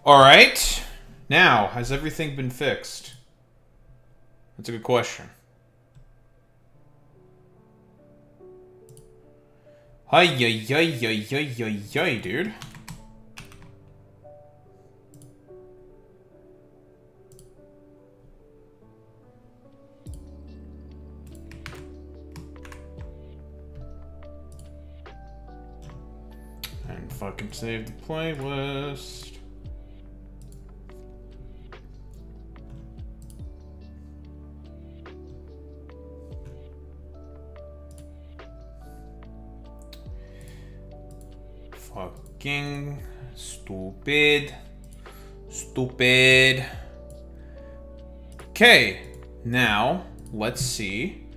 Alright. Now, has everything been fixed? That's a good question. Hi, dude. And fucking save the playlist. Fucking stupid. Stupid. Okay, now let's see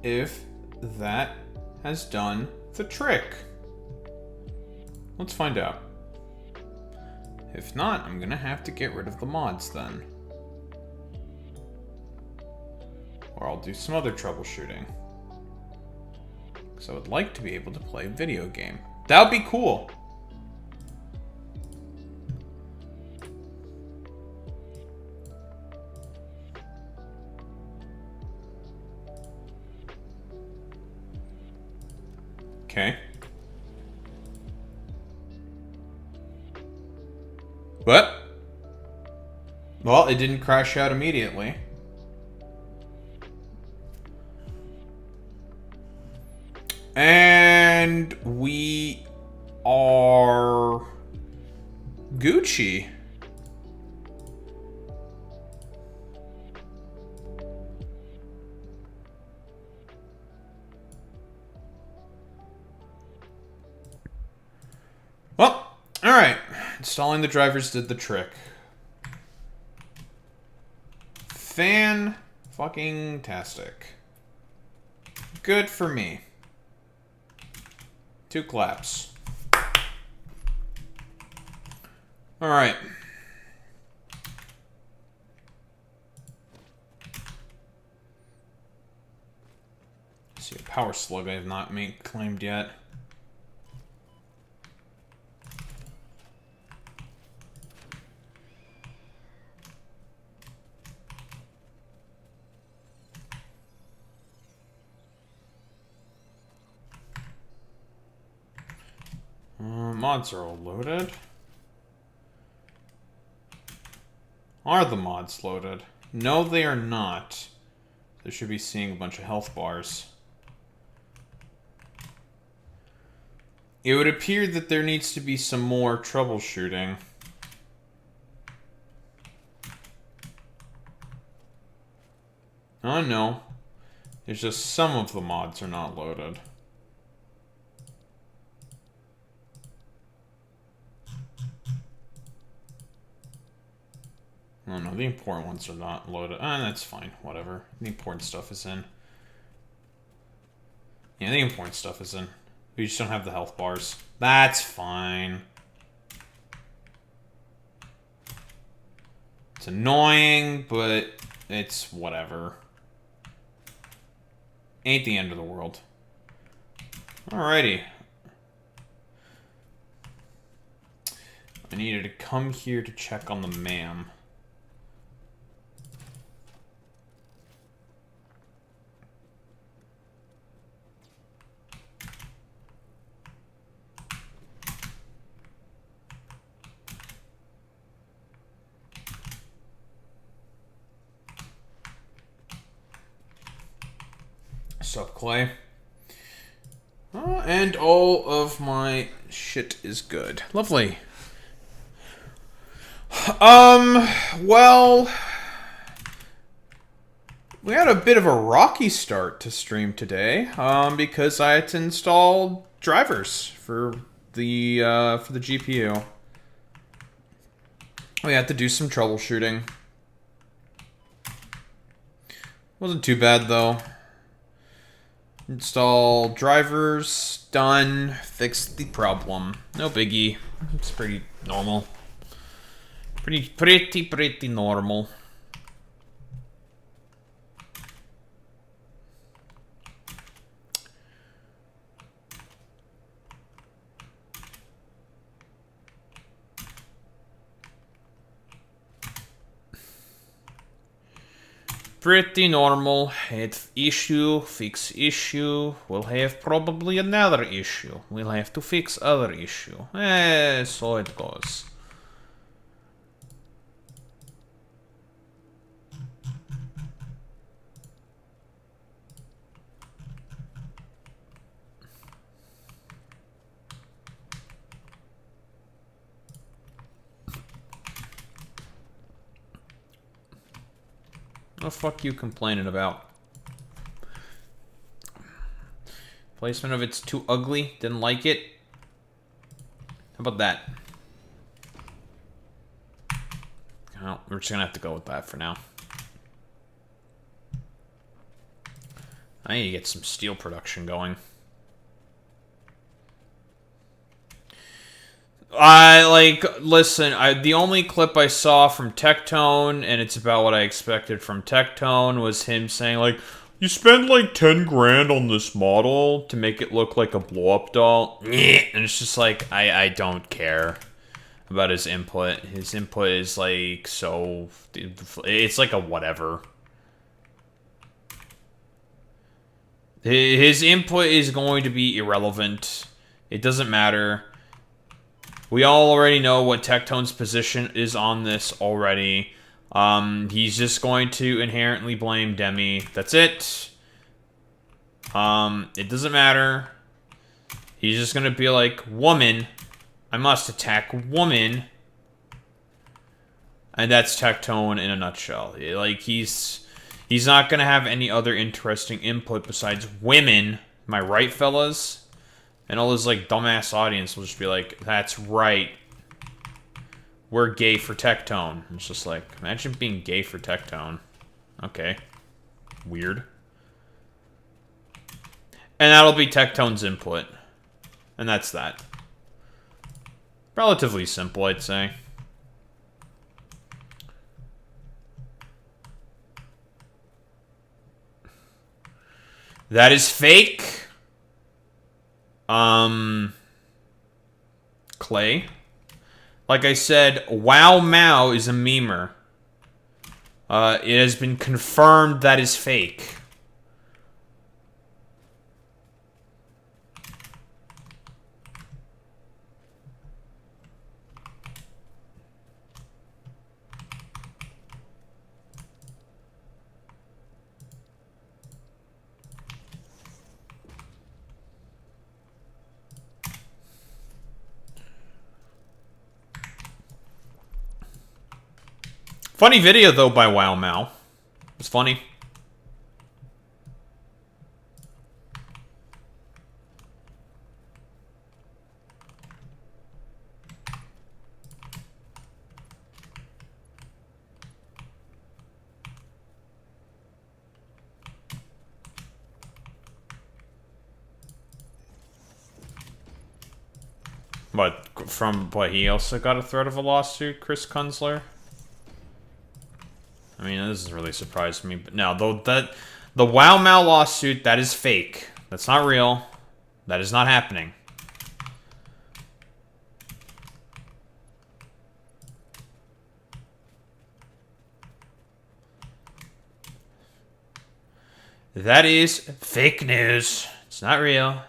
if that has done the trick. Let's find out. If not, I'm gonna have to get rid of the mods then. Or I'll do some other troubleshooting. Because I would like to be able to play a video game. That would be cool. Okay. What? Well, it didn't crash out immediately. And we are Gucci. Well, alright. Installing the drivers did the trick. Fan-fucking-tastic. Good for me. 2 claps. Alright. See a power slug I have not claimed yet. Mods are all loaded. Are the mods loaded? No, they are not. They should be seeing a bunch of health bars. It would appear that there needs to be some more troubleshooting. Oh no. It's just some of the mods are not loaded. Oh no, the important ones are not loaded. That's fine, whatever. The important stuff is in. Yeah, the important stuff is in. We just don't have the health bars. That's fine. It's annoying, but it's whatever. Ain't the end of the world. Alrighty. I needed to come here to check on the ma'am. Sup, Clay? And all of my shit is good. Lovely. Well, we had a bit of a rocky start to stream today, because I had to install drivers for the GPU. We had to do some troubleshooting. Wasn't too bad though. Install drivers, done, fixed the problem. No biggie. It's pretty normal. Pretty normal. Pretty normal. It's issue, fix issue. We'll have probably another issue. We'll have to fix other issue. So it goes. What the fuck you complaining about? Placement of it's too ugly. Didn't like it. How about that? Oh, we're just gonna have to go with that for now. I need to get some steel production going. Listen, the only clip I saw from Tectone, and it's about what I expected from Tectone, was him saying, like, you spend like 10 grand on this model to make it look like a blow-up doll. And it's just like, I don't care about his input. His input is like, so, it's like a whatever. His input is going to be irrelevant. It doesn't matter. We all already know what Tectone's position is on this already. He's just going to inherently blame Deme. That's it. It doesn't matter. He's just gonna be like, woman. I must attack woman. And that's Tectone in a nutshell. Like, he's not gonna have any other interesting input besides women. Am I right, fellas? And all this, like, dumbass audience will just be like, that's right. We're gay for Tectone. It's just like, imagine being gay for Tectone. Okay. Weird. And that'll be Tectone's input. And that's that. Relatively simple, I'd say. That is fake. Clay. Like I said, Lmao is a memer. It has been confirmed that is fake. Funny video, though, by Lmao. It's funny. But from what, he also got a threat of a lawsuit, Chris Kunzler? I mean, this doesn't really surprise me, but no, the Lmao lawsuit, that is fake. That's not real. That is not happening. That is fake news. It's not real.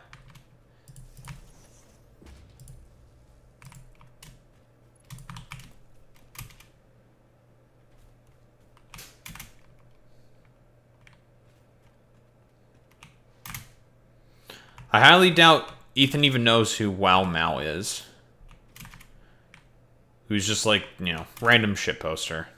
I highly doubt Ethan even knows who Lmao is. Who's just like, you know, random shit poster.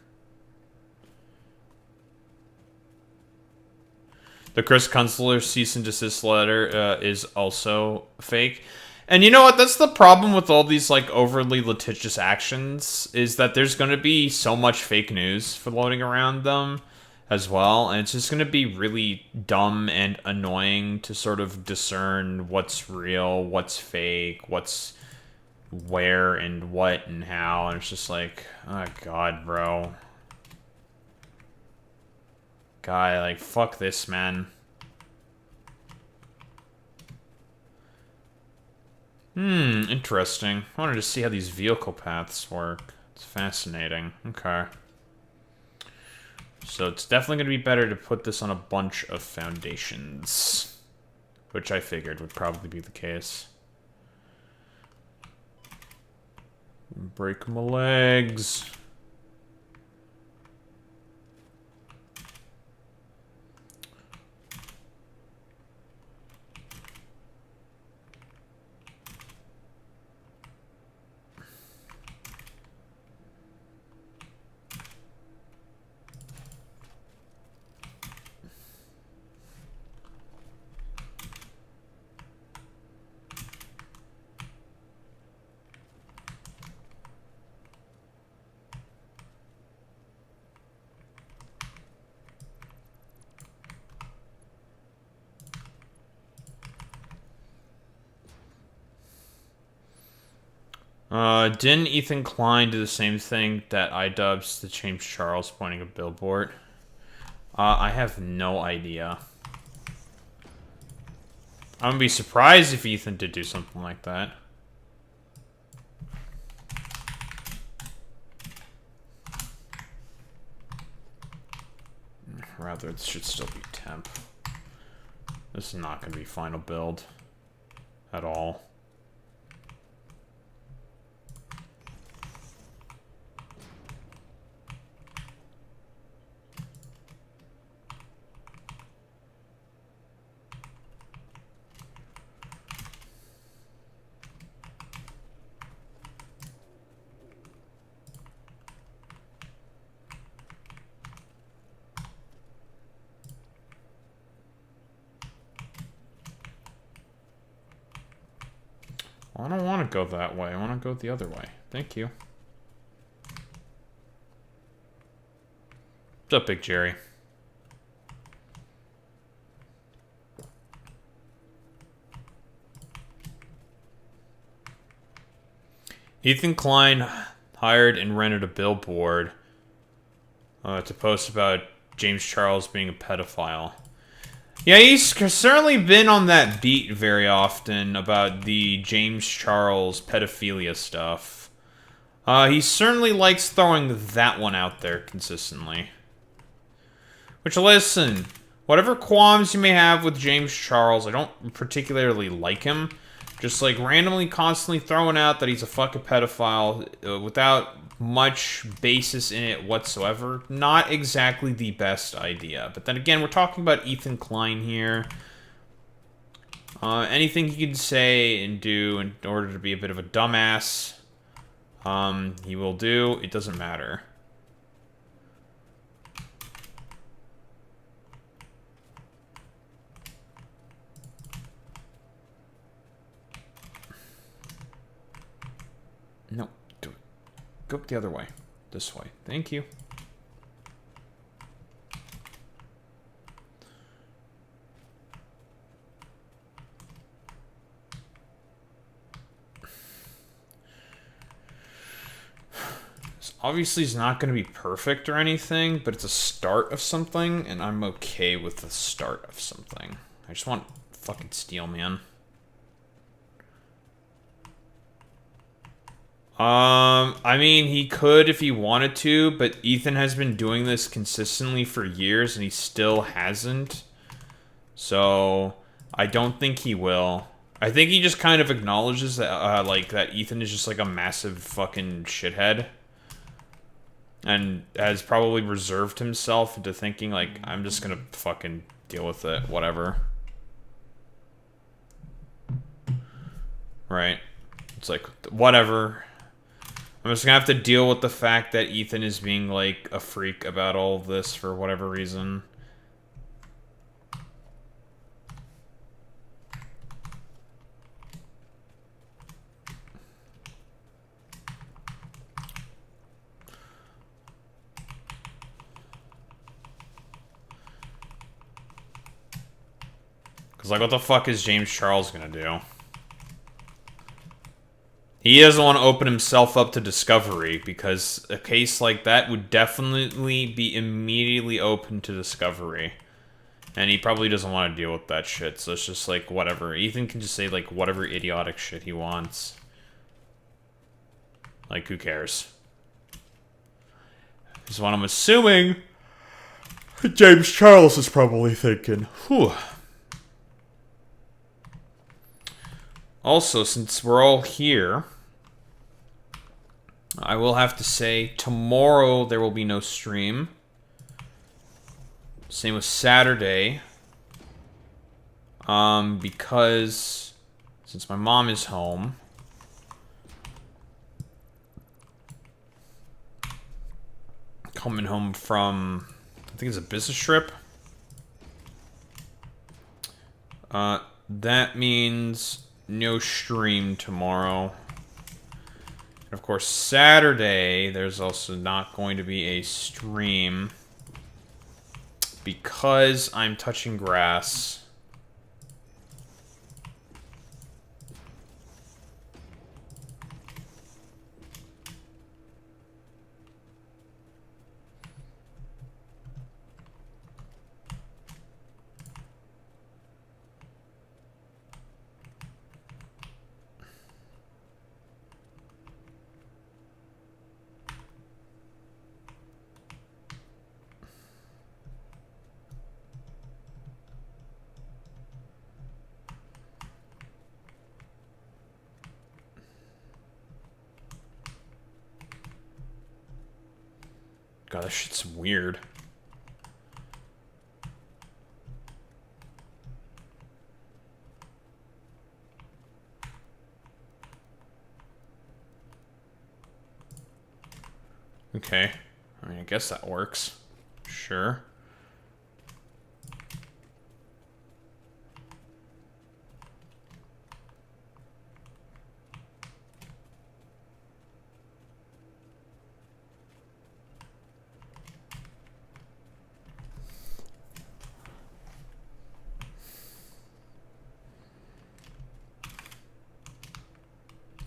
The Chris Kunzler cease and desist letter is also fake. And you know what? That's the problem with all these, like, overly litigious actions, is that there's going to be so much fake news floating around them as well, and it's just going to be really dumb and annoying to sort of discern what's real, what's fake, what's where and what and how, and it's just like, oh god, bro. Guy, like, fuck this, man. Interesting. I wanted to see how these vehicle paths work. It's fascinating. Okay. So it's definitely going to be better to put this on a bunch of foundations. Which I figured would probably be the case. Break my legs. Didn't Ethan Klein do the same thing that iDubbbz to James Charles pointing a billboard? I have no idea. I'm gonna be surprised if Ethan did do something like that. Rather, it should still be temp. This is not gonna be final build at all. I don't want to go that way. I want to go the other way. Thank you. What's up, Big Jerry? Ethan Klein hired and rented a billboard to post about James Charles being a pedophile. Yeah, he's certainly been on that beat very often about the James Charles pedophilia stuff. He certainly likes throwing that one out there consistently. Which, listen, whatever qualms you may have with James Charles, I don't particularly like him. Just, like, randomly constantly throwing out that he's a fucking pedophile without much basis in it whatsoever. Not exactly the best idea. But then again, we're talking about Ethan Klein here. Anything he can say and do in order to be a bit of a dumbass, he will do. It doesn't matter. No, do it. Go up the other way. This way. Thank you. This obviously is not going to be perfect or anything, but it's a start of something, and I'm okay with the start of something. I just want fucking steel, man. I mean, he could if he wanted to, but Ethan has been doing this consistently for years, and he still hasn't. So, I don't think he will. I think he just kind of acknowledges that, that Ethan is just, like, a massive fucking shithead. And has probably reserved himself into thinking, like, I'm just gonna fucking deal with it, whatever. Right? It's like, whatever. I'm just gonna have to deal with the fact that Ethan is being, like, a freak about all of this for whatever reason. Because, like, what the fuck is James Charles gonna do? He doesn't want to open himself up to discovery, because a case like that would definitely be immediately open to discovery. And he probably doesn't want to deal with that shit, so it's just like, whatever. Ethan can just say, like, whatever idiotic shit he wants. Like, who cares? Is what I'm assuming. James Charles is probably thinking, whew. Also, since we're all here, I will have to say tomorrow there will be no stream. Same with Saturday. Because since my mom is home, coming home from, I think it's a business trip. That means no stream tomorrow. And of course, Saturday, there's also not going to be a stream because I'm touching grass. God, this shit's weird. Okay. I mean, I guess that works. Sure.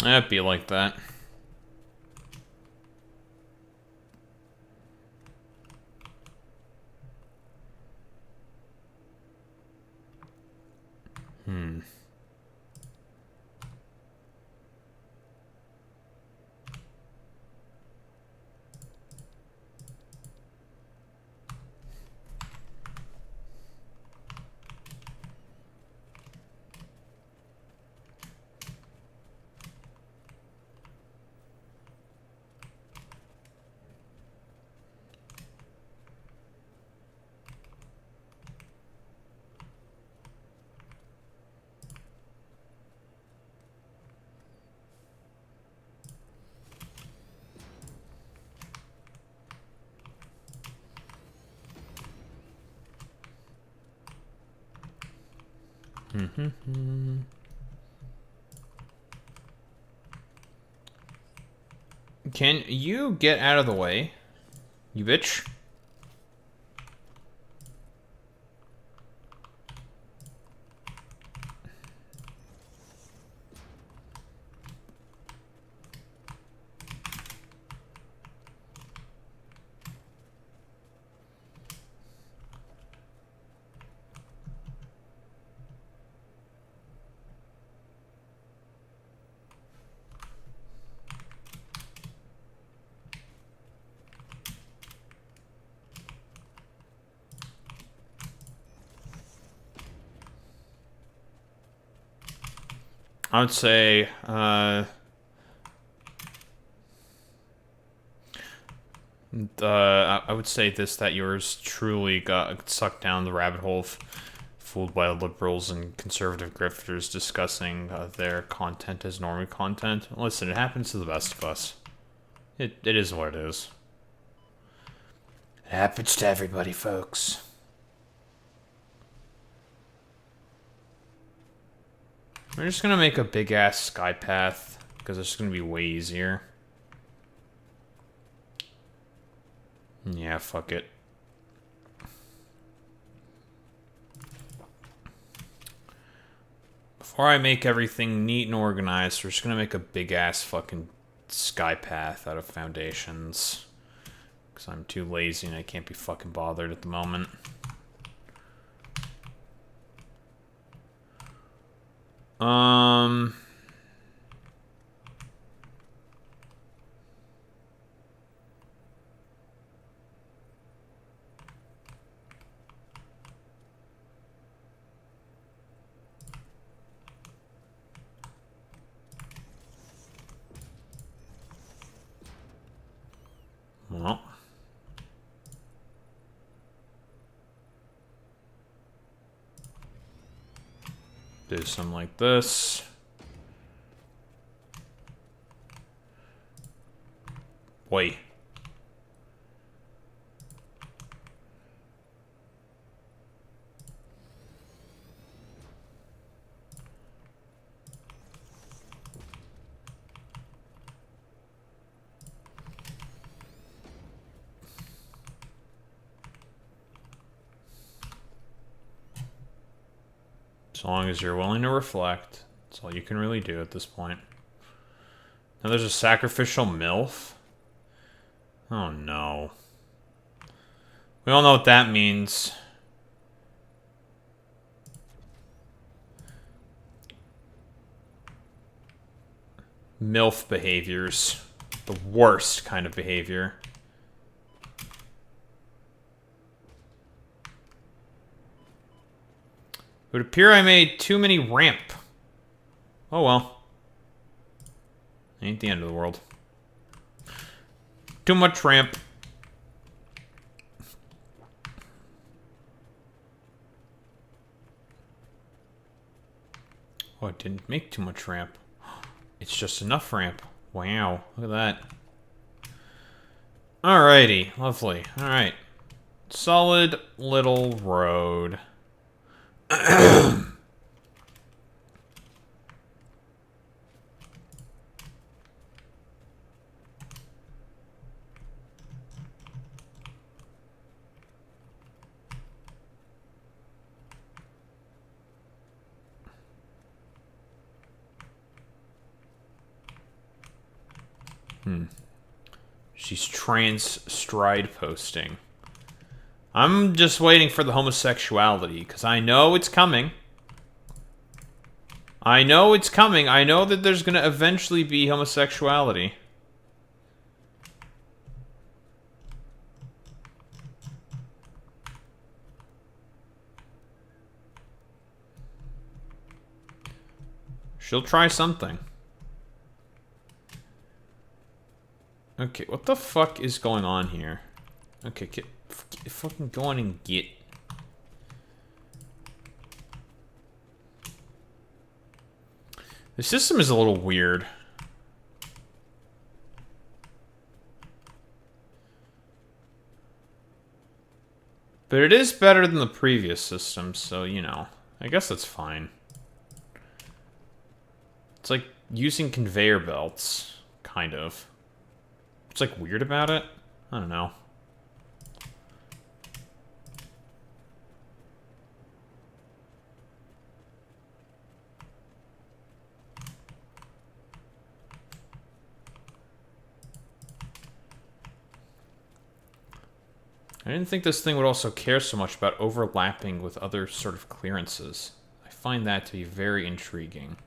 It'd be like that. Can you get out of the way, you bitch? I would say, I would say this, that yours truly got sucked down the rabbit hole, fooled by liberals and conservative grifters discussing their content as normie content. Listen, it happens to the best of us. It is what it is. It happens to everybody, folks. We're just gonna make a big-ass sky path, because it's gonna be way easier. Yeah, fuck it. Before I make everything neat and organized, we're just gonna make a big-ass fucking sky path out of foundations. Because I'm too lazy and I can't be fucking bothered at the moment. Do something like this. Wait. As long as you're willing to reflect, that's all you can really do at this point. Now there's a sacrificial MILF. Oh no. We all know what that means. MILF behaviors. The worst kind of behavior. It would appear I made too many ramp. Oh well. Ain't the end of the world. Too much ramp. Oh, it didn't make too much ramp. It's just enough ramp. Wow, look at that. Alrighty, lovely. Alright. Solid little road. She's trans stride posting. I'm just waiting for the homosexuality, because I know it's coming. I know it's coming. I know that there's going to eventually be homosexuality. She'll try something. Okay, what the fuck is going on here? Okay, fucking go on and get. The system is a little weird. But it is better than the previous system, so, you know, I guess that's fine. It's like using conveyor belts, kind of. What's like weird about it? I don't know. I didn't think this thing would also care so much about overlapping with other sort of clearances. I find that to be very intriguing.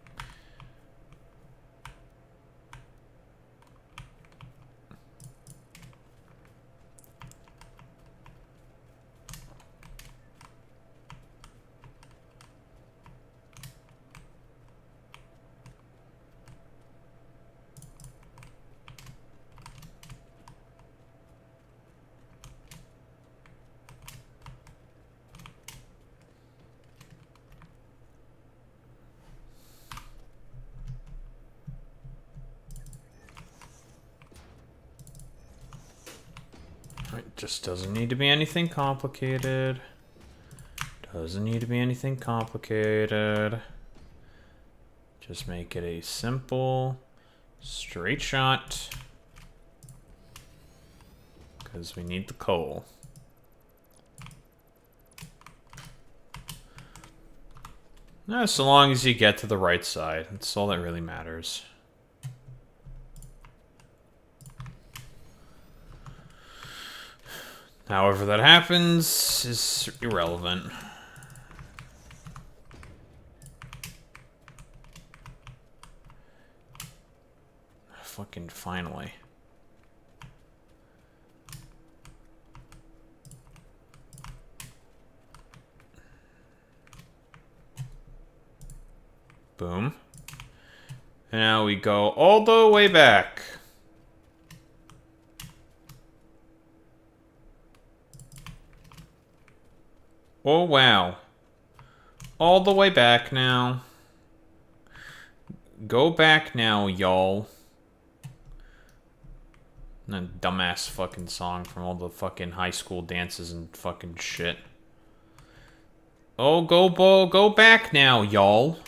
It just doesn't need to be anything complicated. Doesn't need to be anything complicated. Just make it a simple, straight shot. Because we need the coal. So long as you get to the right side. That's all that really matters. However that happens is irrelevant. Fucking finally. Boom. And now we go all the way back. Oh, wow. All the way back now. Go back now, y'all. That dumbass fucking song from all the fucking high school dances and fucking shit. Oh, go back now, y'all.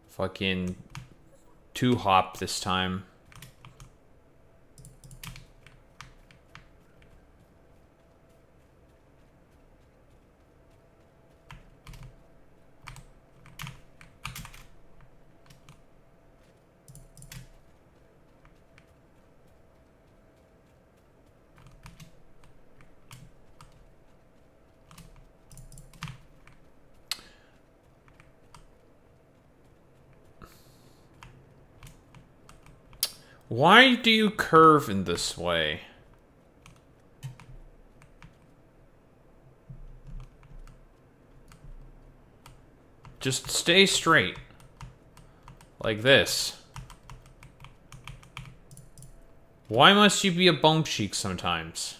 Fucking 2-hop this time. Why do you curve in this way? Just stay straight. Like this. Why must you be a bum cheek sometimes?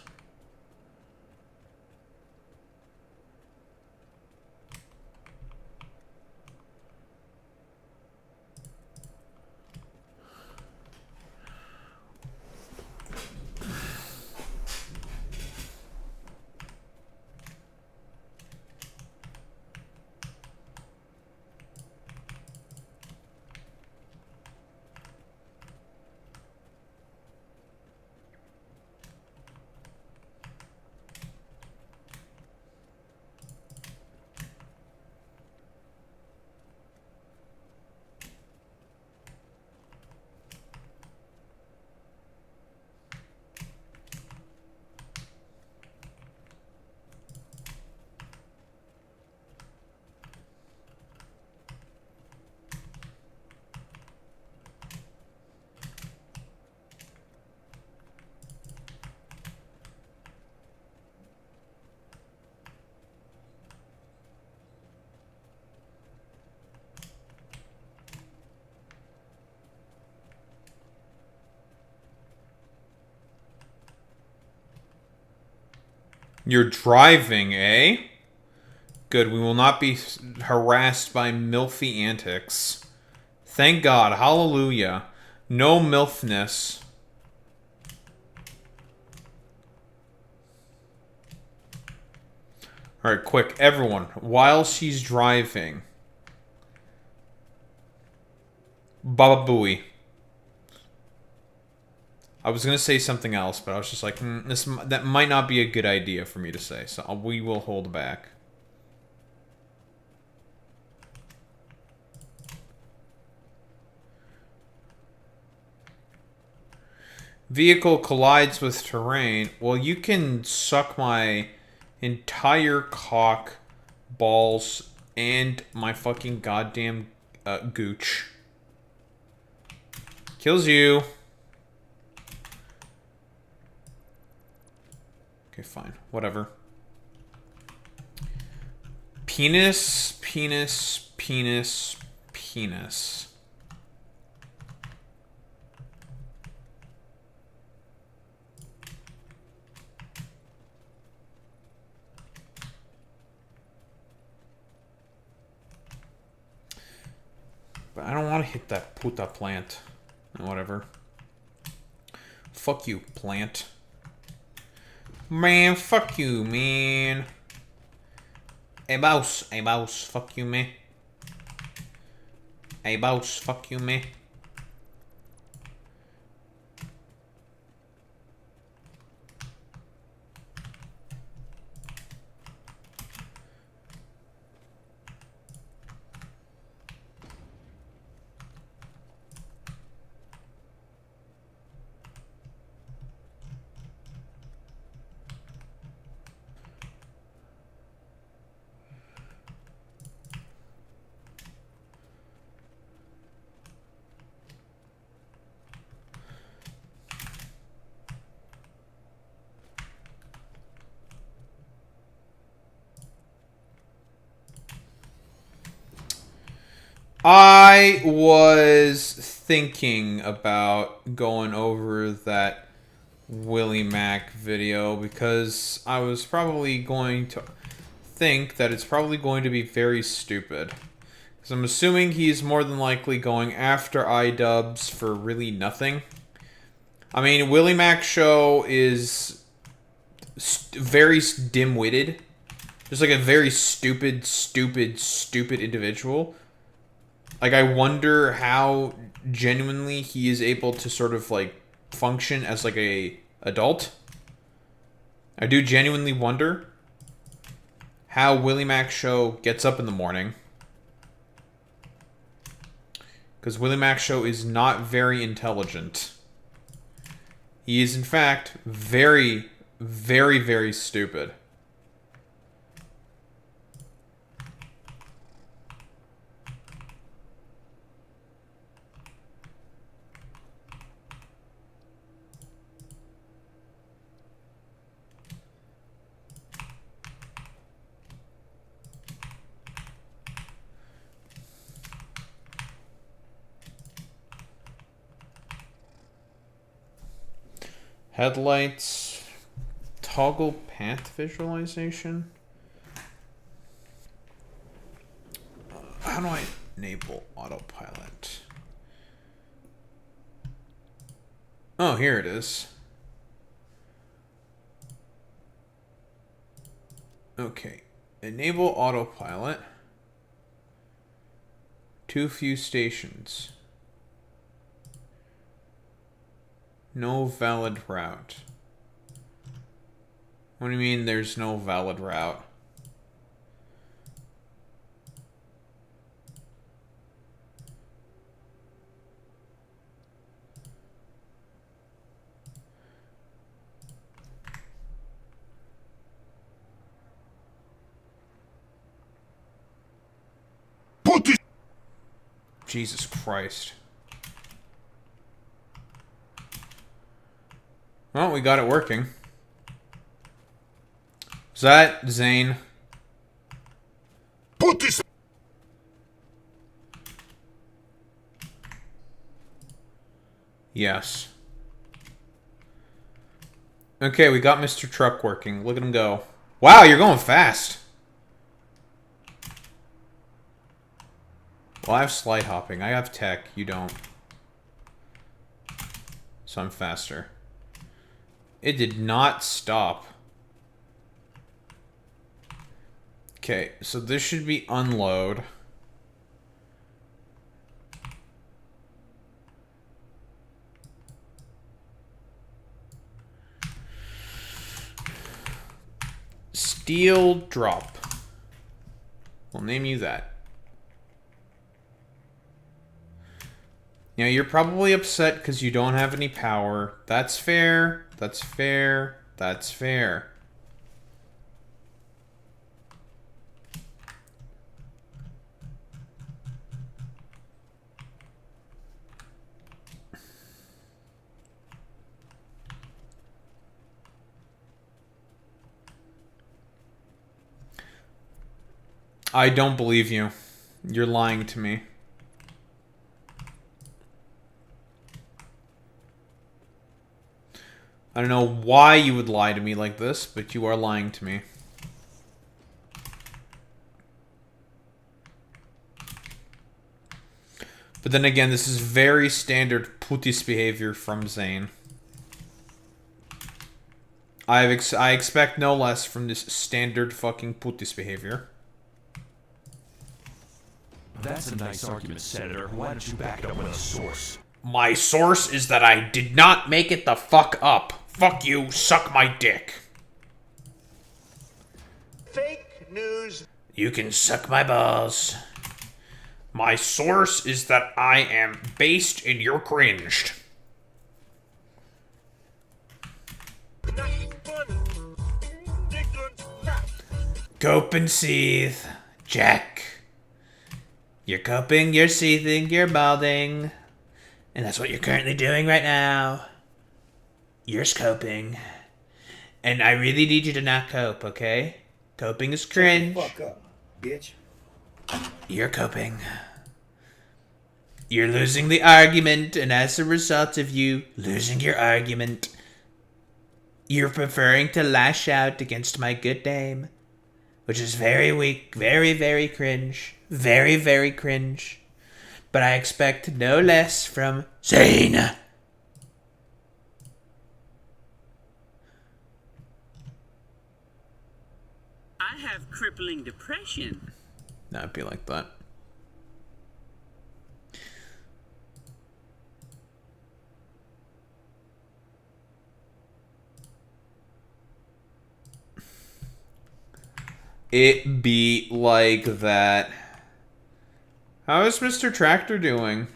You're driving, eh? Good, we will not be harassed by milfy antics. Thank God, hallelujah. No milfness. Alright, quick, everyone. While she's driving. Baba Booey. I was going to say something else, but I was just like, that might not be a good idea for me to say, so we will hold back. Vehicle collides with terrain. Well, you can suck my entire cock, balls, and my fucking goddamn gooch. Kills you. Okay, fine. Whatever. Penis, penis, penis, penis. But I don't want to hit that puta plant. Whatever. Fuck you, plant. Man, fuck you, man. Hey, boss, fuck you, man. Hey, boss, fuck you, man. I was thinking about going over that Willie Mac video because I was probably going to think that it's probably going to be very stupid. Because I'm assuming he's more than likely going after iDubbbz for really nothing. I mean, Willie Mac Show is very dim-witted. Just like a very stupid individual. Like, I wonder how genuinely he is able to sort of, like, function as, like, a adult. I do genuinely wonder how Willie Mac Show gets up in the morning. Because Willie Mac Show is not very intelligent. He is, in fact, very, very stupid. Headlights, toggle path visualization. How do I enable autopilot? Oh, here it is. Okay, enable autopilot. Too few stations. No valid route. What do you mean there's no valid route? Jesus Christ. Well, we got it working. Is that Zane? Put this. Yes. Okay, we got Mr. Truck working. Look at him go. Wow, you're going fast. Well, I have slide hopping. I have tech. You don't. So I'm faster. It did not stop. Okay, so this should be unload. Steel drop. We'll name you that. Now, you're probably upset because you don't have any power. That's fair. That's fair. That's fair. I don't believe you. You're lying to me. I don't know why you would lie to me like this, but you are lying to me. But then again, this is very standard putis behavior from Zane. I expect no less from this standard fucking putis behavior. That's a nice argument, Senator. Why don't you back it up with a source? My source is that I did not make it the fuck up. Fuck you, suck my dick. Fake news. You can suck my balls. My source is that I am based and you're cringed. Cope and seethe, Jack. You're coping, you're seething, you're balding. And that's what you're currently doing right now. You're coping. And I really need you to not cope, okay? Coping is cringe. Fuck up, bitch. You're coping. You're losing the argument, and as a result of you losing your argument, you're preferring to lash out against my good name. which is very weak, very, very cringe. Very, very cringe. But I expect no less from Zane. I have crippling depression. That'd be like that. It be like that. How is Mr. Tractor doing?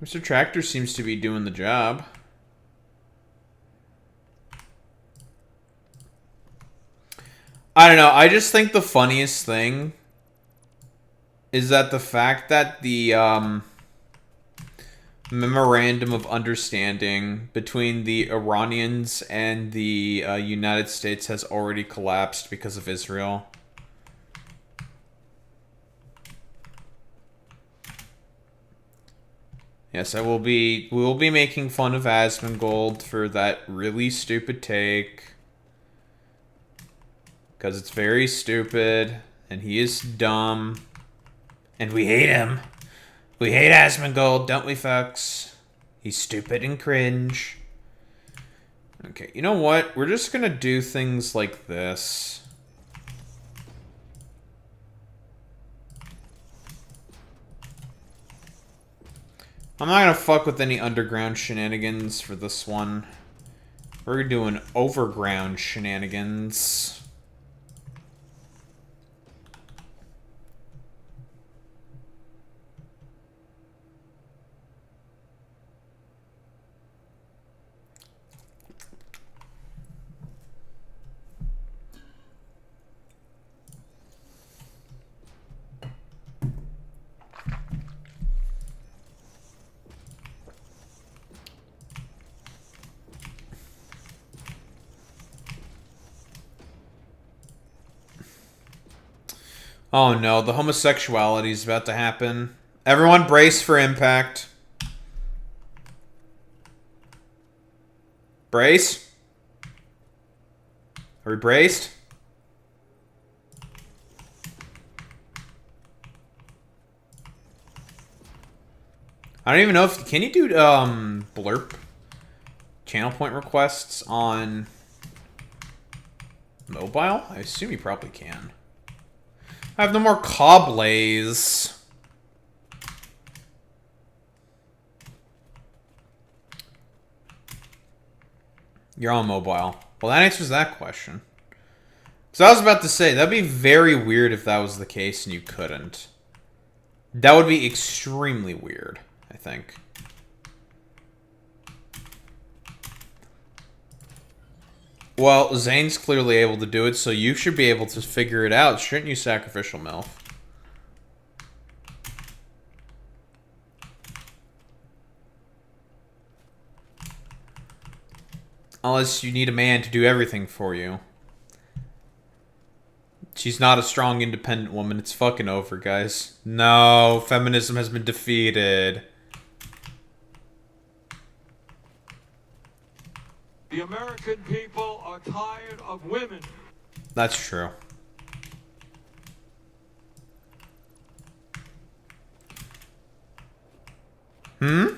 Mr. Tractor seems to be doing the job. I don't know. I just think the funniest thing is that the fact that the memorandum of understanding between the Iranians and the United States has already collapsed because of Israel. Yes, we will be making fun of Asmongold for that really stupid take. Because it's very stupid, and he is dumb. And we hate him. We hate Asmongold, don't we, folks? He's stupid and cringe. Okay, you know what? We're just gonna do things like this. I'm not gonna fuck with any underground shenanigans for this one. We're doing overground shenanigans. Oh no, the homosexuality is about to happen. Everyone brace for impact. Brace? Are we braced? I don't even know if... Can you do, blurp? Channel point requests on... mobile? I assume you probably can. I have no more coblaze. You're on mobile. Well, that answers that question. So I was about to say, that'd be very weird if that was the case and you couldn't. That would be extremely weird, I think. Well, Zane's clearly able to do it, so you should be able to figure it out, shouldn't you, Sacrificial MILF? Unless you need a man to do everything for you. She's not a strong, independent woman. It's fucking over, guys. No, feminism has been defeated. The American people are tired of women. That's true. Hmm?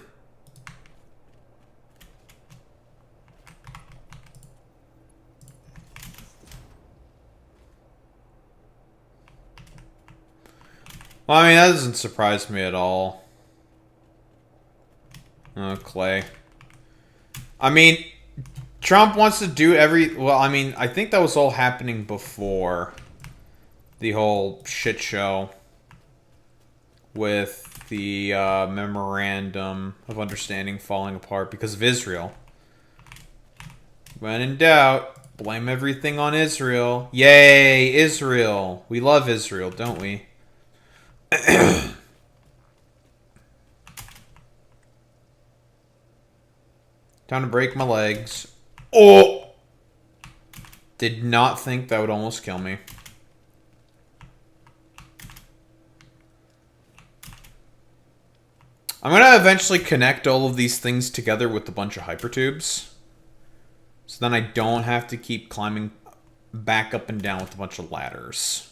Well, I mean, that doesn't surprise me at all. Oh, Clay. I mean... Trump wants to do well, I mean, I think that was all happening before the whole shit show with the memorandum of understanding falling apart because of Israel. When in doubt, blame everything on Israel. Yay, Israel. We love Israel, don't we? Time to break my legs. Oh! Did not think that would almost kill me. I'm gonna eventually connect all of these things together with a bunch of hypertubes. So then I don't have to keep climbing back up and down with a bunch of ladders.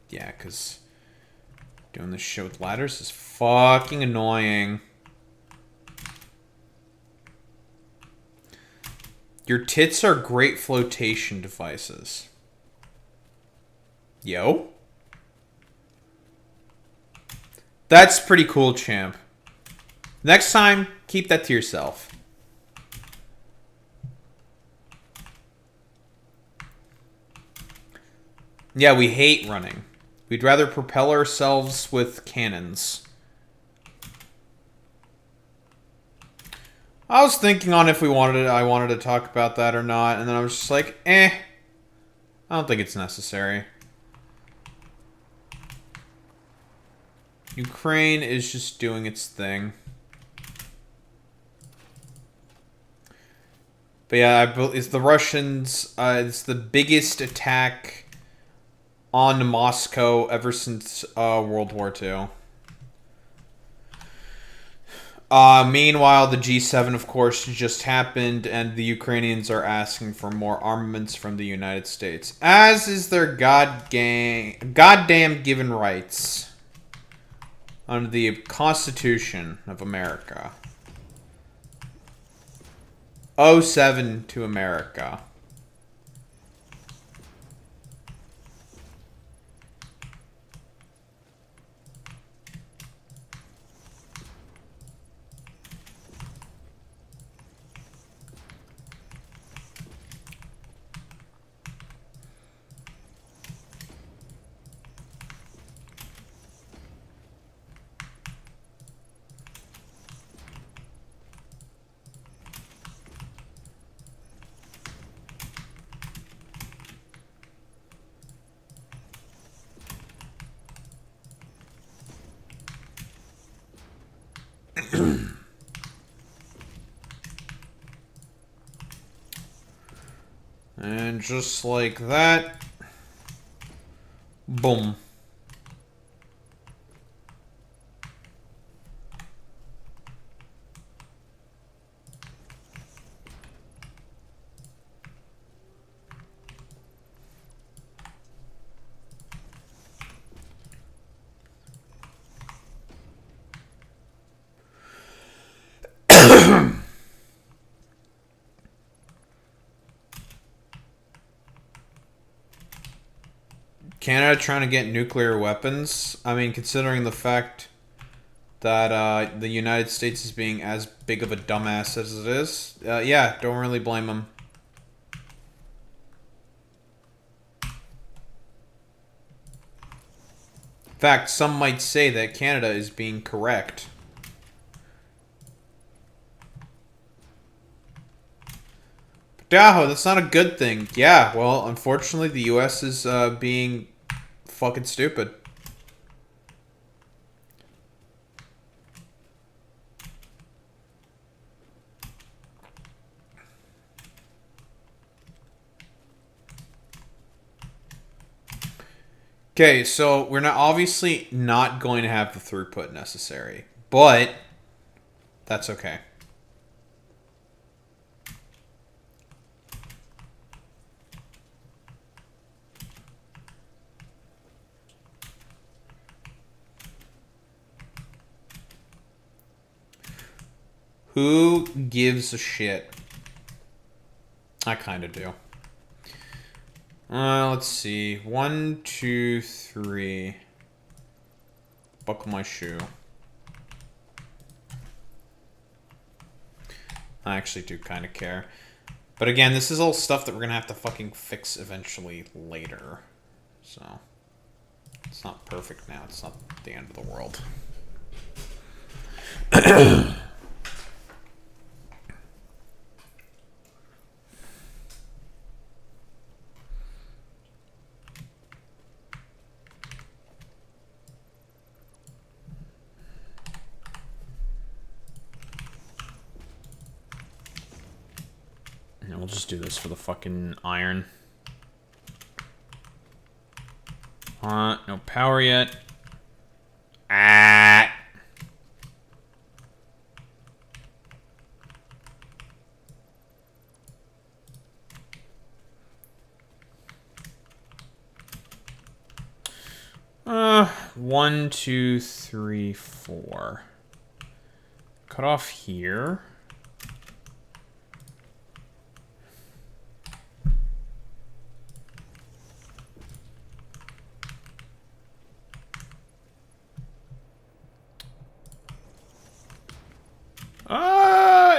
Yeah, because doing this shit with ladders is fucking annoying. Your tits are great flotation devices. Yo? That's pretty cool, champ. Next time, keep that to yourself. Yeah, we hate running. We'd rather propel ourselves with cannons. I was thinking on if I wanted to talk about that or not, and then I was just like, I don't think it's necessary. Ukraine is just doing its thing. But yeah, it's the Russians. It's the biggest attack on Moscow ever since World War II. Meanwhile, the G7, of course, just happened, and the Ukrainians are asking for more armaments from the United States, as is their goddamn given rights under the Constitution of America. 07 to America. And just like that, boom. Canada trying to get nuclear weapons? I mean, considering the fact that the United States is being as big of a dumbass as it is, yeah, don't really blame them. In fact, some might say that Canada is being correct. Daho, that's not a good thing. Yeah, well, unfortunately, the U.S. is being fucking stupid. Okay, so we're obviously not going to have the throughput necessary, but that's okay. Who gives a shit? I kind of do. Let's see. 1, 2, 3. Buckle my shoe. I actually do kind of care. But again, this is all stuff that we're going to have to fucking fix eventually later. So, it's not perfect now. It's not the end of the world. And we'll just do this for the fucking iron. No power yet. Ah. 1, 2, 3, 4. Cut off here.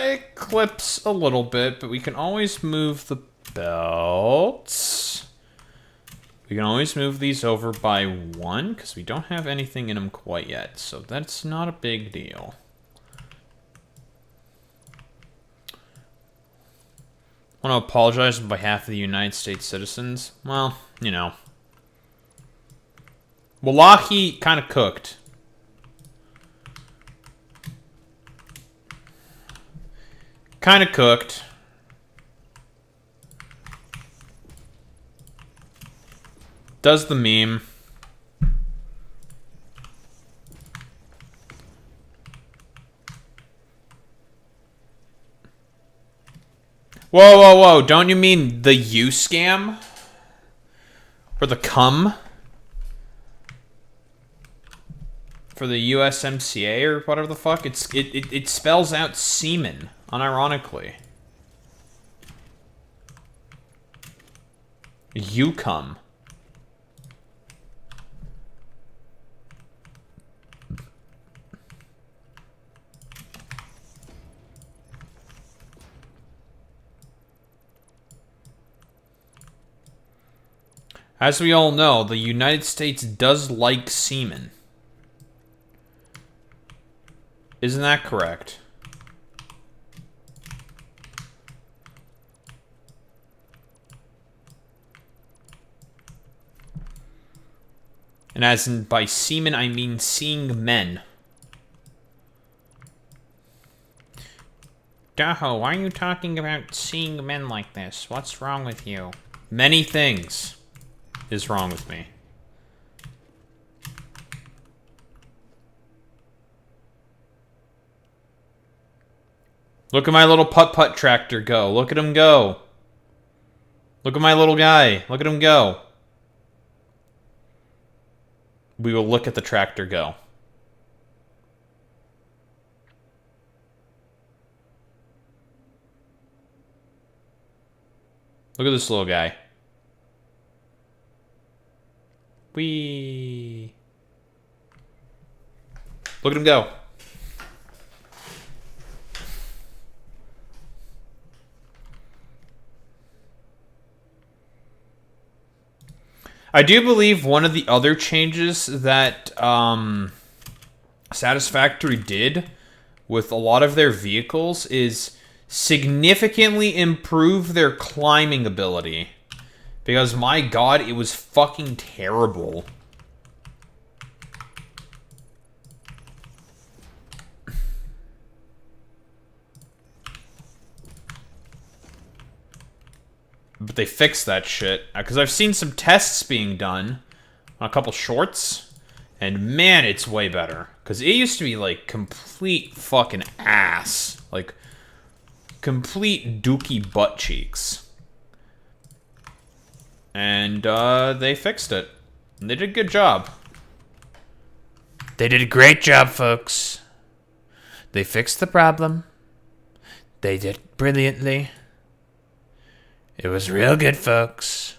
It clips a little bit, but we can always move the belts. We can always move these over by 1, because we don't have anything in them quite yet, so that's not a big deal. I want to apologize on behalf of the United States citizens. Well, you know. Wallahi kind of cooked. Kind of cooked. Does the meme. Whoa, whoa, whoa. Don't you mean the U scam? Or the cum? For the USMCA or whatever the fuck? It spells out semen, unironically. You cum. As we all know, the United States does like semen. Isn't that correct? And as in by semen, I mean seeing men. Daho, why are you talking about seeing men like this? What's wrong with you? Many things is wrong with me. Look at my little putt-putt tractor go. Look at him go. Look at my little guy. Look at him go. We will look at the tractor go. Look at this little guy. Whee! Look at him go. I do believe one of the other changes that Satisfactory did with a lot of their vehicles is significantly improve their climbing ability. Because, my god, it was fucking terrible. But they fixed that shit. Because I've seen some tests being done on a couple shorts. And man, it's way better. Because it used to be like complete fucking ass. Like, complete dookie butt cheeks. And they fixed it. And they did a good job. They did a great job, folks. They fixed the problem. They did it brilliantly. It was real good, folks.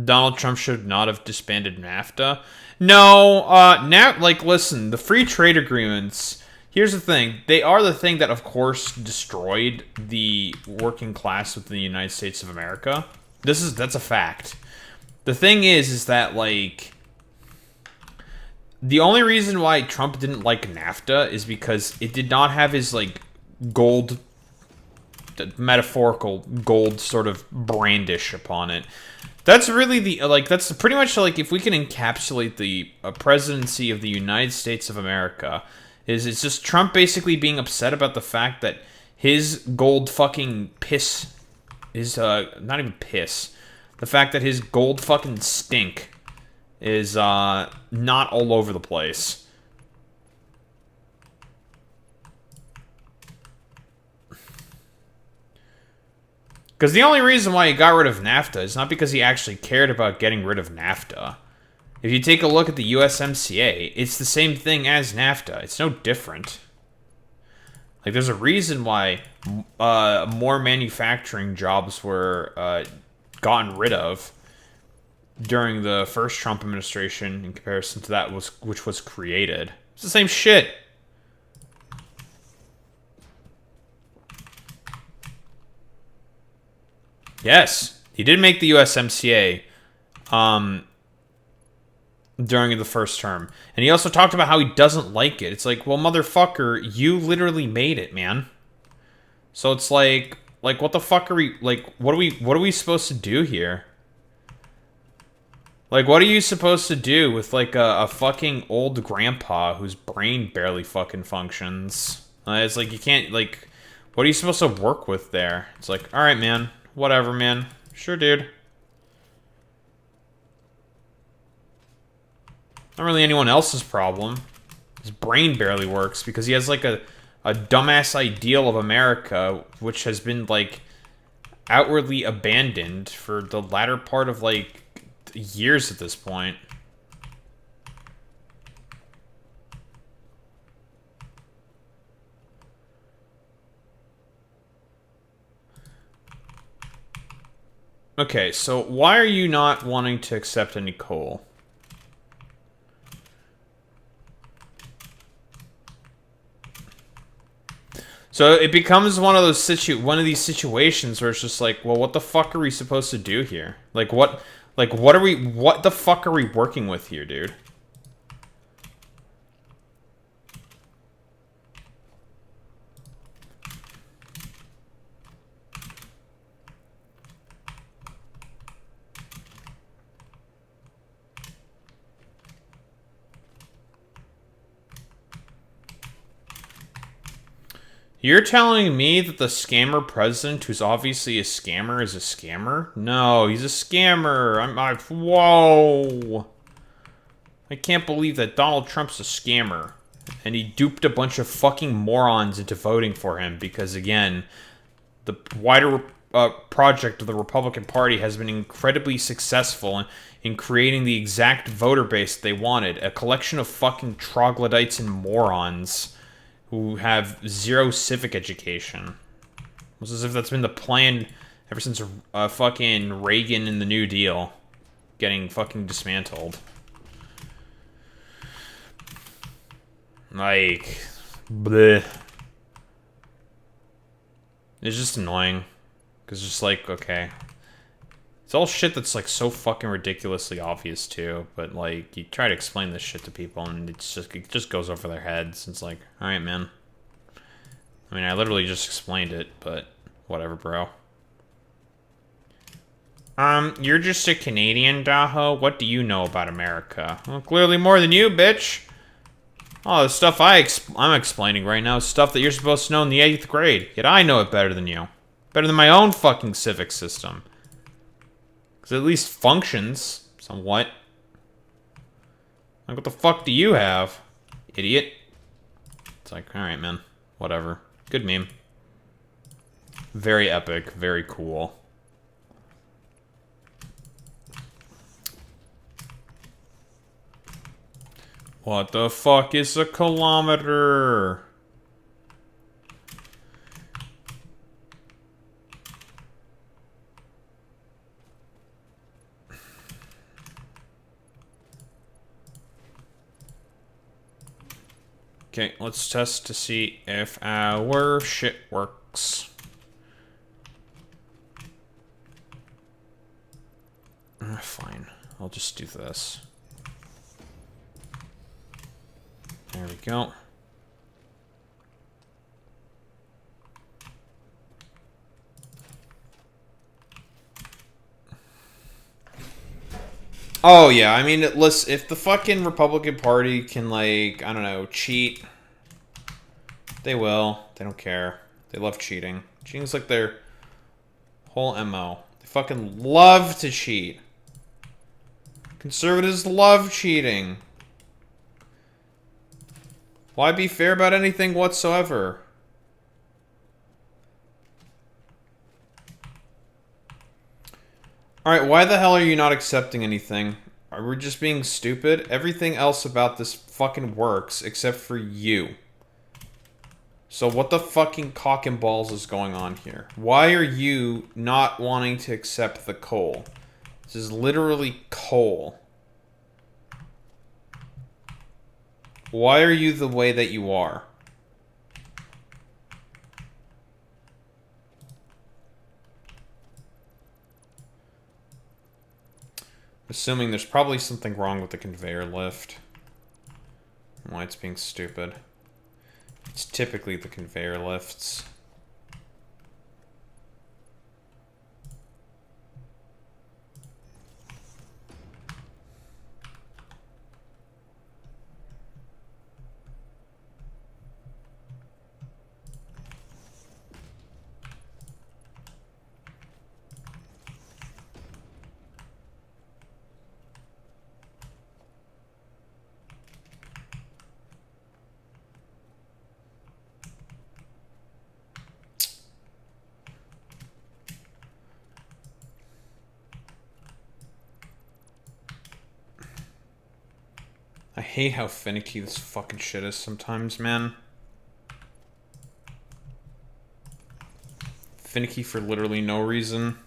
Donald Trump should not have disbanded NAFTA. No, now, like, listen, the free trade agreements, here's the thing. They are the thing that, of course, destroyed the working class within the United States of America. That's a fact. The thing is that, like, the only reason why Trump didn't like NAFTA is because it did not have his, like, gold, metaphorical gold sort of brandish upon it. That's really the, like, that's pretty much, like, if we can encapsulate the presidency of the United States of America, is it's just Trump basically being upset about the fact that his gold fucking piss is, not even piss, the fact that his gold fucking stink is not all over the place. Because the only reason why he got rid of NAFTA is not because he actually cared about getting rid of NAFTA. If you take a look at the USMCA, it's the same thing as NAFTA. It's no different. Like, there's a reason why more manufacturing jobs were gotten rid of during the first Trump administration in comparison to that which was created. It's the same shit. Yes, he did make the USMCA during the first term. And he also talked about how he doesn't like it. It's like, well, motherfucker, you literally made it, man. So it's like what the fuck are we, like, what are we supposed to do here? Like, what are you supposed to do with, like, a fucking old grandpa whose brain barely fucking functions? It's like, you can't, like, what are you supposed to work with there? It's like, alright, man. Whatever, man. Sure, dude. Not really anyone else's problem. His brain barely works because he has, like, a dumbass ideal of America, which has been, like, outwardly abandoned for the latter part of, like, years at this point. Okay, so why are you not wanting to accept any coal? So it becomes one of these situations where it's just like, well, what the fuck are we supposed to do here? What the fuck are we working with here, dude? You're telling me that the scammer president, who's obviously a scammer, is a scammer? No, he's a scammer. Whoa. I can't believe that Donald Trump's a scammer. And he duped a bunch of fucking morons into voting for him because, again, the wider project of the Republican Party has been incredibly successful in creating the exact voter base they wanted. A collection of fucking troglodytes and morons who have zero civic education. It's as if that's been the plan ever since fucking Reagan and the New Deal getting fucking dismantled. Like, bleh. It's just annoying. Because it's just like, okay. It's all shit that's like so fucking ridiculously obvious too, but like you try to explain this shit to people and it just goes over their heads. It's like, all right, man. I mean, I literally just explained it, but whatever, bro. You're just a Canadian, Daho. What do you know about America? Well, clearly more than you, bitch. Oh, the stuff I'm explaining right now is stuff that you're supposed to know in the 8th grade. Yet I know it better than you. Better than my own fucking civic system. Because it at least functions somewhat. Like, what the fuck do you have, idiot? It's like, alright, man. Whatever. Good meme. Very epic. Very cool. What the fuck is a kilometer? Okay, let's test to see if our shit works. Fine. I'll just do this. There we go. Oh, yeah, I mean, listen, if the fucking Republican Party can, like, I don't know, cheat, they will. They don't care. They love cheating. Cheating's like their whole MO. They fucking love to cheat. Conservatives love cheating. Why be fair about anything whatsoever? Alright, why the hell are you not accepting anything? Are we just being stupid? Everything else about this fucking works except for you. So what the fucking cock and balls is going on here? Why are you not wanting to accept the coal? This is literally coal. Why are you the way that you are? Assuming there's probably something wrong with the conveyor lift. Why it's being stupid. It's typically the conveyor lifts. I hate how finicky this fucking shit is sometimes, man. Finicky for literally no reason.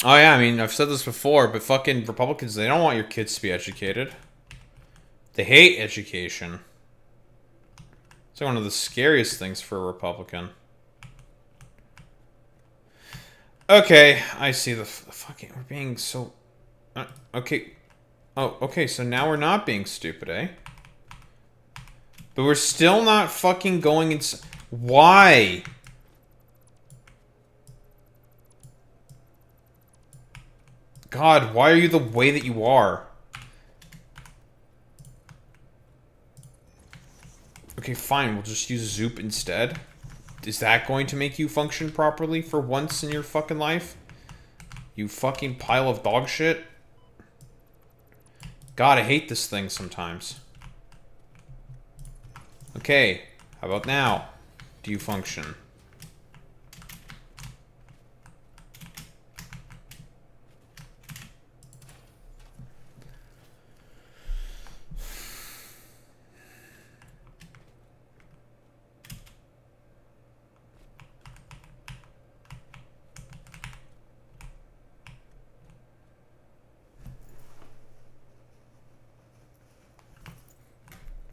Oh yeah, I mean, I've said this before, but fucking Republicans, they don't want your kids to be educated. They hate education. It's like one of the scariest things for a Republican. Okay, I see the fucking... We're being so... okay. Oh, okay, so now we're not being stupid, eh? But we're still not fucking going inside. Why? God, why are you the way that you are? Okay, fine, we'll just use Zoop instead. Is that going to make you function properly for once in your fucking life? You fucking pile of dog shit. God, I hate this thing sometimes. Okay, how about now? Do you function?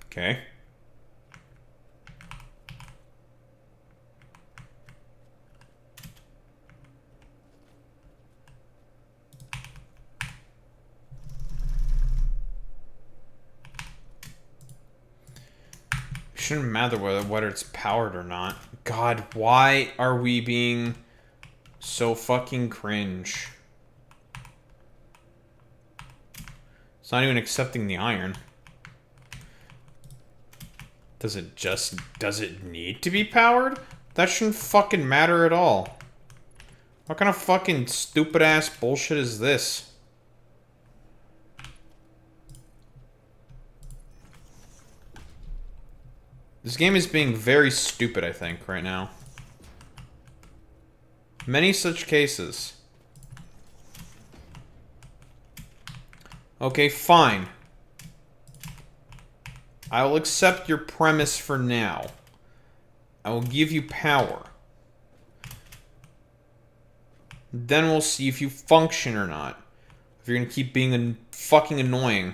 Okay. It shouldn't matter whether it's powered or not. God, why are we being so fucking cringe? It's not even accepting the iron. Does it need to be powered? That shouldn't fucking matter at all. What kind of fucking stupid ass bullshit is this? This game is being very stupid, I think, right now. Many such cases. Okay, fine. I will accept your premise for now. I will give you power. Then we'll see if you function or not. If you're gonna keep being fucking annoying.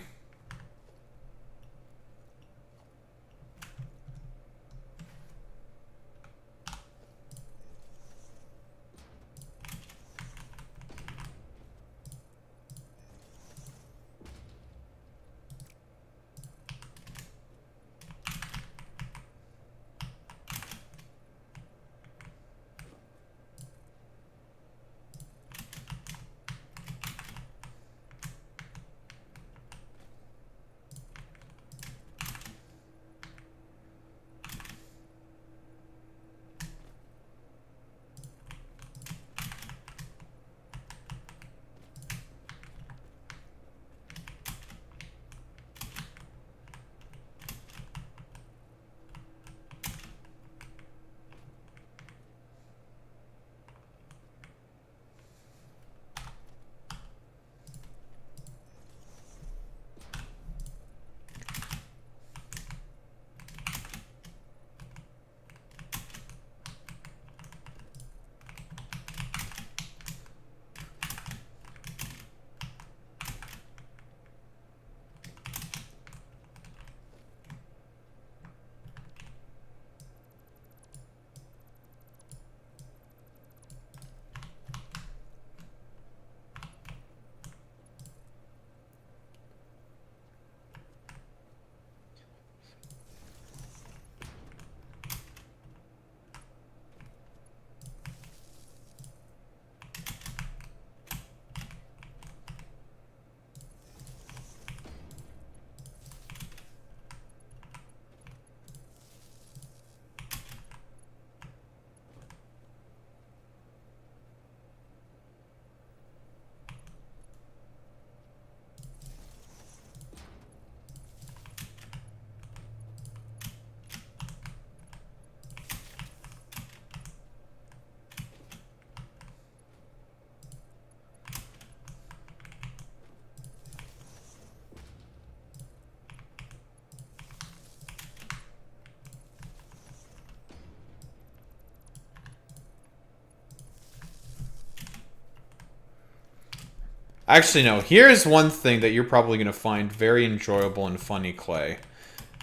Actually, no. Here's one thing that you're probably going to find very enjoyable and funny, Clay.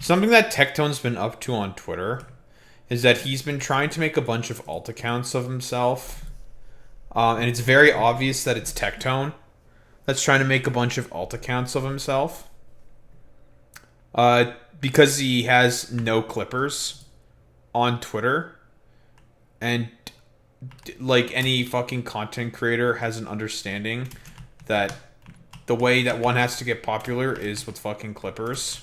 Something that Tectone's been up to on Twitter is that he's been trying to make a bunch of alt accounts of himself. And it's very obvious that it's Tectone that's trying to make a bunch of alt accounts of himself. Because he has no clippers on Twitter. And, like, any fucking content creator has an understanding that the way that one has to get popular is with fucking clippers.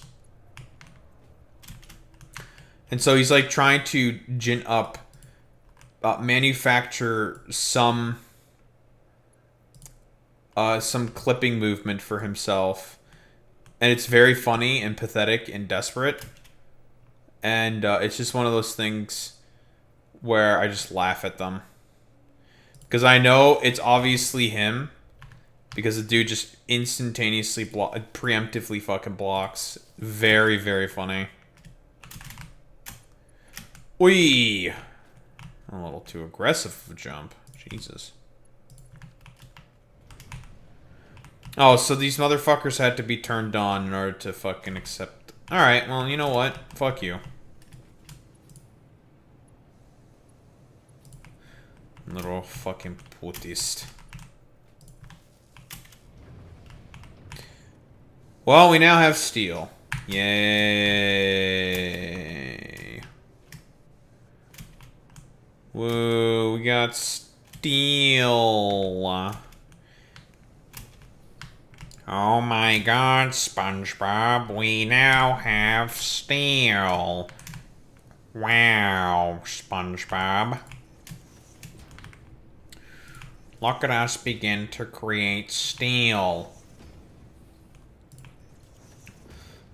And so he's, like, trying to gin up, manufacture some clipping movement for himself. And it's very funny and pathetic and desperate. And it's just one of those things where I just laugh at them. Because I know it's obviously him. Because the dude just instantaneously, preemptively fucking blocks. Very, very funny. Oi! A little too aggressive of a jump. Jesus. Oh, so these motherfuckers had to be turned on in order to fucking accept... Alright, well, you know what? Fuck you. Little fucking putist. Well, we now have steel. Yay. Whoa, we got steel. Oh my god, SpongeBob, we now have steel. Wow, SpongeBob. Look at us begin to create steel.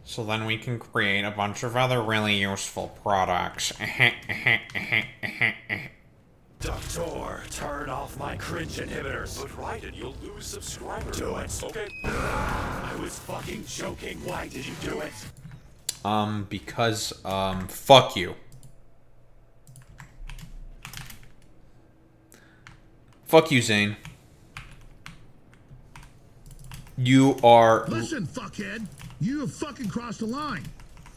So then we can create a bunch of other really useful products. Doctor, turn off my cringe inhibitors. But Raiden, you'll lose subscribers. Do it. Okay. I was fucking joking. Why did you do it? Because, fuck you. Fuck you, Zane. You are... Listen, fuckhead. You have fucking crossed the line.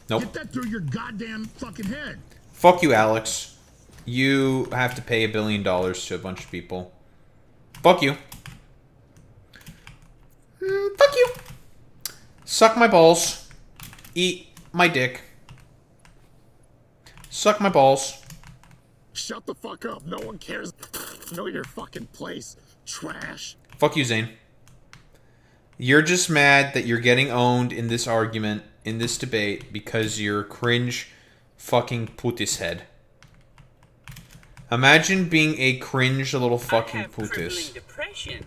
Nope. Get that through your goddamn fucking head. Fuck you, Alex. You have to pay $1 billion to a bunch of people. Fuck you. Fuck you. Suck my balls. Eat my dick. Suck my balls. Shut the fuck up. No one cares. Know your fucking place. Trash. Fuck you, Zane. You're just mad that you're getting owned in this argument, in this debate, because you're cringe fucking putis head. Imagine being a cringe little fucking putis. Depression.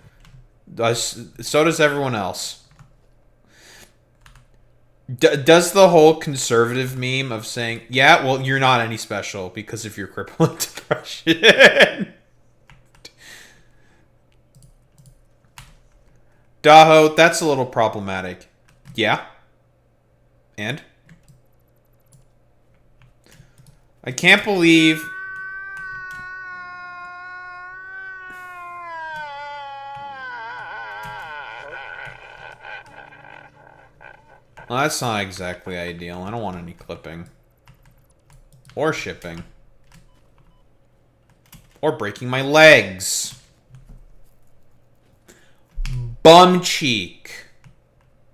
So does everyone else. Does the whole conservative meme of saying, yeah, well, you're not any special because of your crippling depression. Daho, that's a little problematic. Yeah? And? I can't believe... Well, that's not exactly ideal. I don't want any clipping. Or shipping. Or breaking my legs. Bum cheek.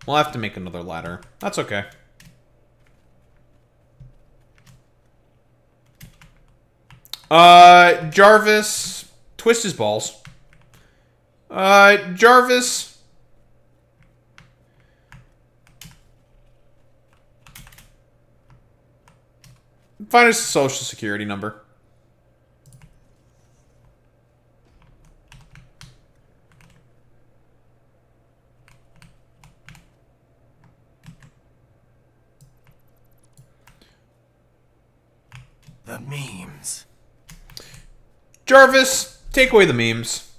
We'll have to make another ladder. That's okay. Jarvis. Twist his balls. Jarvis. Find his social security number. The memes. Jarvis, take away the memes.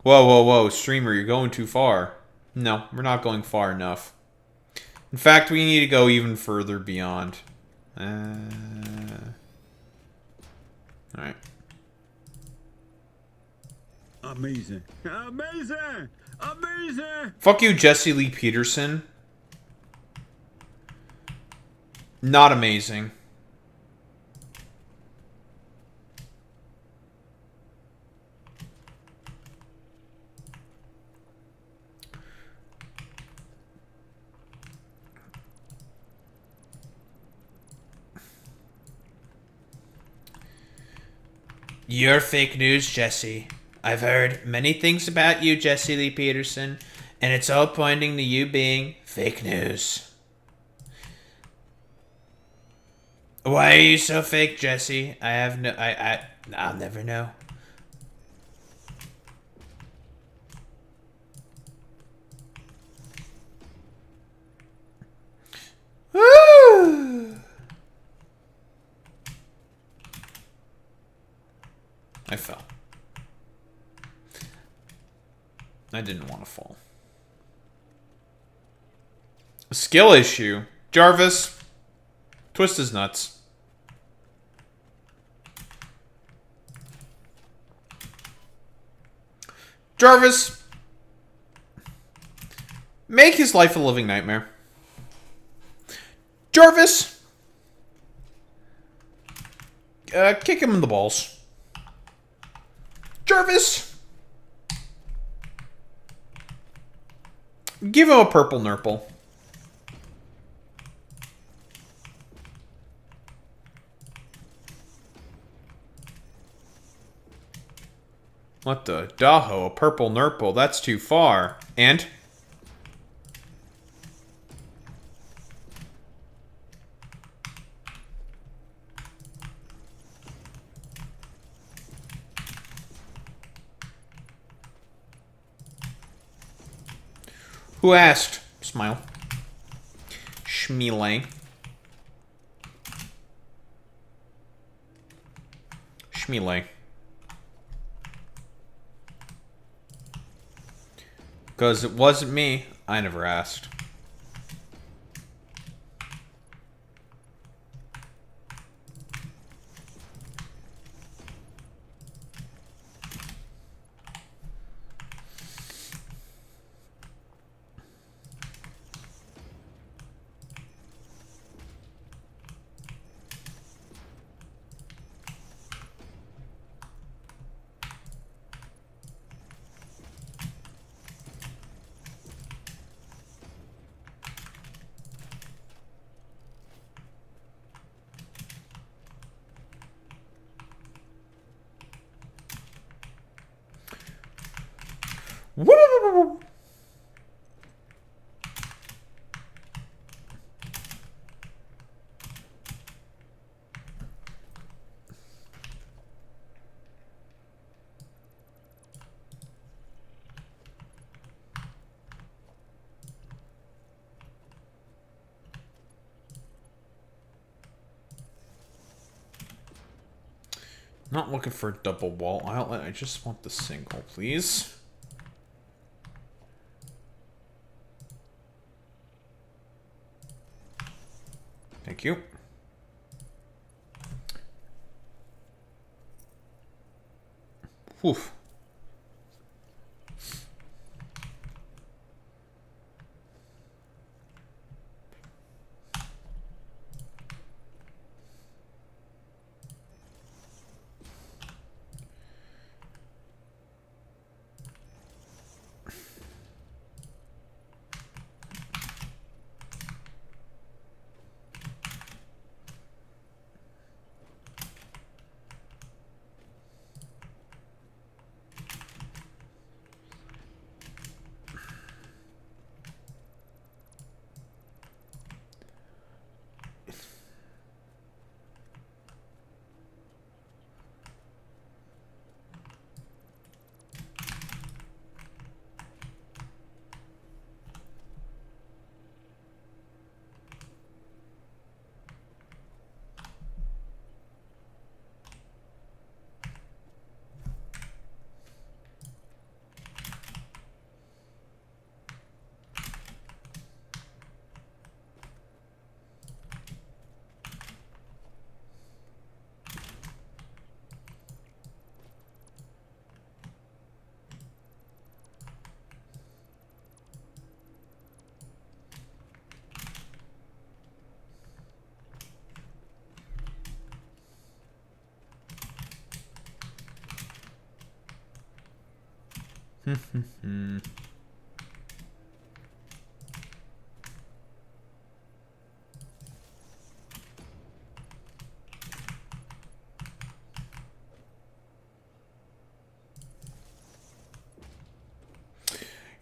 Whoa, whoa, whoa, streamer, you're going too far. No, we're not going far enough. In fact, we need to go even further beyond. Alright. Amazing. Amazing. Amazing. Fuck you, Jesse Lee Peterson. Not amazing. You're fake news, Jesse. I've heard many things about you, Jesse Lee Peterson, and it's all pointing to you being fake news. Why are you so fake, Jesse? I'll never know. Woo! I fell. I didn't want to fall. A skill issue. Jarvis, twist his nuts. Jarvis, make his life a living nightmare. Jarvis, kick him in the balls. Jarvis, give him a purple nurple. What the? Daho, a purple nurple. That's too far. And? Who asked? Smile. Schmeelang. Schmeelang. Because it wasn't me. I never asked. Woo! Not looking for a double wall outlet. I just want the single, please. Thank you. Whew.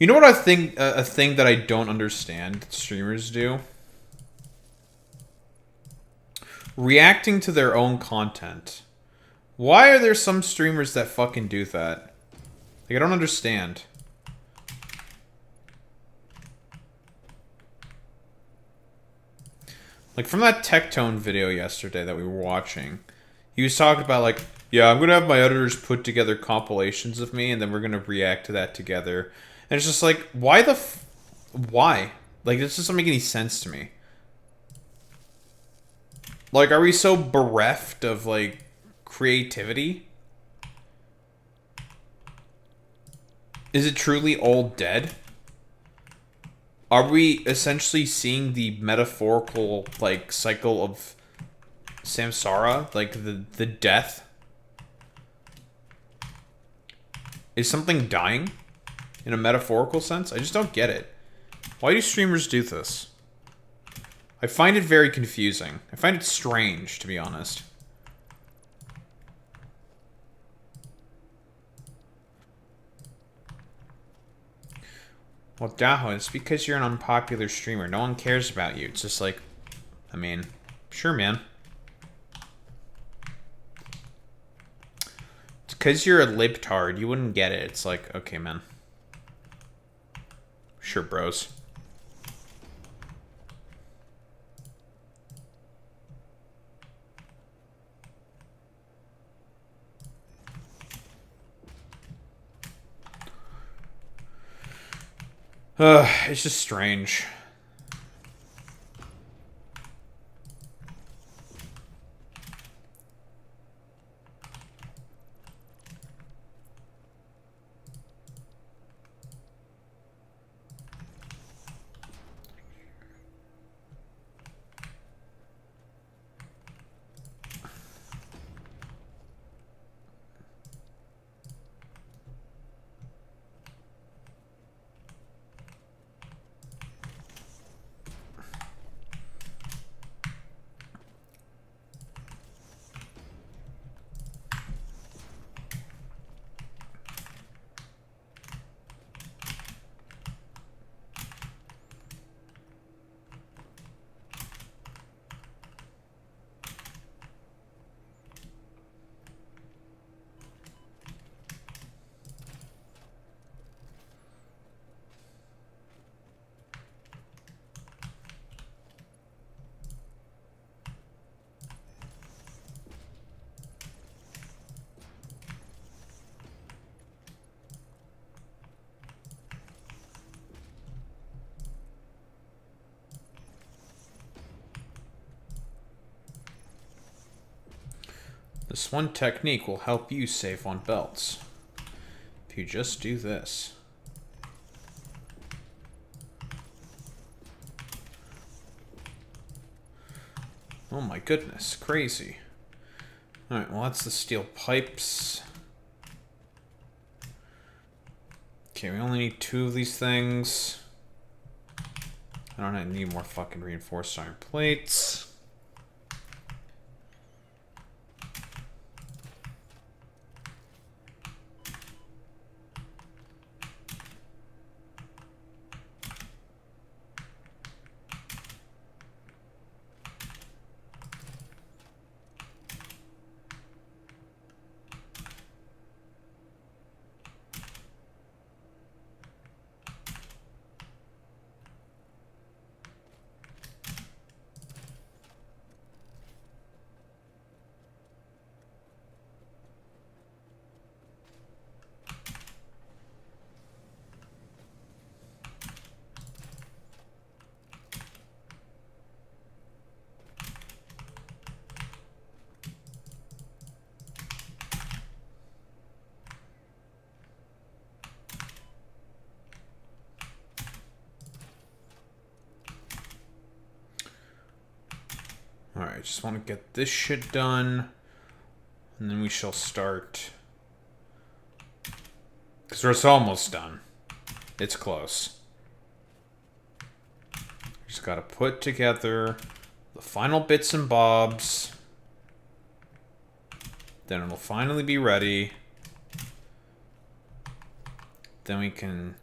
You know what I think? A thing that I don't understand streamers do? Reacting to their own content. Why are there some streamers that fucking do that? Like, I don't understand. Like, from that Tectone video yesterday that we were watching, he was talking about, like, yeah, I'm gonna have my editors put together compilations of me, and then we're gonna react to that together. And it's just like, why the why? Like, this doesn't make any sense to me. Like, are we so bereft of, like, creativity? Is it truly all dead? Are we essentially seeing the metaphorical, like, cycle of samsara? Like, the death? Is something dying? In a metaphorical sense? I just don't get it. Why do streamers do this? I find it very confusing. I find it strange, to be honest. Well, Daho, it's because you're an unpopular streamer. No one cares about you. It's just like, I mean, sure, man. It's because you're a libtard. You wouldn't get it. It's like, okay, man. Sure, bros. It's just strange. This one technique will help you save on belts. If you just do this. Oh my goodness, crazy. Alright, well that's the steel pipes. Okay, we only need 2 of these things. I don't need more fucking reinforced iron plates. Alright, just want to get this shit done. And then we shall start Because it's almost done. It's close. Just gotta put together the final bits and bobs. Then it'll finally be ready. Then we can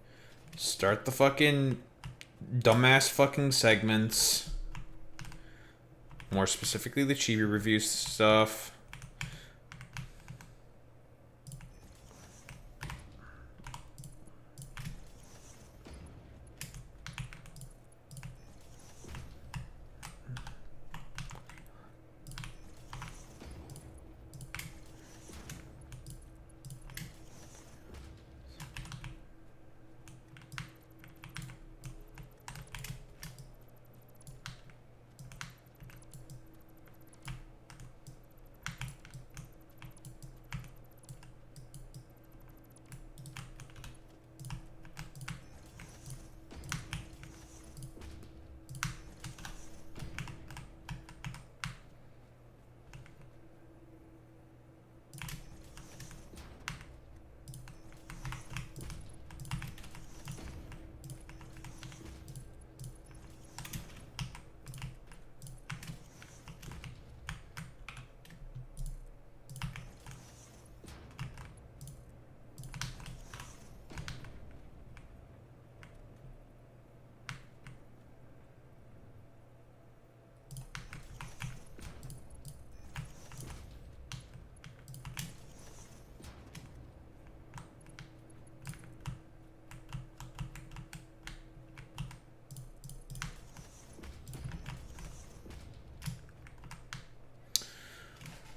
start the fucking dumbass fucking segments. More specifically, the chibi review stuff.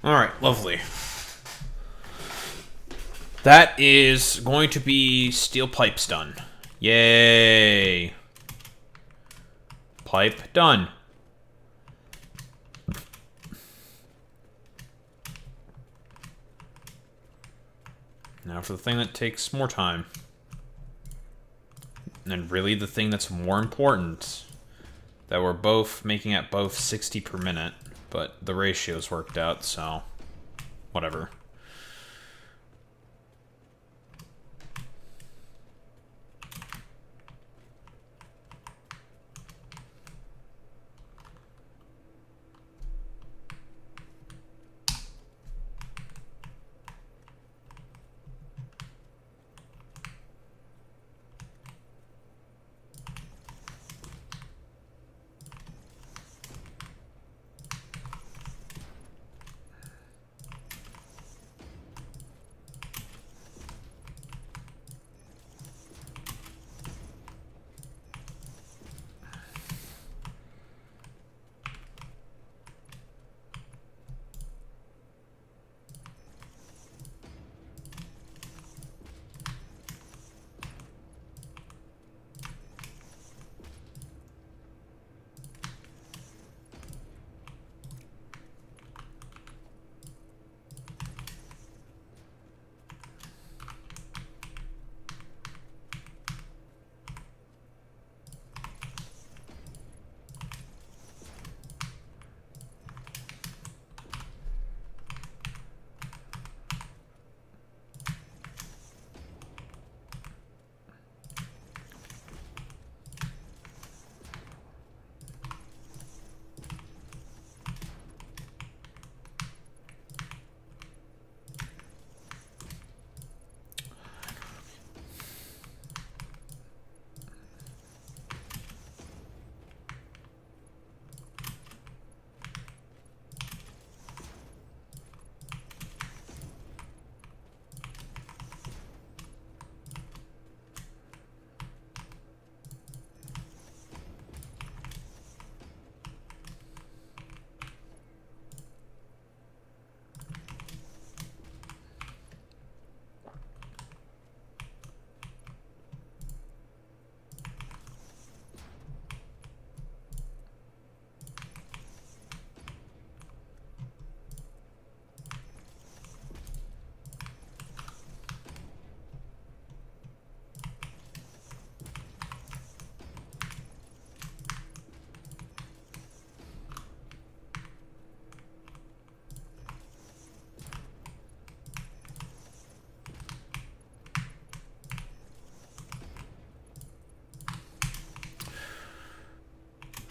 Alright, lovely. That is going to be steel pipes done. Yay. Pipe done. Now for the thing that takes more time. And really the thing that's more important. That we're both making at both 60 per minute. But the ratios worked out, so whatever.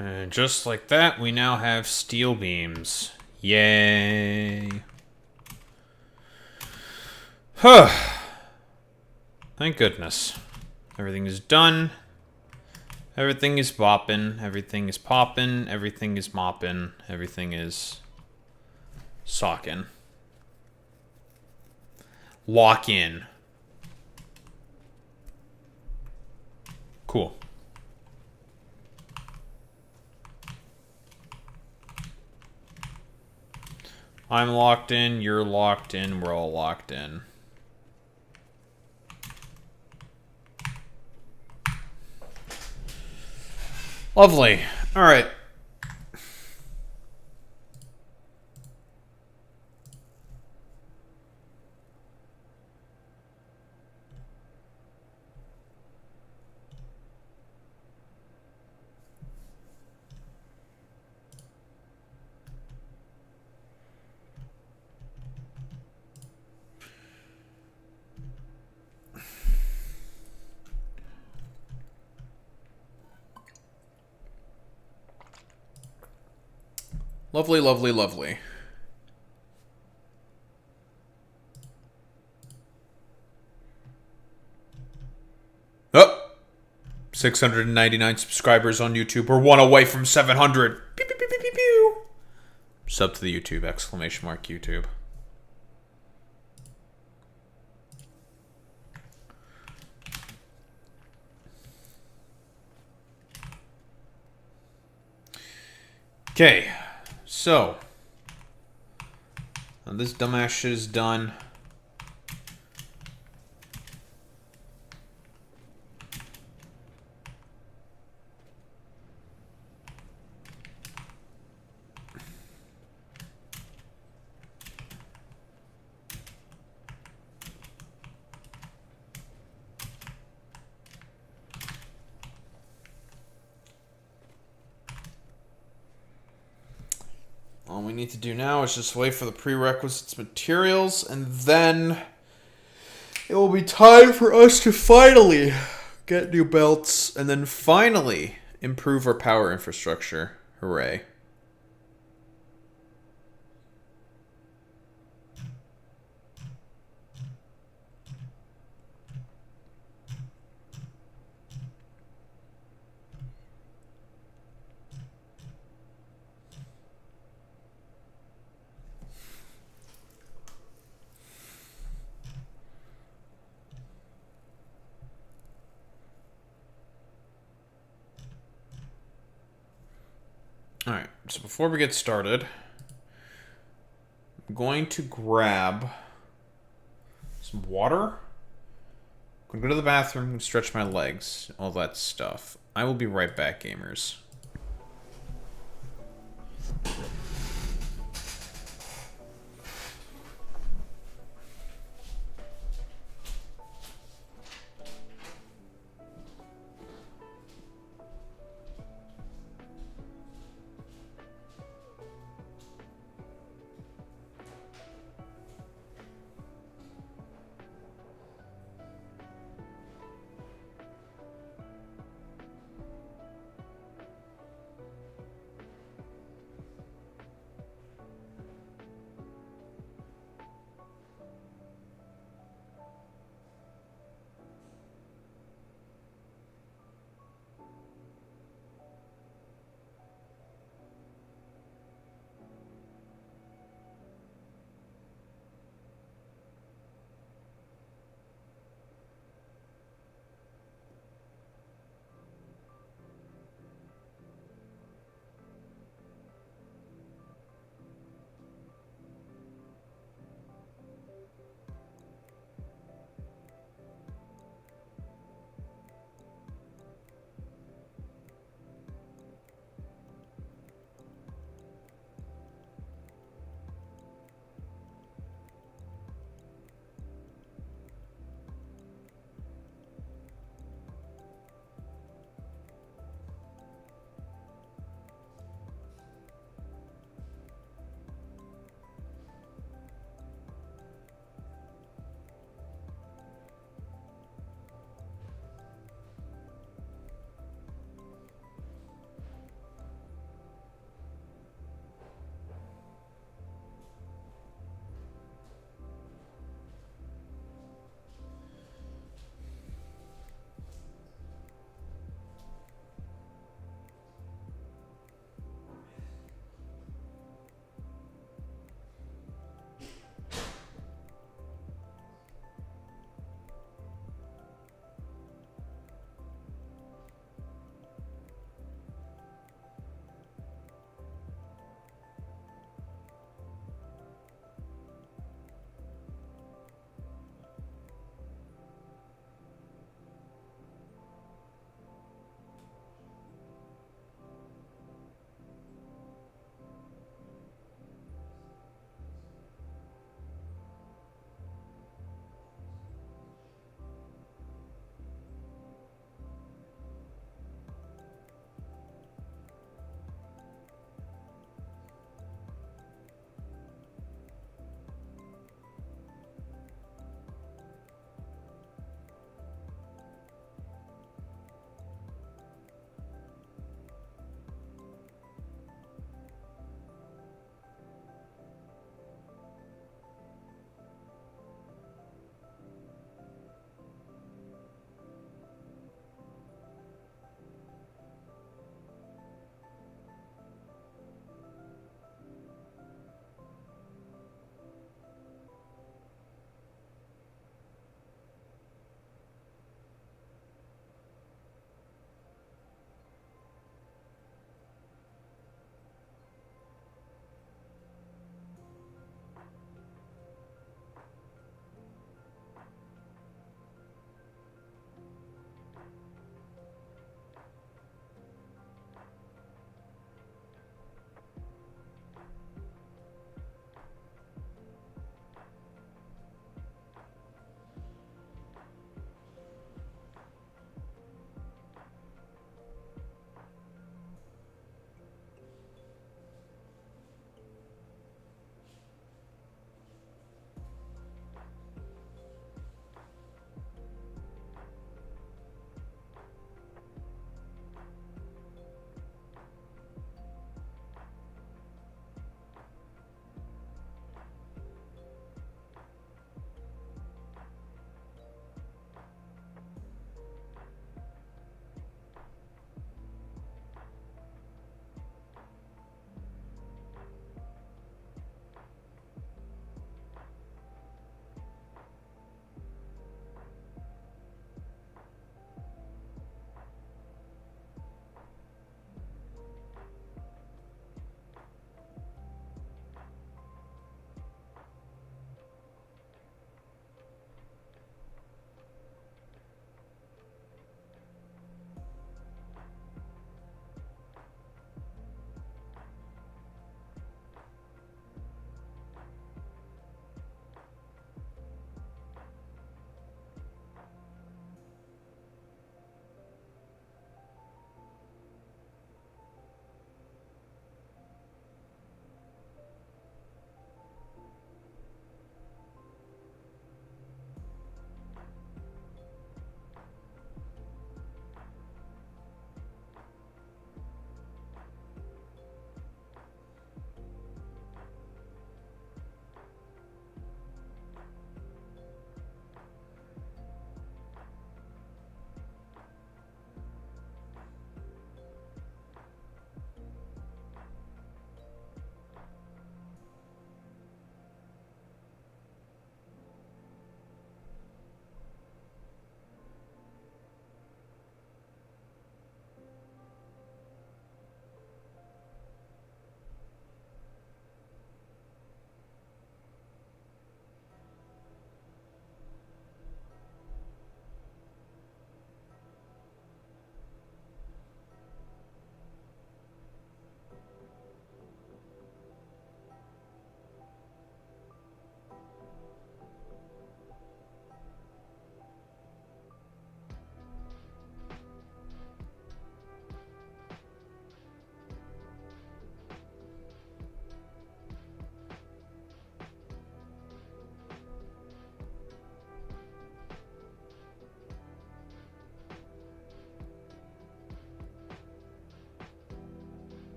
And just like that, we now have steel beams. Yay. Huh. Thank goodness. Everything is done. Everything is bopping. Everything is popping. Everything is mopping. Everything is socking. Lock in. Cool. I'm locked in, you're locked in, we're all locked in. Lovely. Alright. Lovely, lovely, lovely. Oh! 699 subscribers on YouTube. We're one away from 700. Pew, pew, pew, pew, pew, pew. Sub to the YouTube, exclamation mark YouTube. Okay, so now this dumbass shit is done. All we need to do now is just wait for the prerequisites materials, and then it will be time for us to finally get new belts, and then finally improve our power infrastructure. Hooray. Alright, so before we get started, I'm going to grab some water. I'm going to go to the bathroom and stretch my legs, all that stuff. I will be right back, gamers.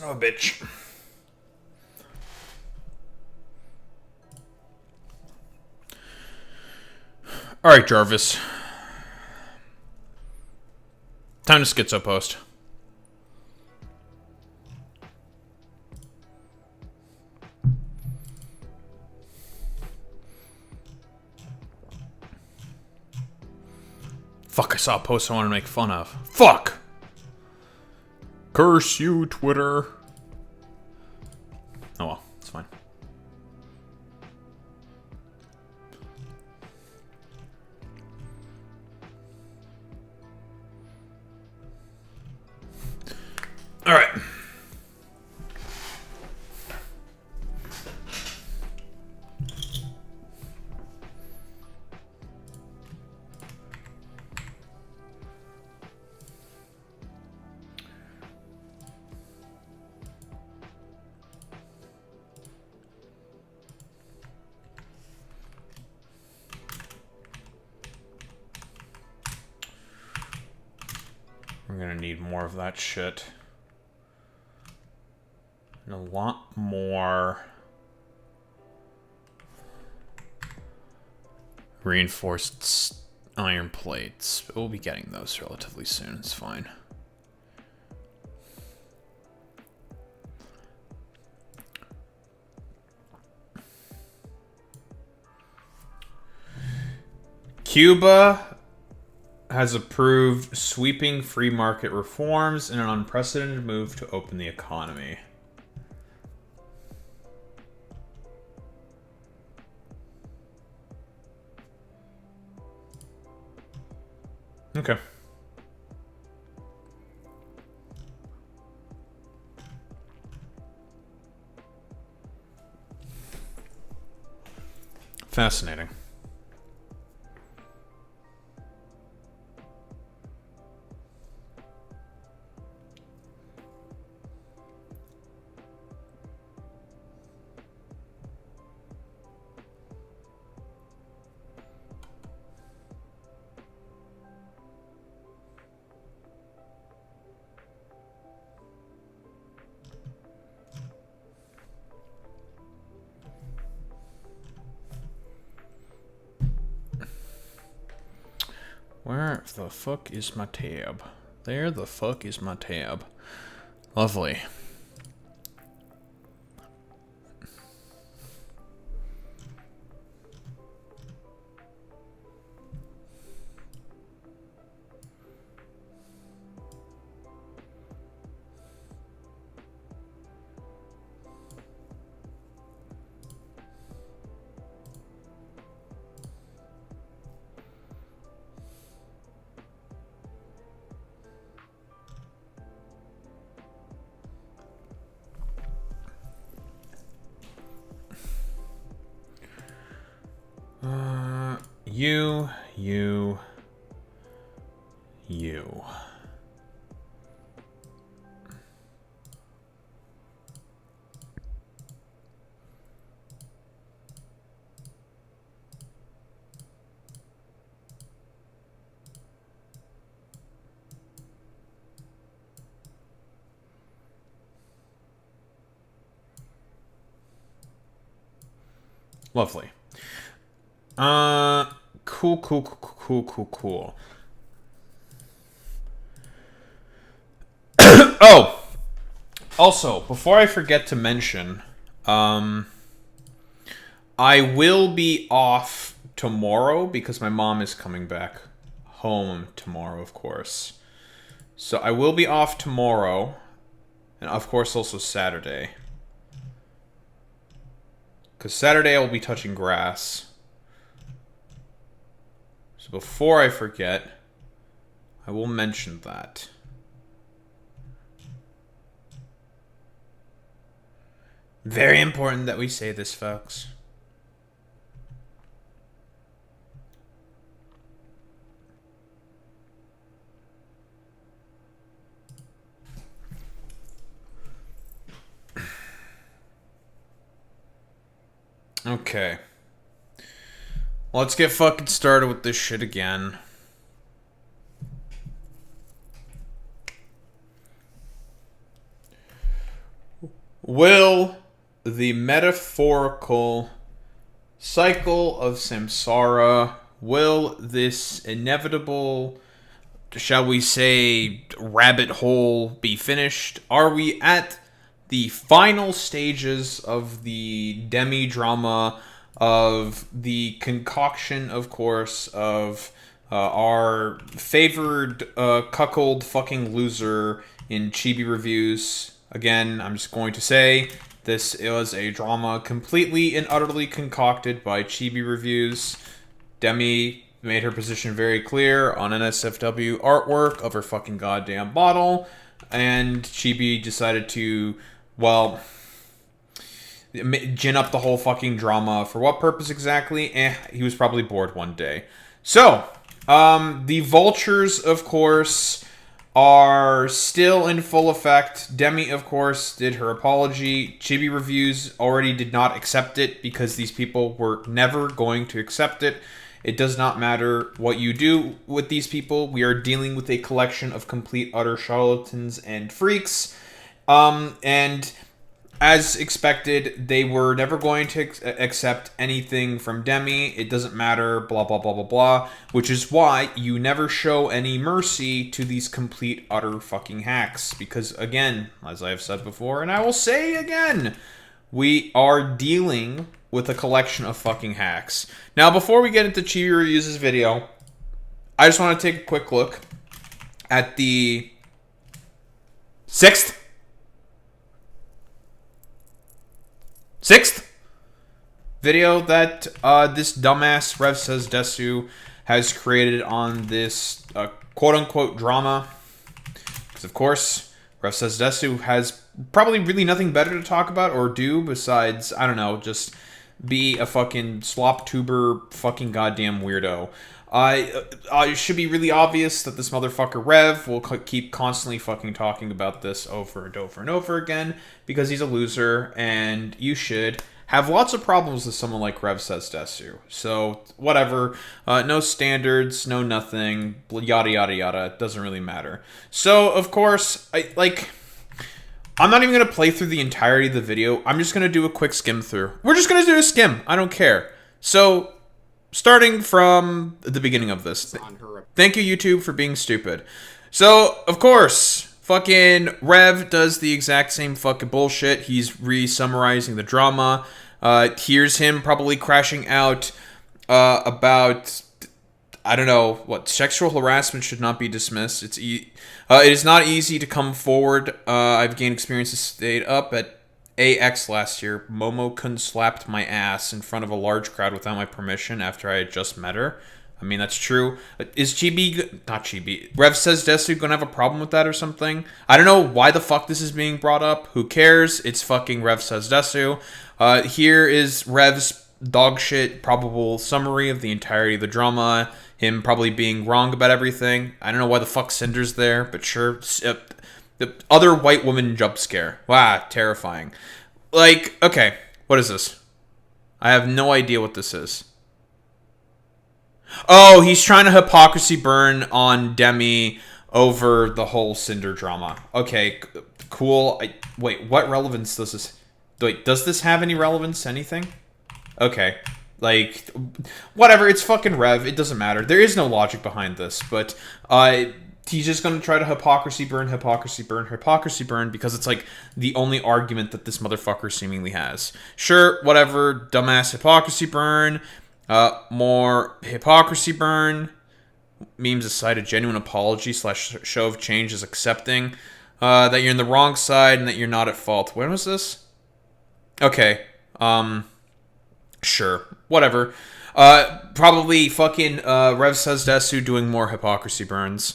Son of a bitch. Alright, Jarvis. Time to schizo post. Fuck, I saw a post I wanted to make fun of. Fuck! Curse you, Twitter. Oh well, it's fine. Alright. We're gonna need more of that shit. And a lot more reinforced iron plates. But we'll be getting those relatively soon. It's fine. Cuba has approved sweeping free market reforms in an unprecedented move to open the economy. Okay. Fascinating. Where the fuck is my tab? There the fuck is my tab. Lovely. You. Lovely. Cool. Oh! Also, before I forget to mention, I will be off tomorrow because my mom is coming back home tomorrow, of course. So I will be off tomorrow, and of course also Saturday. Because Saturday I will be touching grass. So before I forget, I will mention that. Very important that we say this, folks. Okay. Let's get fucking started with this shit again. Will the metaphorical cycle of samsara, will this inevitable, shall we say, rabbit hole be finished? Are we at the final stages of the Deme drama, of the concoction, of course, of our favored cuckold fucking loser in chibi reviews? Again, I'm just going to say this was a drama completely and utterly concocted by chibi reviews. Deme made her position very clear on NSFW artwork of her fucking goddamn bottle, and chibi decided to, well, gin up the whole fucking drama. For what purpose exactly? He was probably bored one day. So, the vultures, of course, are still in full effect. Deme, of course, did her apology. Chibi Reviews already did not accept it because these people were never going to accept it. It does not matter what you do with these people. We are dealing with a collection of complete, utter charlatans and freaks. And as expected, they were never going to accept anything from Deme. It doesn't matter, blah, blah, blah, blah, blah. Which is why you never show any mercy to these complete, utter fucking hacks. Because, again, as I have said before, and I will say again, we are dealing with a collection of fucking hacks. Now, before we get into Chibi Reviews' video, I just want to take a quick look at the sixth video that this dumbass Rev Says Desu has created on this quote-unquote drama. Because, of course, Rev Says Desu has probably really nothing better to talk about or do besides, I don't know, just be a fucking slop tuber fucking goddamn weirdo. It should be really obvious that this motherfucker Rev will keep constantly fucking talking about this over and over and over again because he's a loser, and you should have lots of problems with someone like Rev Says Desu. So, whatever. No standards, no nothing, yada yada yada. It doesn't really matter. So, of course, I'm not even going to play through the entirety of the video. I'm just going to do a quick skim through. We're just going to do a skim. I don't care. So, starting from the beginning of this. Thank you, YouTube, for being stupid. So, of course, fucking Rev does the exact same fucking bullshit. He's re-summarizing the drama. Here's him probably crashing out about, I don't know, what, sexual harassment should not be dismissed. It is not easy to come forward. I've gained experience to stayed up at AX last year. Momo-kun slapped my ass in front of a large crowd without my permission after I had just met her. I mean, that's true. Is not Chibi, Rev Says Desu gonna have a problem with that or something? I don't know why the fuck this is being brought up. Who cares? It's fucking Rev Says Desu. Here is Rev's dogshit probable summary of the entirety of the drama. Him probably being wrong about everything. I don't know why the fuck Cinder's there, but sure. The other white woman jump scare. Wow, terrifying. Like, okay, what is this? I have no idea what this is. Oh, he's trying to hypocrisy burn on Deme over the whole Cinder drama. Okay, cool. Wait, what relevance does this... Wait, does this have any relevance to anything? Okay. Like, whatever, it's fucking Rev. It doesn't matter. There is no logic behind this, but he's just going to try to hypocrisy burn because it's like the only argument that this motherfucker seemingly has. Sure, whatever, dumbass hypocrisy burn. More hypocrisy burn. Memes aside, a genuine apology / show of change is accepting that you're in the wrong side and that you're not at fault. When was this? Okay. Sure. Whatever. Probably fucking Rev Says Desu doing more hypocrisy burns.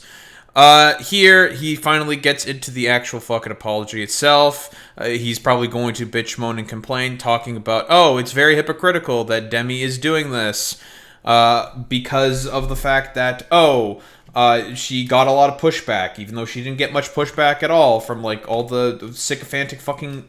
Here, he finally gets into the actual fucking apology itself. He's probably going to bitch, moan, and complain, talking about, oh, it's very hypocritical that Deme is doing this, because of the fact that, she got a lot of pushback, even though she didn't get much pushback at all from, like, all the sycophantic fucking,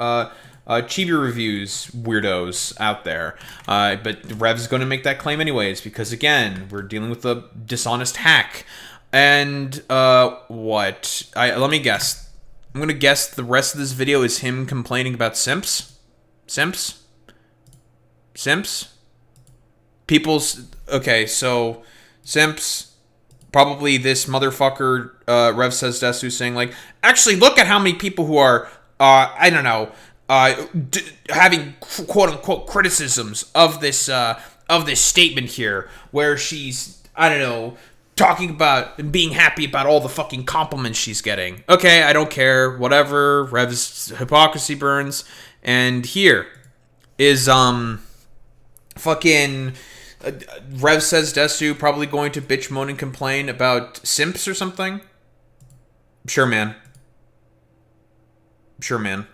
Chibi Reviews weirdos out there. But Rev's going to make that claim anyways, because, again, we're dealing with a dishonest hack. And, let me guess. I'm gonna guess the rest of this video is him complaining about simps. Simps? Simps? Okay, so simps, probably this motherfucker, Rev Says Desu, saying like, actually look at how many people who are, I don't know, having quote unquote criticisms of this statement here, where she's, I don't know, talking about and being happy about all the fucking compliments she's getting. Okay, I don't care, whatever, Rev's hypocrisy burns. And here is, fucking Rev Says Desu probably going to bitch, moan, and complain about simps or something. Sure, man. Sure, man.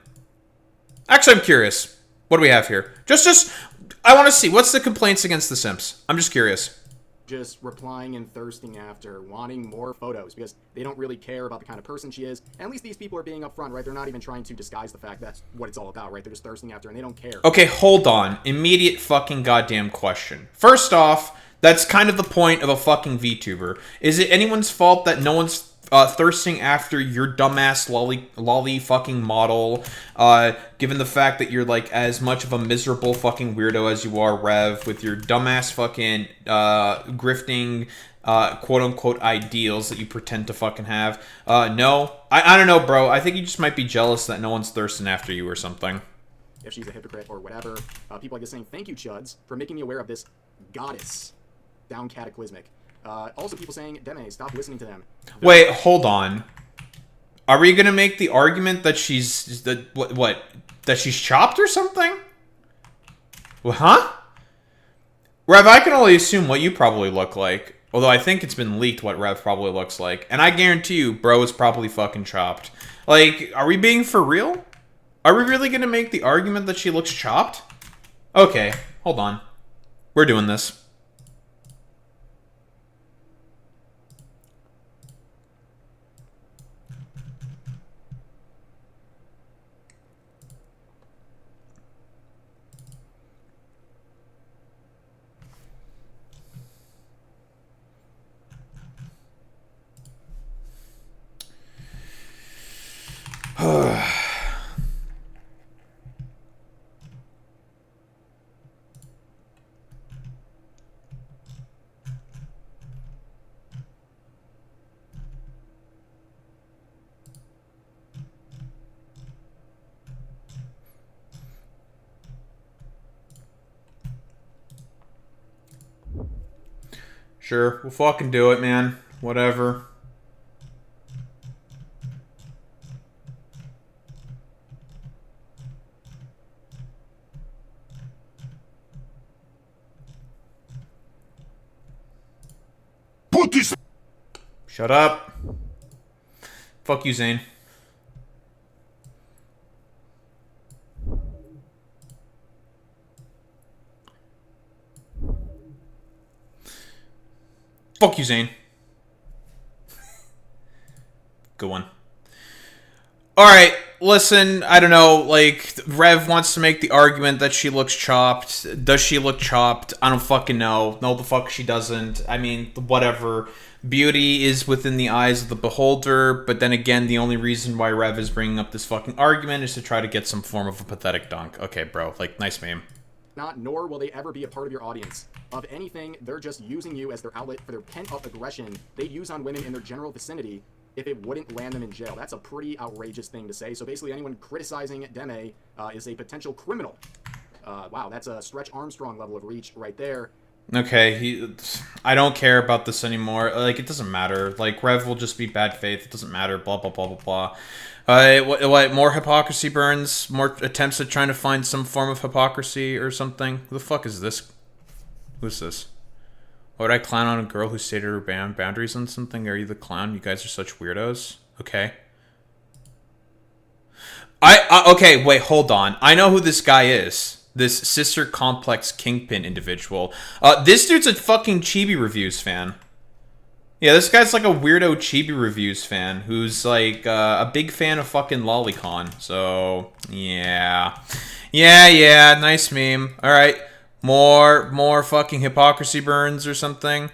Actually, I'm curious. What do we have here? I want to see. What's the complaints against the simps? I'm just curious. Just replying and thirsting after, wanting more photos, because they don't really care about the kind of person she is. And at least these people are being upfront, right? They're not even trying to disguise the fact that's what it's all about, right? They're just thirsting after, and they don't care. Okay, hold on. Immediate fucking goddamn question. First off, that's kind of the point of a fucking VTuber. Is it anyone's fault that no one's thirsting after your dumbass lolly fucking model, given the fact that you're like as much of a miserable fucking weirdo as you are, Rev, with your dumbass fucking grifting quote-unquote ideals that you pretend to fucking have? No, I don't know, bro. I think you just might be jealous that no one's thirsting after you or something. If she's a hypocrite or whatever, people like this saying, thank you, Chuds, for making me aware of this goddess. Down cataclysmic. Also, people saying, Deme, stop listening to them. Wait, hold on. Are we gonna make the argument that she's that she's chopped or something? Well, huh? Rev, I can only assume what you probably look like. Although I think it's been leaked what Rev probably looks like, and I guarantee you, bro is probably fucking chopped. Like, are we being for real? Are we really gonna make the argument that she looks chopped? Okay, hold on. We're doing this. Sure, we'll fucking do it, man. Whatever. Put this. Shut up. Fuck you, Zane. Fuck you, Zane. Good one. Alright, listen, I don't know, like, Rev wants to make the argument that she looks chopped. Does she look chopped? I don't fucking know. No, the fuck she doesn't. I mean, whatever. Beauty is within the eyes of the beholder, but then again, the only reason why Rev is bringing up this fucking argument is to try to get some form of a pathetic dunk. Okay, bro, like, nice meme. Not, nor will they ever be a part of your audience. Of anything, they're just using you as their outlet for their pent-up aggression they'd use on women in their general vicinity if it wouldn't land them in jail. That's a pretty outrageous thing to say. So basically, anyone criticizing Deme is a potential criminal. Wow, that's a Stretch Armstrong level of reach right there. Okay, I don't care about this anymore. Like, it doesn't matter. Like, Rev will just be bad faith. It doesn't matter. Blah, blah, blah, blah, blah. What, more hypocrisy burns? More attempts at trying to find some form of hypocrisy or something? Who the fuck is this? Who's this? Why would I clown on a girl who stated her boundaries on something? Are you the clown? You guys are such weirdos. Okay. Okay, wait, hold on. I know who this guy is. This sister complex kingpin individual. This dude's a fucking Chibi Reviews fan. Yeah, this guy's like a weirdo Chibi Reviews fan who's like a big fan of fucking Lolicon. So, yeah. Yeah, nice meme. Alright. More fucking hypocrisy burns or something.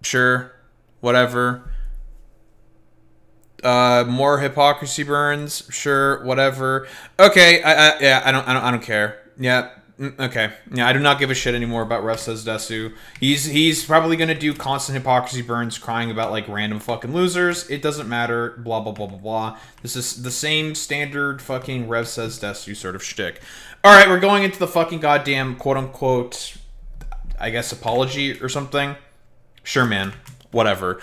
Sure. Whatever. More hypocrisy burns. Sure, whatever. Okay, yeah, I don't care. Yeah. Okay. Yeah, I do not give a shit anymore about Ref Says Desu. He's probably gonna do constant hypocrisy burns, crying about like random fucking losers. It doesn't matter. Blah blah blah blah blah. This is the same standard fucking Rev Says Desu sort of shtick. All right, we're going into the fucking goddamn quote unquote, I guess, apology or something. Sure, man. Whatever.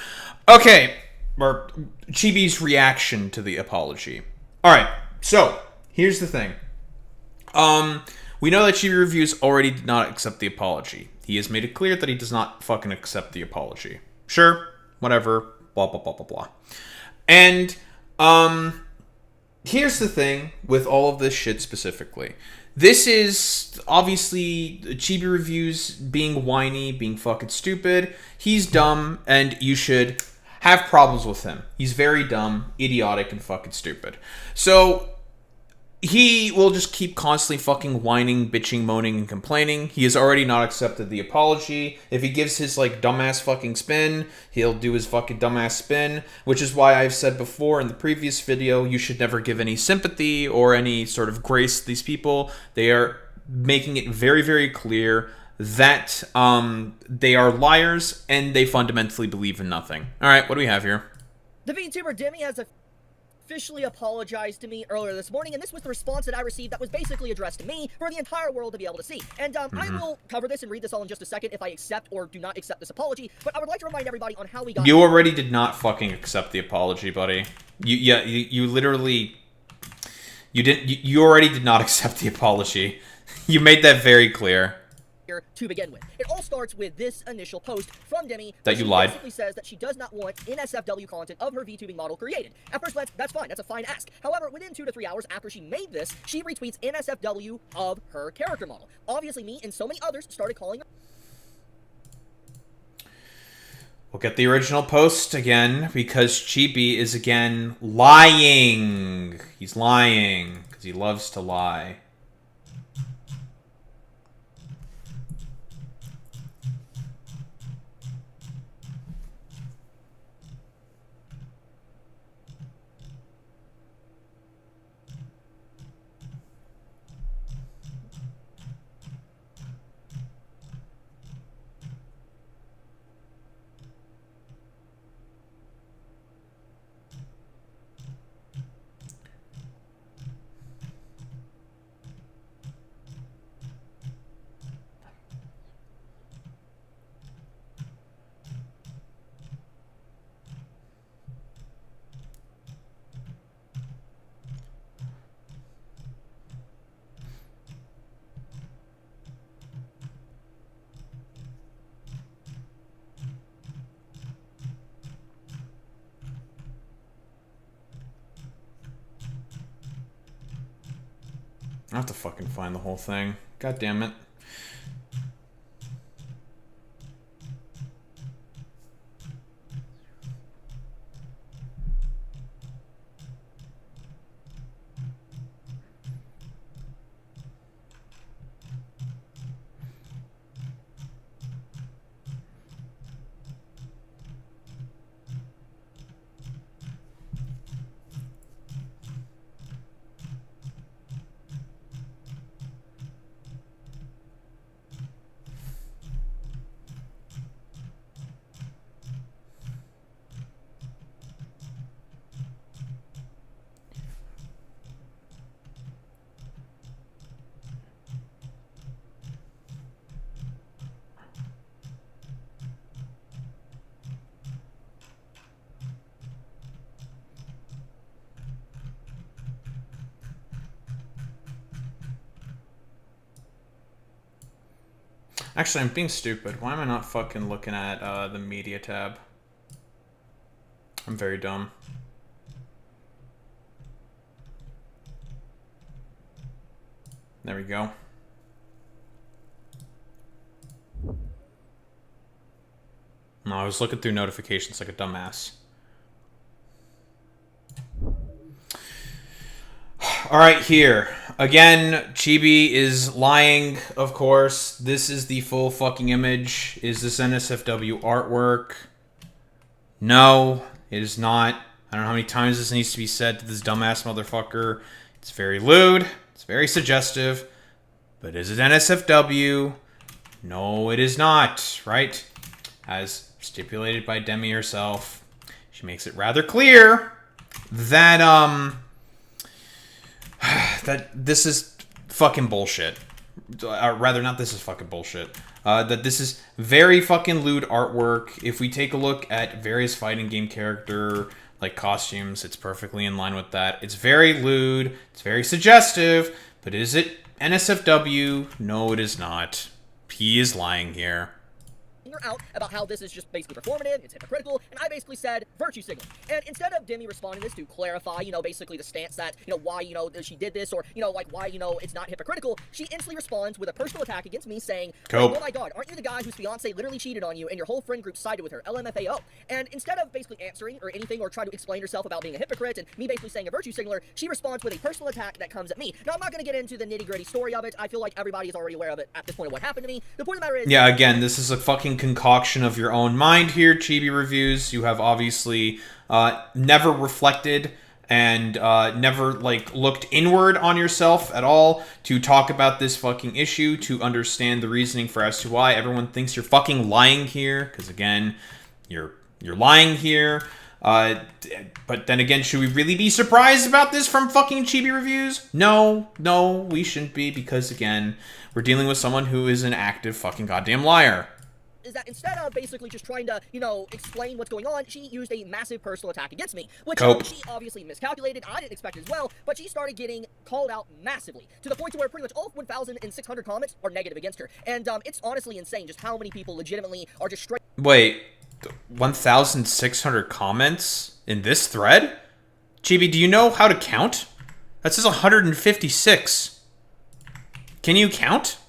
Okay. Or Chibi's reaction to the apology. All right. So here's the thing. We know that Chibi Reviews already did not accept the apology. He has made it clear that he does not fucking accept the apology. Sure, whatever, blah, blah, blah, blah, blah. And, here's the thing with all of this shit specifically. This is obviously Chibi Reviews being whiny, being fucking stupid. He's dumb, and you should have problems with him. He's very dumb, idiotic, and fucking stupid. So he will just keep constantly fucking whining, bitching, moaning, and complaining. He has already not accepted the apology. If he gives his, like, dumbass fucking spin, he'll do his fucking dumbass spin, which is why I've said before in the previous video, you should never give any sympathy or any sort of grace to these people. They are making it very, very clear that they are liars and they fundamentally believe in nothing. All right, what do we have here? The VTuber Deme has officially apologized to me earlier this morning, and this was the response that I received that was basically addressed to me for the entire world to be able to see. And I will cover this and read this all in just a second if I accept or do not accept this apology, but I would like to remind everybody on how we got— You already did not fucking accept the apology, buddy. You literally— You already did not accept the apology. You made that very clear. To begin with. It all starts with this initial post from Deme that you lied. She basically says that she does not want NSFW content of her VTubing model created. At first glance, that's fine. That's a fine ask. However, within 2 to 3 hours after she made this, she retweets NSFW of her character model. Obviously, me and so many others started calling her— We'll get the original post again, because Chibi is again lying. He's lying, because he loves to lie. I have to fucking find the whole thing. God damn it. Actually, I'm being stupid. Why am I not fucking looking at the media tab? I'm very dumb. There we go. No, I was looking through notifications like a dumbass. Alright, here. Again, Chibi is lying, of course. This is the full fucking image. Is this NSFW artwork? No, it is not. I don't know how many times this needs to be said to this dumbass motherfucker. It's very lewd. It's very suggestive. But is it NSFW? No, it is not, right? As stipulated by Deme herself, she makes it rather clear that, that this is fucking bullshit. Rather, not this is fucking bullshit. That this is very fucking lewd artwork. If we take a look at various fighting game character, like, costumes, it's perfectly in line with that. It's very lewd. It's very suggestive. But is it NSFW? No, it is not. He is lying here. Out about how this is just basically performative, it's hypocritical, and I basically said virtue signal. And instead of Deme responding to this to clarify, basically the stance that, why, she did this, or, like, why, it's not hypocritical, she instantly responds with a personal attack against me saying, Cope. oh my god, aren't you the guy whose fiance literally cheated on you and your whole friend group sided with her, LMFAO? And instead of basically answering or anything or trying to explain herself about being a hypocrite and me basically saying a virtue signaler, she responds with a personal attack that comes at me. Now, I'm not going to get into the nitty-gritty story of it. I feel like everybody is already aware of it at this point of what happened to me. The point of the matter is... Yeah, again, this is a fucking concoction of your own mind here, Chibi Reviews. You have obviously never reflected and never, like, looked inward on yourself at all to talk about this fucking issue, to understand the reasoning for as to why everyone thinks you're fucking lying here, because, again, you're lying here. But then again, should we really be surprised about this from fucking Chibi Reviews? No, we shouldn't be, because, again, we're dealing with someone who is an active fucking goddamn liar. Is that instead of basically just trying to, explain what's going on, she used a massive personal attack against me, which she obviously miscalculated. I didn't expect it as well, but she started getting called out massively, to the point to where pretty much all 1,600 comments are negative against her. And it's honestly insane just how many people legitimately are just straight... Wait, 1,600 comments in this thread? Chibi, do you know how to count? That says 156. Can you count?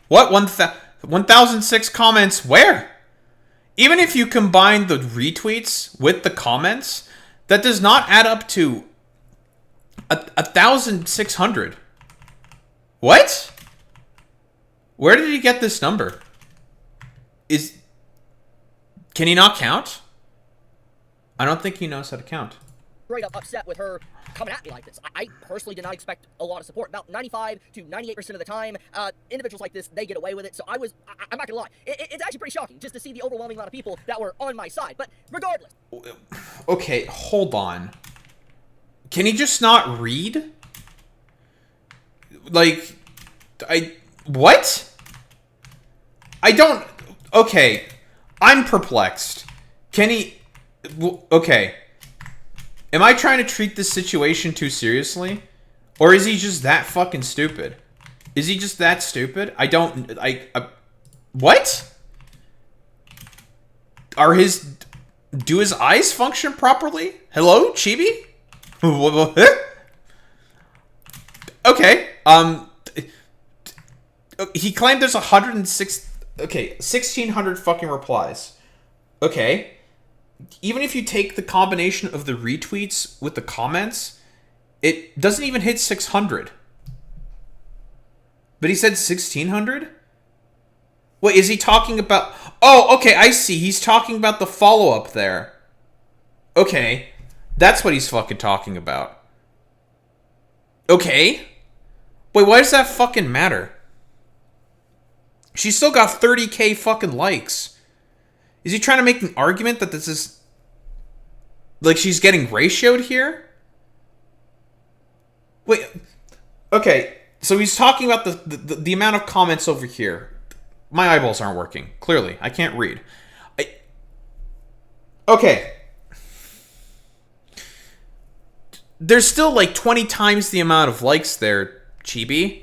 What? 1,006 comments where? Even if you combine the retweets with the comments, that does not add up to 1,600. What? Where did he get this number? Can he not count? I don't think he knows how to count. Straight up upset with her coming at me like this. I personally did not expect a lot of support. About 95 to 98% of the time, individuals like this, they get away with it. So I'm not gonna lie, it's actually pretty shocking just to see the overwhelming amount of people that were on my side. But regardless. Okay, hold on. Can he just not read? Like, what? I don't, okay. I'm perplexed. Can he, okay. Am I trying to treat this situation too seriously? Or is he just that fucking stupid? Is he just that stupid? What? Do his eyes function properly? Hello, Chibi? Okay, he claimed there's 1,600 fucking replies. Okay. Even if you take the combination of the retweets with the comments, it doesn't even hit 600. But he said 1,600? Wait, is he talking about... Oh, okay, I see. He's talking about the follow-up there. Okay. That's what he's fucking talking about. Okay. Wait, why does that fucking matter? She's still got 30k fucking likes. Is he trying to make an argument that this is... like, she's getting ratioed here? Wait. Okay, so he's talking about the amount of comments over here. My eyeballs aren't working. Clearly, I can't read. Okay. There's still, like, 20 times the amount of likes there, Chibi.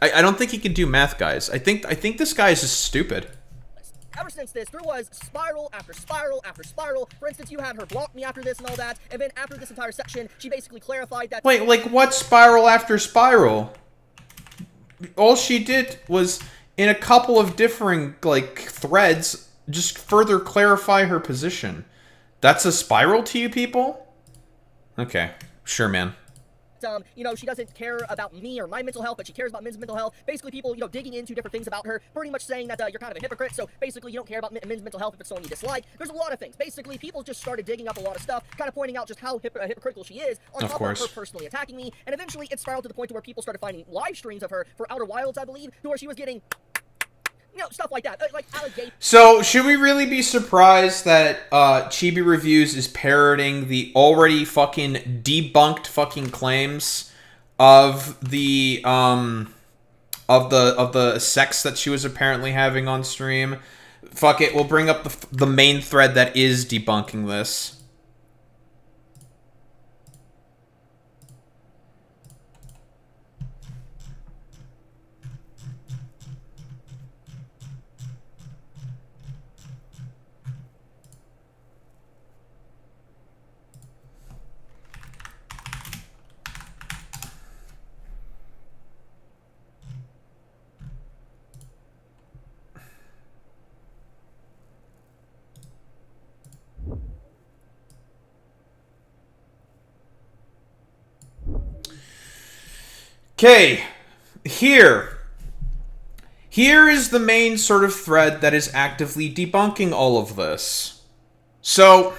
I don't think he can do math, guys. I think this guy is just stupid. Ever since this, there was spiral after spiral after spiral. For instance, you had her block me after this and all that, and then after this entire section, she basically clarified that... Wait, like, what spiral after spiral? All she did was, in a couple of differing, like, threads, just further clarify her position. That's a spiral to you people? Okay, sure, man. you know, she doesn't care about me or my mental health, but she cares about men's mental health. Basically, people, you know, digging into different things about her, pretty much saying that you're kind of a hypocrite, so basically you don't care about men's mental health if it's someone you dislike. There's a lot of things. Basically, people just started digging up a lot of stuff, kind of pointing out just how hypocritical she is, on top of her personally attacking me, and eventually it spiraled to the point to where people started finding live streams of her for Outer Wilds, I believe, to where she was getting, you know, stuff like that, like alligator. So, should we really be surprised that Chibi Reviews is parroting the already fucking debunked fucking claims of the sex that she was apparently having on stream? Fuck it, we'll bring up the main thread that is debunking this. Okay, here is the main sort of thread that is actively debunking all of this. So,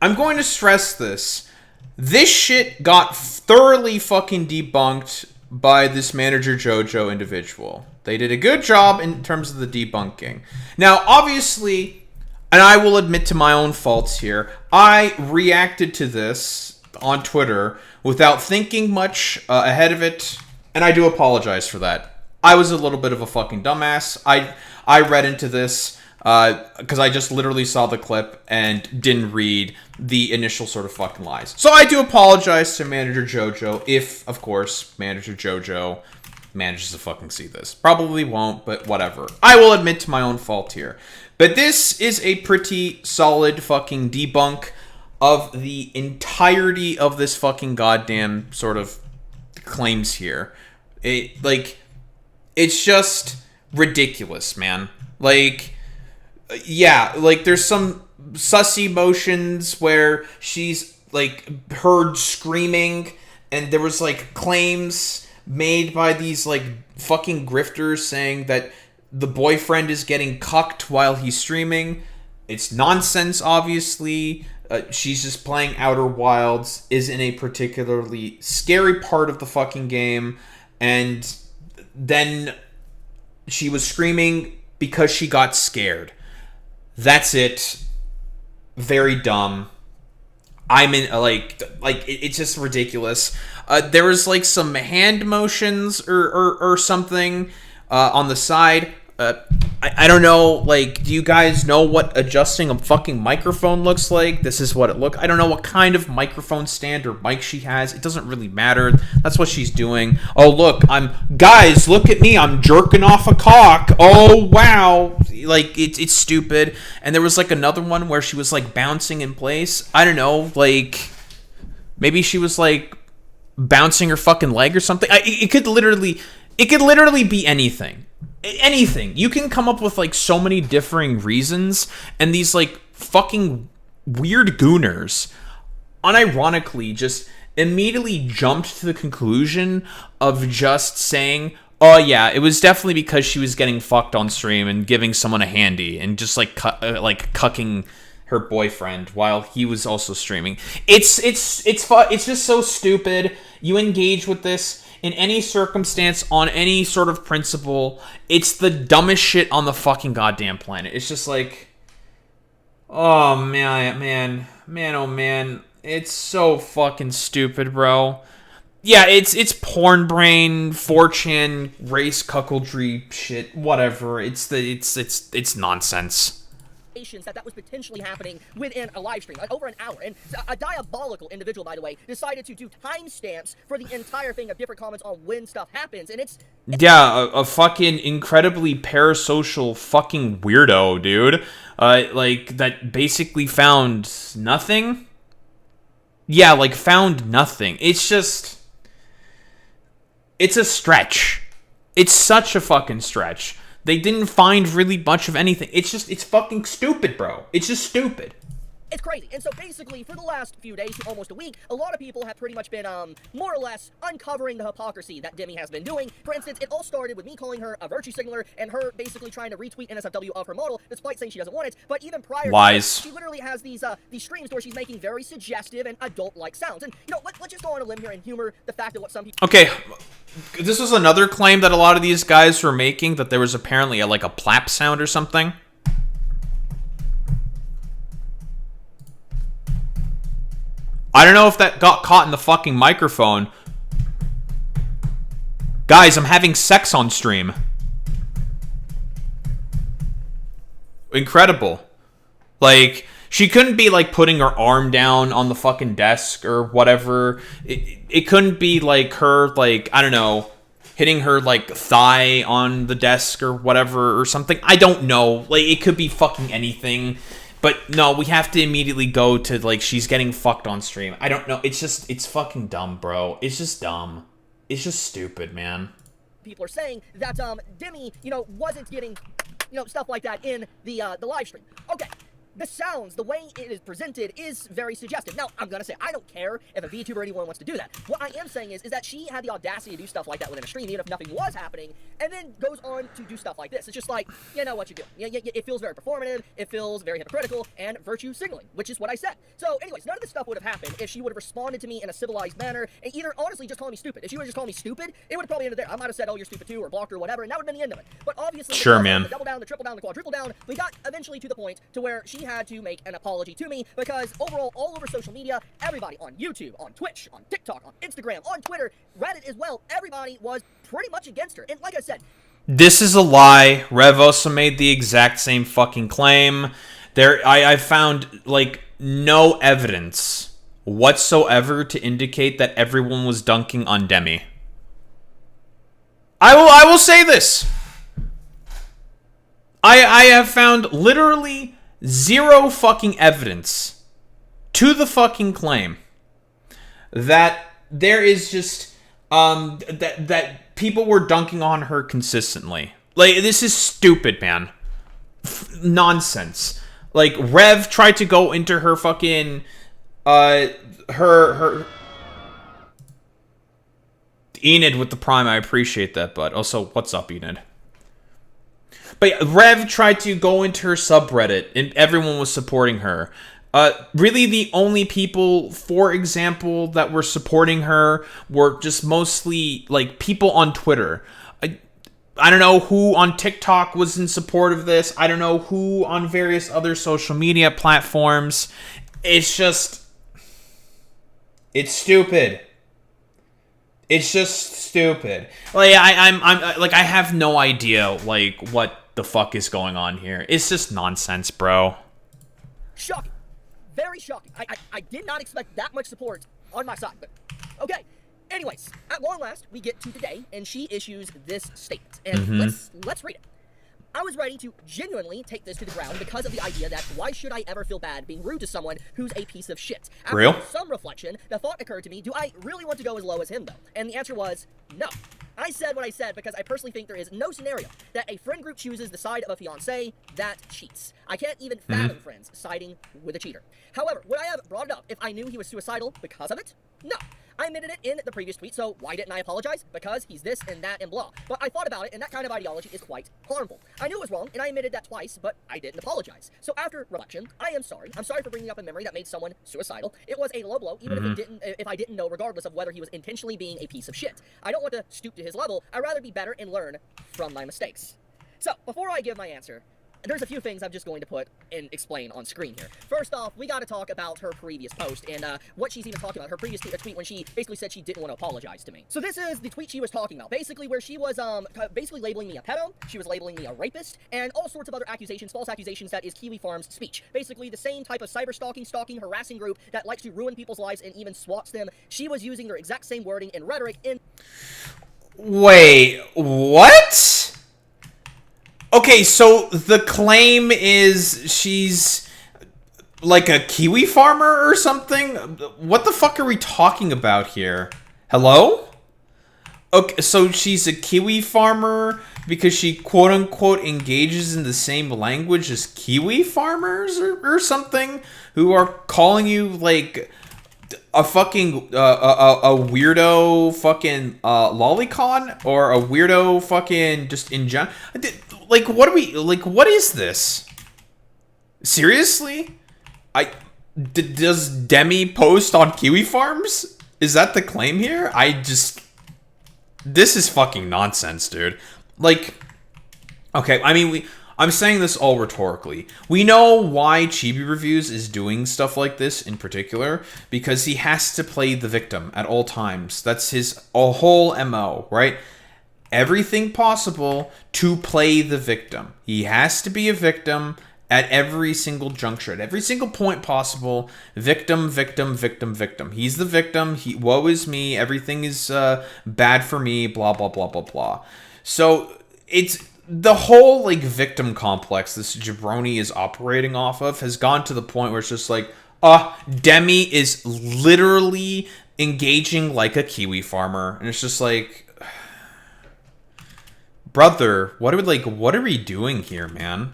I'm going to stress this. This shit got thoroughly fucking debunked by this manager JoJo individual. They did a good job in terms of the debunking. Now, obviously, and I will admit to my own faults here, I reacted to this on Twitter without thinking much ahead of it, and I do apologize for that. I was a little bit of a fucking dumbass. I read into this because I just literally saw the clip and didn't read the initial sort of fucking lies. So I do apologize to Manager JoJo if, of course, Manager JoJo manages to fucking see this. Probably won't, but whatever. I will admit to my own fault here. But this is a pretty solid fucking debunk of the entirety of this fucking goddamn sort of claims here. It's just ridiculous, man. Yeah, there's some sussy motions where she's, heard screaming, and there was, claims made by these, fucking grifters saying that the boyfriend is getting cucked while he's streaming. It's nonsense, obviously. She's just playing Outer Wilds, is in a particularly scary part of the fucking game, and then she was screaming because she got scared. That's it. Very dumb. I'm in, it's just ridiculous. There was, some hand motions or something on the side. I don't know, do you guys know what adjusting a fucking microphone looks like? This is what it looked. I don't know what kind of microphone stand or mic she has. It doesn't really matter. That's what she's doing. Oh, look, guys, look at me. I'm jerking off a cock. Oh, wow. It's stupid. And there was, another one where she was, bouncing in place. I don't know, maybe she was, bouncing her fucking leg or something. It could literally be anything. Anything. You can come up with so many differing reasons, and these fucking weird gooners unironically just immediately jumped to the conclusion of just saying, oh yeah, it was definitely because she was getting fucked on stream and giving someone a handy and just cucking her boyfriend while he was also streaming. It's just so stupid. You engage with this in any circumstance, on any sort of principle. It's the dumbest shit on the fucking goddamn planet. It's just oh man, oh man. It's so fucking stupid, bro. Yeah, it's porn brain, 4chan, race cuckoldry shit, whatever. It's nonsense. That was potentially happening within a live stream, over an hour. And a diabolical individual, by the way, decided to do timestamps for the entire thing of different comments on when stuff happens, and it's yeah, a fucking incredibly parasocial fucking weirdo, dude. That basically found nothing. Yeah, found nothing. It's just, it's a stretch. It's such a fucking stretch. They didn't find really much of anything. It's fucking stupid, bro. It's just stupid. It's crazy. And so basically, for the last few days to almost a week, a lot of people have pretty much been, more or less uncovering the hypocrisy that Deme has been doing. For instance, it all started with me calling her a virtue signaler and her basically trying to retweet NSFW of her model, despite saying she doesn't want it. But even prior Lies. to that, she literally has these streams where she's making very suggestive and adult-like sounds. And, you know, let's just go on a limb here and humor the fact that what some people... Okay, this was another claim that a lot of these guys were making, that there was apparently like a plap sound or something. I don't know if that got caught in the fucking microphone. Guys, I'm having sex on stream. Incredible. Like, she couldn't be, like, putting her arm down on the fucking desk or whatever. It couldn't be, like, her, like, I don't know, hitting her, like, thigh on the desk or whatever or something. I don't know. Like, it could be fucking anything. But no, we have to immediately go to, like, she's getting fucked on stream. I don't know. It's fucking dumb, bro. It's just dumb. It's just stupid, man. People are saying that, Deme, you know, wasn't getting, you know, stuff like that in the live stream. Okay. The sounds, the way it is presented is very suggestive. Now, I'm gonna say, I don't care if a VTuber or anyone wants to do that. What I am saying is that she had the audacity to do stuff like that within a stream, even if nothing was happening, and then goes on to do stuff like this. It's just like, you know what you're doing. It feels very performative, it feels very hypocritical, and virtue signaling, which is what I said. So, anyways, none of this stuff would have happened if she would have responded to me in a civilized manner, and either, honestly, just calling me stupid. If she would have just called me stupid, it would have probably ended there. I might have said, oh, you're stupid too, or blocked her, or whatever, and that would have been the end of it. But obviously, sure, man. The double down, the triple down, the quadruple down, we got eventually to the point to where she had to make an apology to me, because overall, all over social media, everybody on YouTube, on Twitch, on TikTok, on Instagram, on Twitter, Reddit as well, everybody was pretty much against her. And like I said, this is a lie. Rev also made the exact same fucking claim. I found, like, no evidence whatsoever to indicate that everyone was dunking on Deme. I will say this. I have found literally zero fucking evidence to the fucking claim that there is just that people were dunking on her consistently. Like, this is stupid, man. Nonsense. Like, Rev tried to go into her fucking her Enid with the Prime. I appreciate that, but also, what's up, Enid? But Rev tried to go into her subreddit, and everyone was supporting her. Really, the only people, for example, that were supporting her were just mostly, like, people on Twitter. I don't know who on TikTok was in support of this. I don't know who on various other social media platforms. It's just... it's stupid. It's just stupid. Like, I'm like, I have no idea, like, what the fuck is going on here. It's just nonsense, bro. Shocking. Very shocking. I did not expect that much support on my side, but okay. Anyways, at long last, we get to today, and she issues this statement. And let's read it. I was ready to genuinely take this to the ground because of the idea that why should I ever feel bad being rude to someone who's a piece of shit? After some reflection, the thought occurred to me, do I really want to go as low as him, though? And the answer was no. I said what I said because I personally think there is no scenario that a friend group chooses the side of a fiancé that cheats. I can't even fathom friends siding with a cheater. However, would I have brought it up if I knew he was suicidal because of it? No. I admitted it in the previous tweet, so why didn't I apologize? Because he's this and that and blah. But I thought about it, and that kind of ideology is quite harmful. I knew it was wrong, and I admitted that twice, but I didn't apologize. So after reflection, I am sorry. I'm sorry for bringing up a memory that made someone suicidal. It was a low blow, even if I didn't know, regardless of whether he was intentionally being a piece of shit. I don't want to stoop to his level. I'd rather be better and learn from my mistakes. So, before I give my answer, there's a few things I'm just going to put and explain on screen here. First off, we got to talk about her previous post and what she's even talking about. Her previous tweet when she basically said she didn't want to apologize to me. So this is the tweet she was talking about, basically where she was basically labeling me a pedo, she was labeling me a rapist, and all sorts of other accusations, false accusations that is Kiwi Farm's speech. Basically the same type of cyber stalking, harassing group that likes to ruin people's lives and even swats them. She was using their exact same wording and rhetoric in... Wait, what? Okay, so the claim is she's like a kiwi farmer or something? What the fuck are we talking about here? Hello? Okay, so she's a kiwi farmer because she quote unquote engages in the same language as kiwi farmers or something, who are calling you like a fucking a weirdo fucking lolicon, or a weirdo fucking just in general. Like, what are we, like, what is this? Seriously? Does Deme post on kiwi farms? Is that the claim here? This is fucking nonsense, dude. Like, okay, I mean, I'm saying this all rhetorically. We know why Chibi Reviews is doing stuff like this in particular, because he has to play the victim at all times. That's his whole MO, right? Everything possible to play the victim. He has to be a victim at every single juncture, at every single point possible. Victim, victim, victim, victim. He's the victim. Woe is me. Everything is bad for me. Blah, blah, blah, blah, blah. So it's the whole like victim complex this jabroni is operating off of has gone to the point where it's just like, Deme is literally engaging like a kiwi farmer, and it's just like, brother, what are we doing here, man?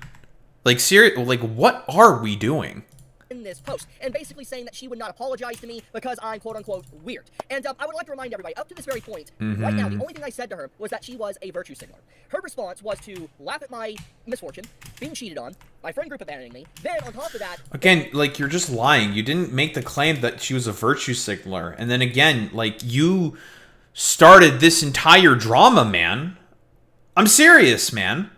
Like, like, what are we doing? In this post, and basically saying that she would not apologize to me because I'm quote-unquote weird. And I would like to remind everybody, up to this very point, right now, the only thing I said to her was that she was a virtue signaler. Her response was to laugh at my misfortune, being cheated on, my friend group abandoning me, then on top of that... Again, like, you're just lying. You didn't make the claim that she was a virtue signaler. And then again, like, you started this entire drama, man. I'm serious, man.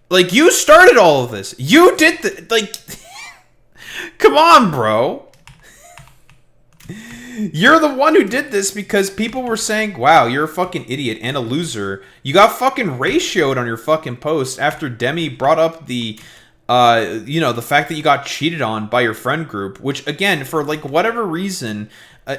Like, you started all of this. You did the, like, come on, bro. You're the one who did this because people were saying, wow, you're a fucking idiot and a loser. You got fucking ratioed on your fucking post after Deme brought up the, the fact that you got cheated on by your friend group, which, again, for, like, whatever reason...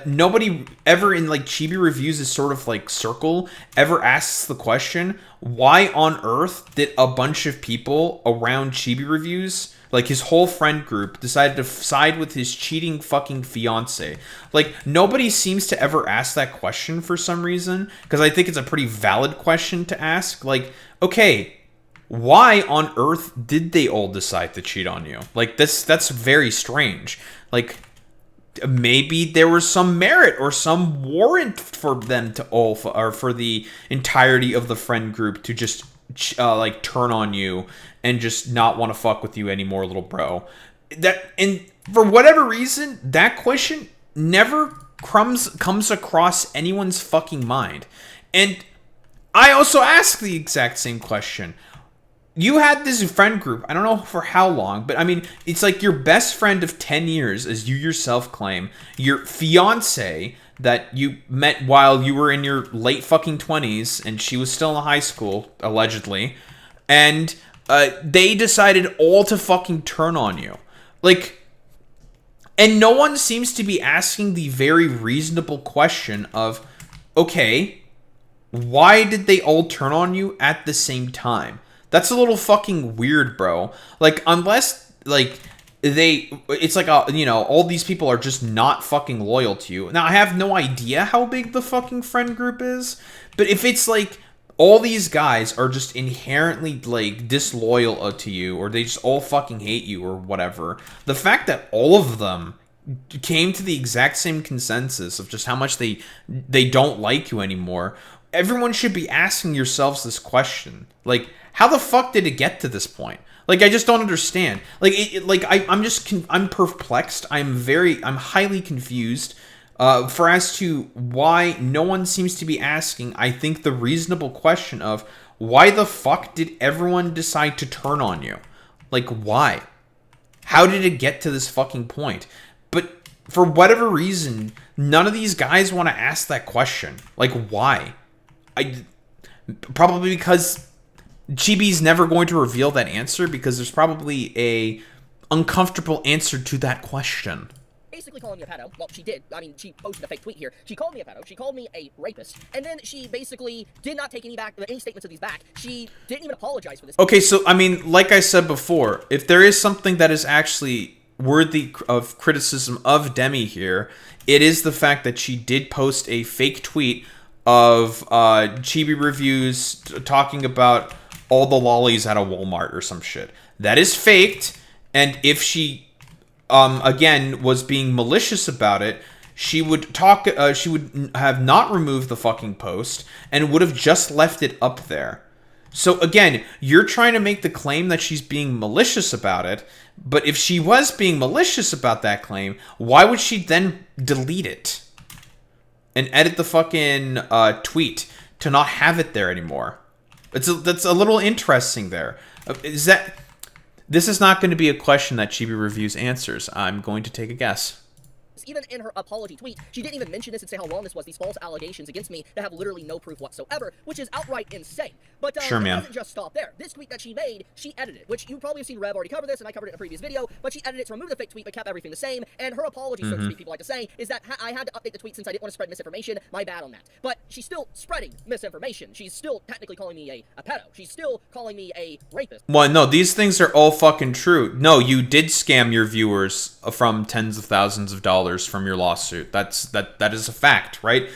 nobody ever in like Chibi Reviews' sort of like circle ever asks the question, why on earth did a bunch of people around Chibi Reviews, like his whole friend group, decided to side with his cheating fucking fiance? Like, nobody seems to ever ask that question for some reason, because I think it's a pretty valid question to ask. Like, okay, why on earth did they all decide to cheat on you? Like, that's very strange. Like, maybe there was some merit or some warrant for them to all, or for the entirety of the friend group to just like turn on you and just not want to fuck with you anymore, little bro. And for whatever reason, that question never comes across anyone's fucking mind. And I also ask the exact same question. You had this friend group, I don't know for how long, but I mean, it's like your best friend of 10 years, as you yourself claim, your fiance that you met while you were in your late fucking 20s, and she was still in high school, allegedly, and they decided all to fucking turn on you. Like, and no one seems to be asking the very reasonable question of, okay, why did they all turn on you at the same time? That's a little fucking weird, bro. Like, unless, like, it's like, all these people are just not fucking loyal to you. Now, I have no idea how big the fucking friend group is, but if it's, like, all these guys are just inherently, like, disloyal to you, or they just all fucking hate you, or whatever, the fact that all of them came to the exact same consensus of just how much they don't like you anymore, everyone should be asking yourselves this question. Like, how the fuck did it get to this point? Like, I just don't understand. Like, I'm perplexed. I'm highly confused as to why no one seems to be asking, I think, the reasonable question of, why the fuck did everyone decide to turn on you? Like, why? How did it get to this fucking point? But for whatever reason, none of these guys want to ask that question. Like, why? Probably because Chibi's never going to reveal that answer, because there's probably a uncomfortable answer to that question. Basically calling me a pedo. Well, she did. I mean, she posted a fake tweet here. She called me a pedo. She called me a rapist. And then she basically did not take any statements of these back. She didn't even apologize for this. Okay, so, I mean, like I said before, if there is something that is actually worthy of criticism of Deme here, it is the fact that she did post a fake tweet of Chibi Reviews talking about all the lollies at a Walmart or some shit. That is faked, and if she, again, was being malicious about it, she would have not removed the fucking post and would have just left it up there. So again, you're trying to make the claim that she's being malicious about it, but if she was being malicious about that claim, why would she then delete it and edit the fucking tweet to not have it there anymore? That's a little interesting there. This is not going to be a question that Chibi Reviews answers. I'm going to take a guess. Even in her apology tweet, she didn't even mention this and say how wrong this was, these false allegations against me that have literally no proof whatsoever, which is outright insane. But sure, man. It doesn't just stop there. This tweet that she made, she edited, which you probably have seen Rev already cover this, and I covered it in a previous video, but she edited it to remove the fake tweet but kept everything the same, and her apology, so to speak, people like to say, is that I had to update the tweet since I didn't want to spread misinformation. My bad on that. But she's still spreading misinformation. She's still technically calling me a pedo. She's still calling me a rapist. Well, no, these things are all fucking true. No, you did scam your viewers from tens of thousands of dollars from your lawsuit. That is a fact, right?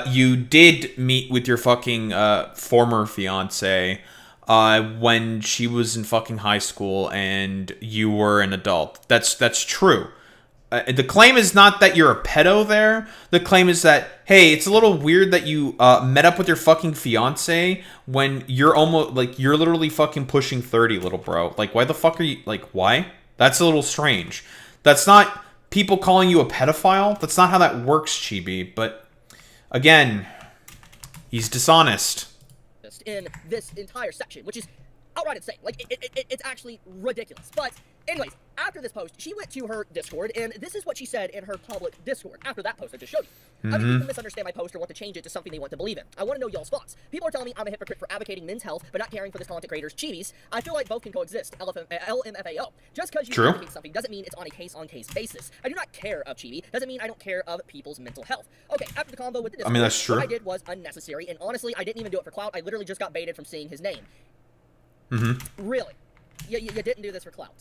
You did meet with your fucking former fiance when she was in fucking high school and you were an adult. That's true. The claim is not that you're a pedo there. The claim is that, hey, it's a little weird that you met up with your fucking fiance when you're almost, like, you're literally fucking pushing 30, little bro. Like, why the fuck are you, like, why? That's a little strange. That's not people calling you a pedophile. That's not how that works, Chibi. But, again, he's dishonest. In this entire section, which is outright insane. Like, it's actually ridiculous. But anyways, after this post, she went to her Discord, and this is what she said in her public Discord after that post I just showed you. I mean, people misunderstand my post or want to change it to something they want to believe in. I want to know y'all's thoughts. People are telling me I'm a hypocrite for advocating men's health, but not caring for this content creator's chibis. I feel like both can coexist. LMFAO. Just because you advocate something doesn't mean it's on a case-on-case basis. I do not care of chibi. Doesn't mean I don't care of people's mental health. Okay, after the combo with the Discord, I mean, that's true. What I did was unnecessary, and honestly, I didn't even do it for clout. I literally just got baited from seeing his name. Really? You didn't do this for clout.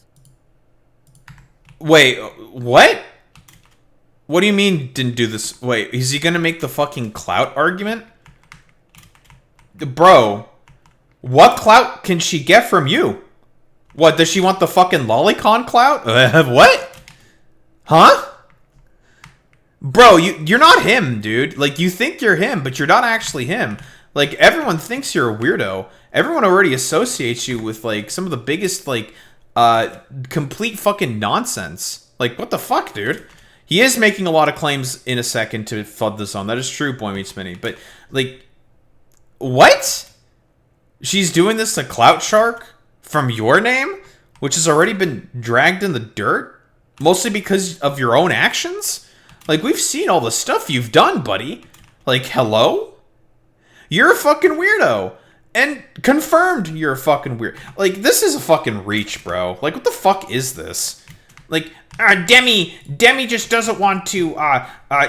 Wait, what? What do you mean didn't do this? Wait, is he gonna make the fucking clout argument? Bro, what clout can she get from you? What, does she want the fucking lolicon clout? What? Huh? Bro, you're not him, dude. Like, you think you're him, but you're not actually him. Like, everyone thinks you're a weirdo. Everyone already associates you with, like, some of the biggest, like, complete fucking nonsense. Like, what the fuck, dude? He is making a lot of claims in a second to FUD this on. That is true, Boy Meets Mini. But, like, what? She's doing this to Clout Shark from your name? Which has already been dragged in the dirt? Mostly because of your own actions? Like, we've seen all the stuff you've done, buddy. Like, hello? You're a fucking weirdo. And confirmed you're a fucking weird. Like, this is a fucking reach, bro. Like, what the fuck is this? Like, Deme just doesn't want to,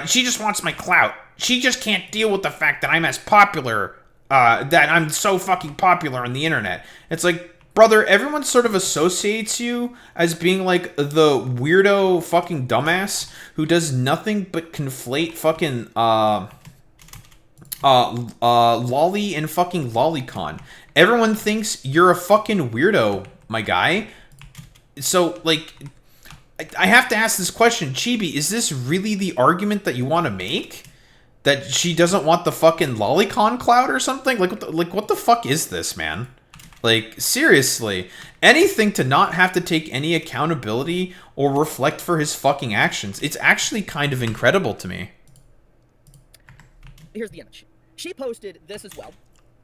she just wants my clout. She just can't deal with the fact that I'm as popular, that I'm so fucking popular on the internet. It's like, brother, everyone sort of associates you as being, like, the weirdo fucking dumbass who does nothing but conflate fucking, lolly and fucking lolicon. Everyone thinks you're a fucking weirdo, my guy. So, like, I have to ask this question, Chibi, is this really the argument that you want to make? That she doesn't want the fucking lolicon clout or something? Like, what the fuck is this, man? Like, seriously. Anything to not have to take any accountability or reflect for his fucking actions. It's actually kind of incredible to me. Here's the image. She posted this as well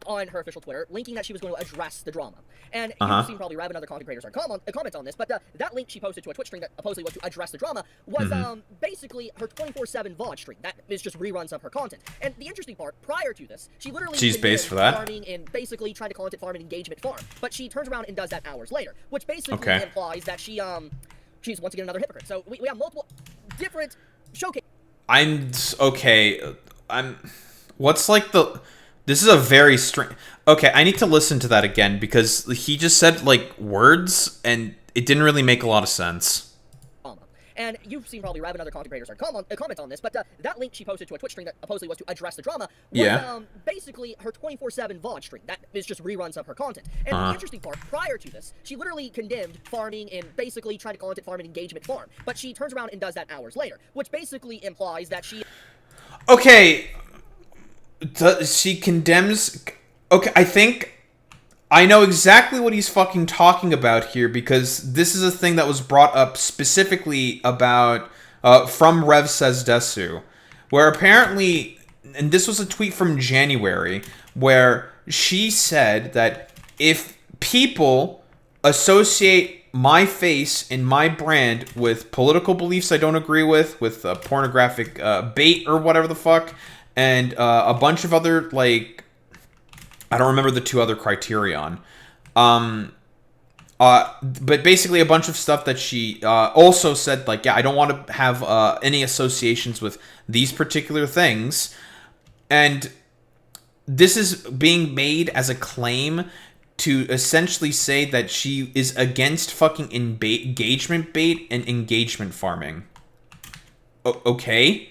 on her official Twitter, linking that she was going to address the drama. And you've seen probably Rev and other content creators are comments on this, but that link she posted to a Twitch stream that supposedly was to address the drama was basically her 24/7 VOD stream. That is just reruns of her content. And the interesting part, prior to this, she literally she's based for that farming and basically trying to content farm and engagement farm. But she turns around and does that hours later, which basically implies that she's once again another hypocrite. So we have multiple different showcases. What's like the... This is a very strange... Okay, I need to listen to that again because he just said, like, words and it didn't really make a lot of sense. And you've seen probably Rev and other content creators are comment on this, but that link she posted to a Twitch stream that supposedly was to address the drama was basically her 24/7 VOD stream. That is just reruns of her content. And the interesting part, prior to this, she literally condemned farming and basically tried to content farm and engagement farm. But she turns around and does that hours later, which basically implies that she... Okay. She condemns... Okay, I think... I know exactly what he's fucking talking about here, because this is a thing that was brought up specifically about from Rev Says Desu, where apparently, and this was a tweet from January, where she said that if people associate my face and my brand with political beliefs I don't agree with pornographic bait or whatever the fuck, and a bunch of other, like, I don't remember the two other criterion. But basically a bunch of stuff that she also said, like, yeah, I don't want to have any associations with these particular things. And this is being made as a claim to essentially say that she is against fucking engagement bait and engagement farming. Okay?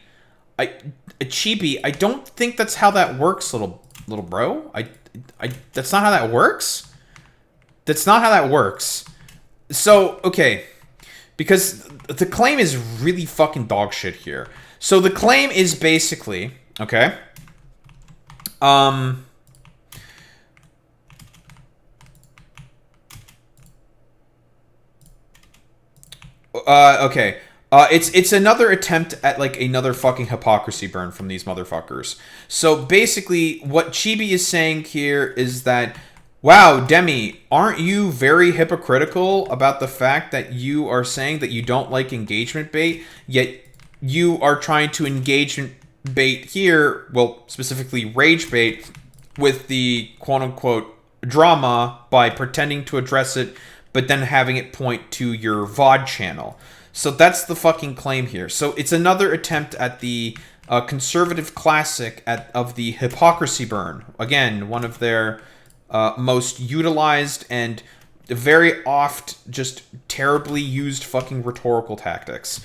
Chibi, I don't think that's how that works, little bro. That's not how that works. That's not how that works. So, okay. Because the claim is really fucking dog shit here. So the claim is basically, okay. Okay. It's another attempt at, like, another fucking hypocrisy burn from these motherfuckers. So basically, what Chibi is saying here is that, wow, Deme, aren't you very hypocritical about the fact that you are saying that you don't like engagement bait, yet you are trying to engagement bait here, well, specifically rage bait, with the quote-unquote drama by pretending to address it, but then having it point to your VOD channel. So that's the fucking claim here. So it's another attempt at the conservative classic of the hypocrisy burn. Again, one of their most utilized and very oft just terribly used fucking rhetorical tactics,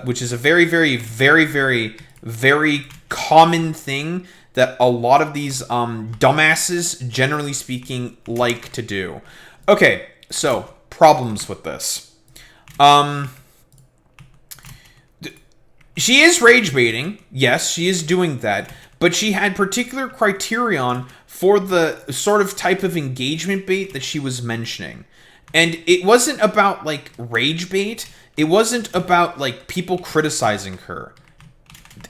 which is a very, very, very, very, very common thing that a lot of these dumbasses, generally speaking, like to do. Okay, so problems with this. She is rage baiting. Yes, she is doing that. But she had particular criterion for the sort of type of engagement bait that she was mentioning. And it wasn't about, like, rage bait. It wasn't about, like, people criticizing her.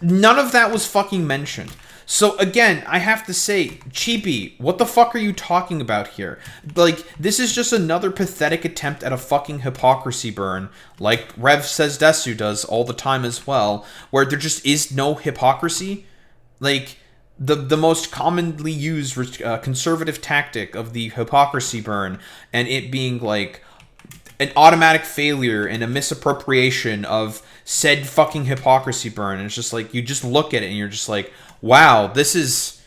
None of that was fucking mentioned. So, again, I have to say, Chibi, what the fuck are you talking about here? Like, this is just another pathetic attempt at a fucking hypocrisy burn, like Rev Says Desu does all the time as well, where there just is no hypocrisy. Like, the most commonly used conservative tactic of the hypocrisy burn, and it being, like, an automatic failure and a misappropriation of said fucking hypocrisy burn. And it's just like, you just look at it and you're just like, wow, this is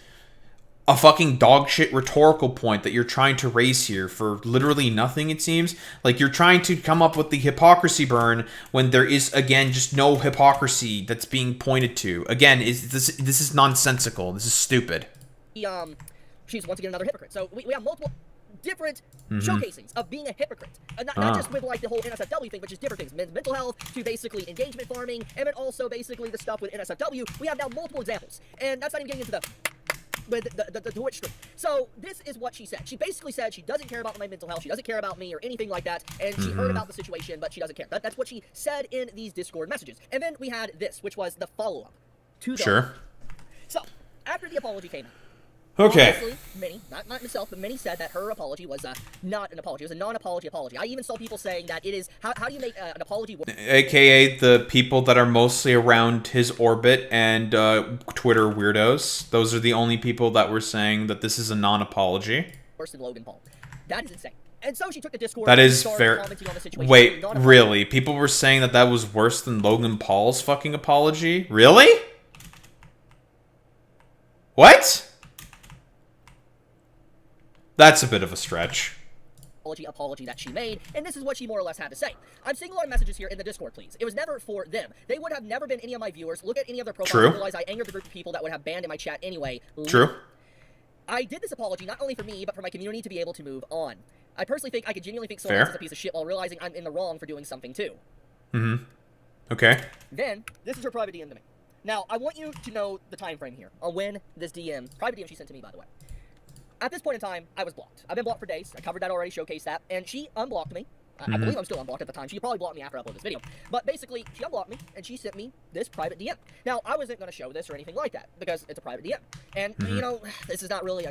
a fucking dog shit rhetorical point that you're trying to raise here for literally nothing, it seems. Like, you're trying to come up with the hypocrisy burn when there is, again, just no hypocrisy that's being pointed to. Again, this is nonsensical. This is stupid. She's once again another hypocrite. So we have multiple different showcasings of being a hypocrite. Not just with, like, the whole NSFW thing, but just different things. Mental health to basically engagement farming, and then also basically the stuff with NSFW. We have now multiple examples. And that's not even getting into the Twitch stream. So this is what she said. She basically said she doesn't care about my mental health, she doesn't care about me or anything like that, and she heard about the situation, but she doesn't care. That's what she said in these Discord messages. And then we had this, which was the follow-up to the... Sure. So, after the apology came out, okay. obviously, many, not myself, but many said that her apology was not an apology. It was a non-apology apology. I even saw people saying that it is... How do you make an apology... AKA the people that are mostly around his orbit and Twitter weirdos. Those are the only people that were saying that this is a non-apology. Worse than Logan Paul. That is insane. And so she took the Discord... That is and fair. commenting on the situation. Wait, really? People were saying that that was worse than Logan Paul's fucking apology? Really? What? That's a bit of a stretch. apology that she made, and this is what she more or less had to say. I'm seeing a lot of messages here in the Discord, please. It was never for them. They would have never been any of my viewers. Look at any of their profiles and realize I angered the group of people that would have banned in my chat anyway. True. I did this apology not only for me, but for my community to be able to move on. I personally think I could genuinely think someone else is a piece of shit while realizing I'm in the wrong for doing something too. Mm-hmm. Okay. Then, this is her private DM to me. Now, I want you to know the time frame here on when this private DM she sent to me, by the way. At this point in time, I was blocked. I've been blocked for days. I covered that already, showcased that, and she unblocked me. I believe I'm still unblocked at the time. She probably blocked me after I uploaded this video. But basically, she unblocked me, and she sent me this private DM. Now, I wasn't going to show this or anything like that, because it's a private DM. And, you know, this is not really,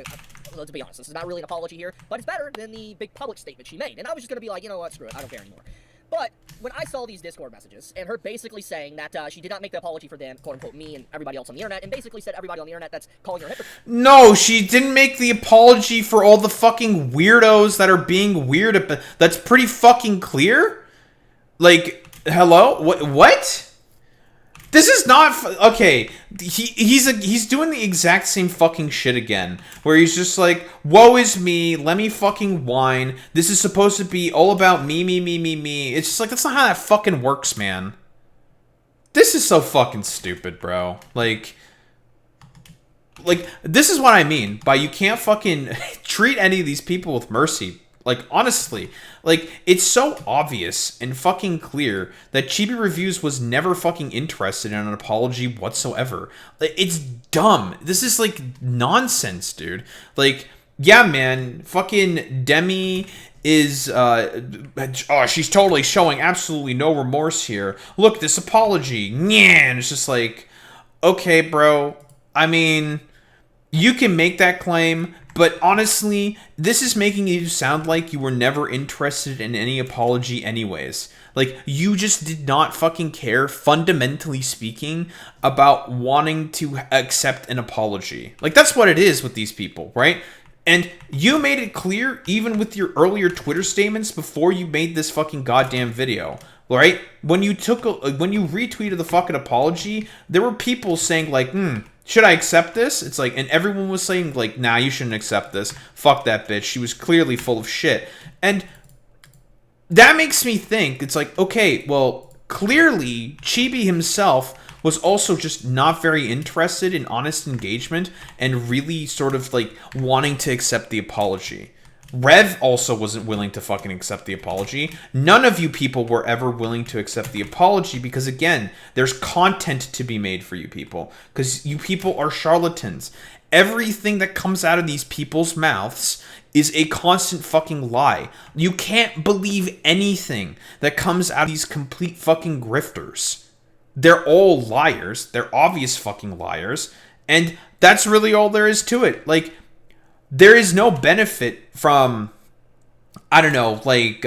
let's be honest, this is not really an apology here, but it's better than the big public statement she made. And I was just going to be like, you know what, screw it, I don't care anymore. But when I saw these Discord messages, and her basically saying that she did not make the apology for them, quote-unquote me and everybody else on the internet, and basically said everybody on the internet that's calling her a hypocrite. No, she didn't make the apology for all the fucking weirdos that are being weird. That's pretty fucking clear. Like, hello? What? This is not... Okay, he's doing the exact same fucking shit again. Where he's just like, woe is me, let me fucking whine. This is supposed to be all about me, me, me, me, me. It's just like, that's not how that fucking works, man. This is so fucking stupid, bro. Like, this is what I mean by you can't fucking treat any of these people with mercy. Like, honestly, like, it's so obvious and fucking clear that Chibi Reviews was never fucking interested in an apology whatsoever. It's dumb. This is, like, nonsense, dude. Like, yeah, man, fucking Deme is, she's totally showing absolutely no remorse here. Look, this apology, yeah, and it's just like, okay, bro, I mean, you can make that claim, but honestly, this is making you sound like you were never interested in any apology anyways. Like, you just did not fucking care, fundamentally speaking, about wanting to accept an apology. Like, that's what it is with these people, right? And you made it clear, even with your earlier Twitter statements before you made this fucking goddamn video, right? When you retweeted the fucking apology, there were people saying like, should I accept this? It's like, and everyone was saying like, nah, you shouldn't accept this. Fuck that bitch. She was clearly full of shit. And that makes me think, it's like, okay, well, clearly Chibi himself was also just not very interested in honest engagement and really sort of like wanting to accept the apology. Rev also wasn't willing to fucking accept the apology. None of you people were ever willing to accept the apology because, again, there's content to be made for you people. Because you people are charlatans. Everything that comes out of these people's mouths is a constant fucking lie. You can't believe anything that comes out of these complete fucking grifters. They're all liars. They're obvious fucking liars. And that's really all there is to it. Like, there is no benefit from, I don't know, like,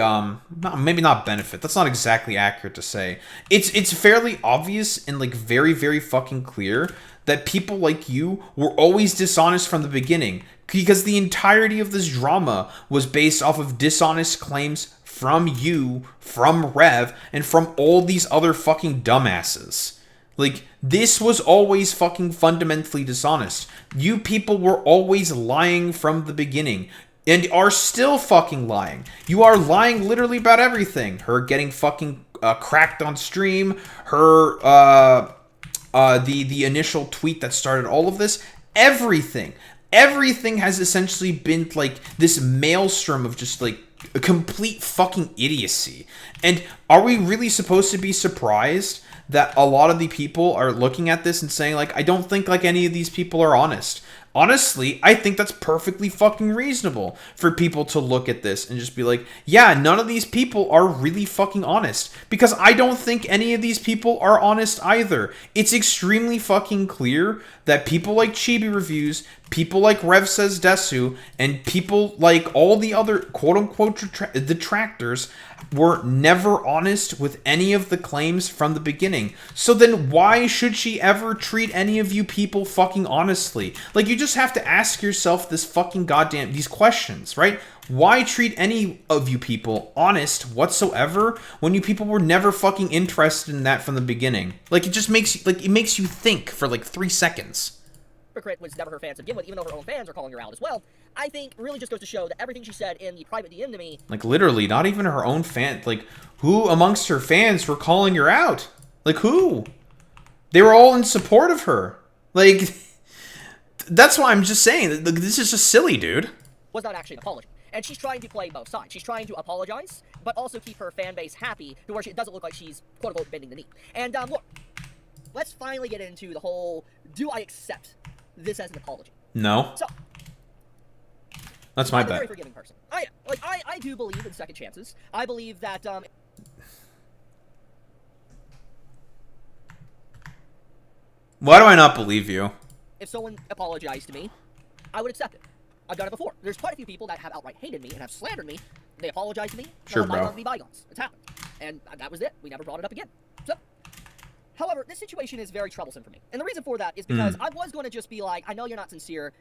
maybe not benefit. That's not exactly accurate to say. It's fairly obvious and, like, very, very fucking clear that people like you were always dishonest from the beginning. Because the entirety of this drama was based off of dishonest claims from you, from Rev, and from all these other fucking dumbasses. Like, this was always fucking fundamentally dishonest. You people were always lying from the beginning. And are still fucking lying. You are lying literally about everything. Her getting fucking cracked on stream. Her, the initial tweet that started all of this. Everything. Everything has essentially been, like, this maelstrom of just, like, a complete fucking idiocy. And are we really supposed to be surprised that a lot of the people are looking at this and saying, like, I don't think, like, any of these people are honest? Honestly, I think that's perfectly fucking reasonable for people to look at this and just be like, yeah, none of these people are really fucking honest. Because I don't think any of these people are honest either. It's extremely fucking clear that people like Chibi Reviews, people like Rev Says Desu, and people like all the other quote-unquote detractors were never honest with any of the claims from the beginning. So then why should she ever treat any of you people fucking honestly? Like, you just have to ask yourself this fucking goddamn, these questions, right? Why treat any of you people honest whatsoever when you people were never fucking interested in that from the beginning? Like, it just makes you, like, it makes you think for like 3 seconds. hypocrite was never her fans to begin with, even though her own fans are calling her out as well, I think really just goes to show that everything she said in the private DM to me... Like, literally, not even her own fan. Like, who amongst her fans were calling her out? Like, who? They were all in support of her. Like, that's why I'm just saying, this is just silly, dude. Was not actually an apology. And she's trying to play both sides. She's trying to apologize, but also keep her fan base happy to where it doesn't look like she's, quote-unquote, bending the knee. And, look, let's finally get into the whole, do I accept this as an apology? No. So, that's my I'm a bet. very forgiving person. I do believe in second chances. I believe that, Why do I not believe you? if someone apologized to me, I would accept it. I've done it before. There's quite a few people that have outright hated me and have slandered me. They apologized to me. Sure, let bro. bygones be bygones. It's happened. And that was it. We never brought it up again. So, however, this situation is very troublesome for me. And the reason for that is because I was going to just be like, I know you're not sincere,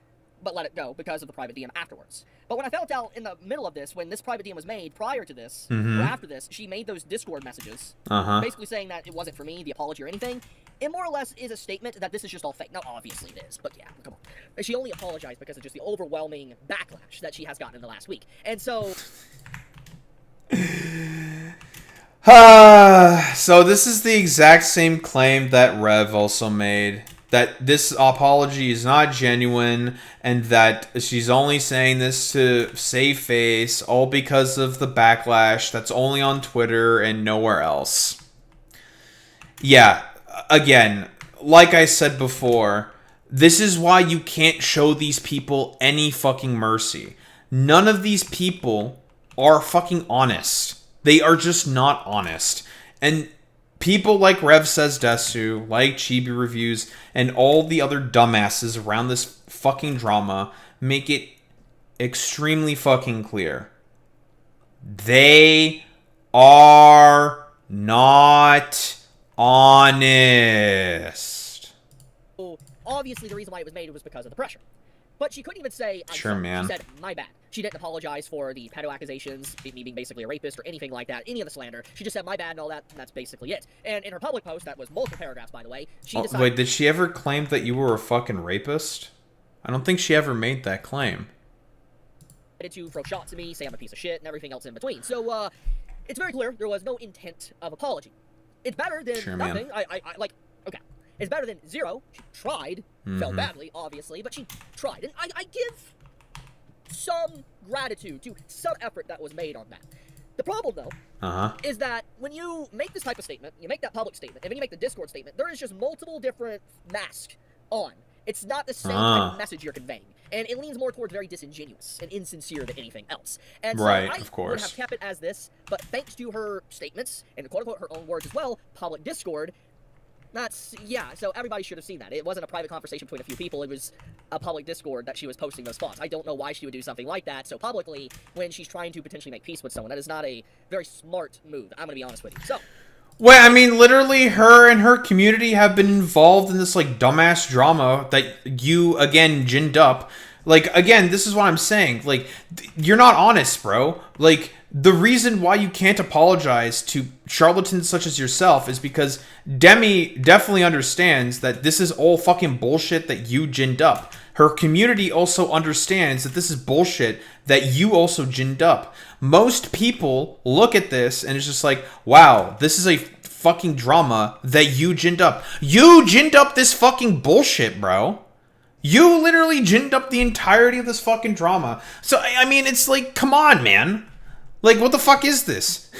but let it go because of the private DM afterwards. But when I found out in the middle of this, when this private DM was made prior to this, or after this, she made those Discord messages, basically saying that it wasn't for me, the apology or anything. It more or less is a statement that this is just all fake. Now, obviously it is, but yeah, come on. She only apologized because of just the overwhelming backlash that she has gotten in the last week. And so... So this is the exact same claim that Rev also made. That this apology is not genuine, and that she's only saying this to save face, all because of the backlash that's only on Twitter and nowhere else. Yeah, again, like I said before, this is why you can't show these people any fucking mercy. None of these people are fucking honest. They are just not honest. And people like Rev Says Desu, like Chibi Reviews, and all the other dumbasses around this fucking drama make it extremely fucking clear. They are not honest. Obviously, the reason why it was made was because of the pressure. But she couldn't even say, I'm Sure, sorry. man. She said, my bad. She didn't apologize for the pedo accusations, me being basically a rapist or anything like that, any of the slander. She just said, my bad and all that, and that's basically it. And in her public post, that was multiple paragraphs, by the way, she decided... Wait, did she ever claim that you were a fucking rapist? I don't think she ever made that claim. to throw shots at me, say I'm a piece of shit, and everything else in between. So, it's very clear there was no intent of apology. It's better than Sure, nothing. man. Like, okay. It's better than zero. She tried. Felt badly, obviously, but she tried. And I give some gratitude to some effort that was made on that. The problem, though, is that when you make this type of statement, you make that public statement, and then you make the Discord statement, there is just multiple different masks on. It's not the same type of message you're conveying. And it leans more towards very disingenuous and insincere than anything else. And so Right, I of course. would have kept it as this, but thanks to her statements, and quote-unquote her own words as well, public Discord, that's, yeah, so everybody should have seen that. It wasn't a private conversation between a few people, it was a public Discord that she was posting those thoughts. I don't know why she would do something like that so publicly when she's trying to potentially make peace with someone. That is not a very smart move, I'm gonna be honest with you. So, well, I mean, literally, her and her community have been involved in this, like, dumbass drama that you, again, ginned up. Like, again, this is what I'm saying. Like, you're not honest, bro. Like, the reason why you can't apologize to charlatans such as yourself is because Deme definitely understands that this is all fucking bullshit that you ginned up. Her community also understands that this is bullshit that you also ginned up. Most people look at this and it's just like, wow, this is a fucking drama that you ginned up. You ginned up this fucking bullshit, bro. You literally ginned up the entirety of this fucking drama. So, I mean, it's like, come on, man. Like, what the fuck is this?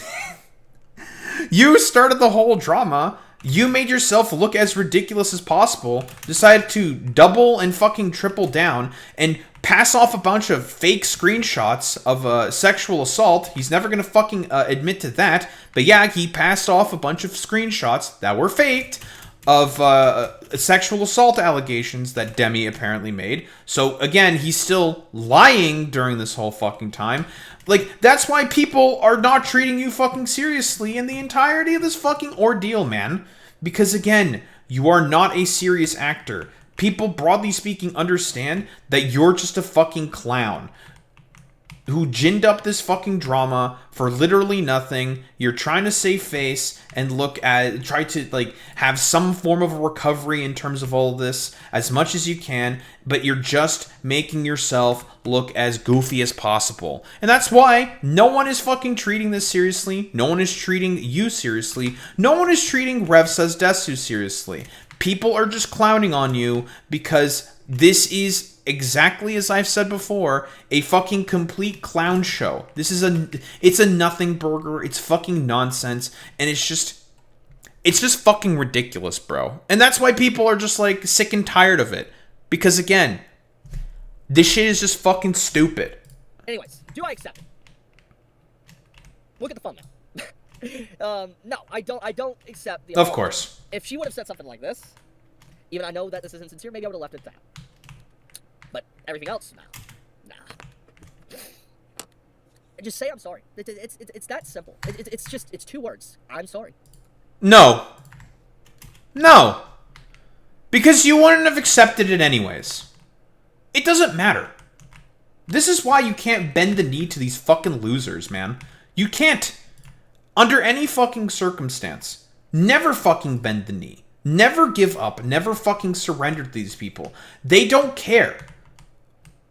You started the whole drama. You made yourself look as ridiculous as possible. Decided to double and fucking triple down and pass off a bunch of fake screenshots of sexual assault. He's never gonna fucking admit to that. But yeah, he passed off a bunch of screenshots that were faked of sexual assault allegations that Deme apparently made. So again, he's still lying during this whole fucking time. Like, that's why people are not treating you fucking seriously in the entirety of this fucking ordeal, man. Because again, you are not a serious actor. People, broadly speaking, understand that you're just a fucking clown. who ginned up this fucking drama for literally nothing. You're trying to save face and try to like have some form of a recovery in terms of all of this as much as you can, but you're just making yourself look as goofy as possible. And that's why no one is fucking treating this seriously. No one is treating you seriously. No one is treating Rev Says Desu seriously. People are just clowning on you because this is, exactly as I've said before, a fucking complete clown show. It's a nothing burger. It's fucking nonsense. And it's just fucking ridiculous, bro. And that's why people are just like sick and tired of it. Because again, this shit is just fucking stupid. Anyways, do I accept it? Look at the thumbnail. No, I don't accept the apology. Of course. If she would have said something like this, even I know that this isn't sincere, maybe I would have left it at that. But everything else, nah. Just say I'm sorry. It's that simple. It's 2 words. I'm sorry. No. Because you wouldn't have accepted it anyways. It doesn't matter. This is why you can't bend the knee to these fucking losers, man. You can't. Under any fucking circumstance. Never fucking bend the knee. Never give up. Never fucking surrender to these people. They don't care.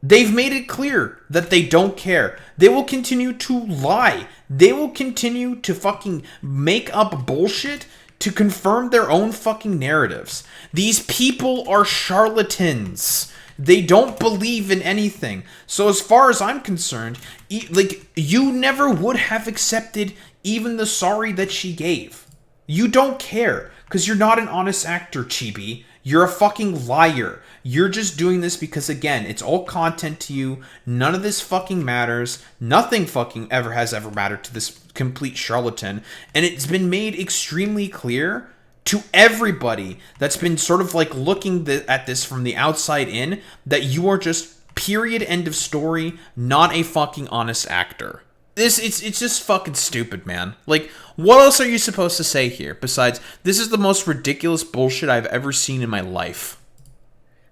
They've made it clear that they don't care. They will continue to lie. They will continue to fucking make up bullshit to confirm their own fucking narratives. These people are charlatans. They don't believe in anything. So as far as I'm concerned, you never would have accepted even the sorry that she gave. You don't care, because you're not an honest actor, Chibi. You're a fucking liar. You're just doing this because, again, it's all content to you. None of this fucking matters. Nothing fucking has ever mattered to this complete charlatan. And it's been made extremely clear to everybody that's been sort of like looking at this from the outside in that you are just, period, end of story, not a fucking honest actor. It's just fucking stupid, man. Like, what else are you supposed to say here besides, this is the most ridiculous bullshit I've ever seen in my life?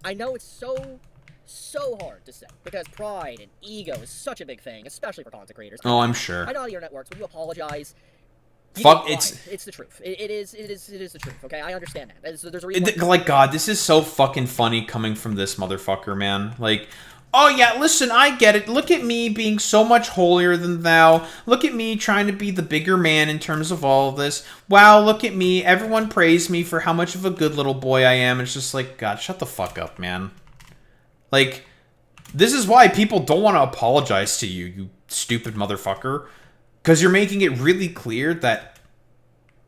I know it's so hard to say, because pride and ego is such a big thing, especially for content creators. Oh, I'm sure. I know how the internet works. When you apologize, it's the truth. It is the truth, okay? I understand that. There's a reason. Like, God, this is so fucking funny coming from this motherfucker, man. Like, oh yeah, listen, I get it. Look at me being so much holier than thou. Look at me trying to be the bigger man in terms of all of this. Wow, look at me. Everyone praised me for how much of a good little boy I am. It's just like, God, shut the fuck up, man. Like, this is why people don't want to apologize to you, you stupid motherfucker. Because you're making it really clear that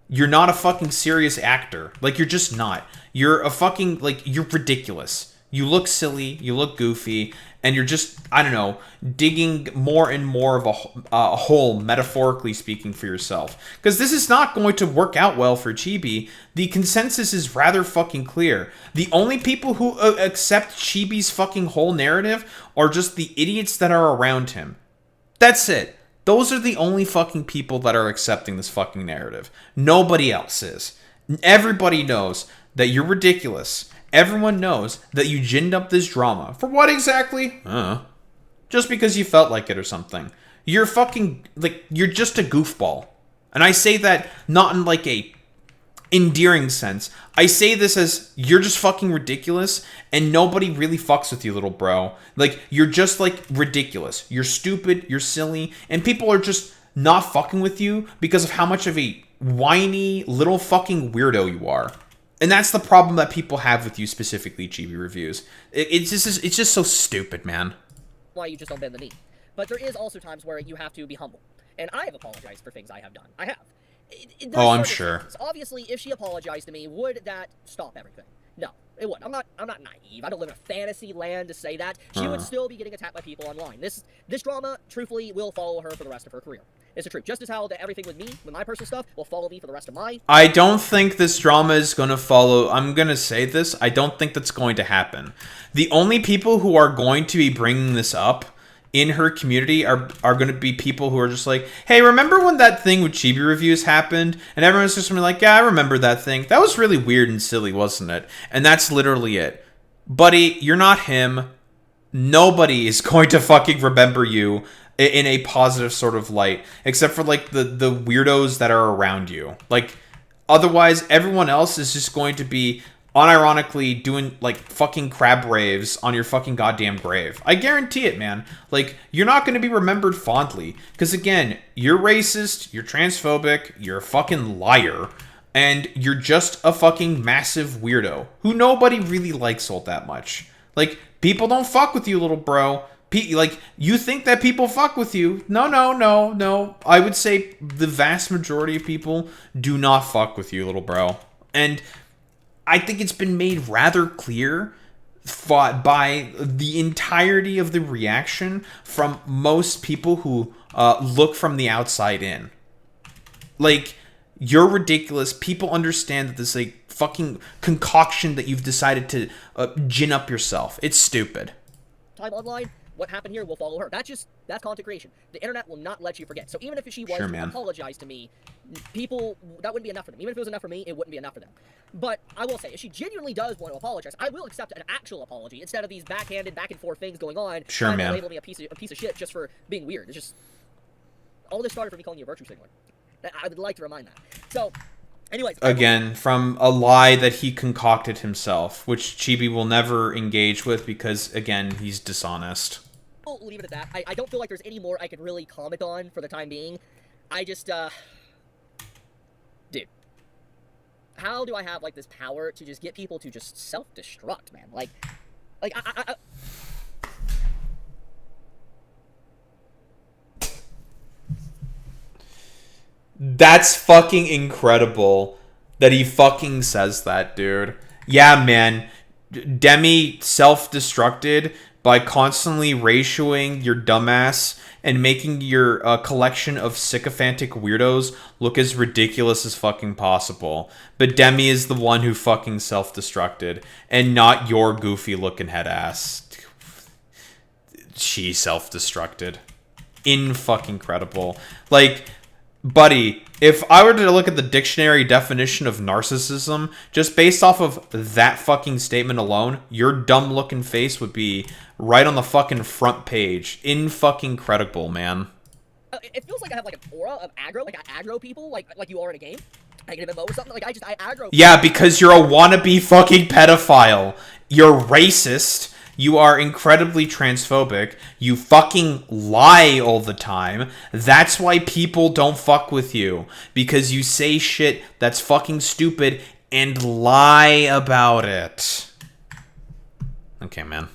you're not a fucking serious actor. Like, you're just not. You're a fucking, like, you're ridiculous. You look silly, you look goofy, and you're just, I don't know, digging more and more of a hole, metaphorically speaking, for yourself. Because this is not going to work out well for Chibi. The consensus is rather fucking clear. The only people who accept Chibi's fucking whole narrative are just the idiots that are around him. That's it. Those are the only fucking people that are accepting this fucking narrative. Nobody else is. Everybody knows that you're ridiculous. Everyone knows that you ginned up this drama. For what exactly? Just because you felt like it or something. You're fucking, like, you're just a goofball. And I say that not in, like, a endearing sense. I say this as, you're just fucking ridiculous, and nobody really fucks with you, little bro. Like, you're just, like, ridiculous. You're stupid, you're silly, and people are just not fucking with you because of how much of a whiny, little fucking weirdo you are. And that's the problem that people have with you specifically, Chibi Reviews. It's just so stupid, man. Why you just don't bend the knee. But there is also times where you have to be humble. And I have apologized for things I have done. I have. Oh, I'm sure. Obviously, if she apologized to me, would that stop everything? No, it wouldn't. I'm not naive. I don't live in a fantasy land to say that. She would still be getting attacked by people online. This drama, truthfully, will follow her for the rest of her career. It's the truth. Just as how everything with me, with my personal stuff, will follow me for the rest of my... I don't think this drama is going to follow... I'm going to say this. I don't think that's going to happen. The only people who are going to be bringing this up in her community are going to be people who are just like, hey, remember when that thing with Chibi Reviews happened? And everyone's just going to be like, yeah, I remember that thing. That was really weird and silly, wasn't it? And that's literally it. Buddy, you're not him. Nobody is going to fucking remember you. in a positive sort of light, except for like the weirdos that are around you. Like, otherwise, everyone else is just going to be unironically doing like fucking crab raves on your fucking goddamn grave. I guarantee it, man. Like, you're not going to be remembered fondly because, again, you're racist, you're transphobic, you're a fucking liar, and you're just a fucking massive weirdo who nobody really likes all that much. Like, people don't fuck with you, little bro. Like, you think that people fuck with you. No. I would say the vast majority of people do not fuck with you, little bro. And I think it's been made rather clear by the entirety of the reaction from most people who look from the outside in. Like, you're ridiculous. People understand that this, like, fucking concoction that you've decided to gin up yourself. It's stupid. Time online. What happened here will follow her. That's content creation. The internet will not let you forget. So even if she was to apologize to me, people, that wouldn't be enough for them. Even if it was enough for me, it wouldn't be enough for them. But I will say, if she genuinely does want to apologize, I will accept an actual apology instead of these backhanded, back and forth things going on. Sure, man. Label me a piece of shit just for being weird. It's just, all this started from me calling you a virtue signaler. I would like to remind that. So, anyways. Again, from a lie that he concocted himself, which Chibi will never engage with because, again, he's dishonest. I'll leave it at that. I don't feel like there's any more I could really comment on for the time being. I just, dude. How do I have, like, this power to just get people to just self-destruct, man? Like, I That's fucking incredible that he fucking says that, dude. Yeah, man. Deme self-destructed by constantly ratioing your dumbass and making your collection of sycophantic weirdos look as ridiculous as fucking possible. But Deme is the one who fucking self-destructed, and not your goofy-looking head ass. She self-destructed. In-fucking-credible. Like, buddy, if I were to look at the dictionary definition of narcissism, just based off of that fucking statement alone, your dumb-looking face would be right on the fucking front page. In-fucking-credible, man. It feels like I have, like, an aura of aggro. Like, I aggro people, like you are in a game. Like an MMO or something. Like, I aggro. Yeah, because you're a wannabe fucking pedophile. You're racist. You are incredibly transphobic. You fucking lie all the time. That's why people don't fuck with you. Because you say shit that's fucking stupid and lie about it. Okay, man.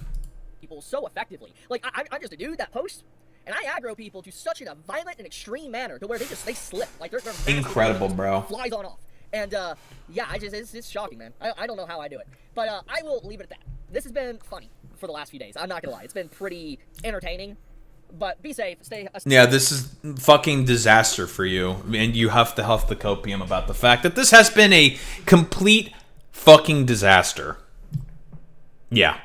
People so effectively. Like, I'm just a dude that posts, and I aggro people to such a violent and extreme manner to where they slip. Like, they're incredible, bro. Flies on off. And, yeah, it's shocking, man. I don't know how I do it. But, I will leave it at that. This has been funny for the last few days. I'm not gonna lie. It's been pretty entertaining. But be safe. Stay. Yeah, this is fucking disaster for you. And you have to huff the copium about the fact that this has been a complete fucking disaster. Yeah.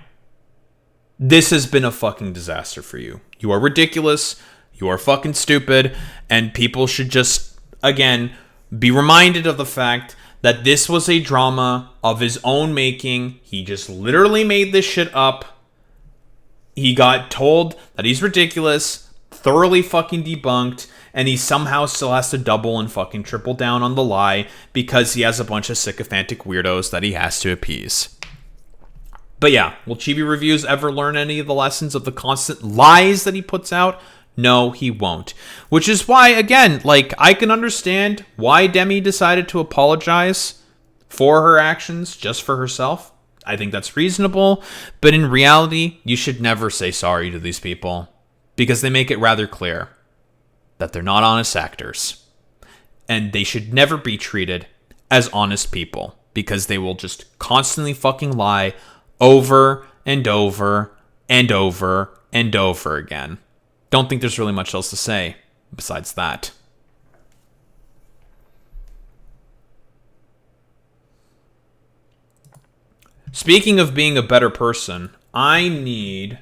This has been a fucking disaster for you. You are ridiculous. You are fucking stupid. And people should just, again, be reminded of the fact that this was a drama of his own making. He just literally made this shit up. He got told that he's ridiculous, thoroughly fucking debunked, and he somehow still has to double and fucking triple down on the lie because he has a bunch of sycophantic weirdos that he has to appease. But yeah, will Chibi Reviews ever learn any of the lessons of the constant lies that he puts out? No, he won't. Which is why, again, like, I can understand why Deme decided to apologize for her actions just for herself. I think that's reasonable. But in reality, you should never say sorry to these people because they make it rather clear that they're not honest actors. And they should never be treated as honest people because they will just constantly fucking lie over and over and over and over again. Don't think there's really much else to say besides that. Speaking of being a better person, I need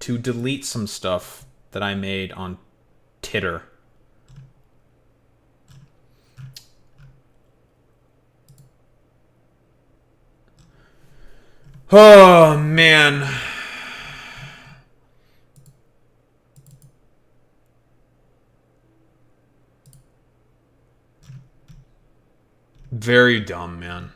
to delete some stuff that I made on Titter. Oh, man. Very dumb, man.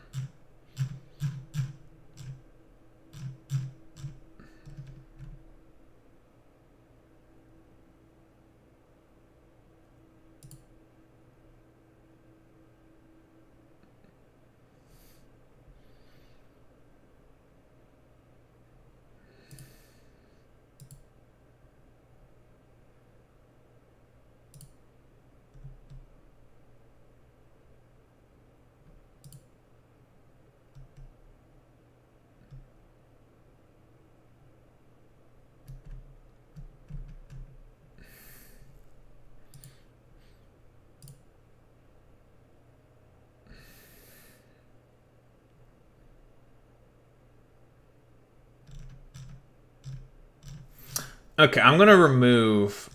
Okay, I'm gonna remove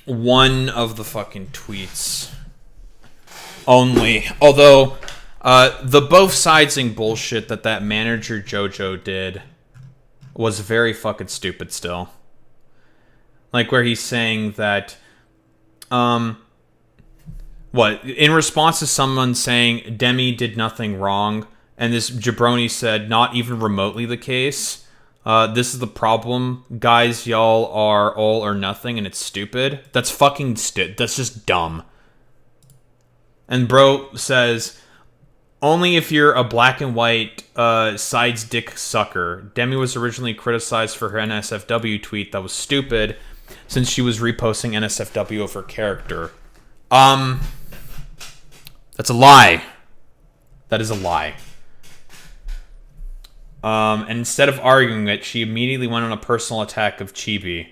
one of the fucking tweets only. Although, the both sidesing bullshit that manager Jojo did was very fucking stupid still. Like where he's saying that, in response to someone saying Deme did nothing wrong, and this jabroni said not even remotely the case. This is the problem, guys. Y'all are all or nothing, and it's stupid. That's fucking that's just dumb. And bro says, only if you're a black and white sides dick sucker. Deme was originally criticized for her NSFW tweet that was stupid, since she was reposting NSFW of her character. That's a lie. That is a lie. And instead of arguing it, she immediately went on a personal attack of Chibi.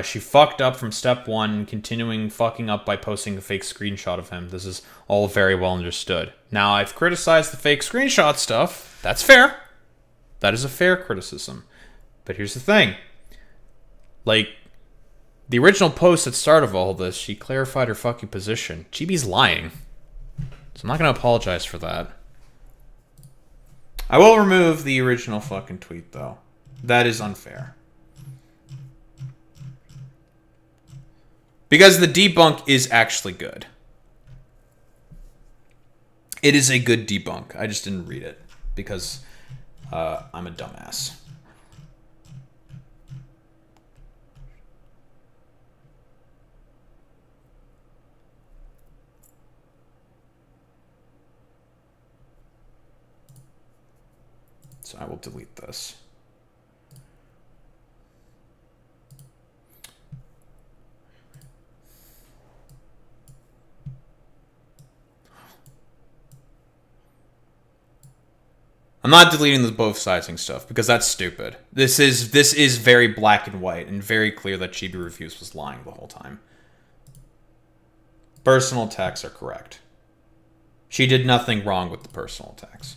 She fucked up from step one and continuing fucking up by posting a fake screenshot of him. This is all very well understood. Now, I've criticized the fake screenshot stuff. That's fair. That is a fair criticism. But here's the thing. Like, the original post at the start of all this, she clarified her fucking position. Chibi's lying. So I'm not going to apologize for that. I will remove the original fucking tweet, though. That is unfair. Because the debunk is actually good. It is a good debunk. I just didn't read it. Because I'm a dumbass. So I will delete this. I'm not deleting the both sizing stuff because that's stupid. This is very black and white and very clear that Chibi Reviews was lying the whole time. Personal attacks are correct. She did nothing wrong with the personal attacks.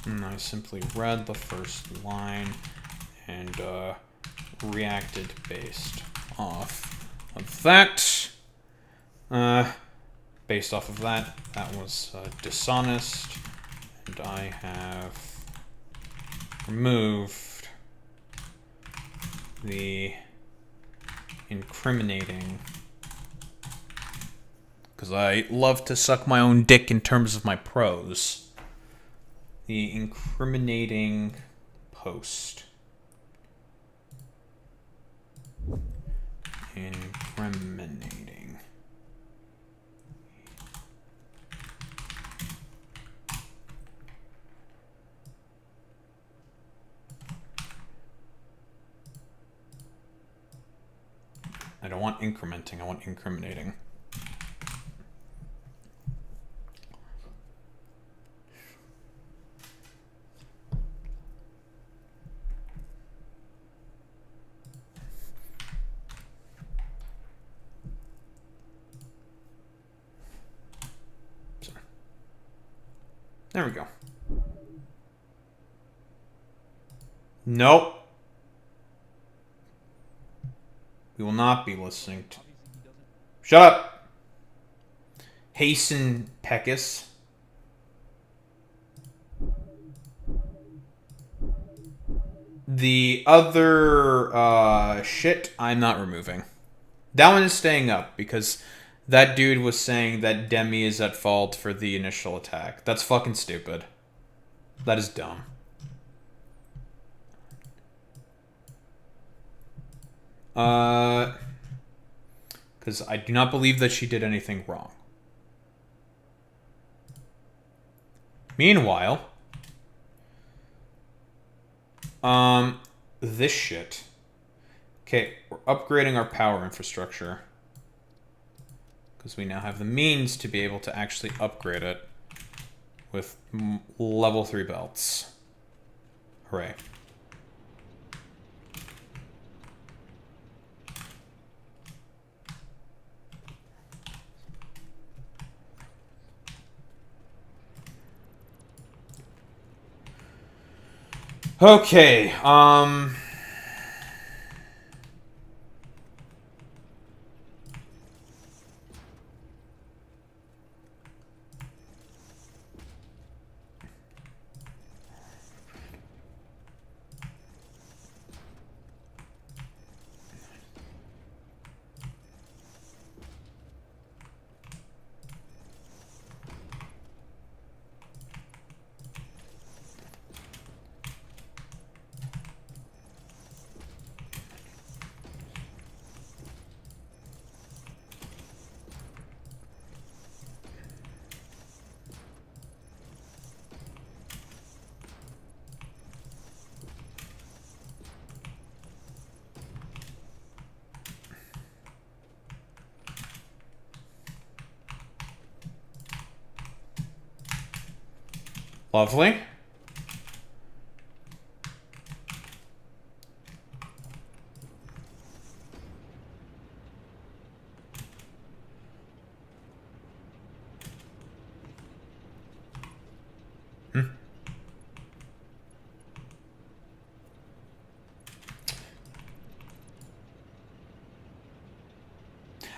And I simply read the first line and reacted based off of that. Based off of that, that was dishonest, and I have removed the incriminating, because I love to suck my own dick in terms of my prose. The incriminating post. Incriminating. I don't want incrementing, I want incriminating. There we go. Nope. We will not be listening to... Shut up! Hasten Peckus. The other shit, I'm not removing. That one is staying up because that dude was saying that Deme is at fault for the initial attack. That's fucking stupid. That is dumb. Because I do not believe that she did anything wrong. Meanwhile, this shit. Okay, we're upgrading our power infrastructure. Because we now have the means to be able to actually upgrade it with level 3 belts. Hooray. Okay, lovely.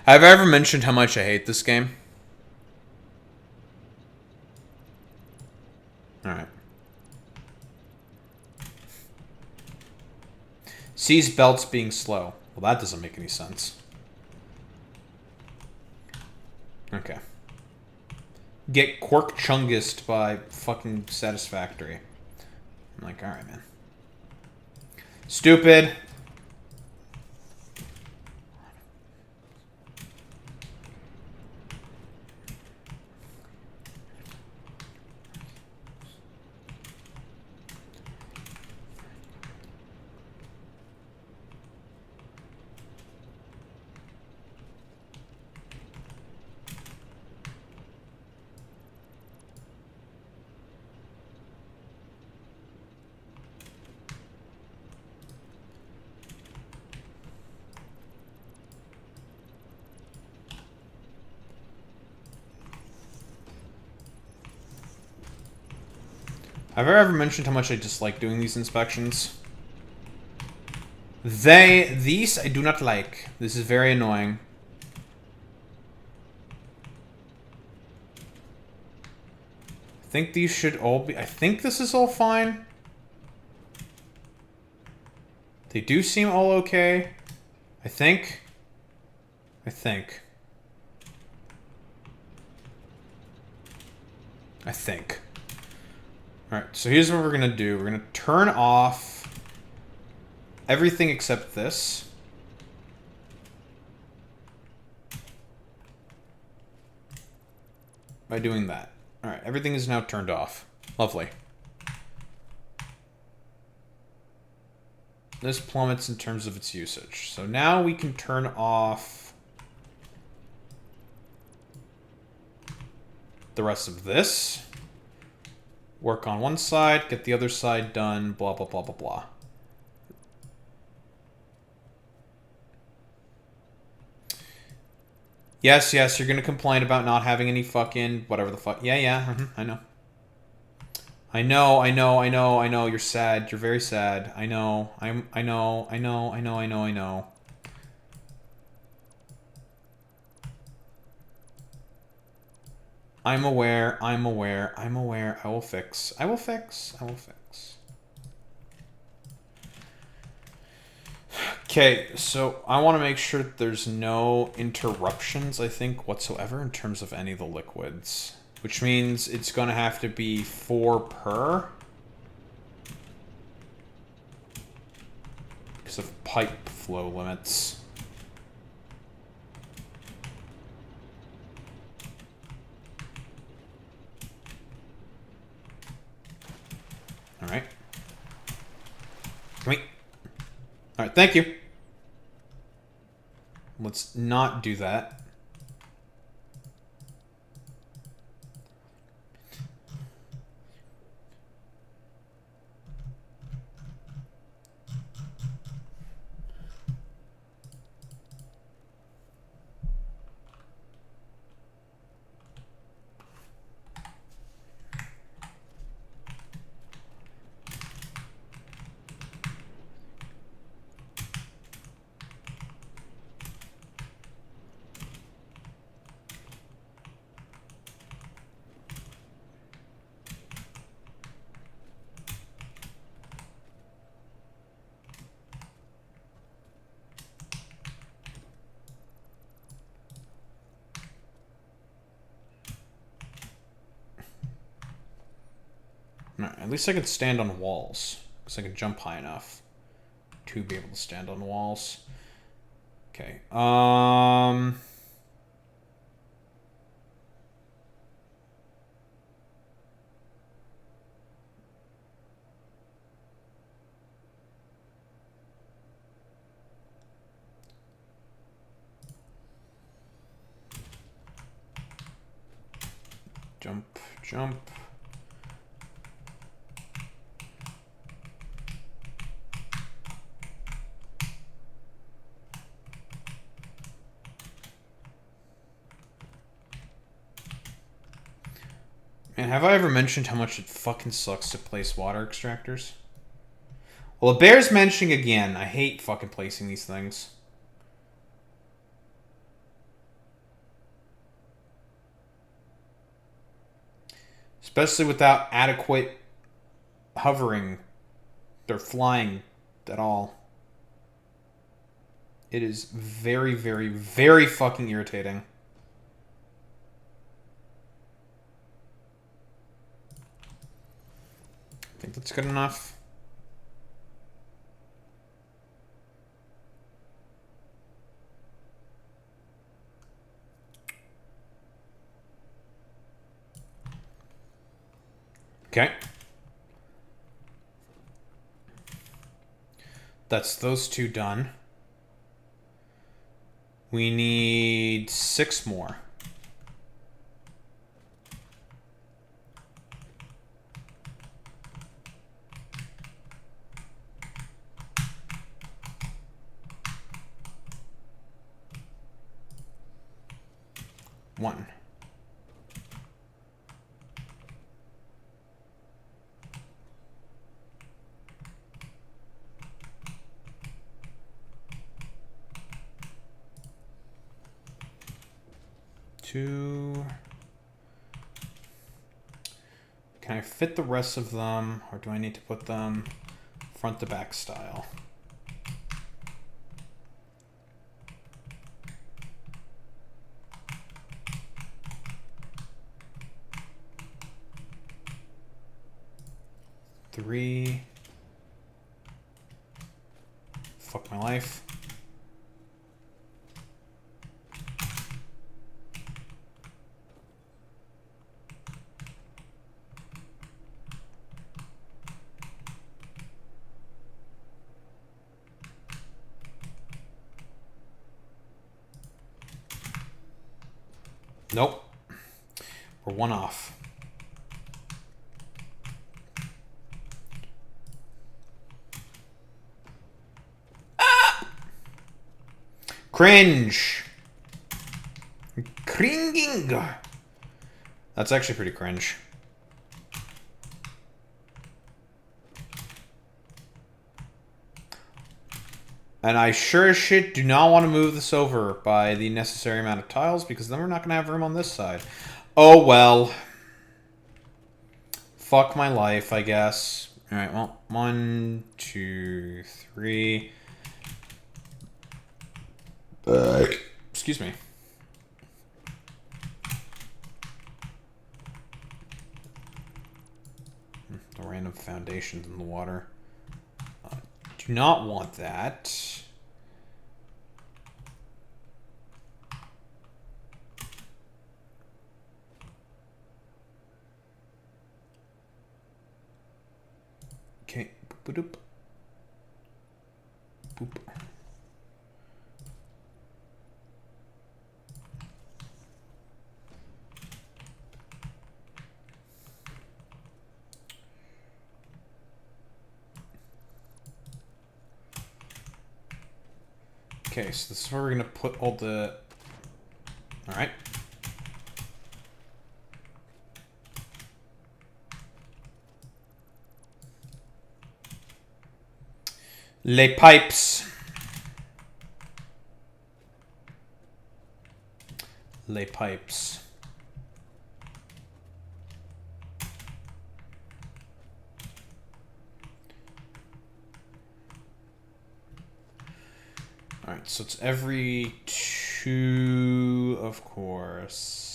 Have I ever mentioned how much I hate this game? Alright. Sees belts being slow. Well, that doesn't make any sense. Okay. Get Quirk Chungused by fucking Satisfactory. I'm like, alright, man. Stupid. Have I ever mentioned how much I dislike doing these inspections? These I do not like. This is very annoying. I think these should all be... I think this is all fine. They do seem all okay. I think. Alright, so here's what we're going to do. We're going to turn off everything except this. By doing that. Alright, everything is now turned off. Lovely. This plummets in terms of its usage. So now we can turn off the rest of this. Work on one side, get the other side done, blah, blah, blah, blah, blah. Yes, you're gonna complain about not having any fucking whatever the fuck. Yeah, I know. I know, I know, I know, I know. You're sad. You're very sad. I know. I know, I know, I know, I know, I know. I'm aware, I'm aware, I'm aware. I will fix. I will fix. I will fix. Okay, so I want to make sure that there's no interruptions, I think, whatsoever in terms of any of the liquids. Which means it's going to have to be 4 per. Because of pipe flow limits. Alright. Wait. Alright, thank you. Let's not do that. Alright, at least I can stand on walls. Because I can jump high enough to be able to stand on walls. Okay, jump, jump. Man, have I ever mentioned how much it fucking sucks to place water extractors? Well, it bears mentioning again. I hate fucking placing these things. Especially without adequate hovering or flying at all. It is very, very, very fucking irritating. I think that's good enough. Okay. That's those 2 done. We need 6 more. One. Two. Can I fit the rest of them, or do I need to put them front to back style? Three. Fuck my life. Nope. We're 1 off. Ah! Cringe. Cringing. That's actually pretty cringe. And I sure as shit do not want to move this over by the necessary amount of tiles, because then we're not going to have room on this side. Oh, well. Fuck my life, I guess. Alright, well, 1, 2, 3. Excuse me. The random foundations in the water. Do not want that. Okay. Boop. Boop. Okay, so this is where we're gonna put all the... Alright. Les pipes. Les pipes. Alright, so it's every 2, of course.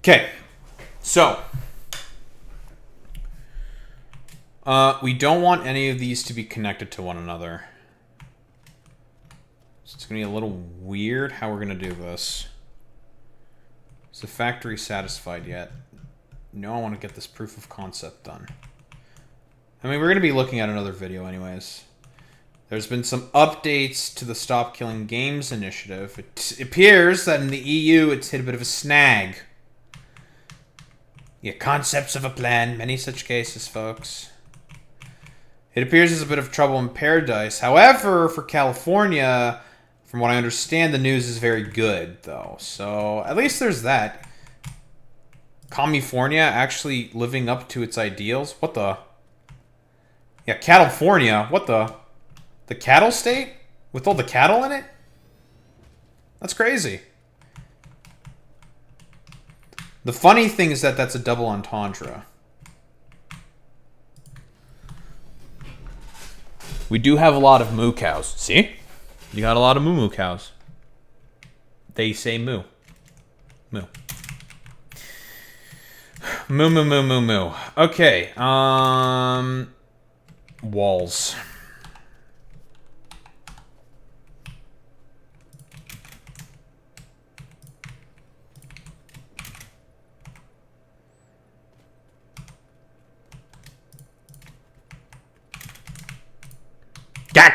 Okay, so we don't want any of these to be connected to one another. So it's gonna be a little weird how we're gonna do this. Is the factory satisfied yet? No, I want to get this proof of concept done. I mean, we're gonna be looking at another video anyways. There's been some updates to the Stop Killing Games initiative. It appears that in the EU it's hit a bit of a snag. Yeah, concepts of a plan, many such cases, folks. It appears there's a bit of trouble in paradise. However, for California, from what I understand, the news is very good, though. So, at least there's that. California actually living up to its ideals? What the? Yeah, California. What the? The cattle state? With all the cattle in it? That's crazy. The funny thing is that that's a double entendre. We do have a lot of moo cows. See? You got a lot of moo cows. They say moo. Moo. Moo. Okay, walls. Got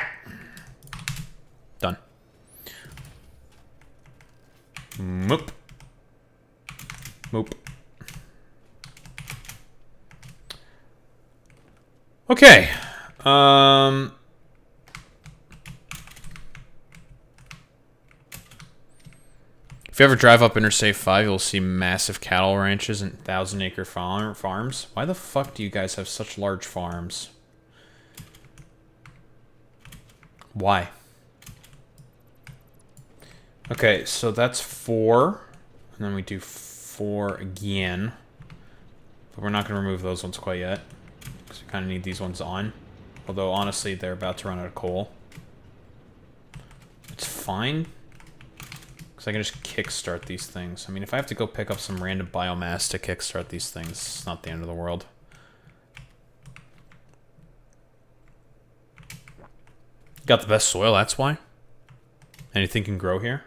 done. Moop. Moop. Okay. If you ever drive up Interstate 5, you'll see massive cattle ranches and 1,000-acre farms. Why the fuck do you guys have such large farms? Why? Okay, so that's 4. And then we do 4 again. But we're not going to remove those ones quite yet. Because we kind of need these ones on. Although, honestly, they're about to run out of coal. It's fine. Because I can just kickstart these things. I mean, if I have to go pick up some random biomass to kickstart these things, it's not the end of the world. Got the best soil, that's why? Anything can grow here?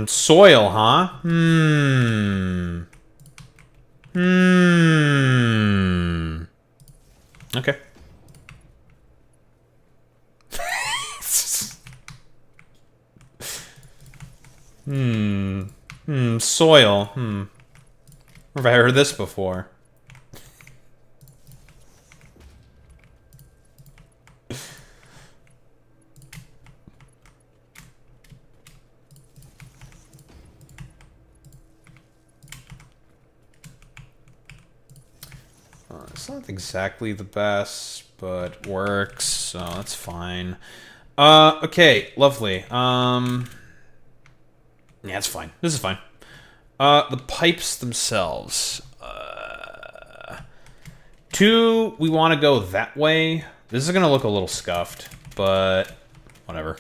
Soil, huh? Okay. Soil, Have I heard this before? It's not exactly the best, but works, so that's fine. Okay, lovely. Yeah, it's fine. This is fine. The pipes themselves. 2, we want to go that way. This is going to look a little scuffed, but whatever.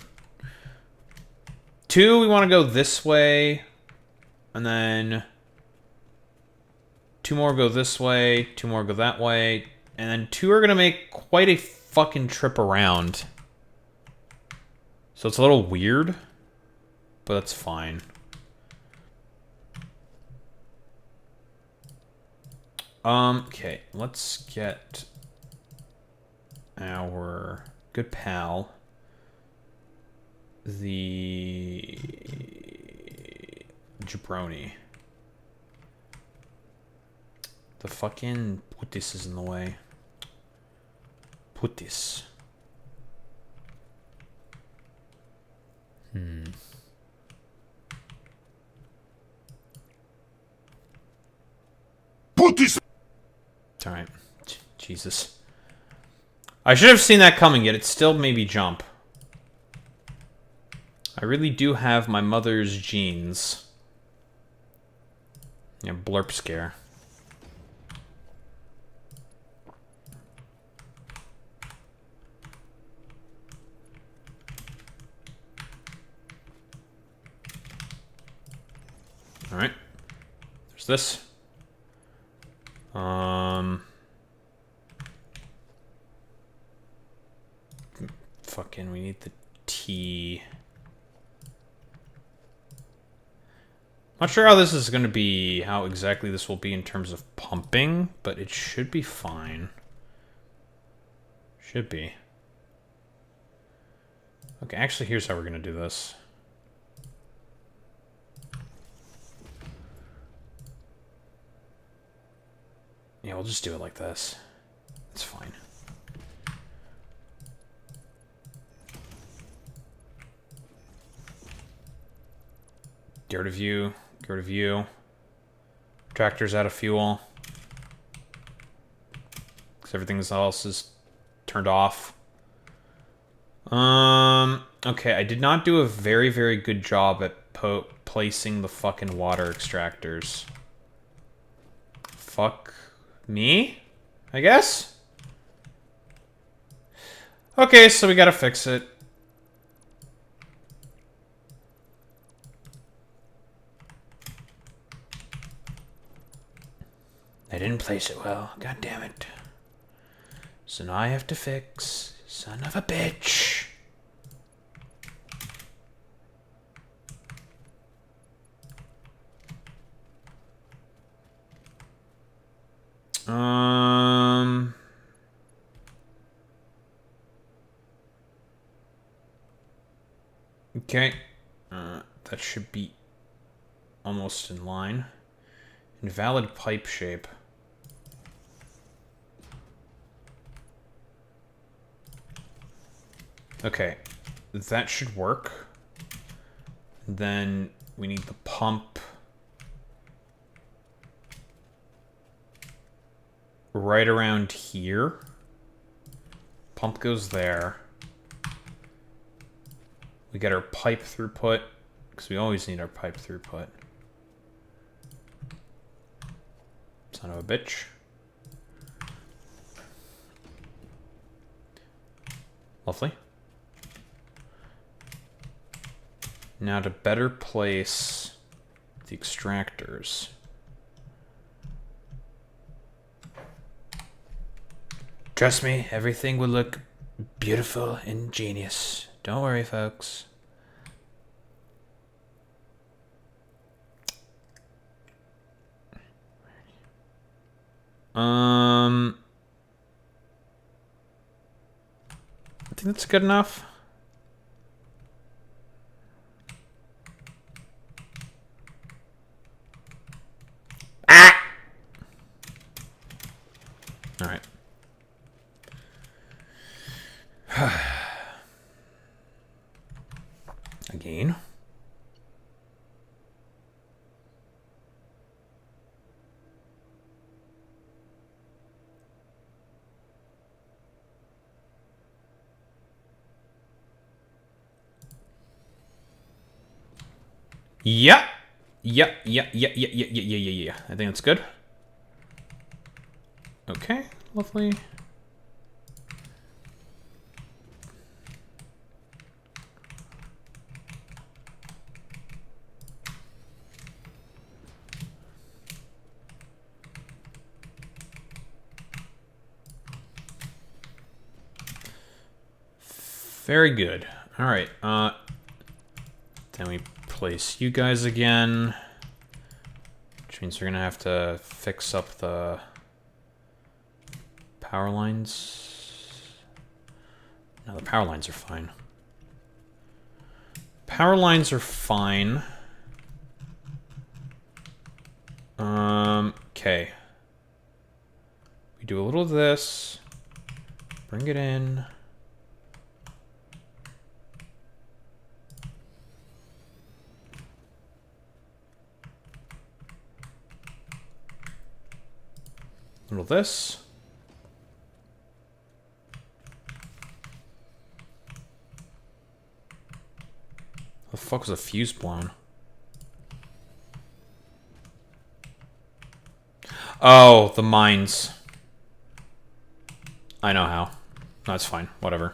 2, we want to go this way. And then 2 more go this way. 2 more go that way. And then 2 are going to make quite a fucking trip around. So it's a little weird, but that's fine. Okay, let's get our good pal, the jabroni. The fucking putis is in the way. Putis. Put this. Alright. Jesus. I should have seen that coming, yet it still made me jump. I really do have my mother's genes. Yeah, blurp scare. Alright. There's this. Fucking, we need the T. Not sure how this is going to be, how exactly this will be in terms of pumping, but it should be fine. Should be. Okay, actually, here's how we're going to do this. Yeah, we'll just do it like this. It's fine. Get rid of you. Get rid of you. Tractor's out of fuel. Because everything else is turned off. Okay, I did not do a very, very good job at placing the fucking water extractors. Fuck me, I guess? Okay, so we gotta fix it. I didn't place it well. God damn it. So now I have to fix. Son of a bitch. Okay. That should be almost in line. Invalid pipe shape. Okay, that should work. Then we need the pump right around here. Pump goes there. We get our pipe throughput, because we always need our pipe throughput. Son of a bitch. Lovely. Now to better place the extractors. Trust me, everything will look beautiful and genius. Don't worry, folks. I think that's good enough. Ah! Alright. Again. Yep. Yeah. I think that's good. Okay, lovely. Very good. All right. Then we place you guys again, which means we're gonna have to fix up the power lines. No, the power lines are fine. Power lines are fine. Okay. We do a little of this. Bring it in. Little this. The fuck was a fuse blown? Oh, the mines. I know how. That's fine. Whatever.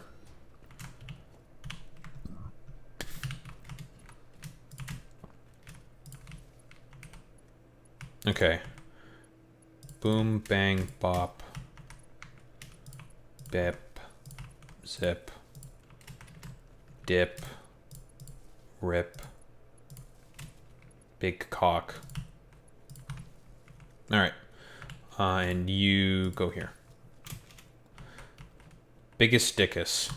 Okay. Boom, bang, bop. Bip. Zip. Dip. Rip. Big cock. Alright. And you go here. Biggest dickus.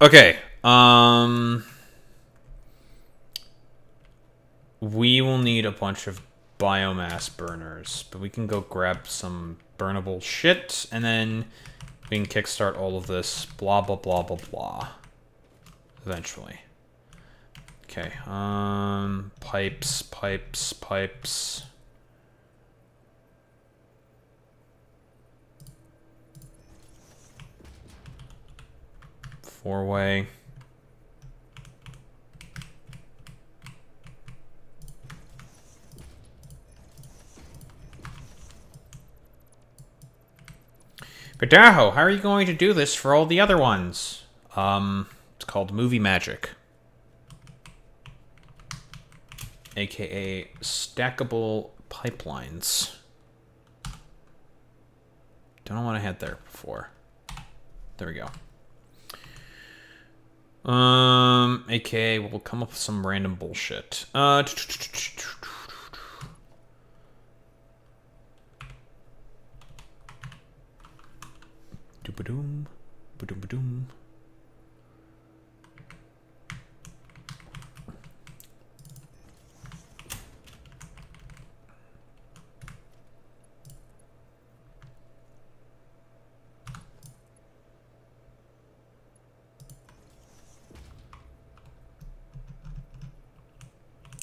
Okay. We will need a bunch of biomass burners, but we can go grab some burnable shit, and then we can kickstart all of this blah blah blah blah blah. Eventually. Okay, pipes. 4-way. Padaho, how are you going to do this for all the other ones? It's called movie magic. AKA stackable pipelines. Don't know what I had there before. There we go. AKA we'll come up with some random bullshit. Ba-doom, ba-doom, ba-doom.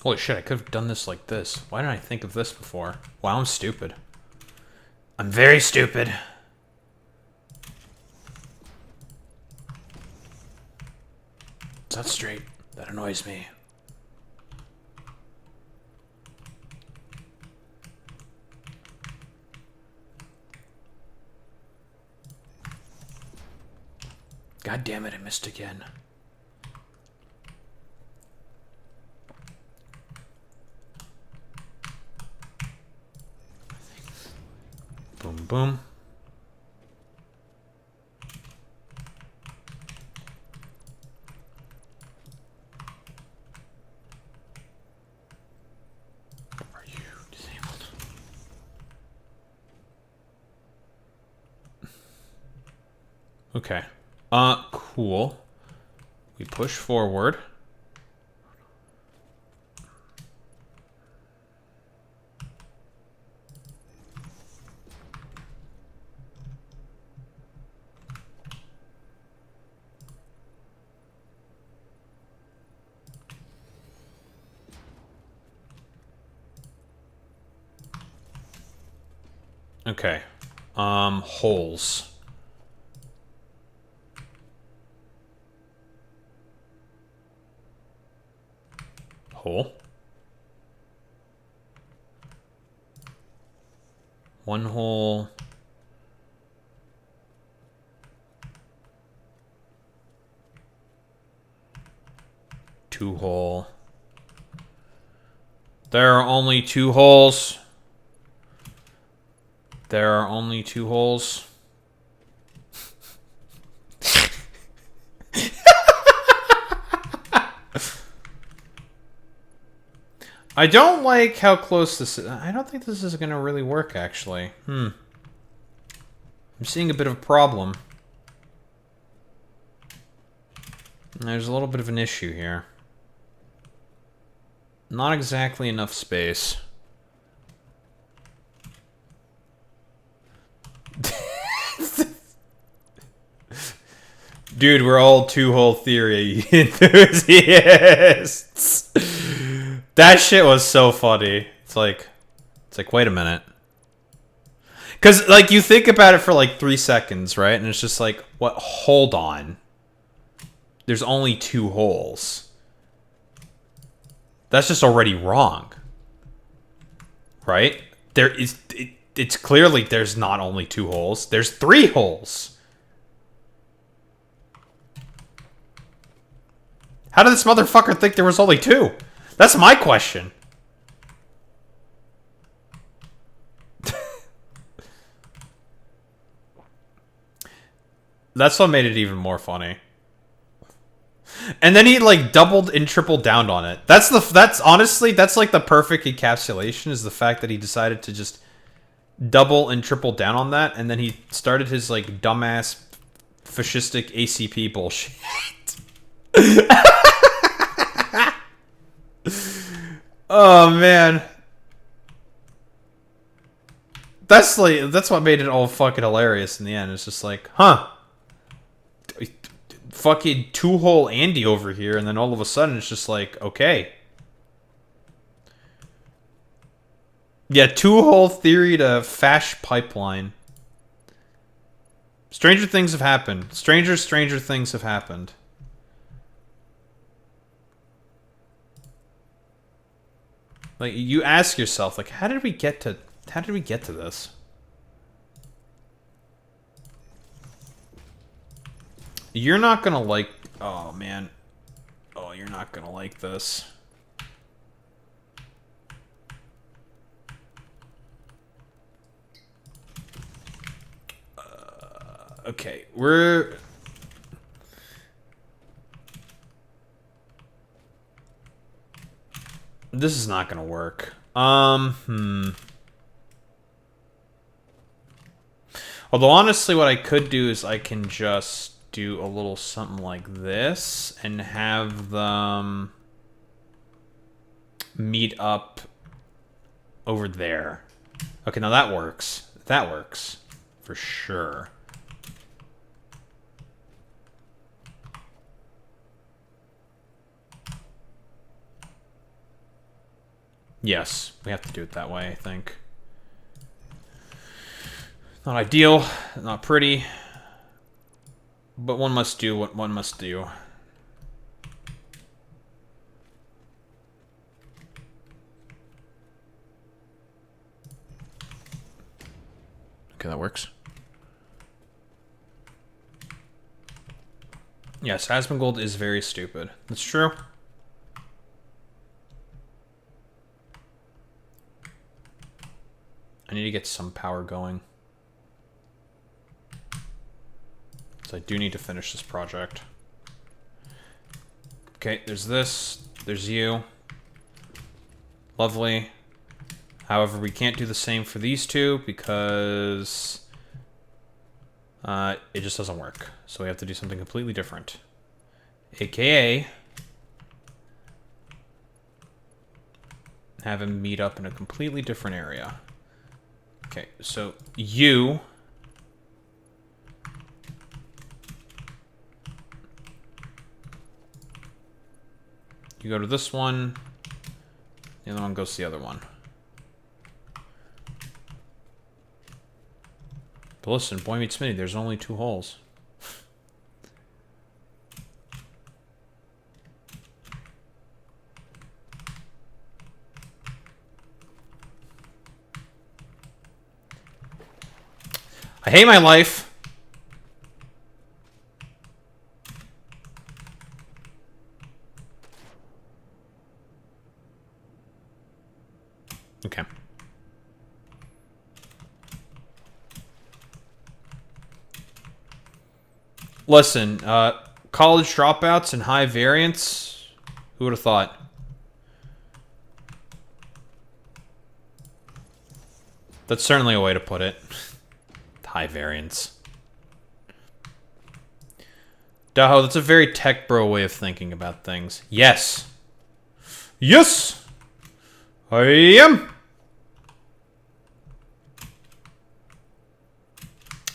Holy shit, I could have done this like this. Why didn't I think of this before? Wow, I'm stupid. I'm very stupid. Is that straight? That annoys me. God damn it, I missed again. Boom, boom. Are you disabled? Okay. Cool. We push forward. Okay. Holes. Hole. One hole. Two hole. There are only two holes. There are only two holes. I don't like how close this is. I don't think this is going to really work, actually. I'm seeing a bit of a problem. There's a little bit of an issue here. Not exactly enough space. Dude, we're all two-hole theory enthusiasts. That shit was so funny. It's like, wait a minute. Because, like, you think about it for, like, 3 seconds, right? And it's just like, what? Hold on. There's only two holes. That's just already wrong. Right? There is... It's clearly there's not only two holes. There's 3 holes. How did this motherfucker think there was only 2? That's my question. That's what made it even more funny. And then he like doubled and tripled down on it. That's honestly like the perfect encapsulation, is the fact that he decided to just double and triple down on that, and then he started his like dumbass fascistic ACP bullshit. Oh man. That's what made it all fucking hilarious in the end. It's just like, huh. Fucking two-hole Andy over here, and then all of a sudden it's just like, okay. Yeah, two-hole theory to Fash pipeline. Stranger things have happened. Stranger things have happened. Like, you ask yourself, like, how did we get to this? You're not gonna like... Oh, man. Oh, you're not gonna like this. Okay, we're... This is not gonna work. Although, honestly, what I could do is I can just do a little something like this and have them meet up over there. Okay, now that works. That works. For sure. Yes, we have to do it that way, I think. Not ideal, not pretty, but one must do what one must do. Okay, that works. Yes, Asmongold is very stupid. That's true. I need to get some power going. So I do need to finish this project. Okay, there's this. There's you. Lovely. However, we can't do the same for these two because it just doesn't work. So we have to do something completely different. AKA have him meet up in a completely different area. Okay, so you go to this one, the other one goes to the other one. But listen, Boy Meets Smitty, there's only 2 holes. I hate my life. Okay. Listen, college dropouts and high variance. Who would have thought? That's certainly a way to put it. High variance. Daho, that's a very tech bro way of thinking about things. Yes. Yes! I am!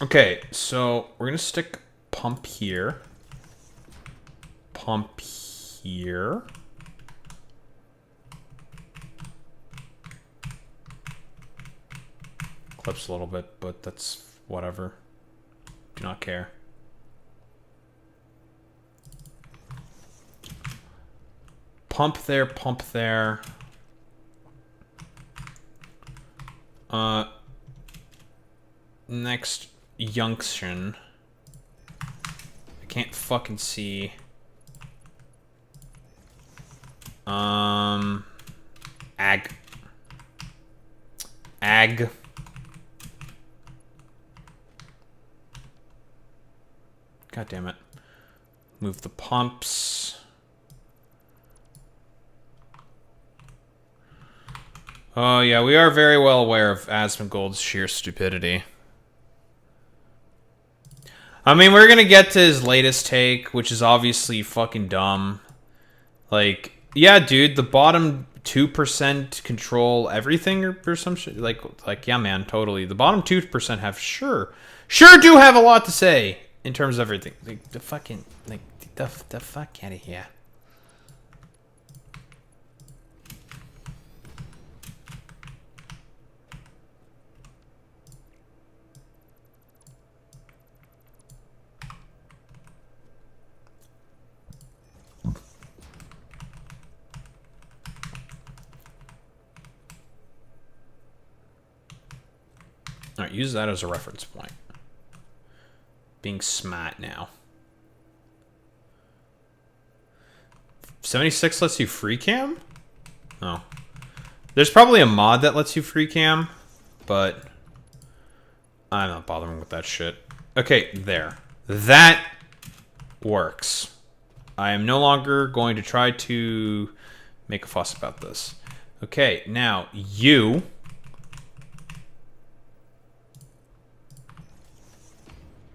Okay, so we're gonna stick pump here. Pump here. Clips a little bit, but that's whatever. Do not care. Pump there, pump there. Next junction. I can't fucking see. Ag. God damn it. Move the pumps. Oh yeah, we are very well aware of Asmongold's sheer stupidity. I mean, we're gonna get to his latest take, which is obviously fucking dumb. Like, yeah, dude, the bottom 2% control everything or some shit. Like, yeah, man, totally. The bottom 2% have sure do have a lot to say in terms of everything. Like, the fucking, like, the fuck out of here. Alright, use that as a reference point. Being smart now. 76 lets you free cam? Oh. There's probably a mod that lets you free cam, but I'm not bothering with that shit. Okay, there. That works. I am no longer going to try to make a fuss about this. Okay, now you...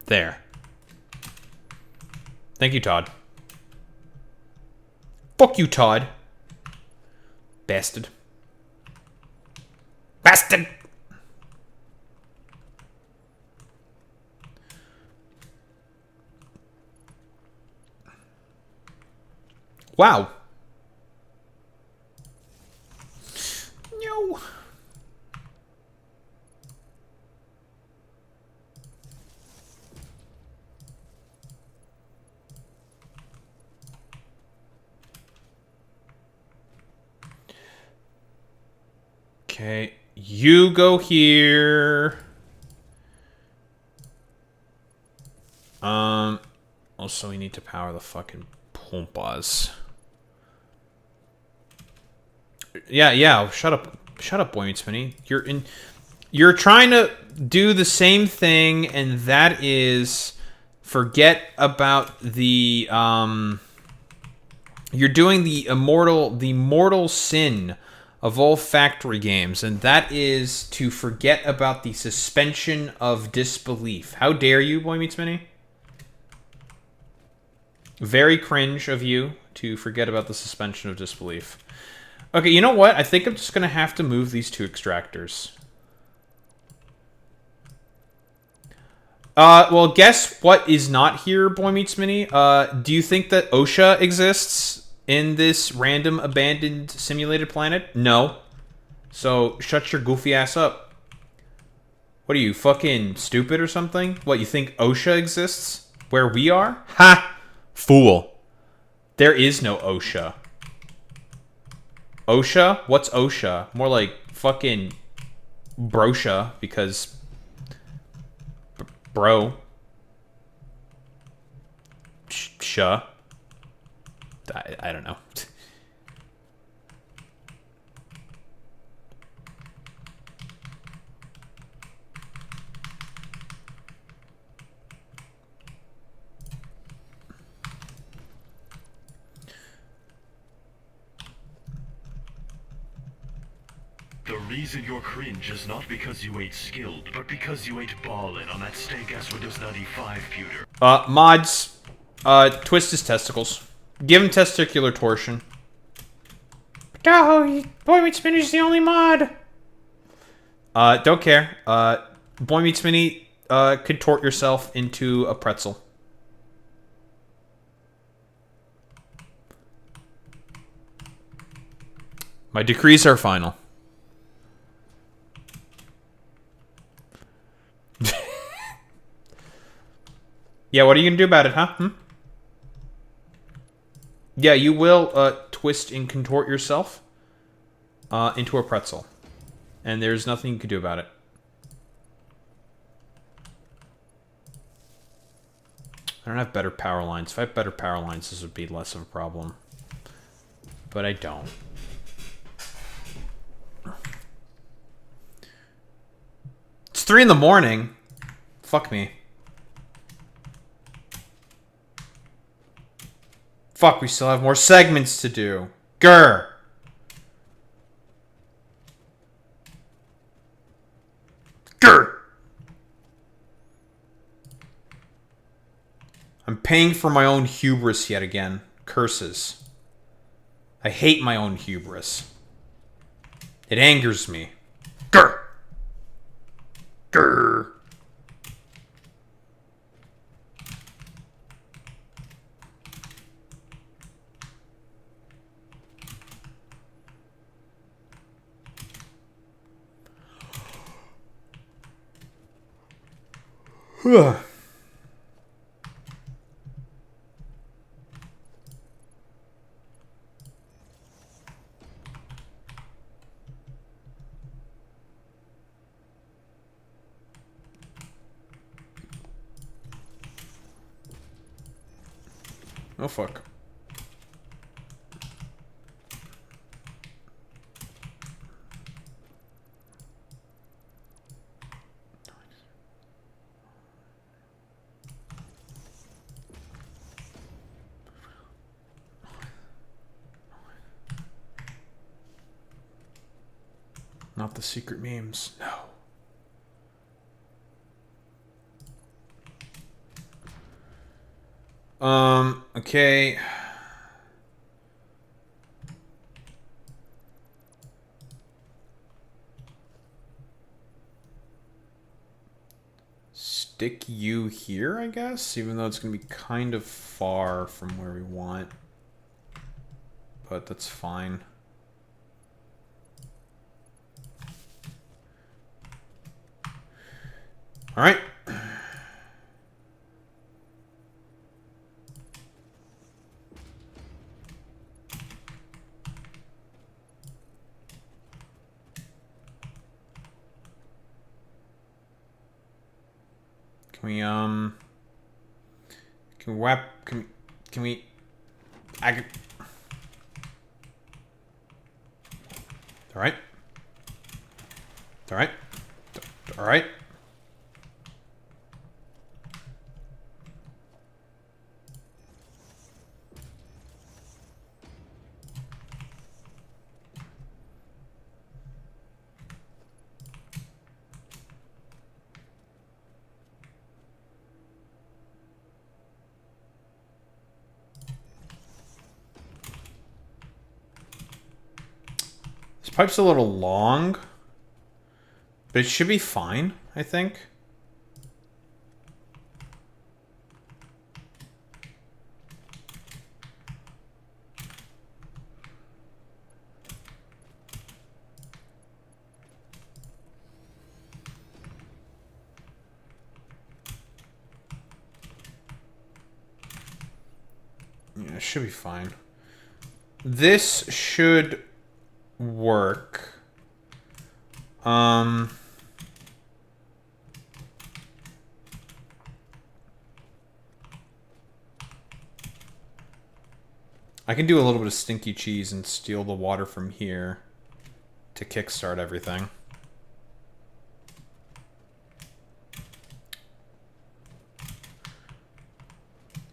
There. Thank you, Todd. Fuck you, Todd. Bastard. Bastard! Wow. No. Okay, you go here. Also we need to power the fucking pompas. Yeah, shut up, Boy Meets Smitty. You're trying to do the same thing, and that is forget about the you're doing the mortal sin of all factory games, and that is to forget about the suspension of disbelief. How dare you, Boy Meets Smitty? Very cringe of you to forget about the suspension of disbelief. Okay, you know what? I think I'm just going to have to move these 2 extractors. Well, guess what is not here, Boy Meets Smitty? Do you think that OSHA exists in this random abandoned simulated planet? No. So, shut your goofy ass up. What are you, fucking stupid or something? What, you think OSHA exists where we are? Ha! Fool. There is no OSHA. OSHA? What's OSHA? More like fucking brosha, because bro. Sha. I don't know. The reason you're cringe is not because you ain't skilled, but because you ain't ballin' on that stank-ass Windows 95 pewter. Mods. Twist his testicles. Give him testicular torsion. Oh, Boy Meets Mini's the only mod. Don't care. Boy Meets Mini, contort yourself into a pretzel. My decrees are final. Yeah, what are you gonna do about it, huh? Yeah, you will twist and contort yourself into a pretzel. And there's nothing you can do about it. I don't have better power lines. If I had better power lines, this would be less of a problem. But I don't. It's 3 in the morning. Fuck me. Fuck, we still have more segments to do. Grr. Grr. I'm paying for my own hubris yet again. Curses. I hate my own hubris. It angers me. Grr. Grr. Oh, fuck. Not the secret memes. No. Okay. Stick you here, I guess, even though it's going to be kind of far from where we want. But that's fine. All right. Can we can we all right. All right. All right. This pipe's a little long, but it should be fine, I think. it should be fine. This should work. I can do a little bit of stinky cheese and steal the water from here to kickstart everything.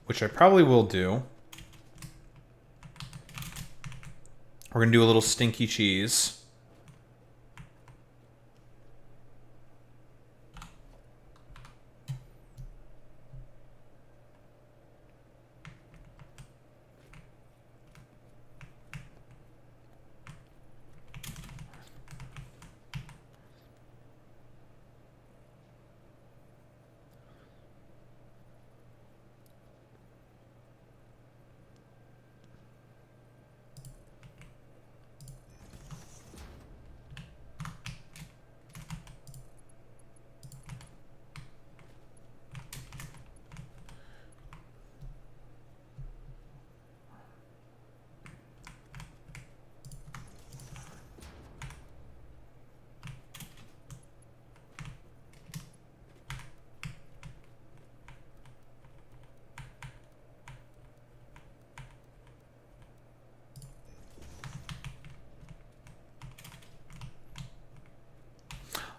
Which I probably will do. We're going to do a little stinky cheese.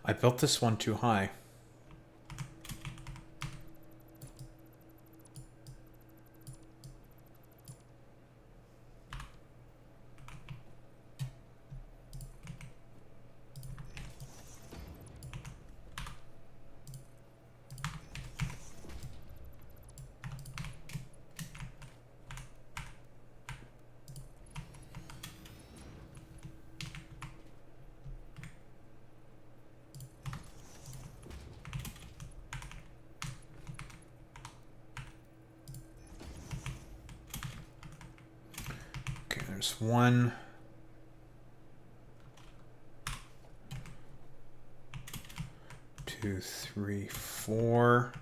I built this one too high. There's 1, 2, 3, 4.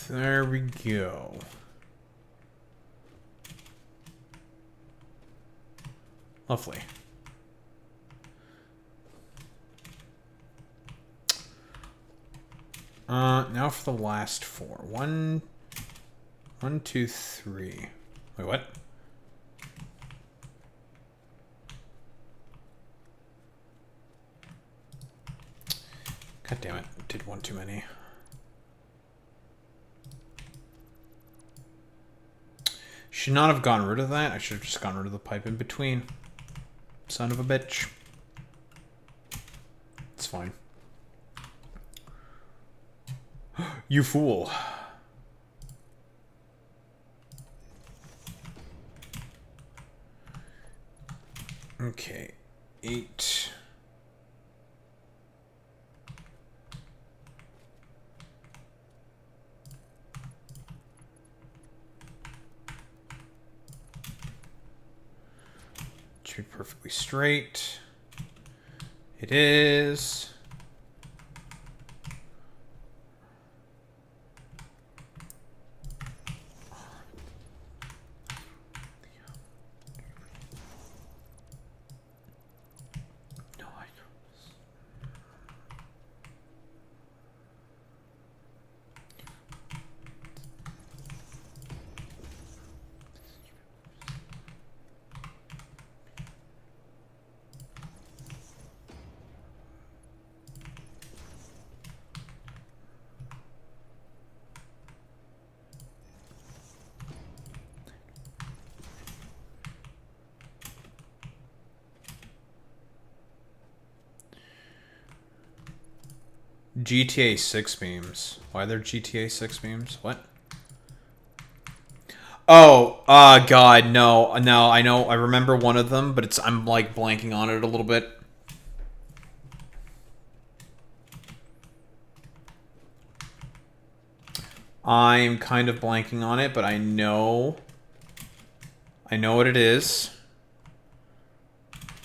There we go. Lovely. Now for the last 4. 1, 2, 3. Wait, what? God damn it. Did one too many. Should not have gotten rid of that. I should have just gotten rid of the pipe in between. Son of a bitch. It's fine. You fool. Okay. 8. Should be perfectly straight. It is. GTA 6 beams. Why are there GTA 6 beams? What? Oh, God, no. No, I know. I remember one of them, but I'm, like, blanking on it a little bit. I'm kind of blanking on it, but I know what it is.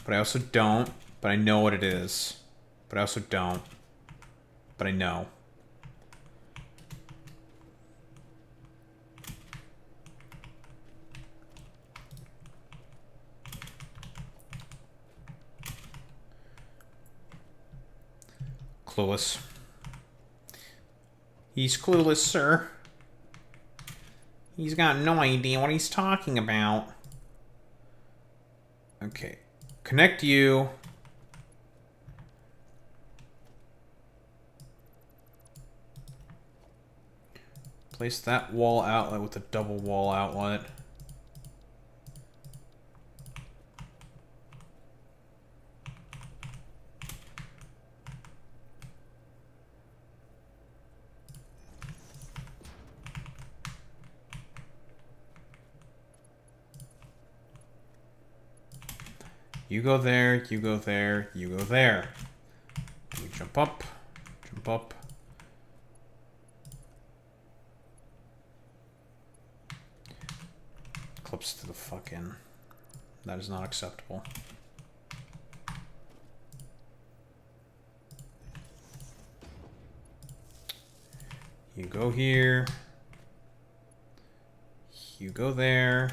But I also don't. But I know what it is. But I also don't. But I know. Clueless. He's clueless, sir. He's got no idea what he's talking about. Okay. Connect you. Place that wall outlet with a double wall outlet. You go there, you go there, you go there. You jump up, jump up. Clips to the fucking... That is not acceptable. You go here. You go there.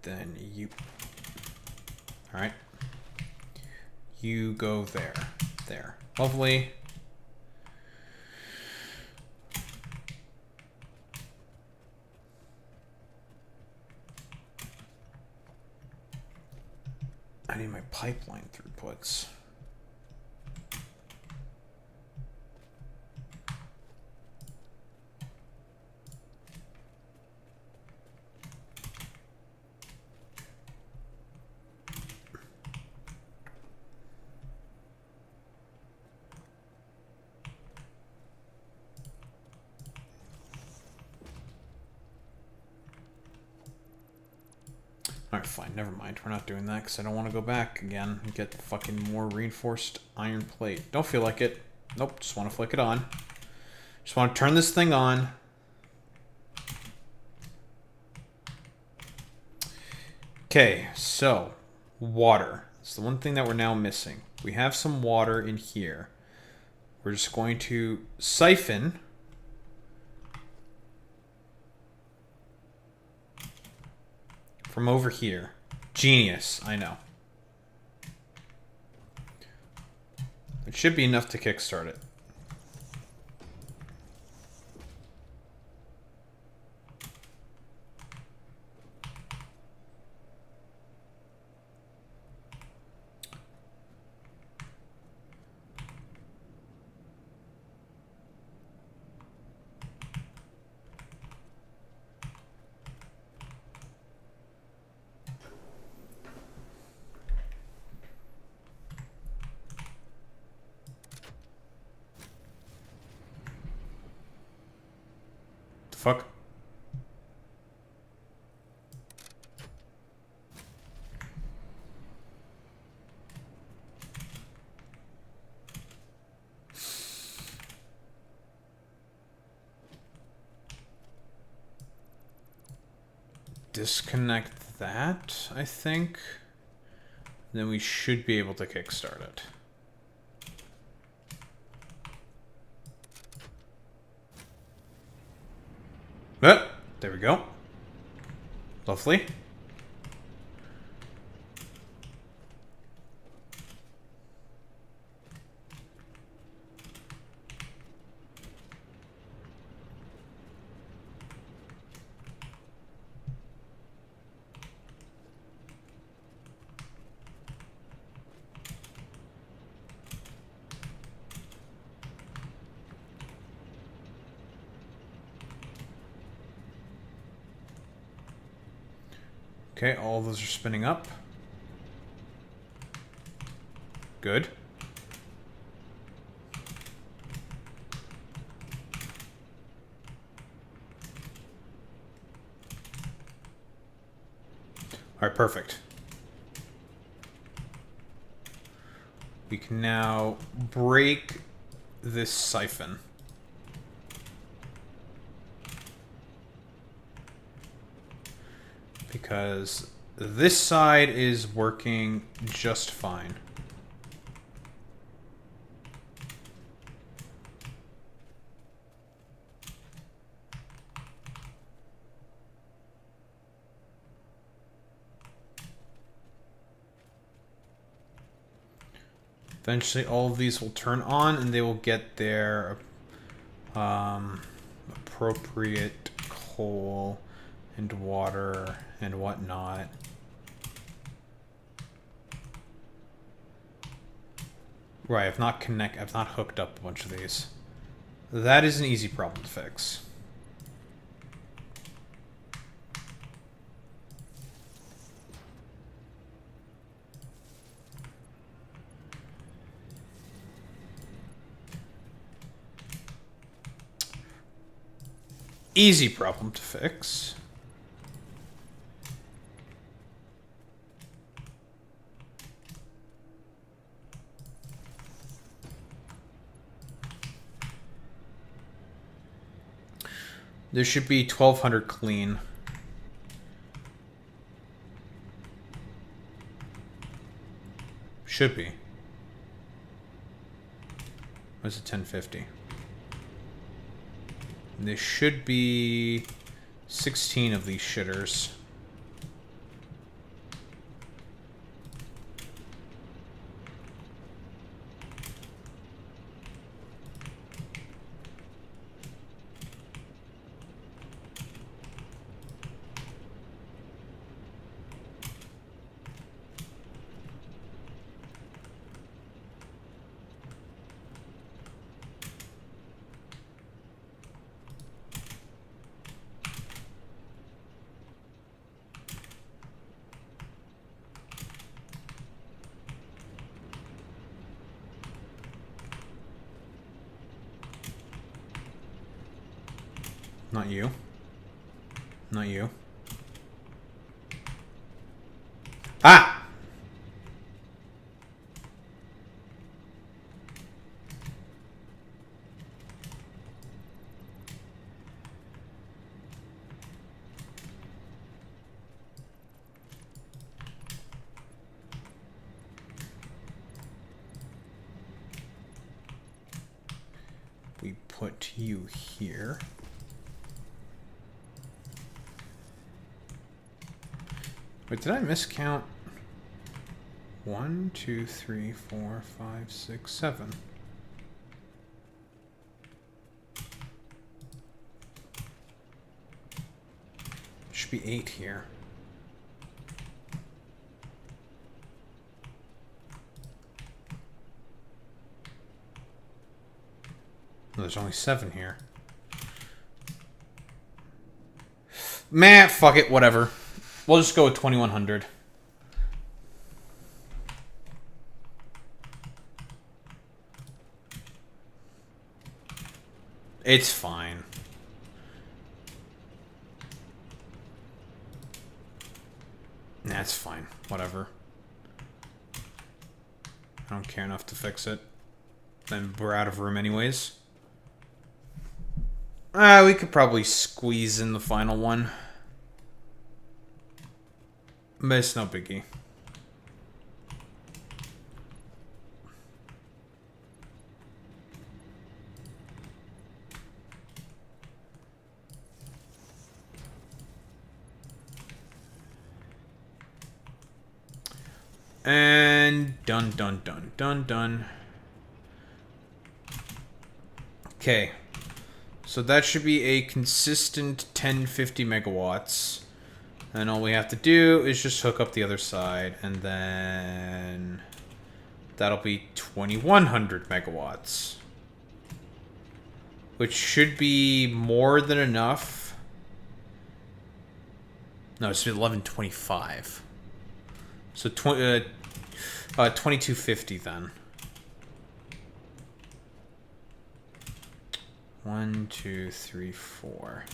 Then you... Alright. You go there. There. Lovely. I need my pipeline throughputs. Alright, fine. Never mind. We're not doing that because I don't want to go back again and get fucking more reinforced iron plate. Don't feel like it. Nope. Just want to flick it on. Just want to turn this thing on. Okay, so water. It's the one thing that we're now missing. We have some water in here. We're just going to siphon... from over here. Genius, I know. It should be enough to kickstart it. Fuck. Disconnect that, I think. Then we should be able to kickstart it. There we go. Lovely. Okay, all of those are spinning up. Good. Alright, perfect. We can now break this siphon. Because this side is working just fine. Eventually all of these will turn on and they will get their appropriate coal and water and whatnot. Right, I've not hooked up a bunch of these. That is an easy problem to fix. Easy problem to fix. There should be 1200 clean. Should be. What's it, 1050? There should be 16 of these shitters. Not you. Not you. Ah! We put you here. Wait, did I miscount? 1, 2, 3, 4, 5, 6, 7. Should be 8 here. No, there's only 7 here. Man, fuck it, whatever. We'll just go with 2100. It's fine. That's fine. Whatever. I don't care enough to fix it. Then we're out of room anyways. We could probably squeeze in the final one. But it's no biggie. And done, done, done, done, done. Okay. So that should be a consistent 1050 megawatts. And all we have to do is just hook up the other side, and then that'll be 2100 megawatts. Which should be more than enough. No, it's 1125. So 2250 then. 1, 2, 3, 4.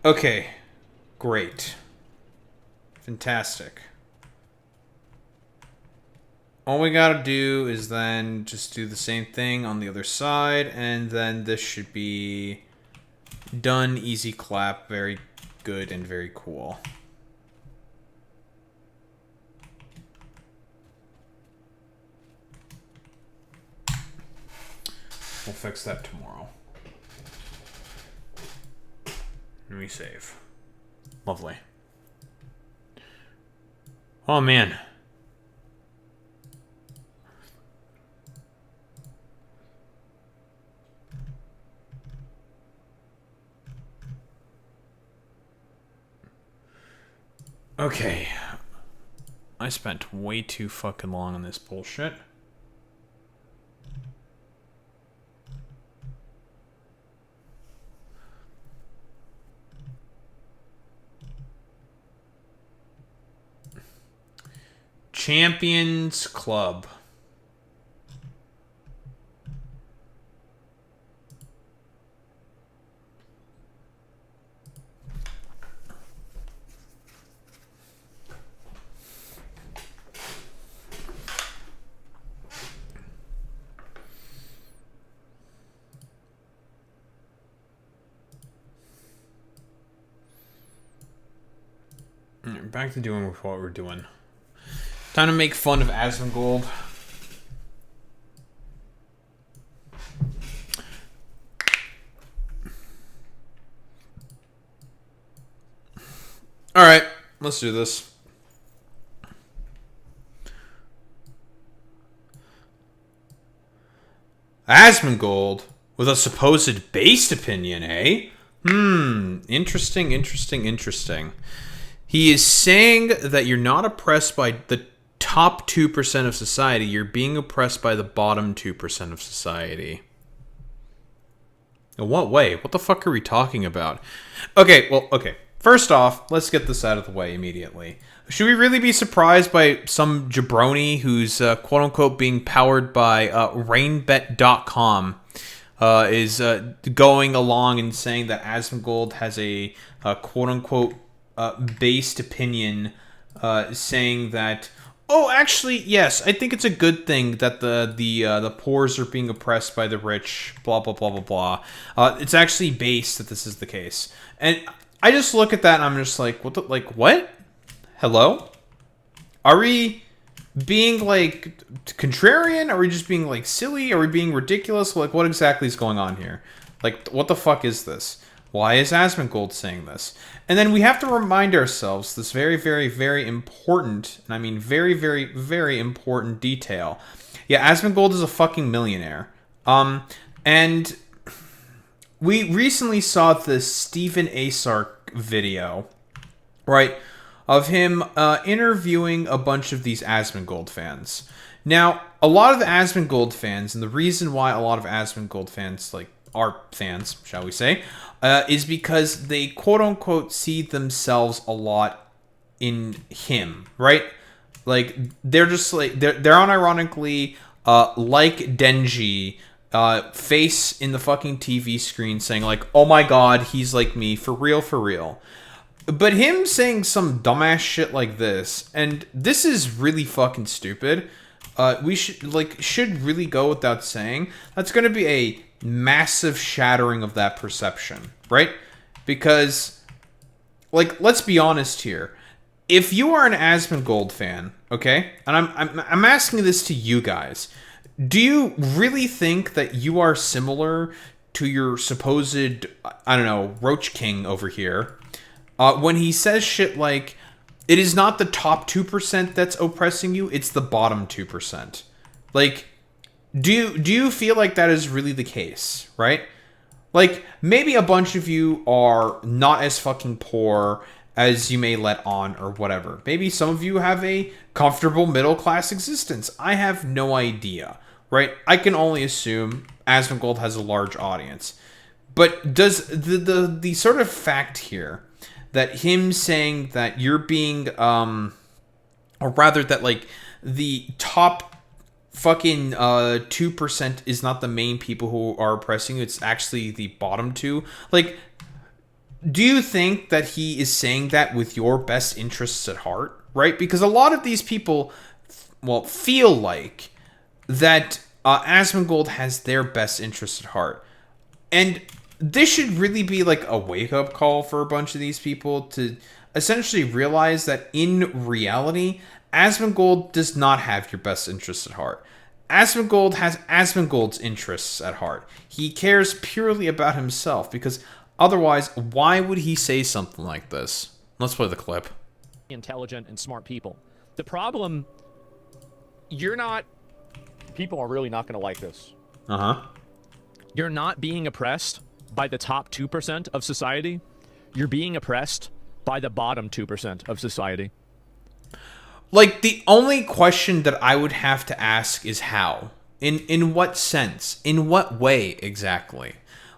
Okay. Great. Fantastic. All we gotta do is then just do the same thing on the other side, and then this should be done. Easy clap. Very good and very cool. We'll fix that tomorrow. Let me save. Lovely. Oh, man. Okay. I spent way too fucking long on this bullshit. Champions Club. Back to doing with what we're doing. Time to make fun of Asmongold. Alright, let's do this. Asmongold with a supposed based opinion, eh? Interesting, interesting, interesting. He is saying that you're not oppressed by the top 2% of society, you're being oppressed by the bottom 2% of society. In what way? What the fuck are we talking about? Okay, well, okay. First off, let's get this out of the way immediately. Should we really be surprised by some jabroni who's quote-unquote being powered by rainbet.com is going along and saying that Asmongold has a quote-unquote based opinion saying that, oh, actually, yes, I think it's a good thing that the poors are being oppressed by the rich, blah, blah, blah, blah, blah. It's actually based that this is the case. And I just look at that and I'm just like, what? Hello? Are we being, like, contrarian? Are we just being, like, silly? Are we being ridiculous? Like, what exactly is going on here? Like, what the fuck is this? Why is Asmongold saying this? And then we have to remind ourselves this very, very, very important, and I mean very, very, very important detail. Yeah, Asmongold is a fucking millionaire. And we recently saw this Stephen Asark video, right, of him interviewing a bunch of these Asmongold fans. Now, a lot of the Asmongold fans, and the reason why a lot of Asmongold fans, like, are fans, shall we say, is because they quote-unquote see themselves a lot in him, right? Like, they're just like, they're unironically like Denji, face in the fucking TV screen saying like, oh my god, he's like me, for real, for real. But him saying some dumbass shit like this, and this is really fucking stupid, we should really go without saying, that's gonna be a massive shattering of that perception, right? Because, like, let's be honest here. If you are an Asmongold fan, okay, and I'm asking this to you guys, do you really think that you are similar to your supposed, I don't know, Roach King over here, when he says shit like, it is not the top 2% that's oppressing you, it's the bottom 2%. Like, do you feel like that is really the case, right? Like, maybe a bunch of you are not as fucking poor as you may let on or whatever. Maybe some of you have a comfortable middle-class existence. I have no idea, right? I can only assume Asmongold has a large audience. But does the sort of fact here that him saying that you're being, or rather that, like, the top fucking 2% is not the main people who are oppressing you, it's actually the bottom 2. Like, do you think that he is saying that with your best interests at heart, right? Because a lot of these people, well, feel like that Asmongold has their best interests at heart. And this should really be like a wake-up call for a bunch of these people to essentially realize that in reality, Asmongold does not have your best interests at heart. Asmongold has Asmongold's interests at heart. He cares purely about himself, because otherwise, why would he say something like this? Let's play the clip. Intelligent and smart people. The problem, people are really not going to like this. Uh-huh. You're not being oppressed by the top 2% of society. You're being oppressed by the bottom 2% of society. Like, the only question that I would have to ask is how? In what sense? In what way exactly?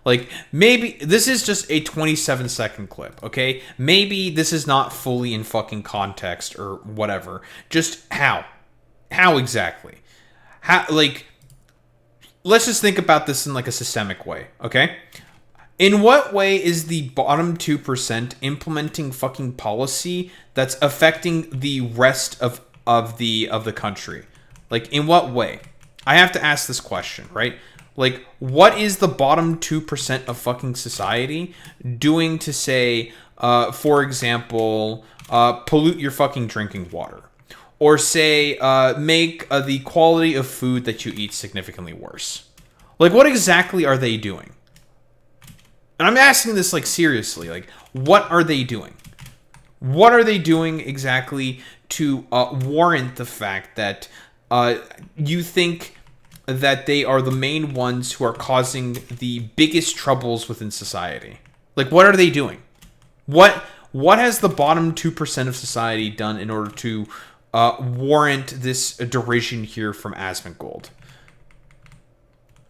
Like, maybe this is just a 27-second clip, okay? Maybe this is not fully in fucking context or whatever. Just how? How exactly? How, like, let's just think about this in like a systemic way, okay? In what way is the bottom 2% implementing fucking policy that's affecting the rest of the country? Like, in what way? I have to ask this question, right? Like, what is the bottom 2% of fucking society doing to say, for example, pollute your fucking drinking water? Or say, make the quality of food that you eat significantly worse? Like, what exactly are they doing? And I'm asking this, like, seriously. Like, what are they doing? What are they doing exactly to warrant the fact that you think that they are the main ones who are causing the biggest troubles within society? Like, what are they doing? What has the bottom 2% of society done in order to warrant this derision here from Asmongold?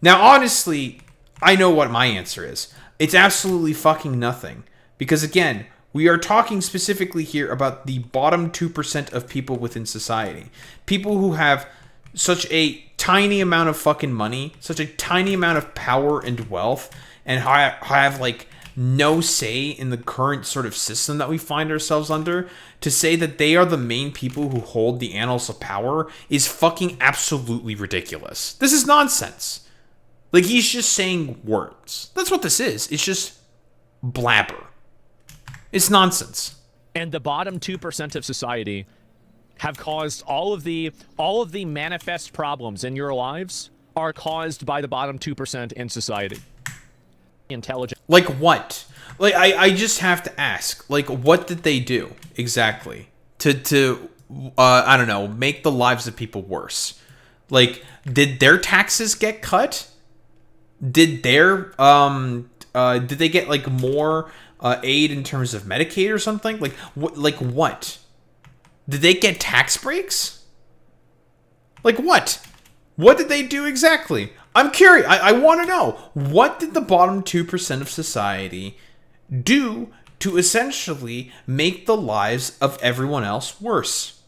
Now, honestly, I know what my answer is. It's absolutely fucking nothing. Because again, we are talking specifically here about the bottom 2% of people within society. People who have such a tiny amount of fucking money, such a tiny amount of power and wealth, and have like no say in the current sort of system that we find ourselves under. To say that they are the main people who hold the annals of power is fucking absolutely ridiculous. This is nonsense. Like, he's just saying words. That's what this is. It's just blabber. It's nonsense. And the bottom 2% of society have caused all of the manifest problems in your lives are caused by the bottom 2% in society. Intelligent. Like what? Like, I just have to ask. Like, what did they do exactly to I don't know, make the lives of people worse? Like, did their taxes get cut? Did their did they get like more aid in terms of Medicaid or something? Like what? Did they get tax breaks? Like what? What did they do exactly? I'm curious. I want to know. What did the bottom 2% of society do to essentially make the lives of everyone else worse?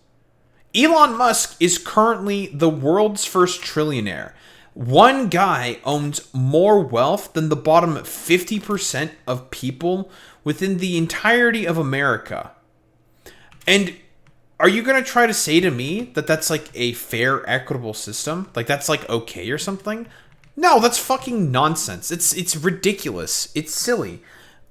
Elon Musk is currently the world's first trillionaire. One guy owns more wealth than the bottom 50% of people within the entirety of America. And are you going to try to say to me that that's like a fair, equitable system? Like that's like okay or something? No, that's fucking nonsense. It's ridiculous. It's silly.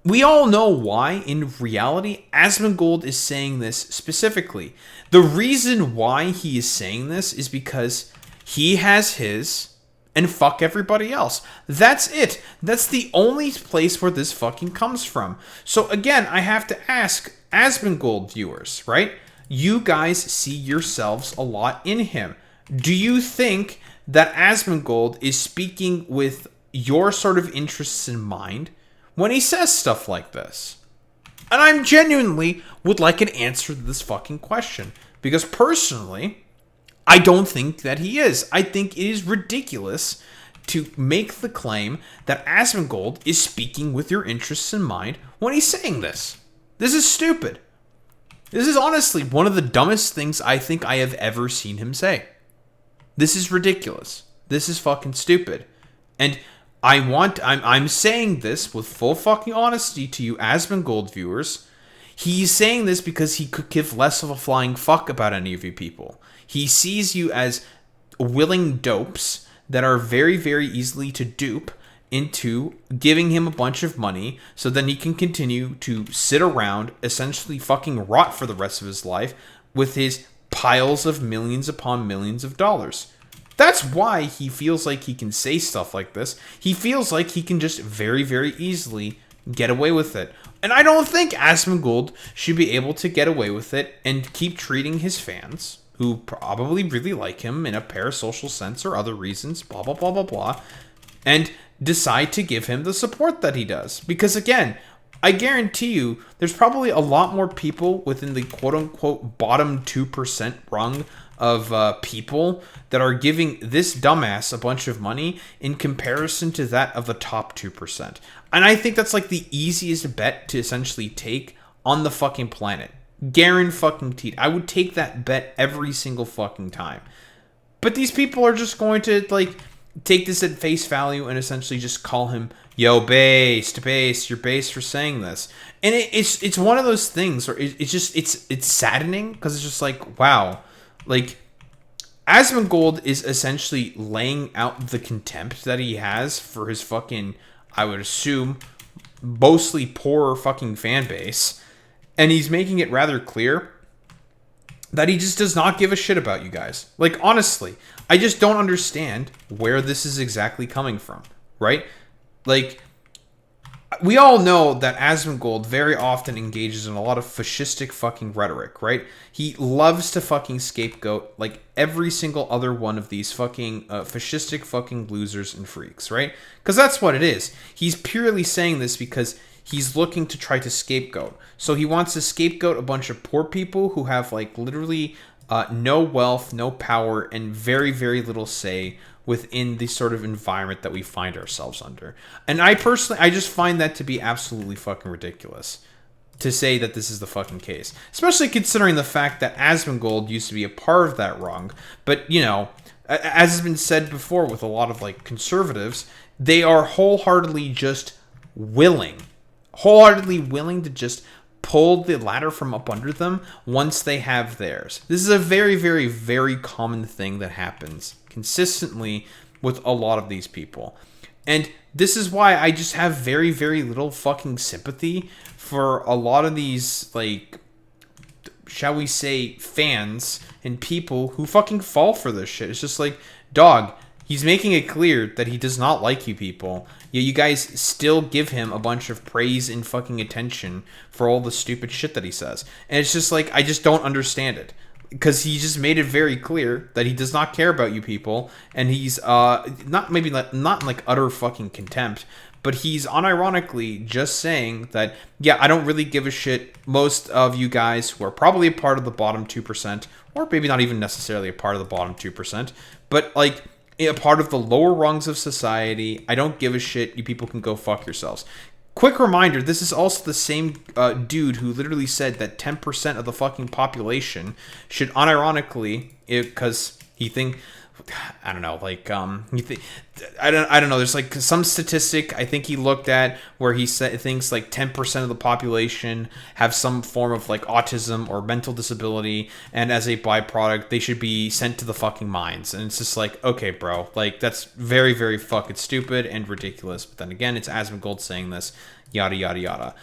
We all know why, in reality, Asmongold is saying this specifically. The reason why he is saying this is because he has his... and fuck everybody else. That's it. That's the only place where this fucking comes from. So again, I have to ask Asmongold viewers, right? You guys see yourselves a lot in him. Do you think that Asmongold is speaking with your sort of interests in mind when he says stuff like this? And I genuinely would like an answer to this fucking question. Because personally, I don't think that he is. I think it is ridiculous to make the claim that Asmongold is speaking with your interests in mind when he's saying this. This is stupid. This is honestly one of the dumbest things I think I have ever seen him say. This is ridiculous. This is fucking stupid. And I'm saying this with full fucking honesty to you Asmongold viewers. He's saying this because he could give less of a flying fuck about any of you people. He sees you as willing dopes that are very, very easily to dupe into giving him a bunch of money so then he can continue to sit around, essentially fucking rot for the rest of his life with his piles of millions upon millions of dollars. That's why he feels like he can say stuff like this. He feels like he can just very, very easily get away with it. And I don't think Asmongold should be able to get away with it and keep treating his fans, who probably really like him in a parasocial sense or other reasons, blah, blah, blah, blah, blah, and decide to give him the support that he does. Because again, I guarantee you, there's probably a lot more people within the quote-unquote bottom 2% rung of people that are giving this dumbass a bunch of money in comparison to that of the top 2%. And I think that's like the easiest bet to essentially take on the fucking planet. Guaranteed. I would take that bet every single fucking time. But these people are just going to like take this at face value and essentially just call him, yo, based, you're based for saying this. And it's one of those things where it's saddening because it's just like, wow, like Asmongold is essentially laying out the contempt that he has for his fucking, I would assume, mostly poor fucking fan base. And he's making it rather clear that he just does not give a shit about you guys. Like, honestly, I just don't understand where this is exactly coming from, right? Like, we all know that Asmongold very often engages in a lot of fascistic fucking rhetoric, right? He loves to fucking scapegoat like every single other one of these fucking fascistic fucking losers and freaks, right? Because that's what it is. He's purely saying this because he's looking to try to scapegoat. So he wants to scapegoat a bunch of poor people who have like literally no wealth, no power, and very, very little say within the sort of environment that we find ourselves under. And I just find that to be absolutely fucking ridiculous to say that this is the fucking case. Especially considering the fact that Asmongold used to be a part of that wrong. But, you know, as has been said before with a lot of like conservatives, they are wholeheartedly willing to just pull the ladder from up under them once they have theirs. This is a very, very, very common thing that happens consistently with a lot of these people. And this is why I just have very, very little fucking sympathy for a lot of these, like, shall we say, fans and people who fucking fall for this shit. It's just like, dog, he's making it clear that he does not like you people. Yet you guys still give him a bunch of praise and fucking attention for all the stupid shit that he says. And it's just like, I just don't understand it. Because he just made it very clear that he does not care about you people. And he's not in like utter fucking contempt. But he's unironically just saying that, yeah, I don't really give a shit. Most of you guys who are probably a part of the bottom 2%, or maybe not even necessarily a part of the bottom 2%, but like a part of the lower rungs of society, I don't give a shit. You people can go fuck yourselves. Quick reminder, this is also the same dude who literally said that 10% of the fucking population should unironically, because he think, I don't know, like, I don't know, there's like some statistic I think he looked at where he said thinks like 10% of the population have some form of like autism or mental disability, and as a byproduct, they should be sent to the fucking mines. And it's just like, okay, bro, like, that's very, very fucking stupid and ridiculous. But then again, it's Asmongold saying this, yada, yada, yada.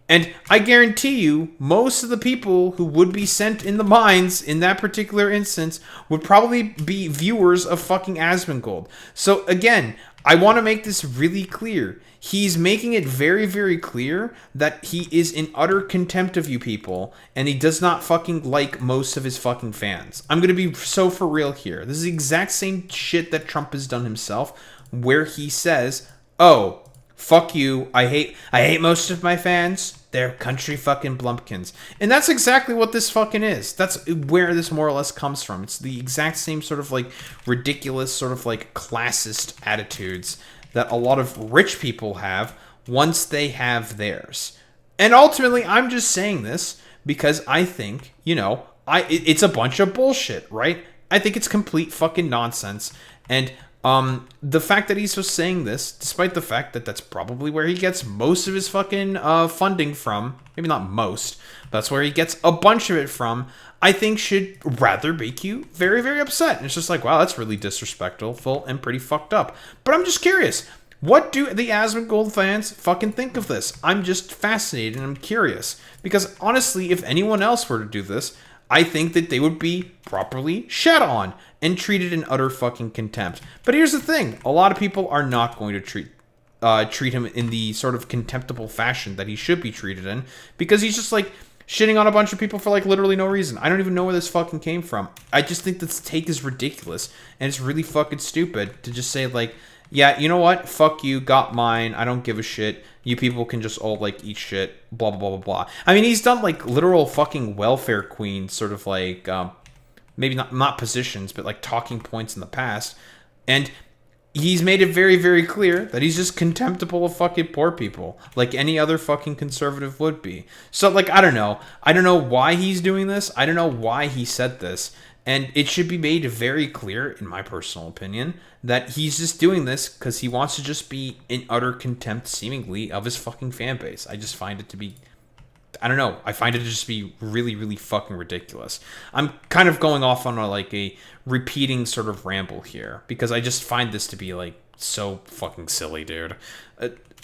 And I guarantee you, most of the people who would be sent in the mines in that particular instance would probably be viewers of fucking Asmongold. So again, I want to make this really clear. He's making it very, very clear that he is in utter contempt of you people, and he does not fucking like most of his fucking fans. I'm going to be so for real here. This is the exact same shit that Trump has done himself, where he says, oh, fuck you, I hate most of my fans. They're country fucking blumpkins. And that's exactly what this fucking is. That's where this more or less comes from. It's the exact same sort of like ridiculous sort of like classist attitudes that a lot of rich people have once they have theirs. And ultimately, I'm just saying this because I think, you know, it's a bunch of bullshit, right? I think it's complete fucking nonsense. And The fact that he's just saying this, despite the fact that that's probably where he gets most of his fucking funding from, maybe not most, that's where he gets a bunch of it from, I think should rather make you very, very upset. And it's just like, wow, that's really disrespectful and pretty fucked up. But I'm just curious, what do the Asmongold fans fucking think of this? I'm just fascinated and I'm curious. Because honestly, if anyone else were to do this, I think that they would be properly shat on and treated in utter fucking contempt. But here's the thing. A lot of people are not going to treat him in the sort of contemptible fashion that he should be treated in. Because he's just like shitting on a bunch of people for like literally no reason. I don't even know where this fucking came from. I just think this take is ridiculous. And it's really fucking stupid to just say like, yeah, you know what? Fuck you, got mine. I don't give a shit. You people can just all, like, eat shit. Blah, blah, blah, blah, blah. I mean, he's done, like, literal fucking welfare queen sort of, like, maybe not positions, but, like, talking points in the past. And he's made it very, very clear that he's just contemptible of fucking poor people. Like any other fucking conservative would be. So, like, I don't know. I don't know why he's doing this. I don't know why he said this. And it should be made very clear, in my personal opinion, that he's just doing this because he wants to just be in utter contempt, seemingly, of his fucking fan base. I just find it to be... I don't know. I find it to just be really, really fucking ridiculous. I'm kind of going off on a repeating sort of ramble here because I just find this to be, like, so fucking silly, dude.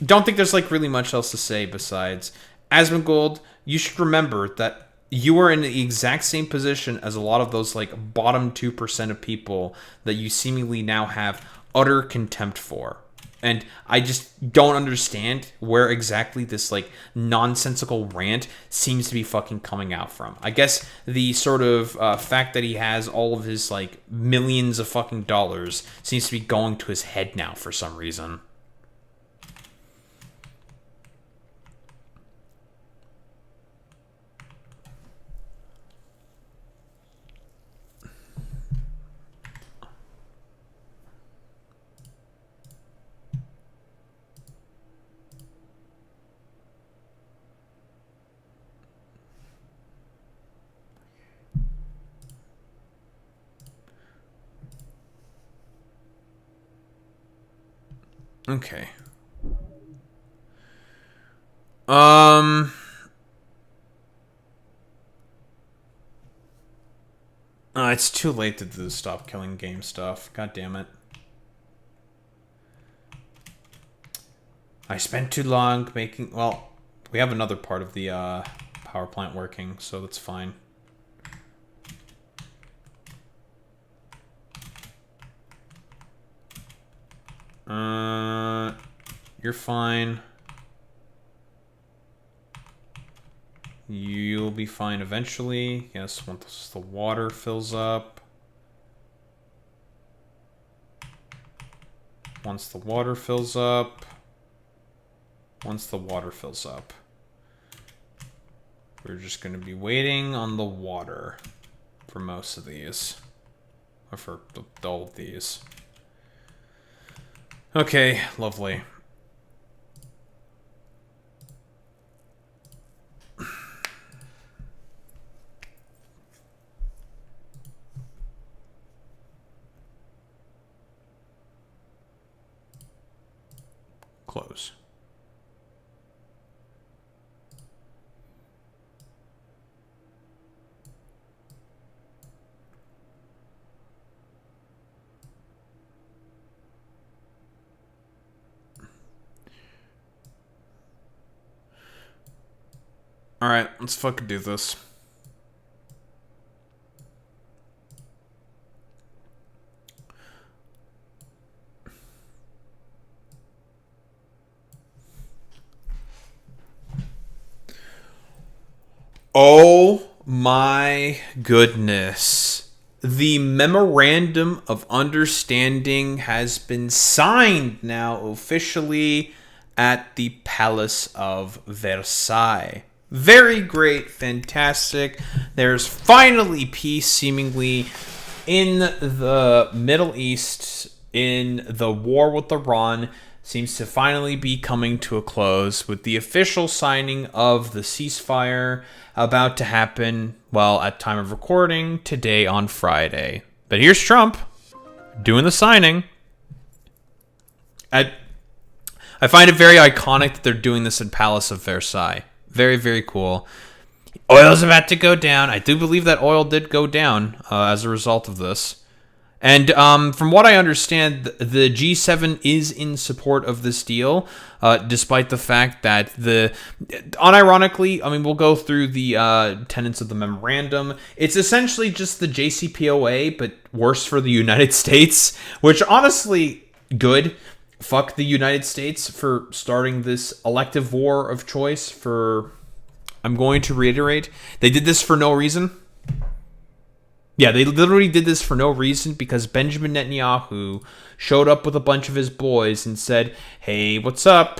Don't think there's, like, really much else to say besides Asmongold, you should remember that you are in the exact same position as a lot of those, like, bottom 2% of people that you seemingly now have utter contempt for. And I just don't understand where exactly this, like, nonsensical rant seems to be fucking coming out from. I guess the sort of fact that he has all of his, like, millions of fucking dollars seems to be going to his head now for some reason. Okay. It's too late to do the stop killing game stuff. God damn it. I spent too long making... Well, we have another part of the power plant working, so that's fine. You're fine. You'll be fine eventually. Yes, once the water fills up. Once the water fills up. Once the water fills up. We're just going to be waiting on the water for most of these. Or for all of these. Okay, lovely. Close. Alright, let's fucking do this. Oh my goodness. The Memorandum of Understanding has been signed now officially at the Palace of Versailles. Very great, fantastic. There's finally peace, seemingly, in the Middle East, in the war with Iran. Seems to finally be coming to a close with the official signing of the ceasefire about to happen, well, at time of recording, today on Friday. But here's Trump doing the signing. I find it very iconic that they're doing this in Palace of Versailles. Very, very cool. Oil's about to go down. I do believe that oil did go down as a result of this. And from what I understand, the G7 is in support of this deal, despite the fact that unironically, I mean, we'll go through the tenets of the memorandum. It's essentially just the JCPOA, but worse for the United States, which honestly, good. Fuck the United States for starting this elective war of choice for... I'm going to reiterate, they did this for no reason. Yeah, they literally did this for no reason because Benjamin Netanyahu showed up with a bunch of his boys and said, hey, what's up?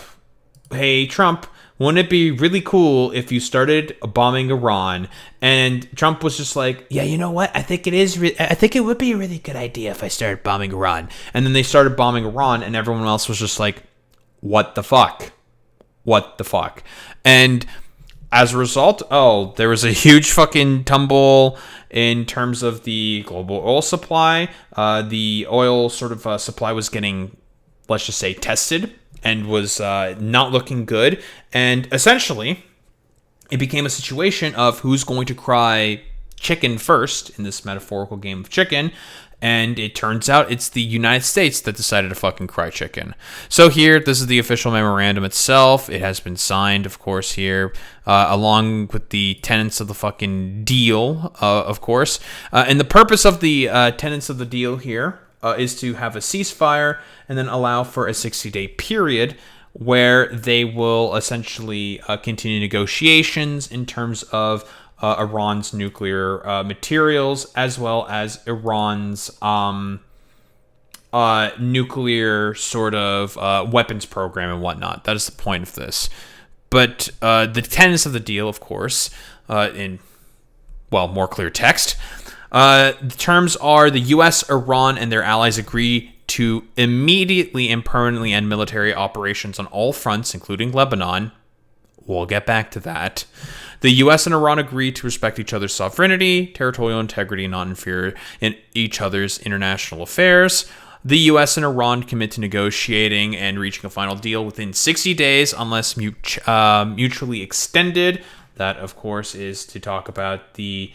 Hey, Trump, wouldn't it be really cool if you started bombing Iran? And Trump was just like, yeah, you know what? I think it would be a really good idea if I started bombing Iran. And then they started bombing Iran and everyone else was just like, what the fuck? What the fuck? And as a result, there was a huge fucking tumble in terms of the global oil supply. The oil sort of supply was getting, let's just say, tested and was not looking good. And essentially, it became a situation of who's going to cry chicken first in this metaphorical game of chicken. And it turns out it's the United States that decided to fucking cry chicken. So here, this is the official memorandum itself. It has been signed, of course, here, along with the tenets of the fucking deal, of course. And the purpose of the tenets of the deal here is to have a ceasefire and then allow for a 60-day period where they will essentially continue negotiations in terms of Iran's nuclear materials, as well as Iran's nuclear sort of weapons program and whatnot. That is the point of this. But the tenets of the deal, of course, in, well, more clear text, the terms are the U.S., Iran, and their allies agree to immediately and permanently end military operations on all fronts, including Lebanon. We'll get back to that. The U.S. and Iran agree to respect each other's sovereignty, territorial integrity, and not interfere in each other's international affairs. The U.S. and Iran commit to negotiating and reaching a final deal within 60 days unless mutually extended. That, of course, is to talk about the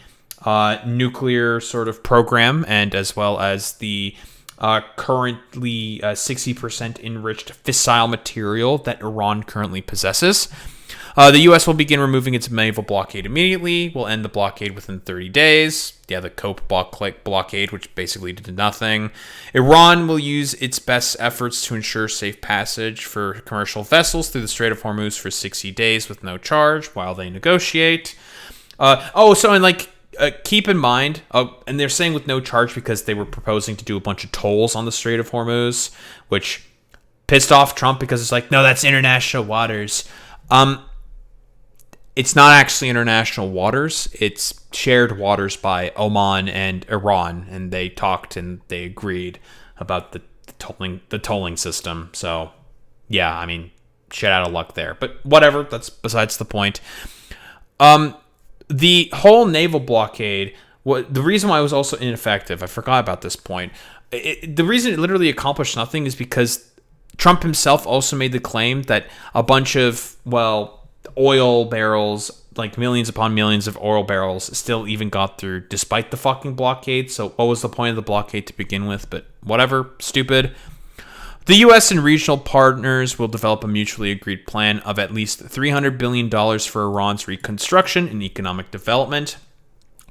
nuclear sort of program and as well as the currently 60% enriched fissile material that Iran currently possesses. The U.S. will begin removing its naval blockade immediately. Will end the blockade within 30 days. Yeah, the Cope blockade, which basically did nothing. Iran will use its best efforts to ensure safe passage for commercial vessels through the Strait of Hormuz for 60 days with no charge while they negotiate. Keep in mind, and they're saying with no charge because they were proposing to do a bunch of tolls on the Strait of Hormuz, which pissed off Trump because it's like, no, that's international waters. It's not actually international waters. It's shared waters by Oman and Iran, and they talked and they agreed about the tolling system. So, yeah, I mean, shit out of luck there. But whatever, that's besides the point. The whole naval blockade, the reason why it was also ineffective, I forgot about this point. The reason it literally accomplished nothing is because Trump himself also made the claim that a bunch of, oil barrels, like millions upon millions of oil barrels, still even got through despite the fucking blockade. So what was the point of the blockade to begin with? But whatever, stupid. The U.S. and regional partners will develop a mutually agreed plan of at least $300 billion for Iran's reconstruction and economic development.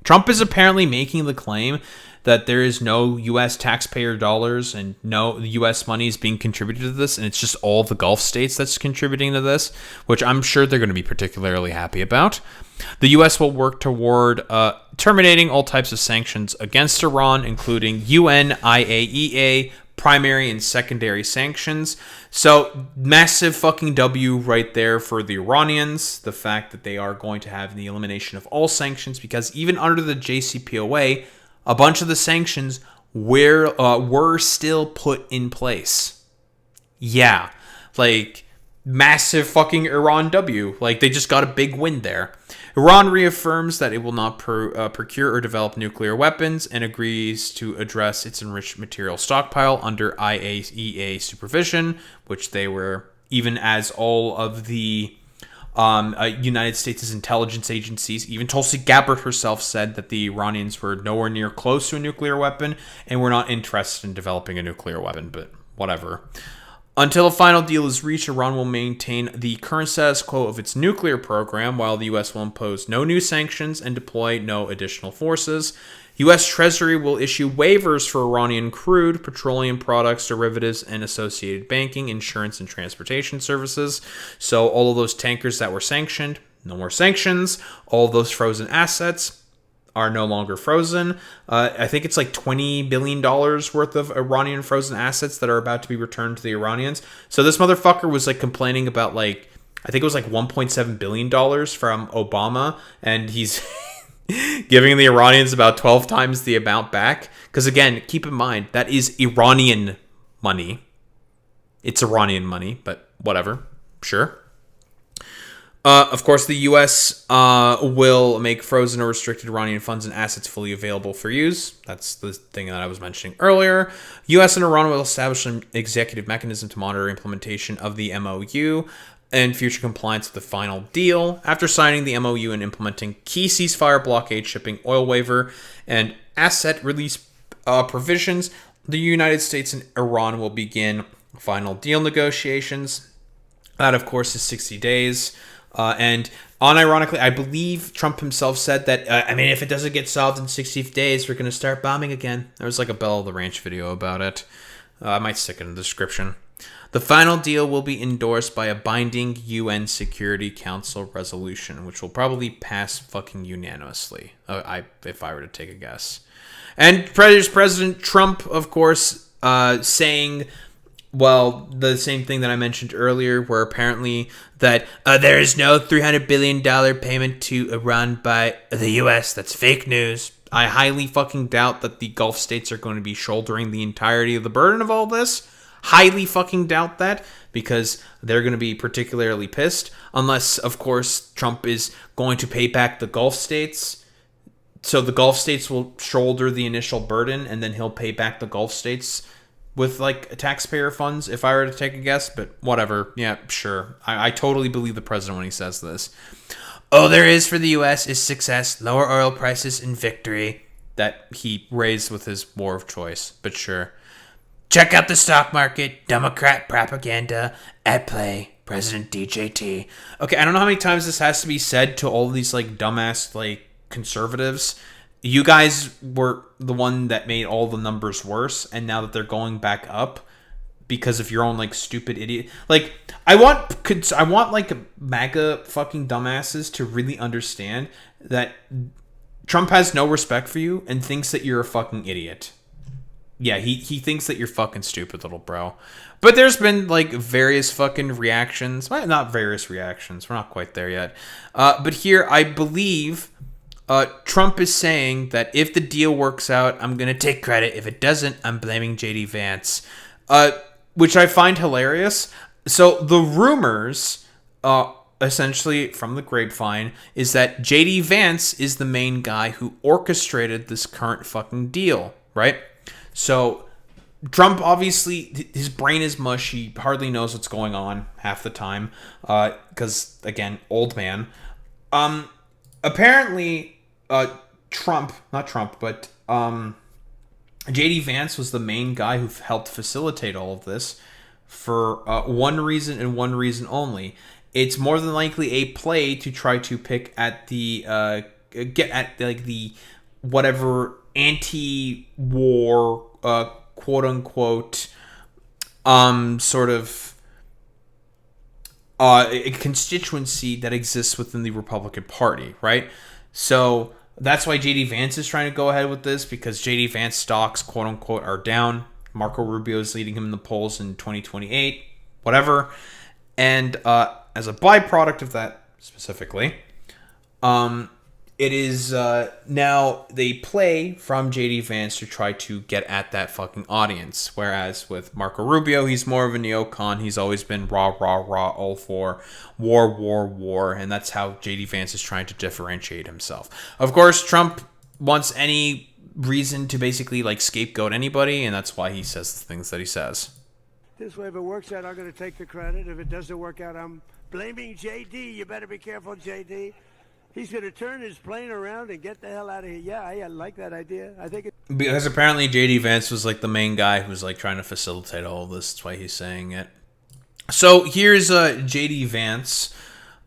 Trump is apparently making the claim that there is no U.S. taxpayer dollars and no U.S. money is being contributed to this, and it's just all the Gulf states that's contributing to this, which I'm sure they're going to be particularly happy about. The U.S. will work toward terminating all types of sanctions against Iran, including UN, IAEA, primary and secondary sanctions. So, massive fucking W right there for the Iranians, the fact that they are going to have the elimination of all sanctions, because even under the JCPOA, a bunch of the sanctions were still put in place. Yeah, like, massive fucking Iran W. Like, they just got a big win there. Iran reaffirms that it will not procure or develop nuclear weapons and agrees to address its enriched material stockpile under IAEA supervision, which they were, even as all of the United States' intelligence agencies, even Tulsi Gabbard herself said that the Iranians were nowhere near close to a nuclear weapon and were not interested in developing a nuclear weapon, but whatever. Until a final deal is reached, Iran will maintain the current status quo of its nuclear program, while the U.S. will impose no new sanctions and deploy no additional forces. U.S. Treasury will issue waivers for Iranian crude, petroleum products, derivatives, and associated banking, insurance, and transportation services. So all of those tankers that were sanctioned, no more sanctions. All of those frozen assets are no longer frozen. I think it's like $20 billion worth of Iranian frozen assets that are about to be returned to the Iranians. So this motherfucker was like complaining about like, I think it was like $1.7 billion from Obama, and he's giving the Iranians about 12 times the amount back. Because again, keep in mind, that is Iranian money. It's Iranian money, but whatever. Sure. Of course, the U.S. Will make frozen or restricted Iranian funds and assets fully available for use. That's the thing that I was mentioning earlier. U.S. and Iran will establish an executive mechanism to monitor implementation of the MOU and future compliance with the final deal. After signing the MOU and implementing key ceasefire, blockade, shipping, oil waiver, and asset release provisions, the United States and Iran will begin final deal negotiations. That, of course, is 60 days. And unironically, I believe Trump himself said that, if it doesn't get solved in 60 days, we're going to start bombing again. There was like a Bell of the Ranch video about it. I might stick it in the description. The final deal will be endorsed by a binding UN Security Council resolution, which will probably pass fucking unanimously, if I were to take a guess. And President Trump, of course, saying, well, the same thing that I mentioned earlier, where apparently that there is no $300 billion payment to Iran by the U.S. That's fake news. I highly fucking doubt that the Gulf states are going to be shouldering the entirety of the burden of all this. Highly fucking doubt that, because they're going to be particularly pissed. Unless, of course, Trump is going to pay back the Gulf states. So the Gulf states will shoulder the initial burden, and then he'll pay back the Gulf states with like taxpayer funds, if I were to take a guess, but whatever. Yeah, sure. I totally believe the president when he says this. All there is for the U.S. is success, lower oil prices, and victory that he raised with his war of choice, but sure. Check out the stock market, Democrat propaganda at play, President DJT. Okay, I don't know how many times this has to be said to all these like dumbass like conservatives. You guys were the one that made all the numbers worse, and now that they're going back up because of your own like stupid idiot. Like I want like MAGA fucking dumbasses to really understand that Trump has no respect for you and thinks that you're a fucking idiot. Yeah, he thinks that you're fucking stupid, little bro. But there's been like various fucking reactions. Well, not various reactions. We're not quite there yet. But here I believe Trump is saying that if the deal works out, I'm going to take credit. If it doesn't, I'm blaming JD Vance, which I find hilarious. So the rumors, essentially from the grapevine, is that JD Vance is the main guy who orchestrated this current fucking deal, right? So Trump, obviously, his brain is mush. He hardly knows what's going on half the time because, again, old man. Apparently, JD Vance was the main guy who helped facilitate all of this for one reason and one reason only. It's more than likely a play to try to pick at the get at like the whatever anti-war quote unquote sort of a constituency that exists within the Republican Party, right? So that's why JD Vance is trying to go ahead with this, because JD Vance stocks, quote unquote, are down. Marco Rubio is leading him in the polls in 2028, whatever. And as a byproduct of that specifically, it is now they play from JD Vance to try to get at that fucking audience. Whereas with Marco Rubio, he's more of a neocon. He's always been rah, rah, rah, all for war, war, war. And that's how JD Vance is trying to differentiate himself. Of course, Trump wants any reason to basically like scapegoat anybody. And that's why he says the things that he says. This way, if it works out, I'm going to take the credit. If it doesn't work out, I'm blaming JD. You better be careful, JD. He's going to turn his plane around and get the hell out of here. Yeah, I like that idea. I think because apparently JD Vance was like the main guy who was like trying to facilitate all of this. That's why he's saying it. So here's JD Vance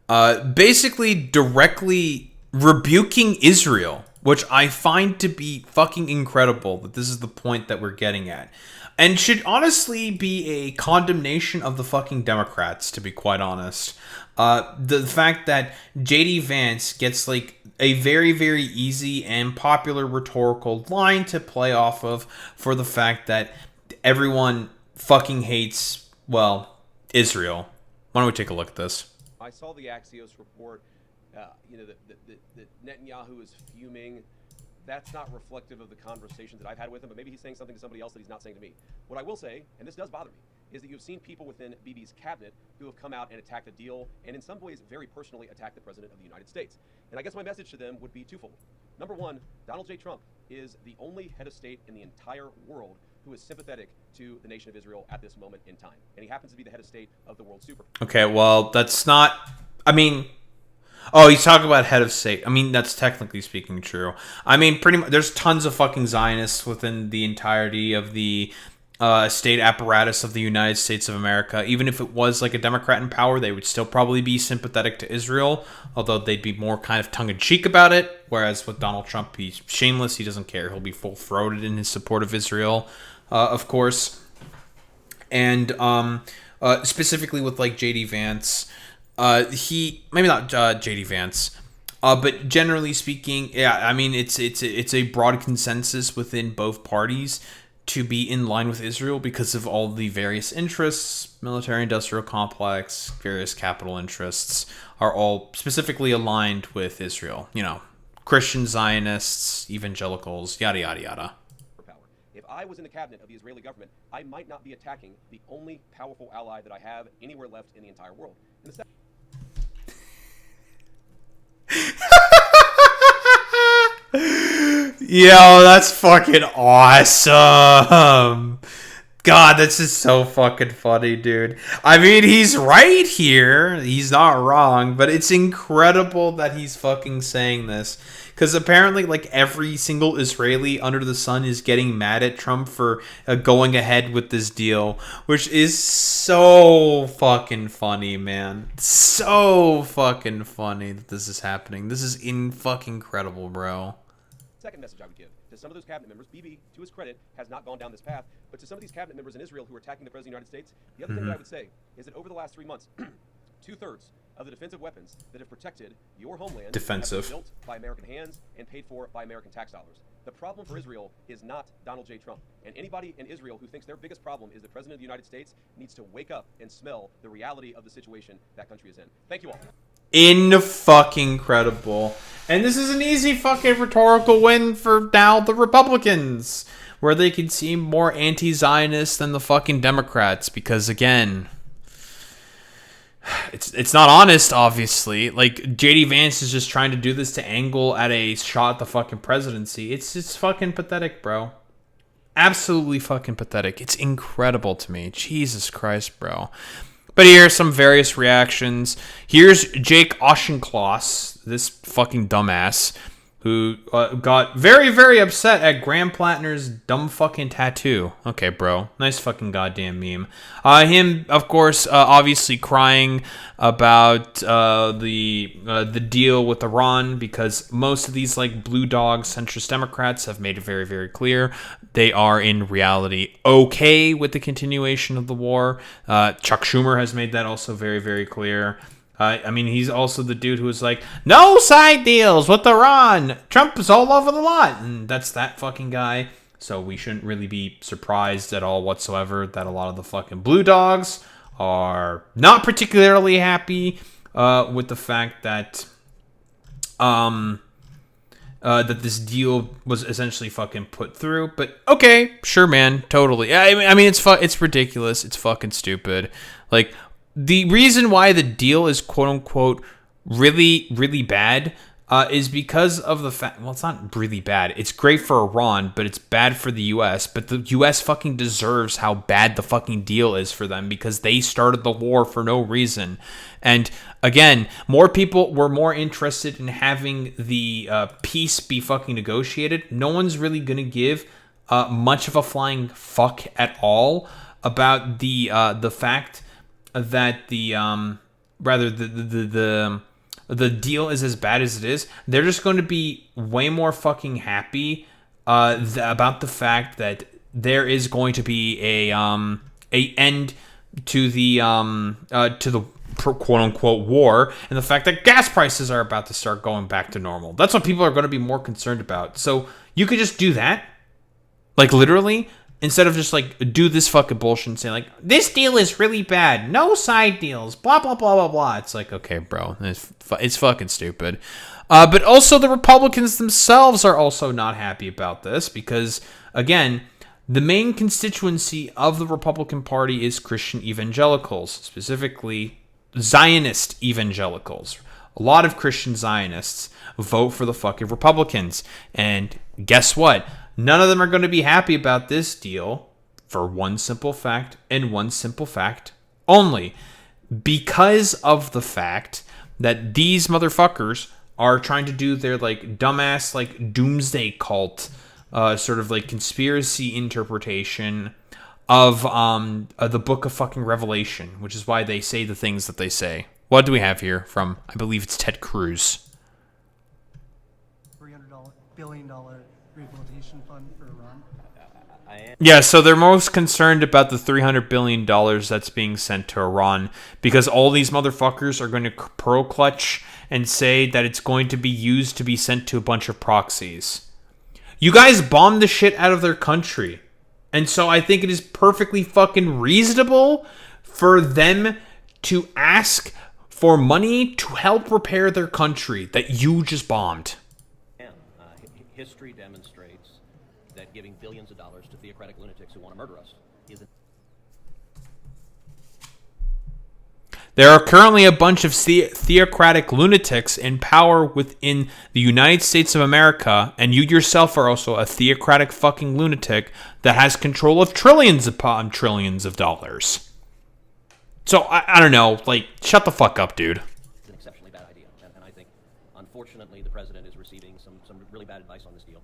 basically directly rebuking Israel, which I find to be fucking incredible that this is the point that we're getting at. And should honestly be a condemnation of the fucking Democrats, to be quite honest. The fact that JD Vance gets like a very, very easy and popular rhetorical line to play off of for the fact that everyone fucking hates, well, Israel. Why don't we take a look at this? I saw the Axios report, that Netanyahu is fuming. That's not reflective of the conversations that I've had with him, but maybe he's saying something to somebody else that he's not saying to me. What I will say, and this does bother me, is that you've seen people within Bibi's cabinet who have come out and attacked the deal, and in some ways very personally attacked the President of the United States. And I guess my message to them would be twofold. Number one, Donald J. Trump is the only head of state in the entire world who is sympathetic to the nation of Israel at this moment in time. And he happens to be the head of state of the World Super. Okay, well, that's not... I mean... Oh, he's talking about head of state. I mean, that's technically speaking true. I mean, pretty much, there's tons of fucking Zionists within the entirety of the state apparatus of the United States of America. Even if it was like a Democrat in power, they would still probably be sympathetic to Israel, although they'd be more kind of tongue-in-cheek about it. Whereas with Donald Trump, he's shameless. He doesn't care. He'll be full-throated in his support of Israel, of course. And specifically with like JD Vance... maybe not JD Vance, but generally speaking, yeah, I mean, it's a broad consensus within both parties to be in line with Israel because of all the various interests, military-industrial complex, various capital interests are all specifically aligned with Israel. You know, Christian Zionists, evangelicals, yada, yada, yada. If I was in the cabinet of the Israeli government, I might not be attacking the only powerful ally that I have anywhere left in the entire world. Yo, that's fucking awesome. God, this is so fucking funny, dude. I mean, he's right here. He's not wrong, but it's incredible that he's fucking saying this. Because apparently, like, every single Israeli under the sun is getting mad at Trump for going ahead with this deal. Which is so fucking funny, man. So fucking funny that this is happening. This is fucking incredible, bro. Second message I would give to some of those cabinet members, Bibi, to his credit, has not gone down this path, but to some of these cabinet members in Israel who are attacking the President of the United States, the other thing that I would say is that over the last 3 months, 2/3 of the defensive weapons that have protected your homeland have been built by American hands and paid for by American tax dollars. The problem for Israel is not Donald J. Trump. And anybody in Israel who thinks their biggest problem is the President of the United States needs to wake up and smell the reality of the situation that country is in. Thank you all. Fucking incredible. And this is an easy fucking rhetorical win for now the Republicans, where they can seem more anti-Zionist than the fucking Democrats, because again, it's not honest, obviously. Like, JD Vance is just trying to do this to angle at a shot at the fucking presidency. It's fucking pathetic, bro. Absolutely fucking pathetic. It's incredible to me. Jesus Christ, bro. But here's some various reactions. Here's Jake Auchincloss, this fucking dumbass, who got very, very upset at Graham Plattner's dumb fucking tattoo. Okay, bro. Nice fucking goddamn meme. Him, of course, obviously crying about the deal with Iran, because most of these like blue dog centrist Democrats have made it very, very clear they are in reality okay with the continuation of the war. Chuck Schumer has made that also very, very clear. I mean, he's also the dude who was like, no side deals with Iran. Trump is all over the lot. And that's that fucking guy. So we shouldn't really be surprised at all whatsoever that a lot of the fucking blue dogs are not particularly happy with the fact that that this deal was essentially fucking put through. But okay, sure, man, totally. I mean, it's ridiculous. It's fucking stupid. Like, the reason why the deal is quote unquote really, really bad is because of the fact, well, it's not really bad. It's great for Iran, but it's bad for the U.S. But the U.S. fucking deserves how bad the fucking deal is for them because they started the war for no reason. And again, more people were more interested in having the peace be fucking negotiated. No one's really going to give much of a flying fuck at all about the fact that the deal is as bad as it is. They're just going to be way more fucking happy about the fact that there is going to be a end to the quote unquote war, and the fact that gas prices are about to start going back to normal. That's what people are going to be more concerned about. So you could just do that, like literally, instead of just like do this fucking bullshit and say like, this deal is really bad, no side deals, blah blah blah blah blah. It's like, okay, bro, it's fucking stupid. But also the Republicans themselves are also not happy about this because, again, the main constituency of the Republican Party is Christian evangelicals, specifically Zionist evangelicals. A lot of Christian Zionists vote for the fucking Republicans. And guess what? None of them are going to be happy about this deal for one simple fact and one simple fact only. Because of the fact that these motherfuckers are trying to do their like dumbass like doomsday cult sort of like conspiracy interpretation of the book of fucking Revelation, which is why they say the things that they say. What do we have here from, I believe it's Ted Cruz. $300 billion rehabilitation fund for Iran. Yeah, so they're most concerned about the $300 billion that's being sent to Iran because all these motherfuckers are going to pearl clutch and say that it's going to be used to be sent to a bunch of proxies. You guys bombed the shit out of their country. And so I think it is perfectly fucking reasonable for them to ask for money to help repair their country that you just bombed. History demonstrates that giving billions of dollars to theocratic lunatics who want to murder us is... There are currently a bunch of theocratic lunatics in power within the United States of America, and you yourself are also a theocratic fucking lunatic that has control of trillions upon trillions of dollars. So, I don't know, like, shut the fuck up, dude. It's an exceptionally bad idea, and I think, unfortunately, the president is receiving some really bad advice on this deal.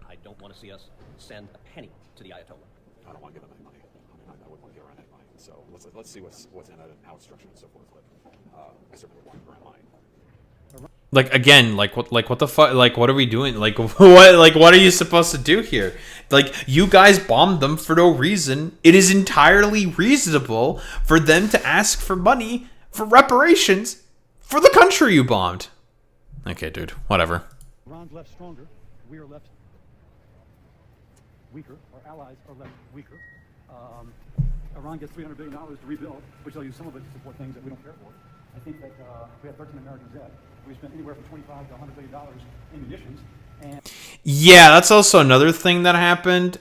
I don't want to see us send a penny to the Ayatollah. I don't want to give him any money. I wouldn't want to give around any money. So let's see what's in it and how it's structured and so forth. But I certainly would want to give around money. Like, again, like what the fuck, like, what are we doing? Like, what are you supposed to do here? Like, you guys bombed them for no reason. It is entirely reasonable for them to ask for money for reparations for the country you bombed. Okay, dude, whatever. Iran's left stronger, we are left weaker, our allies are left weaker. Iran gets $300 billion to rebuild, which they'll use some of it to support things that we don't care for. I think that we have 13 Americans dead. We spent anywhere from $25 to $100 billion in munitions. And yeah, that's also another thing that happened.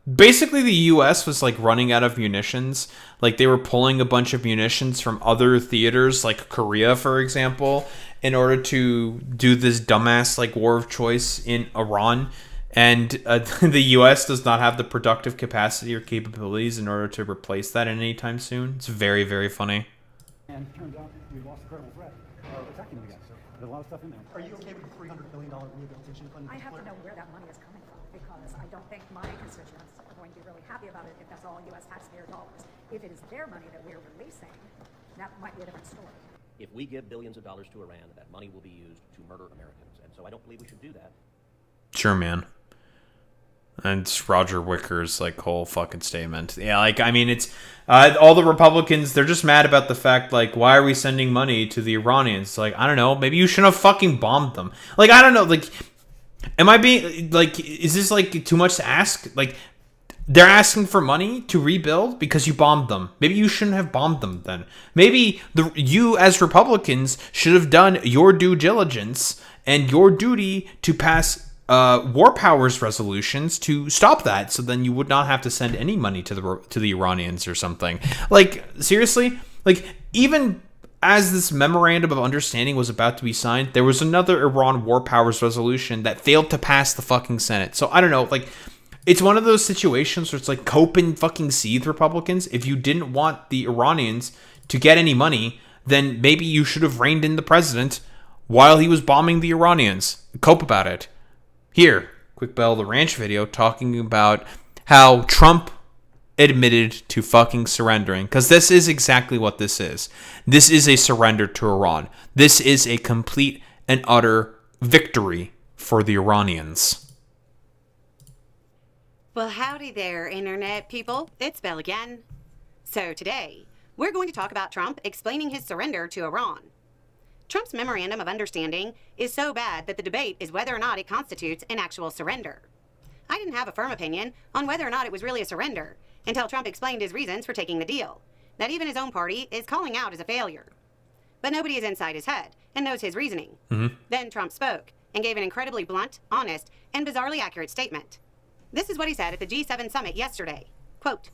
Basically, the U.S. was like running out of munitions. Like, they were pulling a bunch of munitions from other theaters, like Korea, for example, in order to do this dumbass like war of choice in Iran. And the U.S. does not have the productive capacity or capabilities in order to replace that anytime soon. It's very, very funny. And it turns out we lost a credible threat of attacking them again. So there's a lot of stuff in there. Are you okay with the $300 billion rehabilitation fund? I have to know where that money is coming from because I don't think my constituents are going to be really happy about it if that's all U.S. taxpayer dollars. If it is their money that we're releasing, that might be a different story. If we give billions of dollars to Iran, that money will be used to murder Americans. And so I don't believe we should do that. Sure, man. And it's Roger Wicker's like whole fucking statement. Yeah, like, I mean, it's all the Republicans, they're just mad about the fact, like, why are we sending money to the Iranians? Like, I don't know, maybe you shouldn't have fucking bombed them. Like, I don't know, like, am I being, like, is this like too much to ask? Like, they're asking for money to rebuild because you bombed them. Maybe you shouldn't have bombed them then. Maybe you as Republicans should have done your due diligence and your duty to pass war powers resolutions to stop that, so then you would not have to send any money to the Iranians or something. Like, seriously? Like, even as this memorandum of understanding was about to be signed, there was another Iran war powers resolution that failed to pass the fucking Senate. So I don't know, like, it's one of those situations where it's like cope and fucking seethe, Republicans. If you didn't want the Iranians to get any money, then maybe you should have reined in the president while he was bombing the Iranians. Cope about it. Here, Quick Bell the Ranch video talking about how Trump admitted to fucking surrendering, because this is exactly what this is. This is a surrender to Iran. This is a complete and utter victory for the Iranians. Well, howdy there, Internet people. It's Belle again. So today, we're going to talk about Trump explaining his surrender to Iran. Trump's memorandum of understanding is so bad that the debate is whether or not it constitutes an actual surrender. I didn't have a firm opinion on whether or not it was really a surrender until Trump explained his reasons for taking the deal, that even his own party is calling out as a failure. But nobody is inside his head and knows his reasoning. Then Trump spoke and gave an incredibly blunt, honest, and bizarrely accurate statement. This is what he said at the G7 summit yesterday. Quote,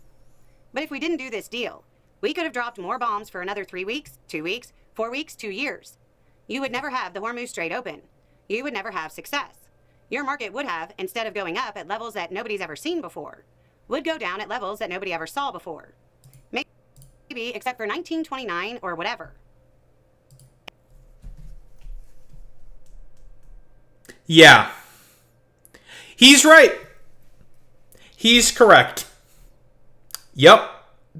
"But if we didn't do this deal, we could have dropped more bombs for another 3 weeks, 2 weeks, 4 weeks, 2 years. You would never have the Hormuz Strait open. You would never have success. Your market would have, instead of going up at levels that nobody's ever seen before, would go down at levels that nobody ever saw before. Maybe except for 1929 or whatever." Yeah. He's right. He's correct. Yep.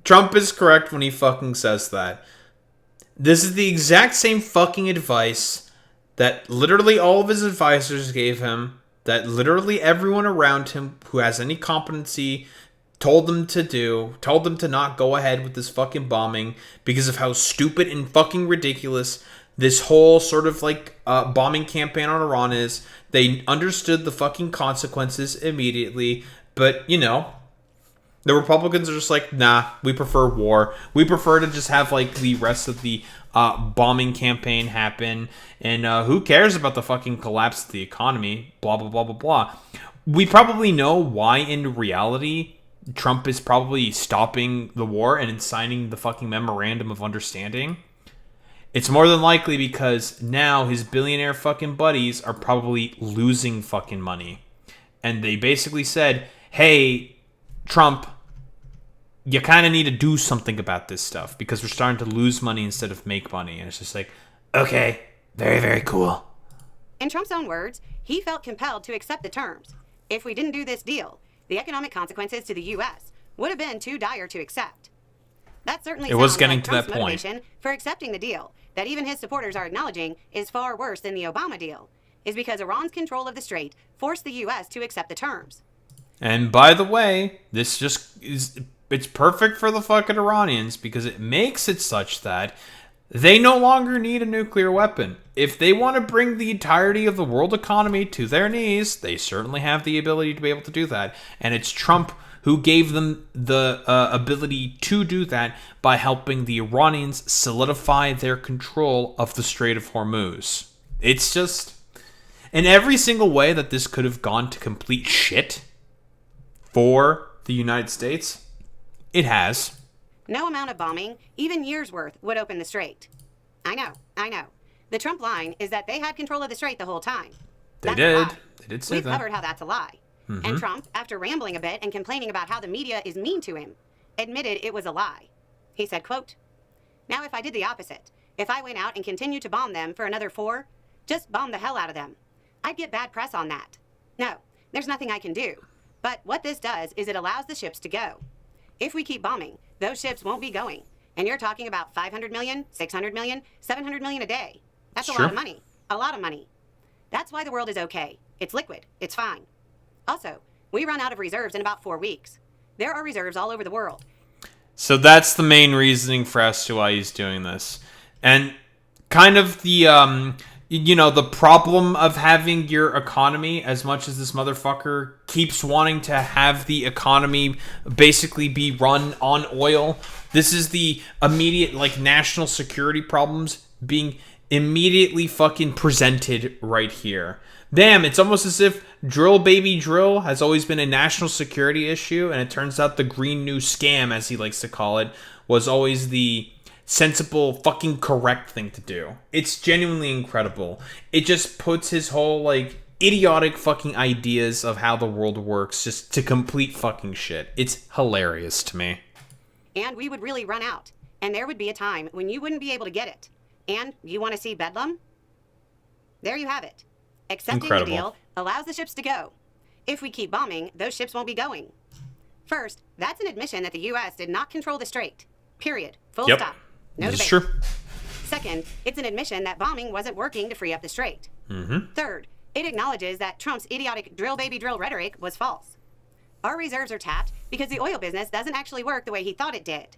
Trump is correct when he fucking says that. This is the exact same fucking advice that literally all of his advisors gave him, that literally everyone around him who has any competency told them to do, told them to not go ahead with this fucking bombing because of how stupid and fucking ridiculous this whole sort of like bombing campaign on Iran is. They understood the fucking consequences immediately, but you know, the Republicans are just like, nah, we prefer war. We prefer to just have like the rest of the bombing campaign happen. And who cares about the fucking collapse of the economy? Blah, blah, blah, blah, blah. We probably know why in reality Trump is probably stopping the war and signing the fucking memorandum of understanding. It's more than likely because now his billionaire fucking buddies are probably losing fucking money. And they basically said, hey, Trump, you kind of need to do something about this stuff because we're starting to lose money instead of make money. And it's just like, okay, very, very cool. In Trump's own words, he felt compelled to accept the terms. If we didn't do this deal, the economic consequences to the U.S. would have been too dire to accept. That certainly sounds like Trump's motivation for accepting the deal, that even his supporters are acknowledging is far worse than the Obama deal, is because Iran's control of the strait forced the U.S. to accept the terms. And by the way, this just is, it's perfect for the fucking Iranians because it makes it such that they no longer need a nuclear weapon. If they want to bring the entirety of the world economy to their knees, they certainly have the ability to be able to do that. And it's Trump who gave them the ability to do that by helping the Iranians solidify their control of the Strait of Hormuz. It's just, in every single way that this could have gone to complete shit for the United States, it has. No amount of bombing, even years' worth, would open the strait. I know. The Trump line is that they had control of the strait the whole time. They did say We've that. covered how that's a lie. And Trump, after rambling a bit and complaining about how the media is mean to him, admitted it was a lie. He said, quote, "Now if I did the opposite, if I went out and continued to bomb them for another 4, just bomb the hell out of them, I'd get bad press on that. No, there's nothing I can do. But what this does is it allows the ships to go. If we keep bombing, those ships won't be going. And you're talking about 500 million, 600 million, 700 million a day. That's a lot of money. A lot of money. That's why the world is okay. It's liquid. It's fine. Also, we run out of reserves in about 4 weeks. There are reserves all over the world." So that's the main reasoning for as to why he's doing this. And kind of the, the problem of having your economy, as much as this motherfucker keeps wanting to have the economy basically be run on oil. This is the immediate, national security problems being immediately fucking presented right here. Damn, it's almost as if drill baby drill has always been a national security issue, and it turns out the Green New Scam, as he likes to call it, was always the sensible, fucking correct thing to do. It's genuinely incredible. It just puts his whole, like, idiotic fucking ideas of how the world works just to complete fucking shit. It's hilarious to me. And we would really run out. And there would be a time when you wouldn't be able to get it. And you want to see Bedlam? There you have it. Accepting the deal allows the ships to go. If we keep bombing, those ships won't be going. First, that's an admission that the U.S. did not control the strait. Period. Full stop. No debate. That's true. Second, it's an admission that bombing wasn't working to free up the strait. Third, it acknowledges that Trump's idiotic drill baby drill rhetoric was false. Our reserves are tapped because the oil business doesn't actually work the way he thought it did.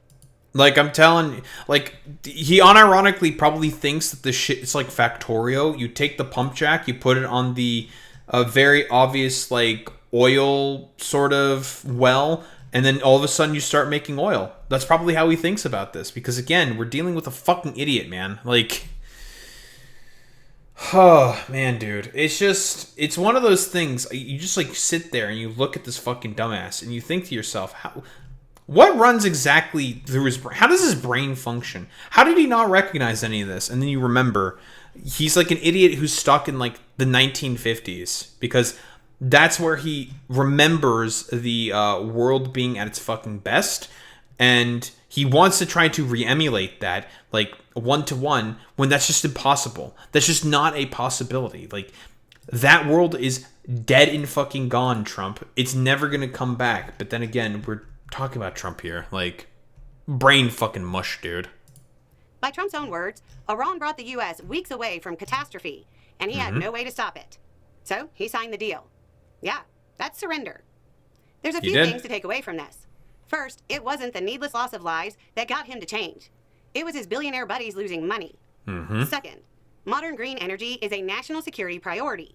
Like, I'm telling, like, he unironically probably thinks that this shit is like Factorio. You take the pump jack, you put it on the very obvious, like, oil sort of well, and then all of a sudden you start making oil. That's probably how he thinks about this. Because, again, we're dealing with a fucking idiot, man. Like, oh, man, dude. It's just, it's one of those things. You just, like, sit there and you look at this fucking dumbass and you think to yourself, what runs exactly through his brain? How does his brain function? How did he not recognize any of this? And then you remember, he's like an idiot who's stuck in like the 1950s, because that's where he remembers the world being at its fucking best, and he wants to try to re-emulate that, like, one-to-one, when that's just impossible. That's just not a possibility. Like, that world is dead and fucking gone, Trump. It's never gonna come back. But then again, we're talking about Trump here. Like, brain fucking mush, dude. By Trump's own words, Iran brought the U.S. weeks away from catastrophe, and he had no way to stop it. So he signed the deal. Yeah, that's surrender. There's a few things to take away from this. First, it wasn't the needless loss of lives that got him to change. It was his billionaire buddies losing money. Second, modern green energy is a national security priority.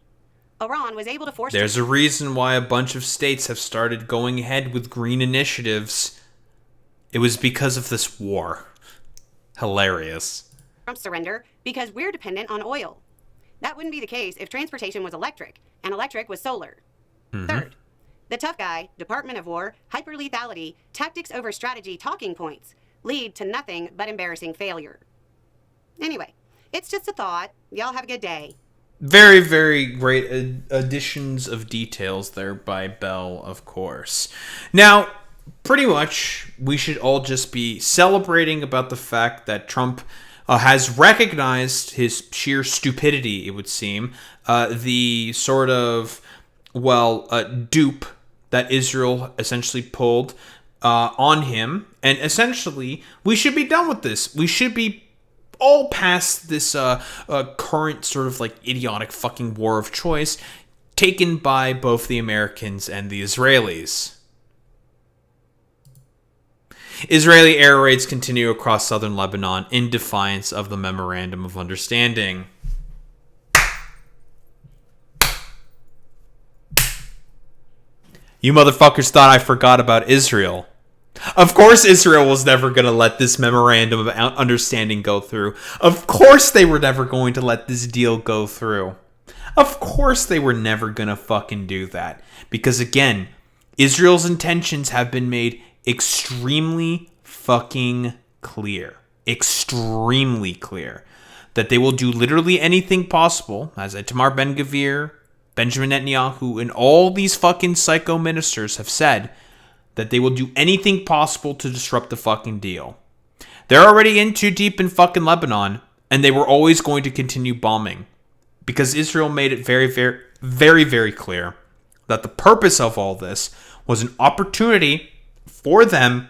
Iran was able to force... There's a reason why a bunch of states have started going ahead with green initiatives. It was because of this war. Hilarious. Trump's surrender because we're dependent on oil. That wouldn't be the case if transportation was electric, and electric was solar. Third, the tough guy, Department of War, hyperlethality, tactics over strategy talking points lead to nothing but embarrassing failure. Anyway, it's just a thought. Y'all have a good day. Very, very great additions of details there by Bell, of course. Now, pretty much, we should all just be celebrating about the fact that Trump has recognized his sheer stupidity, it would seem. The sort of, dupe that Israel essentially pulled on him. And essentially, we should be done with this. We should be all past this current sort of like idiotic fucking war of choice taken by both the Americans and the Israelis. Israeli air raids continue across southern Lebanon in defiance of the Memorandum of Understanding. You motherfuckers thought I forgot about Israel. Of course Israel was never going to let this memorandum of understanding go through. Of course they were never going to let this deal go through. Of course they were never going to fucking do that. Because again, Israel's intentions have been made extremely fucking clear. Extremely clear. That they will do literally anything possible, as Itamar Ben-Gvir, Benjamin Netanyahu, and all these fucking psycho ministers have said, that they will do anything possible to disrupt the fucking deal. They're already in too deep in fucking Lebanon, and they were always going to continue bombing. Because Israel made it very, very, very, very clear that the purpose of all this was an opportunity for them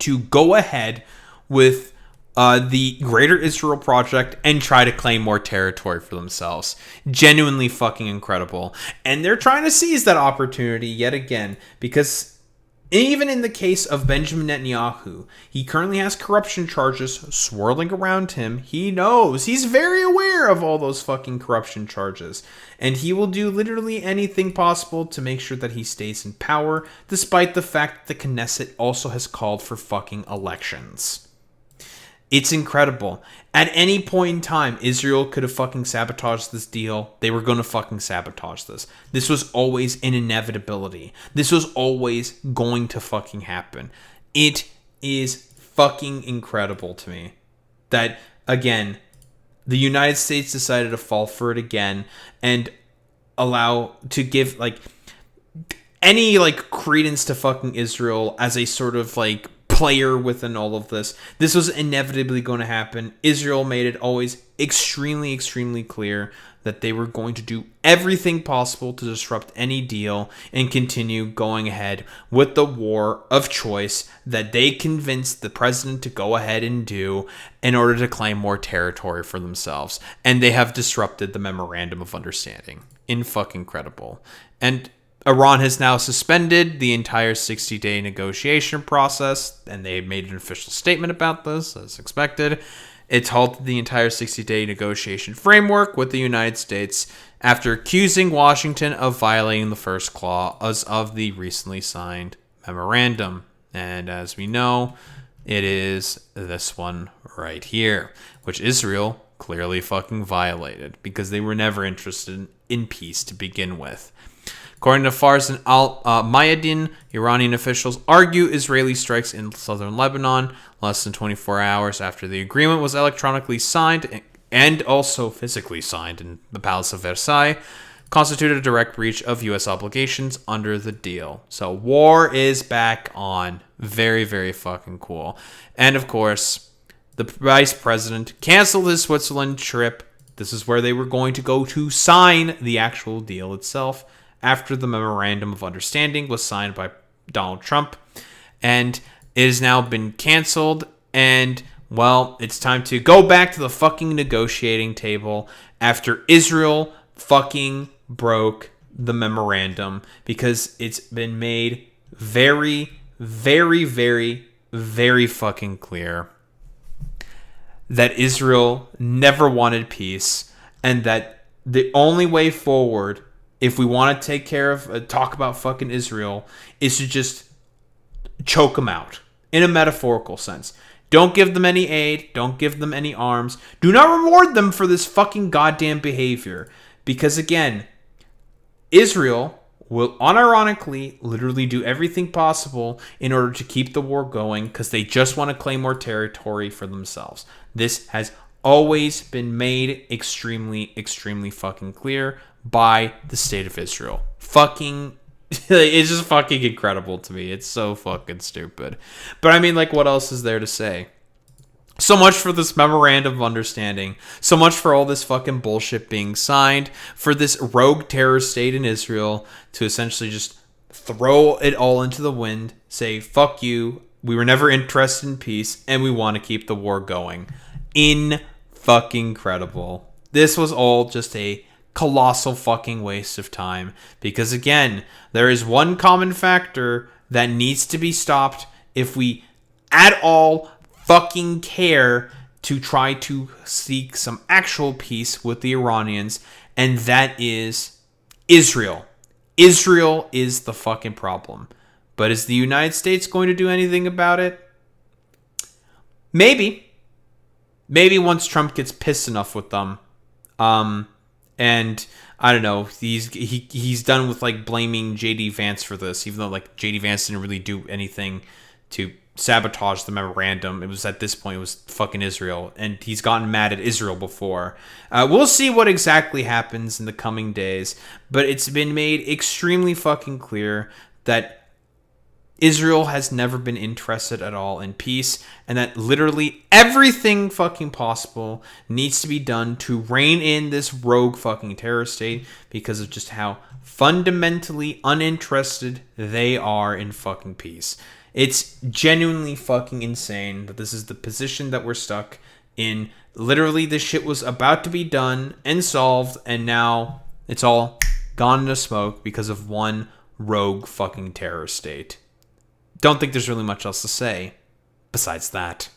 to go ahead with the Greater Israel Project and try to claim more territory for themselves. Genuinely fucking incredible. And they're trying to seize that opportunity yet again, because even in the case of Benjamin Netanyahu, he currently has corruption charges swirling around him. He knows. He's very aware of all those fucking corruption charges. And he will do literally anything possible to make sure that he stays in power, despite the fact that the Knesset also has called for fucking elections. It's incredible. At any point in time, Israel could have fucking sabotaged this deal. They were going to fucking sabotage this. This was always an inevitability. This was always going to fucking happen. It is fucking incredible to me that, again, the United States decided to fall for it again and allow to give like any like credence to fucking Israel as a sort of like player within all of this. This was inevitably going to happen. Israel made it always extremely, extremely clear that they were going to do everything possible to disrupt any deal and continue going ahead with the war of choice that they convinced the president to go ahead and do in order to claim more territory for themselves. And they have disrupted the Memorandum of Understanding. Fucking incredible. And Iran has now suspended the entire 60-day negotiation process, and they made an official statement about this, as expected. It's halted the entire 60-day negotiation framework with the United States after accusing Washington of violating the first clause of the recently signed memorandum. And as we know, it is this one right here, which Israel clearly fucking violated because they were never interested in peace to begin with. According to Fars and Mayadin, Iranian officials argue Israeli strikes in southern Lebanon less than 24 hours after the agreement was electronically signed and also physically signed in the Palace of Versailles constituted a direct breach of U.S. obligations under the deal. So war is back on. Very, very fucking cool. And of course, the vice president canceled his Switzerland trip. This is where they were going to go to sign the actual deal itself after the Memorandum of Understanding was signed by Donald Trump. And it has now been canceled. And, well, it's time to go back to the fucking negotiating table after Israel fucking broke the memorandum, because it's been made very, very, very, very fucking clear that Israel never wanted peace, and that the only way forward, if we want to take care of, talk about fucking Israel, is to just choke them out in a metaphorical sense. Don't give them any aid. Don't give them any arms. Do not reward them for this fucking goddamn behavior. Because again, Israel will unironically literally do everything possible in order to keep the war going because they just want to claim more territory for themselves. This has always been made extremely, extremely fucking clear by the state of Israel. Fucking, it's just fucking incredible to me. It's so fucking stupid. But I mean, like, what else is there to say? So much for this memorandum of understanding. So much for all this fucking bullshit being signed. For this rogue terror state in Israel to essentially just throw it all into the wind. Say, fuck you. We were never interested in peace. And we want to keep the war going. Fucking incredible. This was all just a colossal fucking waste of time. Because again, there is one common factor that needs to be stopped if we at all fucking care to try to seek some actual peace with the Iranians, and that is Israel. Israel is the fucking problem. But is the United States going to do anything about it? Maybe. Maybe once Trump gets pissed enough with them. And I don't know, he's done with like blaming JD Vance for this, even though like JD Vance didn't really do anything to sabotage the memorandum. It was at this point, it was fucking Israel, and he's gotten mad at Israel before. We'll see what exactly happens in the coming days, but it's been made extremely fucking clear that Israel has never been interested at all in peace, and that literally everything fucking possible needs to be done to rein in this rogue fucking terror state because of just how fundamentally uninterested they are in fucking peace. It's genuinely fucking insane that this is the position that we're stuck in. Literally, this shit was about to be done and solved, and now it's all gone into smoke because of one rogue fucking terror state. Don't think there's really much else to say besides that.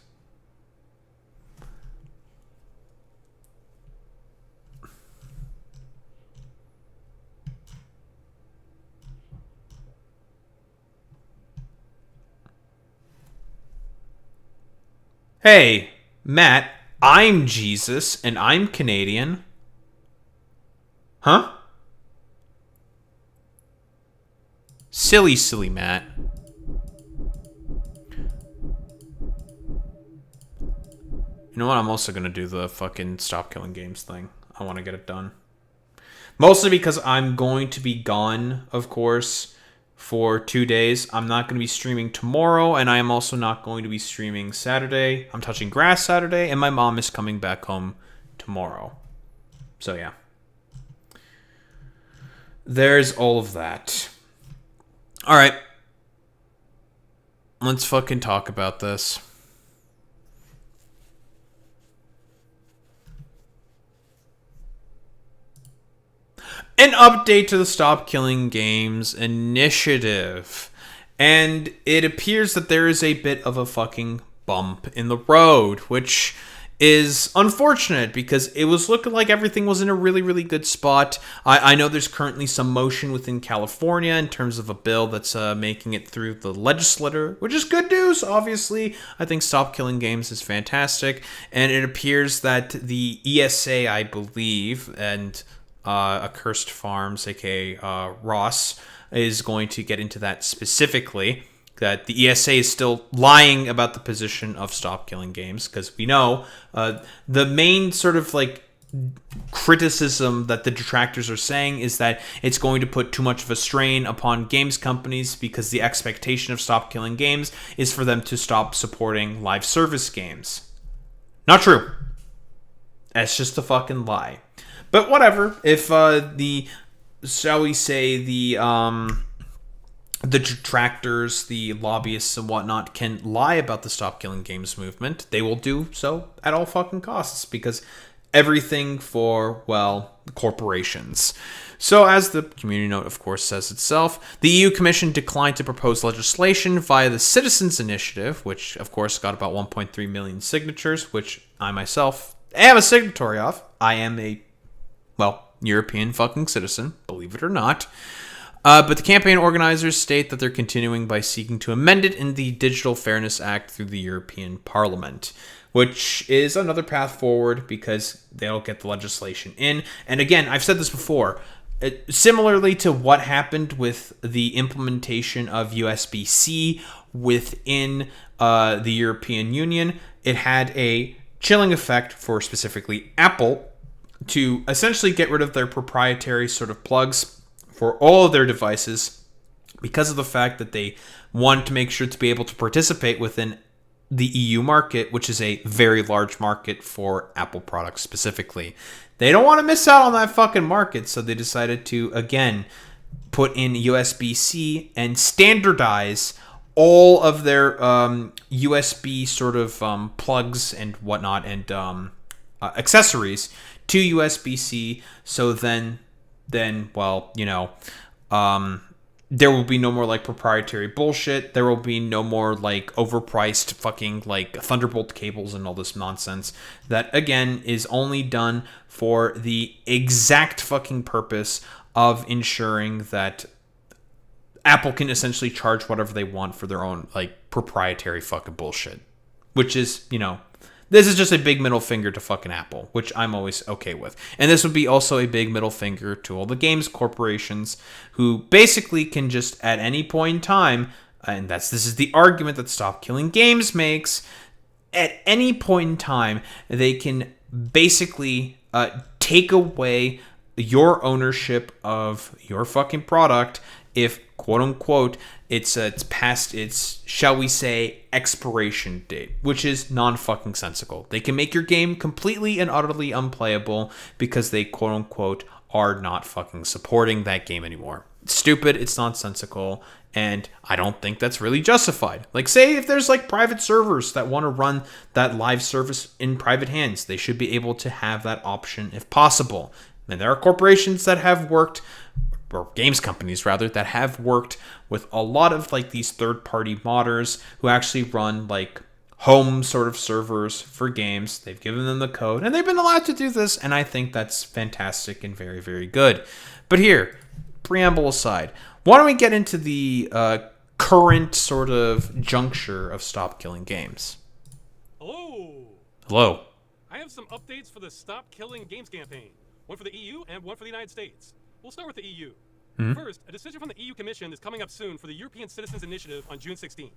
Hey, Matt, I'm Jesus and I'm Canadian. Huh? Silly, silly Matt. You know what? I'm also going to do the fucking stop killing games thing. I want to get it done. Mostly because I'm going to be gone, of course, for 2 days. I'm not going to be streaming tomorrow, and I am also not going to be streaming Saturday. I'm touching grass Saturday, and my mom is coming back home tomorrow. So, yeah. There's all of that. Alright. Let's fucking talk about this. An update to the Stop Killing Games initiative. And it appears that there is a bit of a fucking bump in the road, which is unfortunate because it was looking like everything was in a really, really good spot. I know there's currently some motion within California in terms of a bill that's making it through the legislature, which is good news, obviously. I think Stop Killing Games is fantastic. And it appears that the ESA, I believe, and Accursed Farms, aka Ross, is going to get into that specifically. That the ESA is still lying about the position of Stop Killing Games, because we know the main sort of like criticism that the detractors are saying is that it's going to put too much of a strain upon games companies because the expectation of Stop Killing Games is for them to stop supporting live service games. Not true. That's just a fucking lie. But whatever, if shall we say, the detractors, the lobbyists and whatnot can lie about the Stop Killing Games movement, they will do so at all fucking costs, because everything for, well, corporations. So, as the community note, of course, says itself, the EU Commission declined to propose legislation via the Citizens Initiative, which, of course, got about 1.3 million signatures, which I myself am a signatory of. I am a, well, European fucking citizen, believe it or not. But the campaign organizers state that they're continuing by seeking to amend it in the Digital Fairness Act through the European Parliament, which is another path forward because they'll get the legislation in. And again, I've said this before, similarly to what happened with the implementation of USB-C within the European Union, it had a chilling effect for specifically Apple to essentially get rid of their proprietary sort of plugs for all of their devices because of the fact that they wanted to make sure to be able to participate within the EU market, which is a very large market for Apple products specifically. They don't want to miss out on that fucking market, so they decided to, again, put in USB-C and standardize all of their USB sort of plugs and whatnot and accessories to USB-C, so then, well, you know, there will be no more, like, proprietary bullshit. There will be no more, like, overpriced fucking, like, Thunderbolt cables and all this nonsense that, again, is only done for the exact fucking purpose of ensuring that Apple can essentially charge whatever they want for their own, like, proprietary fucking bullshit. Which is, you know, this is just a big middle finger to fucking Apple, which I'm always okay with. And this would be also a big middle finger to all the games corporations who basically can just at any point in time, and this is the argument that Stop Killing Games makes, at any point in time, they can basically take away your ownership of your fucking product if, quote unquote, it's past its, shall we say, expiration date, which is non-fucking sensical. They can make your game completely and utterly unplayable because they, quote unquote, are not fucking supporting that game anymore. It's stupid, it's nonsensical, and I don't think that's really justified. Like, say if there's like private servers that want to run that live service in private hands, they should be able to have that option if possible. And there are corporations that have worked, or games companies rather, that have worked with a lot of like these third-party modders who actually run like home sort of servers for games. They've given them the code and they've been allowed to do this, and I think that's fantastic and very, very good. But here, preamble aside, why don't we get into the current sort of juncture of Stop Killing Games? Hello. I have some updates for the Stop Killing Games campaign. One for the EU and one for the United States. We'll start with the EU. First, a decision from the EU Commission is coming up soon for the European Citizens Initiative on June 16th.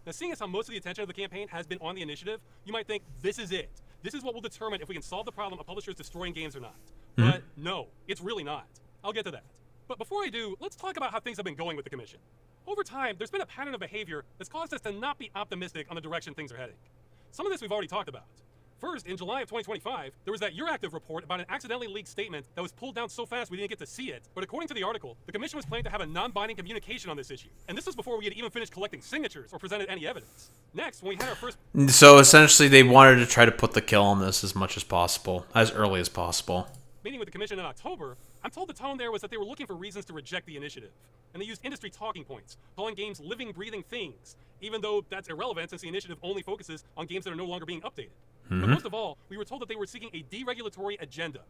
Now, seeing as how most of the attention of the campaign has been on the initiative, you might think, this is it. This is what will determine if we can solve the problem of publishers destroying games or not. But no, it's really not. I'll get to that. But before I do, let's talk about how things have been going with the Commission. Over time, there's been a pattern of behavior that's caused us to not be optimistic on the direction things are heading. Some of this we've already talked about. First, in July of 2025, there was that Euractiv report about an accidentally leaked statement that was pulled down so fast we didn't get to see it. But according to the article, the Commission was planning to have a non-binding communication on this issue. And this was before we had even finished collecting signatures or presented any evidence. Next, when we had our first... So essentially they wanted to try to put the kill on this as much as possible, as early as possible. Meeting with the Commission in October, I'm told the tone there was that they were looking for reasons to reject the initiative. And they used industry talking points, calling games living, breathing things, even though that's irrelevant since the initiative only focuses on games that are no longer being updated. But most of all, we were told that they were seeking a deregulatory agenda.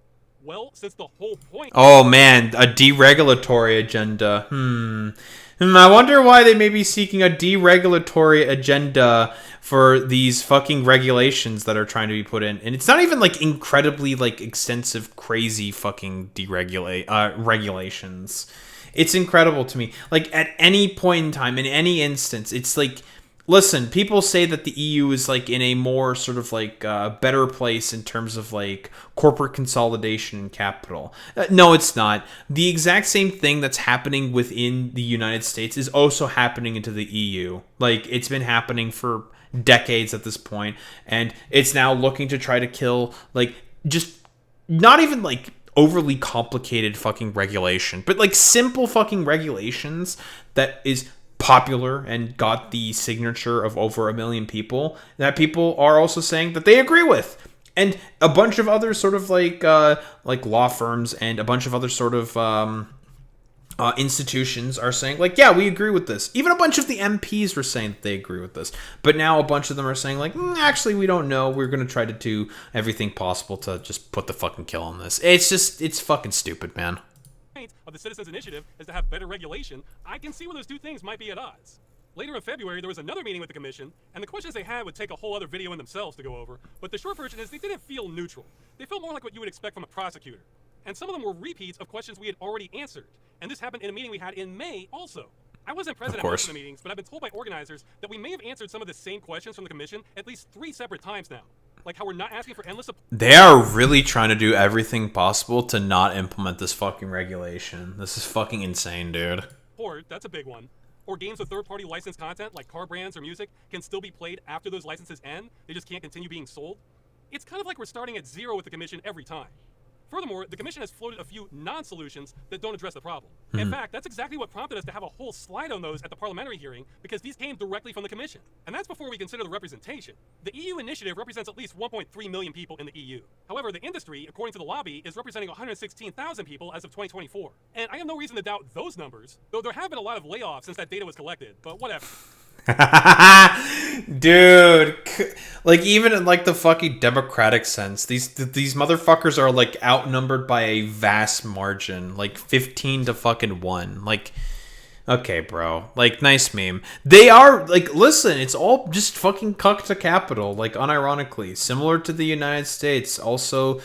Well, since the whole point... Oh man, a deregulatory agenda. I wonder why they may be seeking a deregulatory agenda for these fucking regulations that are trying to be put in. And it's not even like incredibly like extensive, crazy fucking regulations. It's incredible to me. Like at any point in time, in any instance, it's like... Listen, people say that the EU is like in a more sort of like better place in terms of like corporate consolidation and capital. No, it's not. The exact same thing that's happening within the United States is also happening into the EU. Like it's been happening for decades at this point, and it's now looking to try to kill like just not even like overly complicated fucking regulation, but like simple fucking regulations that is popular and got the signature of over 1 million people that people are also saying that they agree with. And a bunch of other sort of like law firms and a bunch of other sort of institutions are saying like, yeah, we agree with this. Even a bunch of the MPs were saying that they agree with this. But now a bunch of them are saying like, actually, we don't know. We're going to try to do everything possible to just put the fucking kill on this. It's fucking stupid, man. Of the Citizens Initiative is to have better regulation. I can see where those two things might be at odds. Later in February, there was another meeting with the Commission, and the questions they had would take a whole other video in themselves to go over, but the short version is they didn't feel neutral. They felt more like what you would expect from a prosecutor. And some of them were repeats of questions we had already answered. And this happened in a meeting we had in May also. I wasn't present at most of the meetings, but I've been told by organizers that we may have answered some of the same questions from the Commission at least 3 separate times now. Like how we're not asking for endless... They are really trying to do everything possible to not implement this fucking regulation. This is fucking insane, dude. Or, that's a big one. Or games with third-party licensed content, like car brands or music, can still be played after those licenses end. They just can't continue being sold. It's kind of like we're starting at zero with the Commission every time. Furthermore, the Commission has floated a few non-solutions that don't address the problem. In fact, that's exactly what prompted us to have a whole slide on those at the parliamentary hearing, because these came directly from the Commission. And that's before we consider the representation. The EU initiative represents at least 1.3 million people in the EU. However, the industry, according to the lobby, is representing 116,000 people as of 2024. And I have no reason to doubt those numbers, though there have been a lot of layoffs since that data was collected, but whatever. Dude, like even in like the fucking democratic sense, these motherfuckers are like outnumbered by a vast margin, like 15 to fucking 1. Like, okay, bro, like nice meme. They are like, listen, it's all just fucking cuck to capital, like unironically, similar to the United States. Also,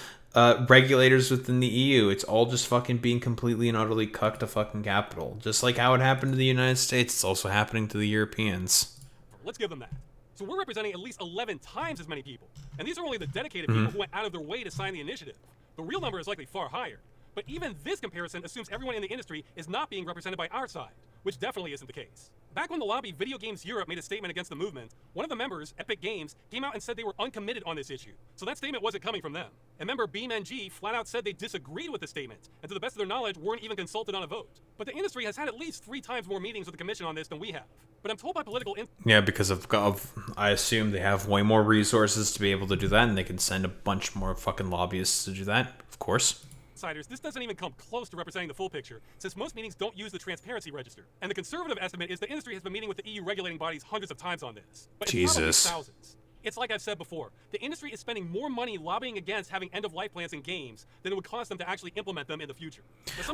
regulators within the EU, it's all just fucking being completely and utterly cucked to fucking capital. Just like how it happened to the United States, it's also happening to the Europeans. Let's give them that. So we're representing at least 11 times as many people. And these are only the dedicated people who went out of their way to sign the initiative. The real number is likely far higher. But even this comparison assumes everyone in the industry is not being represented by our side, which definitely isn't the case. Back when the lobby Video Games Europe made a statement against the movement, one of the members, Epic Games, came out and said they were uncommitted on this issue. So that statement wasn't coming from them. And member BeamNG flat out said they disagreed with the statement, and to the best of their knowledge, weren't even consulted on a vote. But the industry has had at least 3 times more meetings with the Commission on this than we have. But I'm told by political... Yeah, because of I assume they have way more resources to be able to do that, and they can send a bunch more fucking lobbyists to do that, of course. This doesn't even come close to representing the full picture, since most meetings don't use the transparency register. And the conservative estimate is the industry has been meeting with the EU regulating bodies hundreds of times on this. But Jesus. It's probably thousands. It's like I've said before, the industry is spending more money lobbying against having end-of-life plans in games than it would cost them to actually implement them in the future.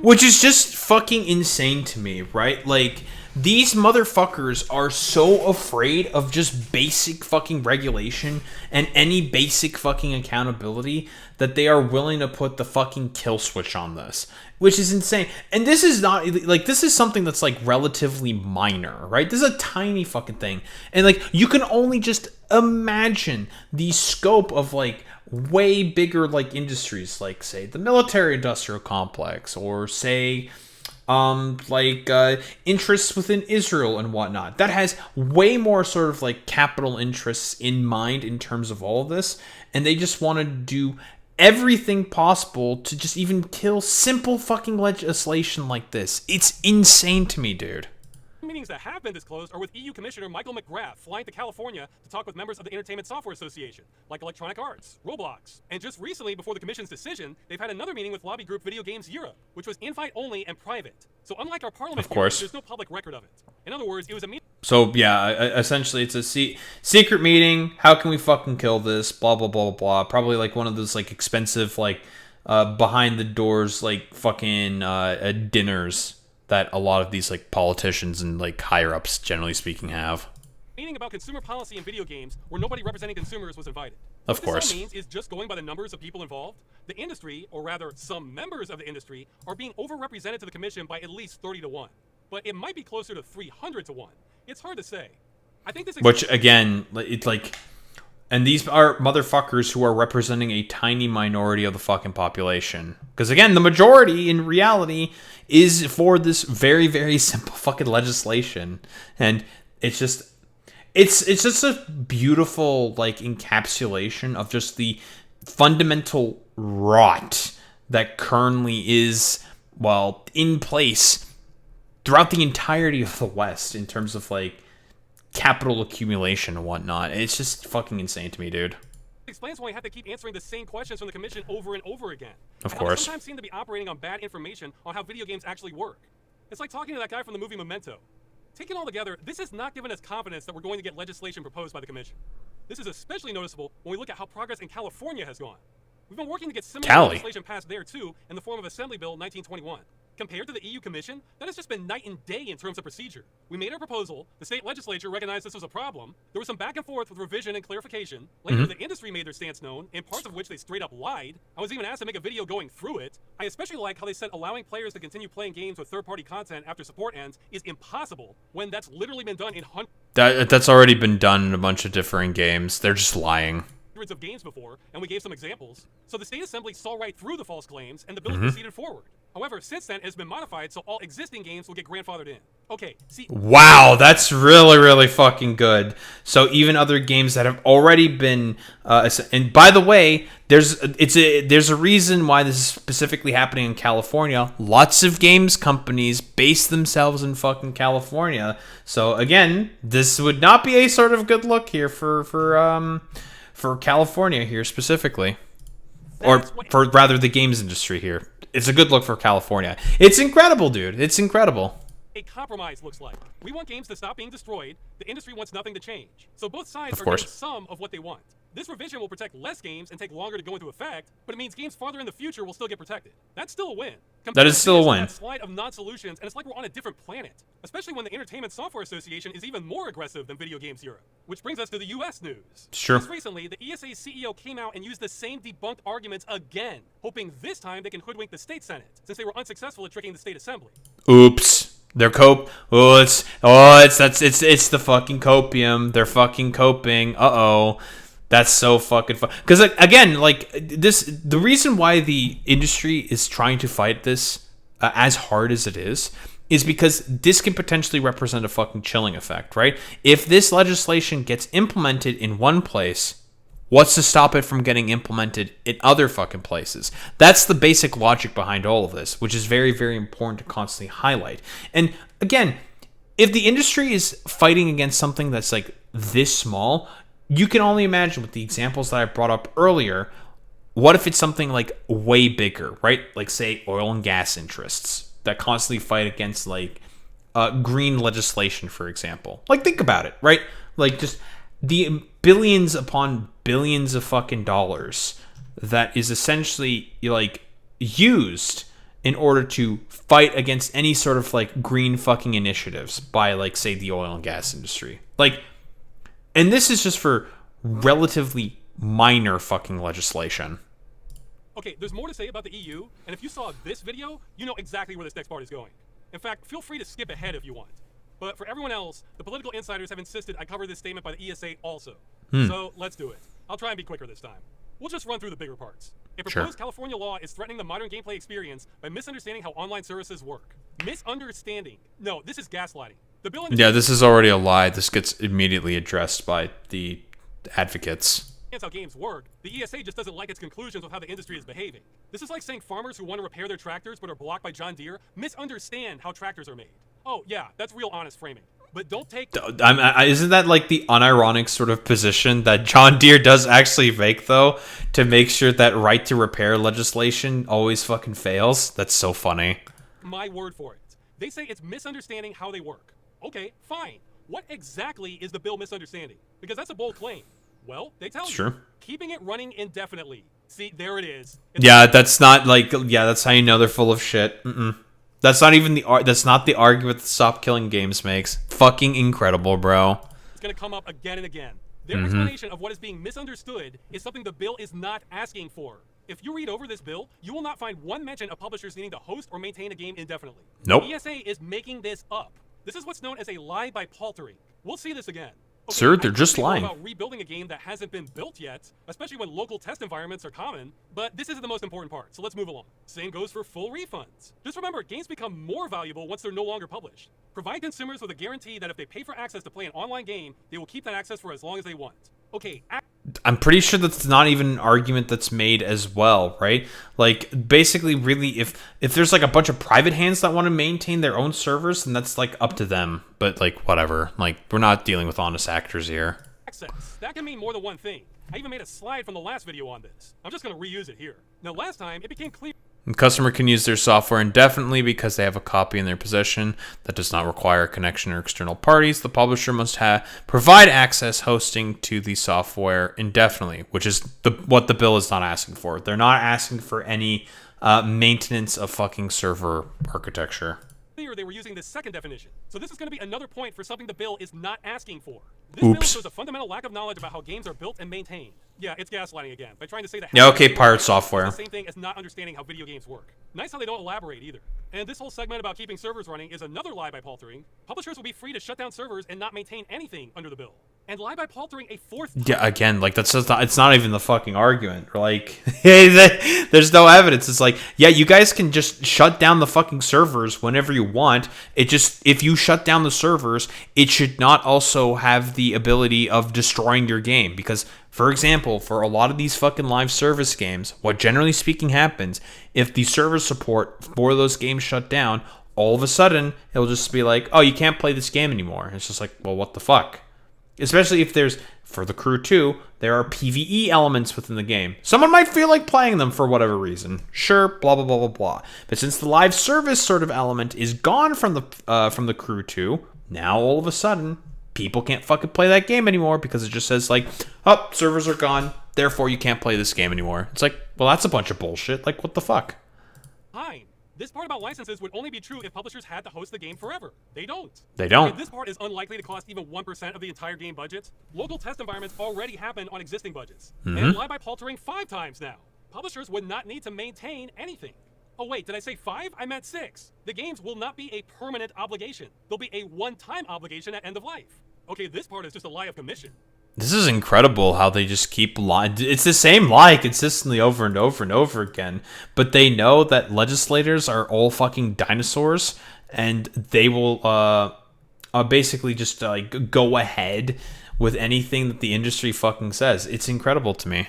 Which is just fucking insane to me, right? Like, these motherfuckers are so afraid of just basic fucking regulation and any basic fucking accountability that they are willing to put the fucking kill switch on this, which is insane. And this is not, like, this is something that's, like, relatively minor, right? This is a tiny fucking thing. And, like, you can only just imagine the scope of, like, way bigger, like, industries, like, say, the military industrial complex, or, say, interests within Israel and whatnot. That has way more sort of, like, capital interests in mind in terms of all of this, and they just want to do everything possible to just even kill simple fucking legislation like this. It's insane to me, dude. Meetings that have been disclosed are with EU Commissioner Michael McGrath flying to California to talk with members of the Entertainment Software Association, like Electronic Arts, Roblox. And just recently, before the Commission's decision, they've had another meeting with lobby group Video Games Europe, which was invite only and private. So unlike our parliament, of course, there's no public record of it. In other words, it was a meeting. So yeah, essentially it's a secret meeting. How can we fucking kill this? Blah blah blah blah. Probably like one of those like expensive like behind the doors like fucking dinners that a lot of these like politicians and like higher ups, generally speaking, have. Meeting about consumer policy in video games where nobody representing consumers was invited. Of course. What this all means is, just going by the numbers of people involved, the industry, or rather some members of the industry, are being overrepresented to the commission by at least 30 to 1. But it might be closer to 300 to 1. It's hard to say. I think this. Which again, it's like, and these are motherfuckers who are representing a tiny minority of the fucking population. Because again, the majority in reality is for this very, very simple fucking legislation. And it's just, it's just a beautiful like encapsulation of just the fundamental rot that currently is, well, in place throughout the entirety of the West in terms of like capital accumulation and whatnot. It's just fucking insane to me, dude. Explains why we have to keep answering the same questions from the commission over and over again. Of course. They sometimes seem to be operating on bad information on how video games actually work. It's like talking to that guy from the movie Memento. Taken all together, this has not given us confidence that we're going to get legislation proposed by the commission. This is especially noticeable when we look at how progress in California has gone. We've been working to get similar legislation passed there too, in the form of Assembly Bill 1921. Compared to the EU Commission, that has just been night and day in terms of procedure. We made our proposal, the state legislature recognized this was a problem, there was some back and forth with revision and clarification, later the industry made their stance known, in parts of which they straight up lied. I was even asked to make a video going through it. I especially like how they said allowing players to continue playing games with third-party content after support ends is impossible, when that's literally been done in That's already been done in a bunch of different games. They're just lying. Hundreds of games before, and we gave some examples. So the state assembly saw right through the false claims, and the bill proceeded forward. However, since then, it has been modified so all existing games will get grandfathered in. Okay, see. Wow, that's really, really fucking good. So even other games that have already been, and by the way, there's a reason why this is specifically happening in California. Lots of games companies base themselves in fucking California. So again, this would not be a sort of good look here for California here specifically, or for rather the games industry here. It's a good look for California. It's incredible, dude. It's incredible. A compromise looks like. We want games to stop being destroyed. The industry wants nothing to change. So both sides are getting some of what they want. This revision will protect less games and take longer to go into effect, but it means games farther in the future will still get protected. That's still a win. That is still a win. That slide of non-solutions, and it's like we're on a different planet. Especially when the Entertainment Software Association is even more aggressive than Video Games Europe. Which brings us to the U.S. news. Sure. Just recently, the ESA's CEO came out and used the same debunked arguments again, hoping this time they can hoodwink the state Senate, since they were unsuccessful at tricking the state assembly. Oops. They're it's the fucking copium. They're fucking coping. Uh-oh. That's so fucking fun. Because, again, like, the reason why the industry is trying to fight this as hard as it is because this can potentially represent a fucking chilling effect, right? If this legislation gets implemented in one place, what's to stop it from getting implemented in other fucking places? That's the basic logic behind all of this, which is very, very important to constantly highlight. And, again, if the industry is fighting against something that's, like, this small, you can only imagine with the examples that I brought up earlier, what if it's something like way bigger, right? Like, say, oil and gas interests that constantly fight against, like, green legislation, for example. Like, think about it, right? Like, just the billions upon billions of fucking dollars that is essentially like used in order to fight against any sort of like green fucking initiatives by like say the oil and gas industry. Like, and this is just for relatively minor fucking legislation. Okay, there's more to say about the EU, and if you saw this video, you know exactly where this next part is going. In fact, feel free to skip ahead if you want. But for everyone else, the political insiders have insisted I cover this statement by the ESA also. So let's do it. I'll try and be quicker this time. We'll just run through the bigger parts. A proposed California law is threatening the modern gameplay experience by misunderstanding how online services work. Misunderstanding. No, this is gaslighting. The bill Yeah, this is already a lie. This gets immediately addressed by the advocates. How games work, the ESA just doesn't like its conclusions with how the industry is behaving. This is like saying farmers who want to repair their tractors but are blocked by John Deere misunderstand how tractors are made. Oh yeah, that's real honest framing. But don't take... Isn't that like the unironic sort of position that John Deere does actually make, though, to make sure that right to repair legislation always fucking fails? That's so funny. My word for it. They say it's misunderstanding how they work. Okay, fine. What exactly is the bill misunderstanding? Because that's a bold claim. Well, they tell you. Keeping it running indefinitely. See, there it is. Yeah, that's not like... Yeah, that's how you know they're full of shit. That's not even the... That's not the argument that Stop Killing Games makes. Fucking incredible, bro. It's going to come up again and again. Their explanation of what is being misunderstood is something the bill is not asking for. If you read over this bill, you will not find one mention of publishers needing to host or maintain a game indefinitely. Nope. The ESA is making this up. This is what's known as a lie by paltering. We'll see this again. Okay, Sir, they're just lying. About rebuilding a game that hasn't been built yet, especially when local test environments are common, but this isn't the most important part, so let's move along. Same goes for full refunds. Just remember, games become more valuable once they're no longer published. Provide consumers with a guarantee that if they pay for access to play an online game, they will keep that access for as long as they want. Okay. I'm pretty sure that's not even an argument that's made as well, right? Like, basically, really, if there's like a bunch of private hands that want to maintain their own servers, then that's like up to them. But like, whatever. Like, we're not dealing with honest actors here. Access. That can mean more than one thing. I even made a slide from the last video on this. I'm just going to reuse it here. Now, last time, it became clear... The customer can use their software indefinitely because they have a copy in their possession that does not require a connection or external parties. The publisher must provide access hosting to the software indefinitely, which is what the bill is not asking for. They're not asking for any maintenance of fucking server architecture. They were using this second definition. So this is going to be another point for something the bill is not asking for. This bill shows a fundamental lack of knowledge about how games are built and maintained. Yeah, it's gaslighting again by trying to say that... Yeah, okay, pirate software. ...is the same thing as not understanding how video games work. Nice how they don't elaborate either. And this whole segment about keeping servers running is another lie by paltering. Publishers will be free to shut down servers and not maintain anything under the bill. And lie by paltering a fourth... Yeah, again, like, that's just not... It's not even the fucking argument. Like, there's no evidence. It's like, yeah, you guys can just shut down the fucking servers whenever you want. It just... If you shut down the servers, it should not also have the ability of destroying your game. Because, for example, for a lot of these fucking live service games, what generally speaking happens, if the server support for those games shut down, all of a sudden, it'll just be like, oh, you can't play this game anymore. It's just like, well, what the fuck? Especially if there's, for the Crew 2, there are PvE elements within the game. Someone might feel like playing them for whatever reason. Sure, blah, blah, blah, blah, blah. But since the live service sort of element is gone from the Crew 2, now all of a sudden, people can't fucking play that game anymore because it just says like, oh, servers are gone, therefore you can't play this game anymore. It's like, well, that's a bunch of bullshit. Like, what the fuck? Fine. This part about licenses would only be true if publishers had to host the game forever. They don't. They don't. And this part is unlikely to cost even 1% of the entire game budget. Local test environments already happen on existing budgets. And lie by paltering 5 times now. Publishers would not need to maintain anything. Oh wait, did I say 5? I meant 6. The games will not be a permanent obligation. They'll be a one-time obligation at end of life. Okay, this part is just a lie of commission. This is incredible how they just keep lying. It's the same lie consistently over and over and over again. But they know that legislators are all fucking dinosaurs, and they will basically just like go ahead with anything that the industry fucking says. It's incredible to me.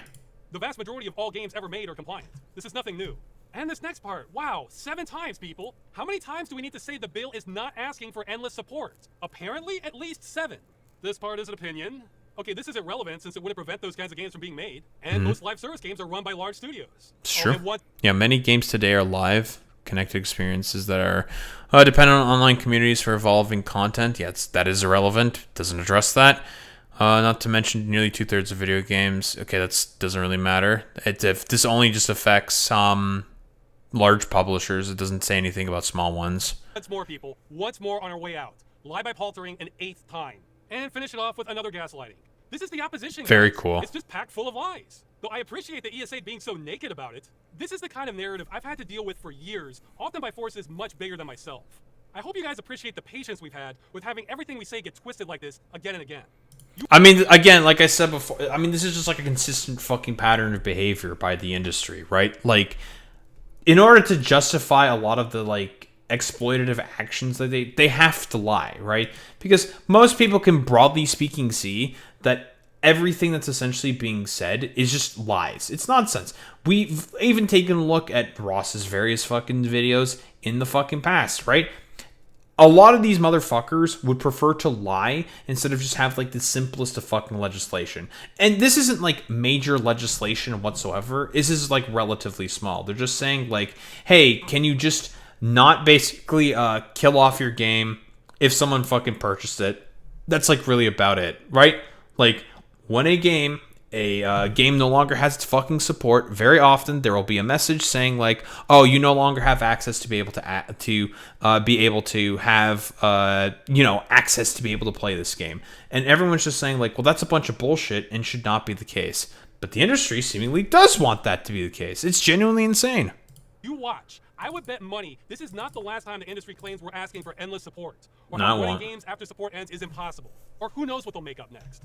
The vast majority of all games ever made are compliant. This is nothing new. And this next part, wow, 7 times, people. How many times do we need to say the bill is not asking for endless support? Apparently, at least 7. This part is an opinion. Okay, this is irrelevant since it wouldn't prevent those kinds of games from being made, and most live service games are run by large studios. Sure. Yeah, many games today are live, connected experiences that are dependent on online communities for evolving content. Yeah, that is irrelevant. Doesn't address that. Not to mention nearly 2/3 of video games. Okay, that doesn't really matter. If this only just affects large publishers, it doesn't say anything about small ones. Once more, people. Once more on our way out. Lie by paltering an 8th time. And finish it off with another gaslighting. This is the opposition. Very guys. cool. It's just packed full of lies. Though I appreciate the ESA being so naked about it, this is the kind of narrative I've had to deal with for years, often by forces much bigger than myself. I hope you guys appreciate the patience we've had with having everything we say get twisted like this again and again. I mean, again, like I said before, I mean, this is just like a consistent fucking pattern of behavior by the industry, right? Like, in order to justify a lot of the, like, exploitative actions that they have to lie, right? Because most people can, broadly speaking, see that everything that's essentially being said is just lies. It's nonsense. We've even taken a look at Ross's various fucking videos in the fucking past, right? A lot of these motherfuckers would prefer to lie instead of just have, like, the simplest of fucking legislation. And this isn't, like, major legislation whatsoever. This is, like, relatively small. They're just saying, like, hey, can you just not basically kill off your game if someone fucking purchased it? That's, like, really about it, right? Like, when a game no longer has its fucking support, very often there will be a message saying, like, oh, you no longer have access to be able to have access to be able to play this game. And everyone's just saying, like, well, that's a bunch of bullshit and should not be the case. But the industry seemingly does want that to be the case. It's genuinely insane. You watch. I would bet money this is not the last time the industry claims we're asking for endless support. Or No, how I running won't. games after support ends is impossible. Or who knows what they'll make up next.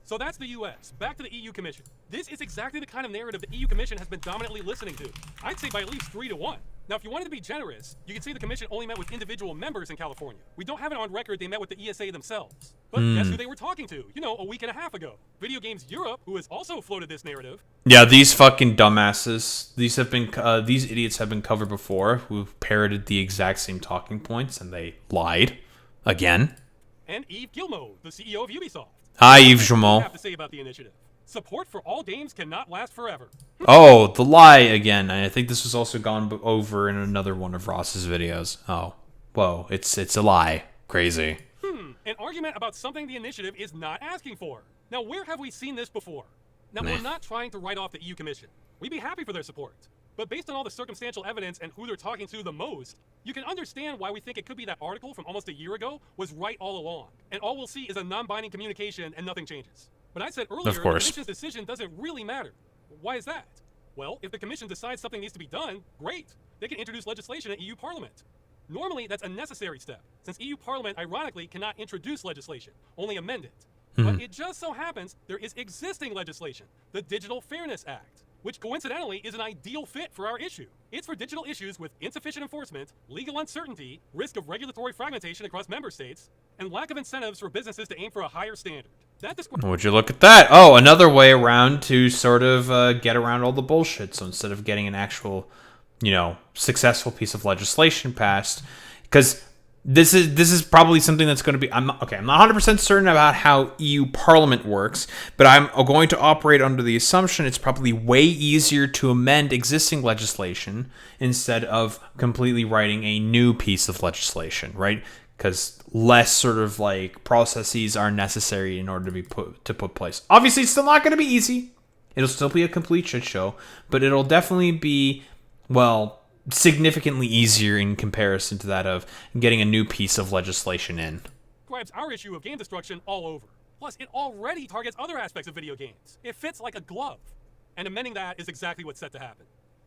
So that's the US. Back to the EU Commission. This is exactly the kind of narrative the EU Commission has been dominantly listening to. I'd say by at least 3-1. Now, if you wanted to be generous, you could say the Commission only met with individual members in California. We don't have it on record they met with the ESA themselves. But guess who they were talking to? You know, a week and a half ago. Video Games Europe, who has also floated this narrative. Yeah, these fucking dumbasses. These idiots have been covered before, who've parroted the exact same talking points, and they lied again. And Yves Guillemot, the CEO of Ubisoft. Hi, Yves What do you Guillemot. have to say about the initiative? Support for all games cannot last forever. Oh, the lie again. I think this was also gone over in another one of Ross's videos. Oh, whoa, it's a lie. Crazy. An argument about something the initiative is not asking for. Now, where have we seen this before? Now, Meh. we're not trying to write off the EU Commission. We'd be happy for their support. But based on all the circumstantial evidence and who they're talking to the most, you can understand why we think it could be that article from almost a year ago was right all along. And all we'll see is a non-binding communication and nothing changes. But I said earlier, the course. Commission's decision doesn't really matter. Why is that? Well, if the Commission decides something needs to be done, great. They can introduce legislation at EU Parliament. Normally, that's a necessary step, since EU Parliament, ironically, cannot introduce legislation, only amend it. But it just so happens there is existing legislation, the Digital Fairness Act, which coincidentally is an ideal fit for our issue. It's for digital issues with insufficient enforcement, legal uncertainty, risk of regulatory fragmentation across member states, and lack of incentives for businesses to aim for a higher standard. That Would you look at that? Oh, another way around to sort of get around all the bullshit. So instead of getting an actual, successful piece of legislation passed, because this is probably something that's going to be. I'm not 100% certain about how EU Parliament works, but I'm going to operate under the assumption it's probably way easier to amend existing legislation instead of completely writing a new piece of legislation, right? Because less sort of like processes are necessary in order to be put place. Obviously, it's still not going to be easy. It'll still be a complete shit show, but it'll definitely be, significantly easier in comparison to that of getting a new piece of legislation in. Describes our issue of game destruction all over. Plus, it already targets other aspects of video games. It fits like a glove. And amending that is exactly what's set to happen.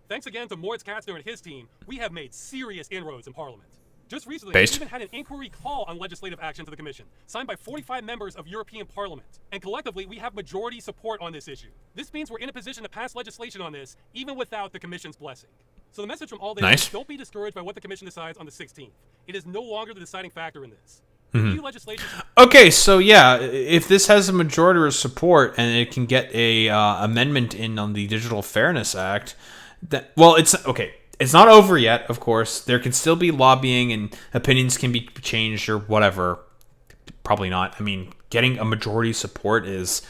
Thanks again to Moritz Katzner and his team, we have made serious inroads in Parliament. Just recently, we even had an inquiry call on legislative action to the Commission, signed by 45 members of European Parliament. And collectively, we have majority support on this issue. This means we're in a position to pass legislation on this, even without the Commission's blessing. So the message from all this is don't be discouraged by what the Commission decides on the 16th. It is no longer the deciding factor in this. EU legislation. Okay, so yeah, if this has a majority of support and it can get a amendment in on the Digital Fairness Act, it's not over yet, of course. There can still be lobbying and opinions can be changed or whatever. Probably not. I mean, getting a majority support is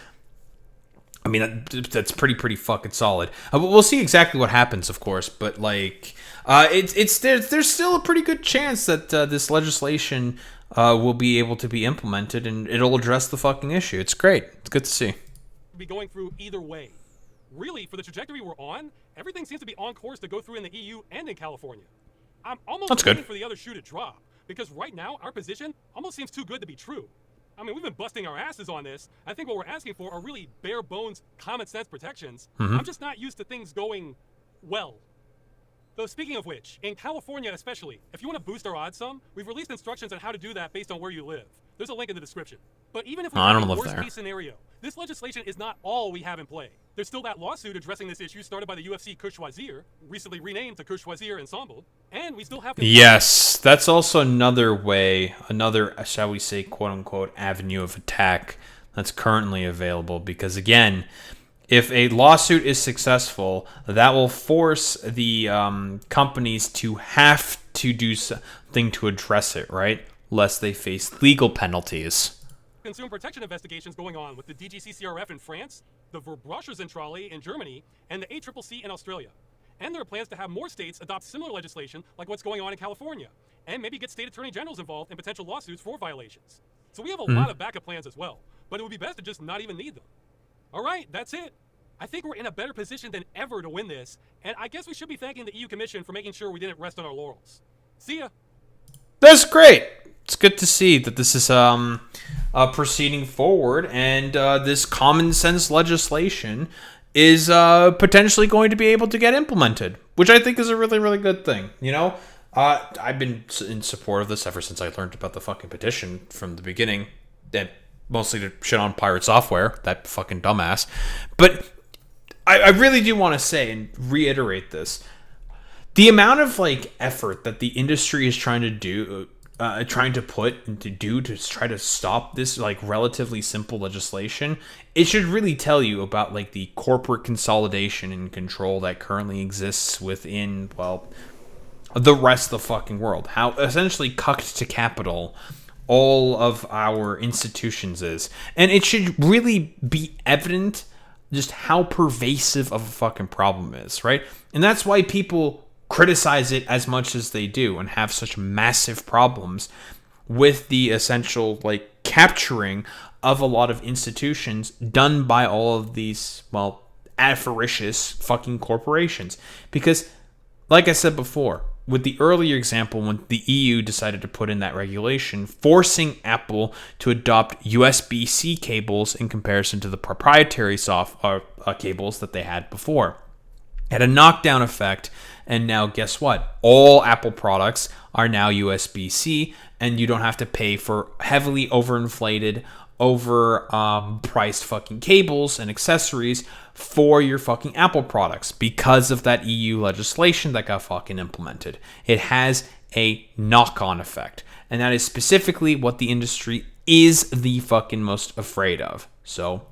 I mean, that's pretty fucking solid. We'll see exactly what happens, of course, but like, there's still a pretty good chance that this legislation will be able to be implemented, and it'll address the fucking issue. It's great. It's good to see. Be going through either way. Really, for the trajectory we're on, everything seems to be on course to go through in the EU and in California. I'm almost waiting for the other shoe to drop, because right now our position almost seems too good to be true. I mean, we've been busting our asses on this. I think what we're asking for are really bare bones, common sense protections. I'm just not used to things going well. Though speaking of which, in California especially, if you want to boost our odds some, we've released instructions on how to do that based on where you live. There's a link in the description. But even if we have a worst case scenario, this legislation is not all we have in play. There's still that lawsuit addressing this issue started by the UFC Courchoisier, recently renamed to Courchoisier Ensemble, and we still have... Yes, that's also another way, another, shall we say, quote-unquote, avenue of attack that's currently available. Because, again, if a lawsuit is successful, that will force the companies to have to do something to address it, right? Lest they face legal penalties. Consumer protection investigations going on with the DGCCRF in France, the Verbraucherzentrale in Germany, and the ACCC in Australia. And there are plans to have more states adopt similar legislation like what's going on in California, and maybe get state attorney generals involved in potential lawsuits for violations. So we have a lot of backup plans as well, but it would be best to just not even need them. All right, that's it. I think we're in a better position than ever to win this, and I guess we should be thanking the EU Commission for making sure we didn't rest on our laurels. See ya. That's great. It's good to see that this is proceeding forward, and this common sense legislation is potentially going to be able to get implemented, which I think is a really, really good thing. You know, I've been in support of this ever since I learned about the fucking petition from the beginning, and mostly to shit on Pirate Software, that fucking dumbass. But I really do want to say and reiterate this. The amount of like effort that the industry is trying to do, trying to put and to do to try to stop this like relatively simple legislation, it should really tell you about like the corporate consolidation and control that currently exists within, well, the rest of the fucking world. How essentially cucked to capital all of our institutions is. And it should really be evident just how pervasive of a fucking problem is, right? And that's why people criticize it as much as they do and have such massive problems with the essential like capturing of a lot of institutions done by all of these, well, avaricious fucking corporations. Because like I said before, with the earlier example when the EU decided to put in that regulation forcing Apple to adopt USB-C cables in comparison to the proprietary cables that they had before, it had a knockdown effect. And now guess what? All Apple products are now USB-C, and you don't have to pay for heavily overinflated, priced fucking cables and accessories for your fucking Apple products because of that EU legislation that got fucking implemented. It has a knock-on effect, and that is specifically what the industry is the fucking most afraid of. So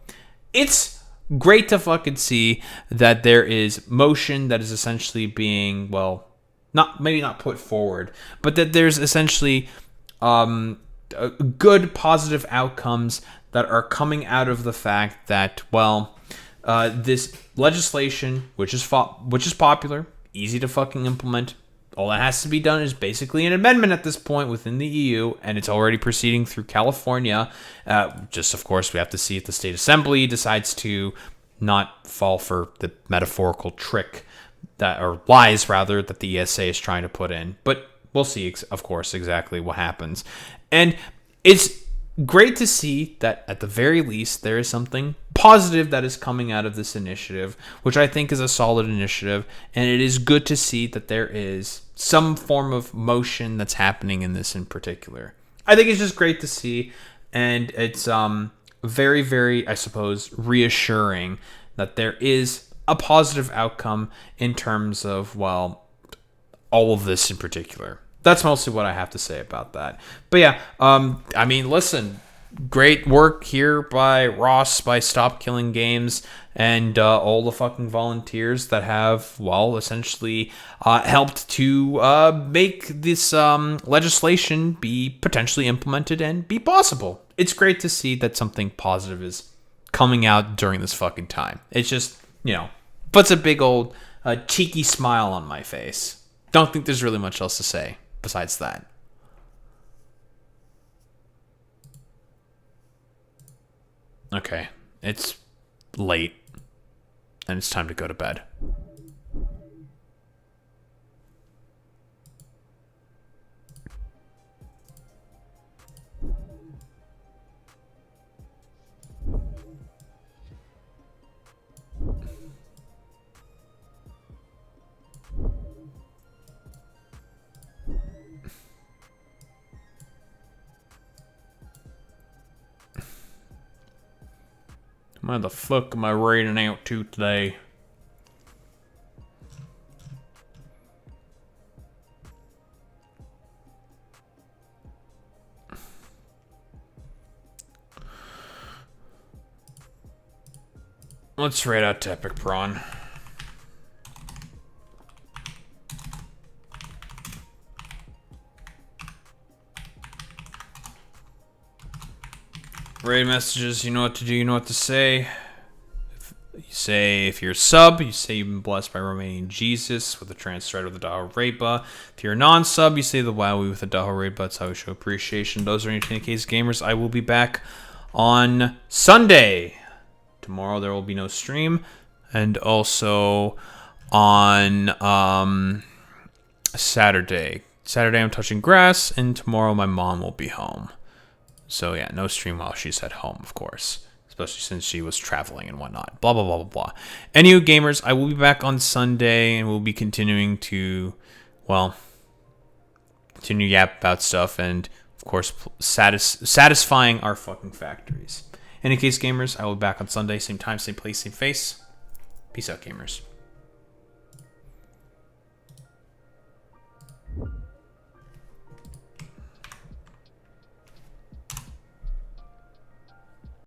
it's great to fucking see that there is motion that is essentially being, well, maybe not put forward, but that there's essentially good positive outcomes that are coming out of the fact that, well, this legislation, which is popular, easy to fucking implement, all that has to be done is basically an amendment at this point within the EU, and it's already proceeding through California. Just, of course, we have to see if the state assembly decides to not fall for the metaphorical trick or lies, rather, that the ESA is trying to put in. But we'll see, of course, exactly what happens. And it's great to see that, at the very least, there is something positive that is coming out of this initiative, which I think is a solid initiative, and it is good to see that there is some form of motion that's happening in this in particular. I think it's just great to see, and it's very, very, I suppose, reassuring that there is a positive outcome in terms of, well, all of this in particular. That's mostly what I have to say about that. But yeah, I mean, listen, great work here by Ross, by Stop Killing Games, and all the fucking volunteers that have, well, essentially helped to make this legislation be potentially implemented and be possible. It's great to see that something positive is coming out during this fucking time. It's just, puts a big old cheeky smile on my face. Don't think there's really much else to say besides that. Okay, it's late, and it's time to go to bed. Where the fuck am I raiding out to today? Let's raid out to Epic Prawn. Raid messages, you know what to do, you know what to say. You say if you're a sub, you say you've been blessed by Romanian Jesus with a trans thread with a Daho Raidba. If you're a non-sub, you say the Wowie with a Daho Raidba. That's how we show appreciation. Those are Entertainment Case Gamers. I will be back on Sunday. Tomorrow there will be no stream. And also on Saturday. Saturday I'm touching grass, and tomorrow my mom will be home. So yeah, no stream while she's at home, of course. Especially since she was traveling and whatnot. Blah, blah, blah, blah, blah. Anywho, gamers, I will be back on Sunday, and we'll be continuing to, continue yap about stuff, and, of course, satisfying our fucking factories. In any case, gamers, I will be back on Sunday, same time, same place, same face. Peace out, gamers.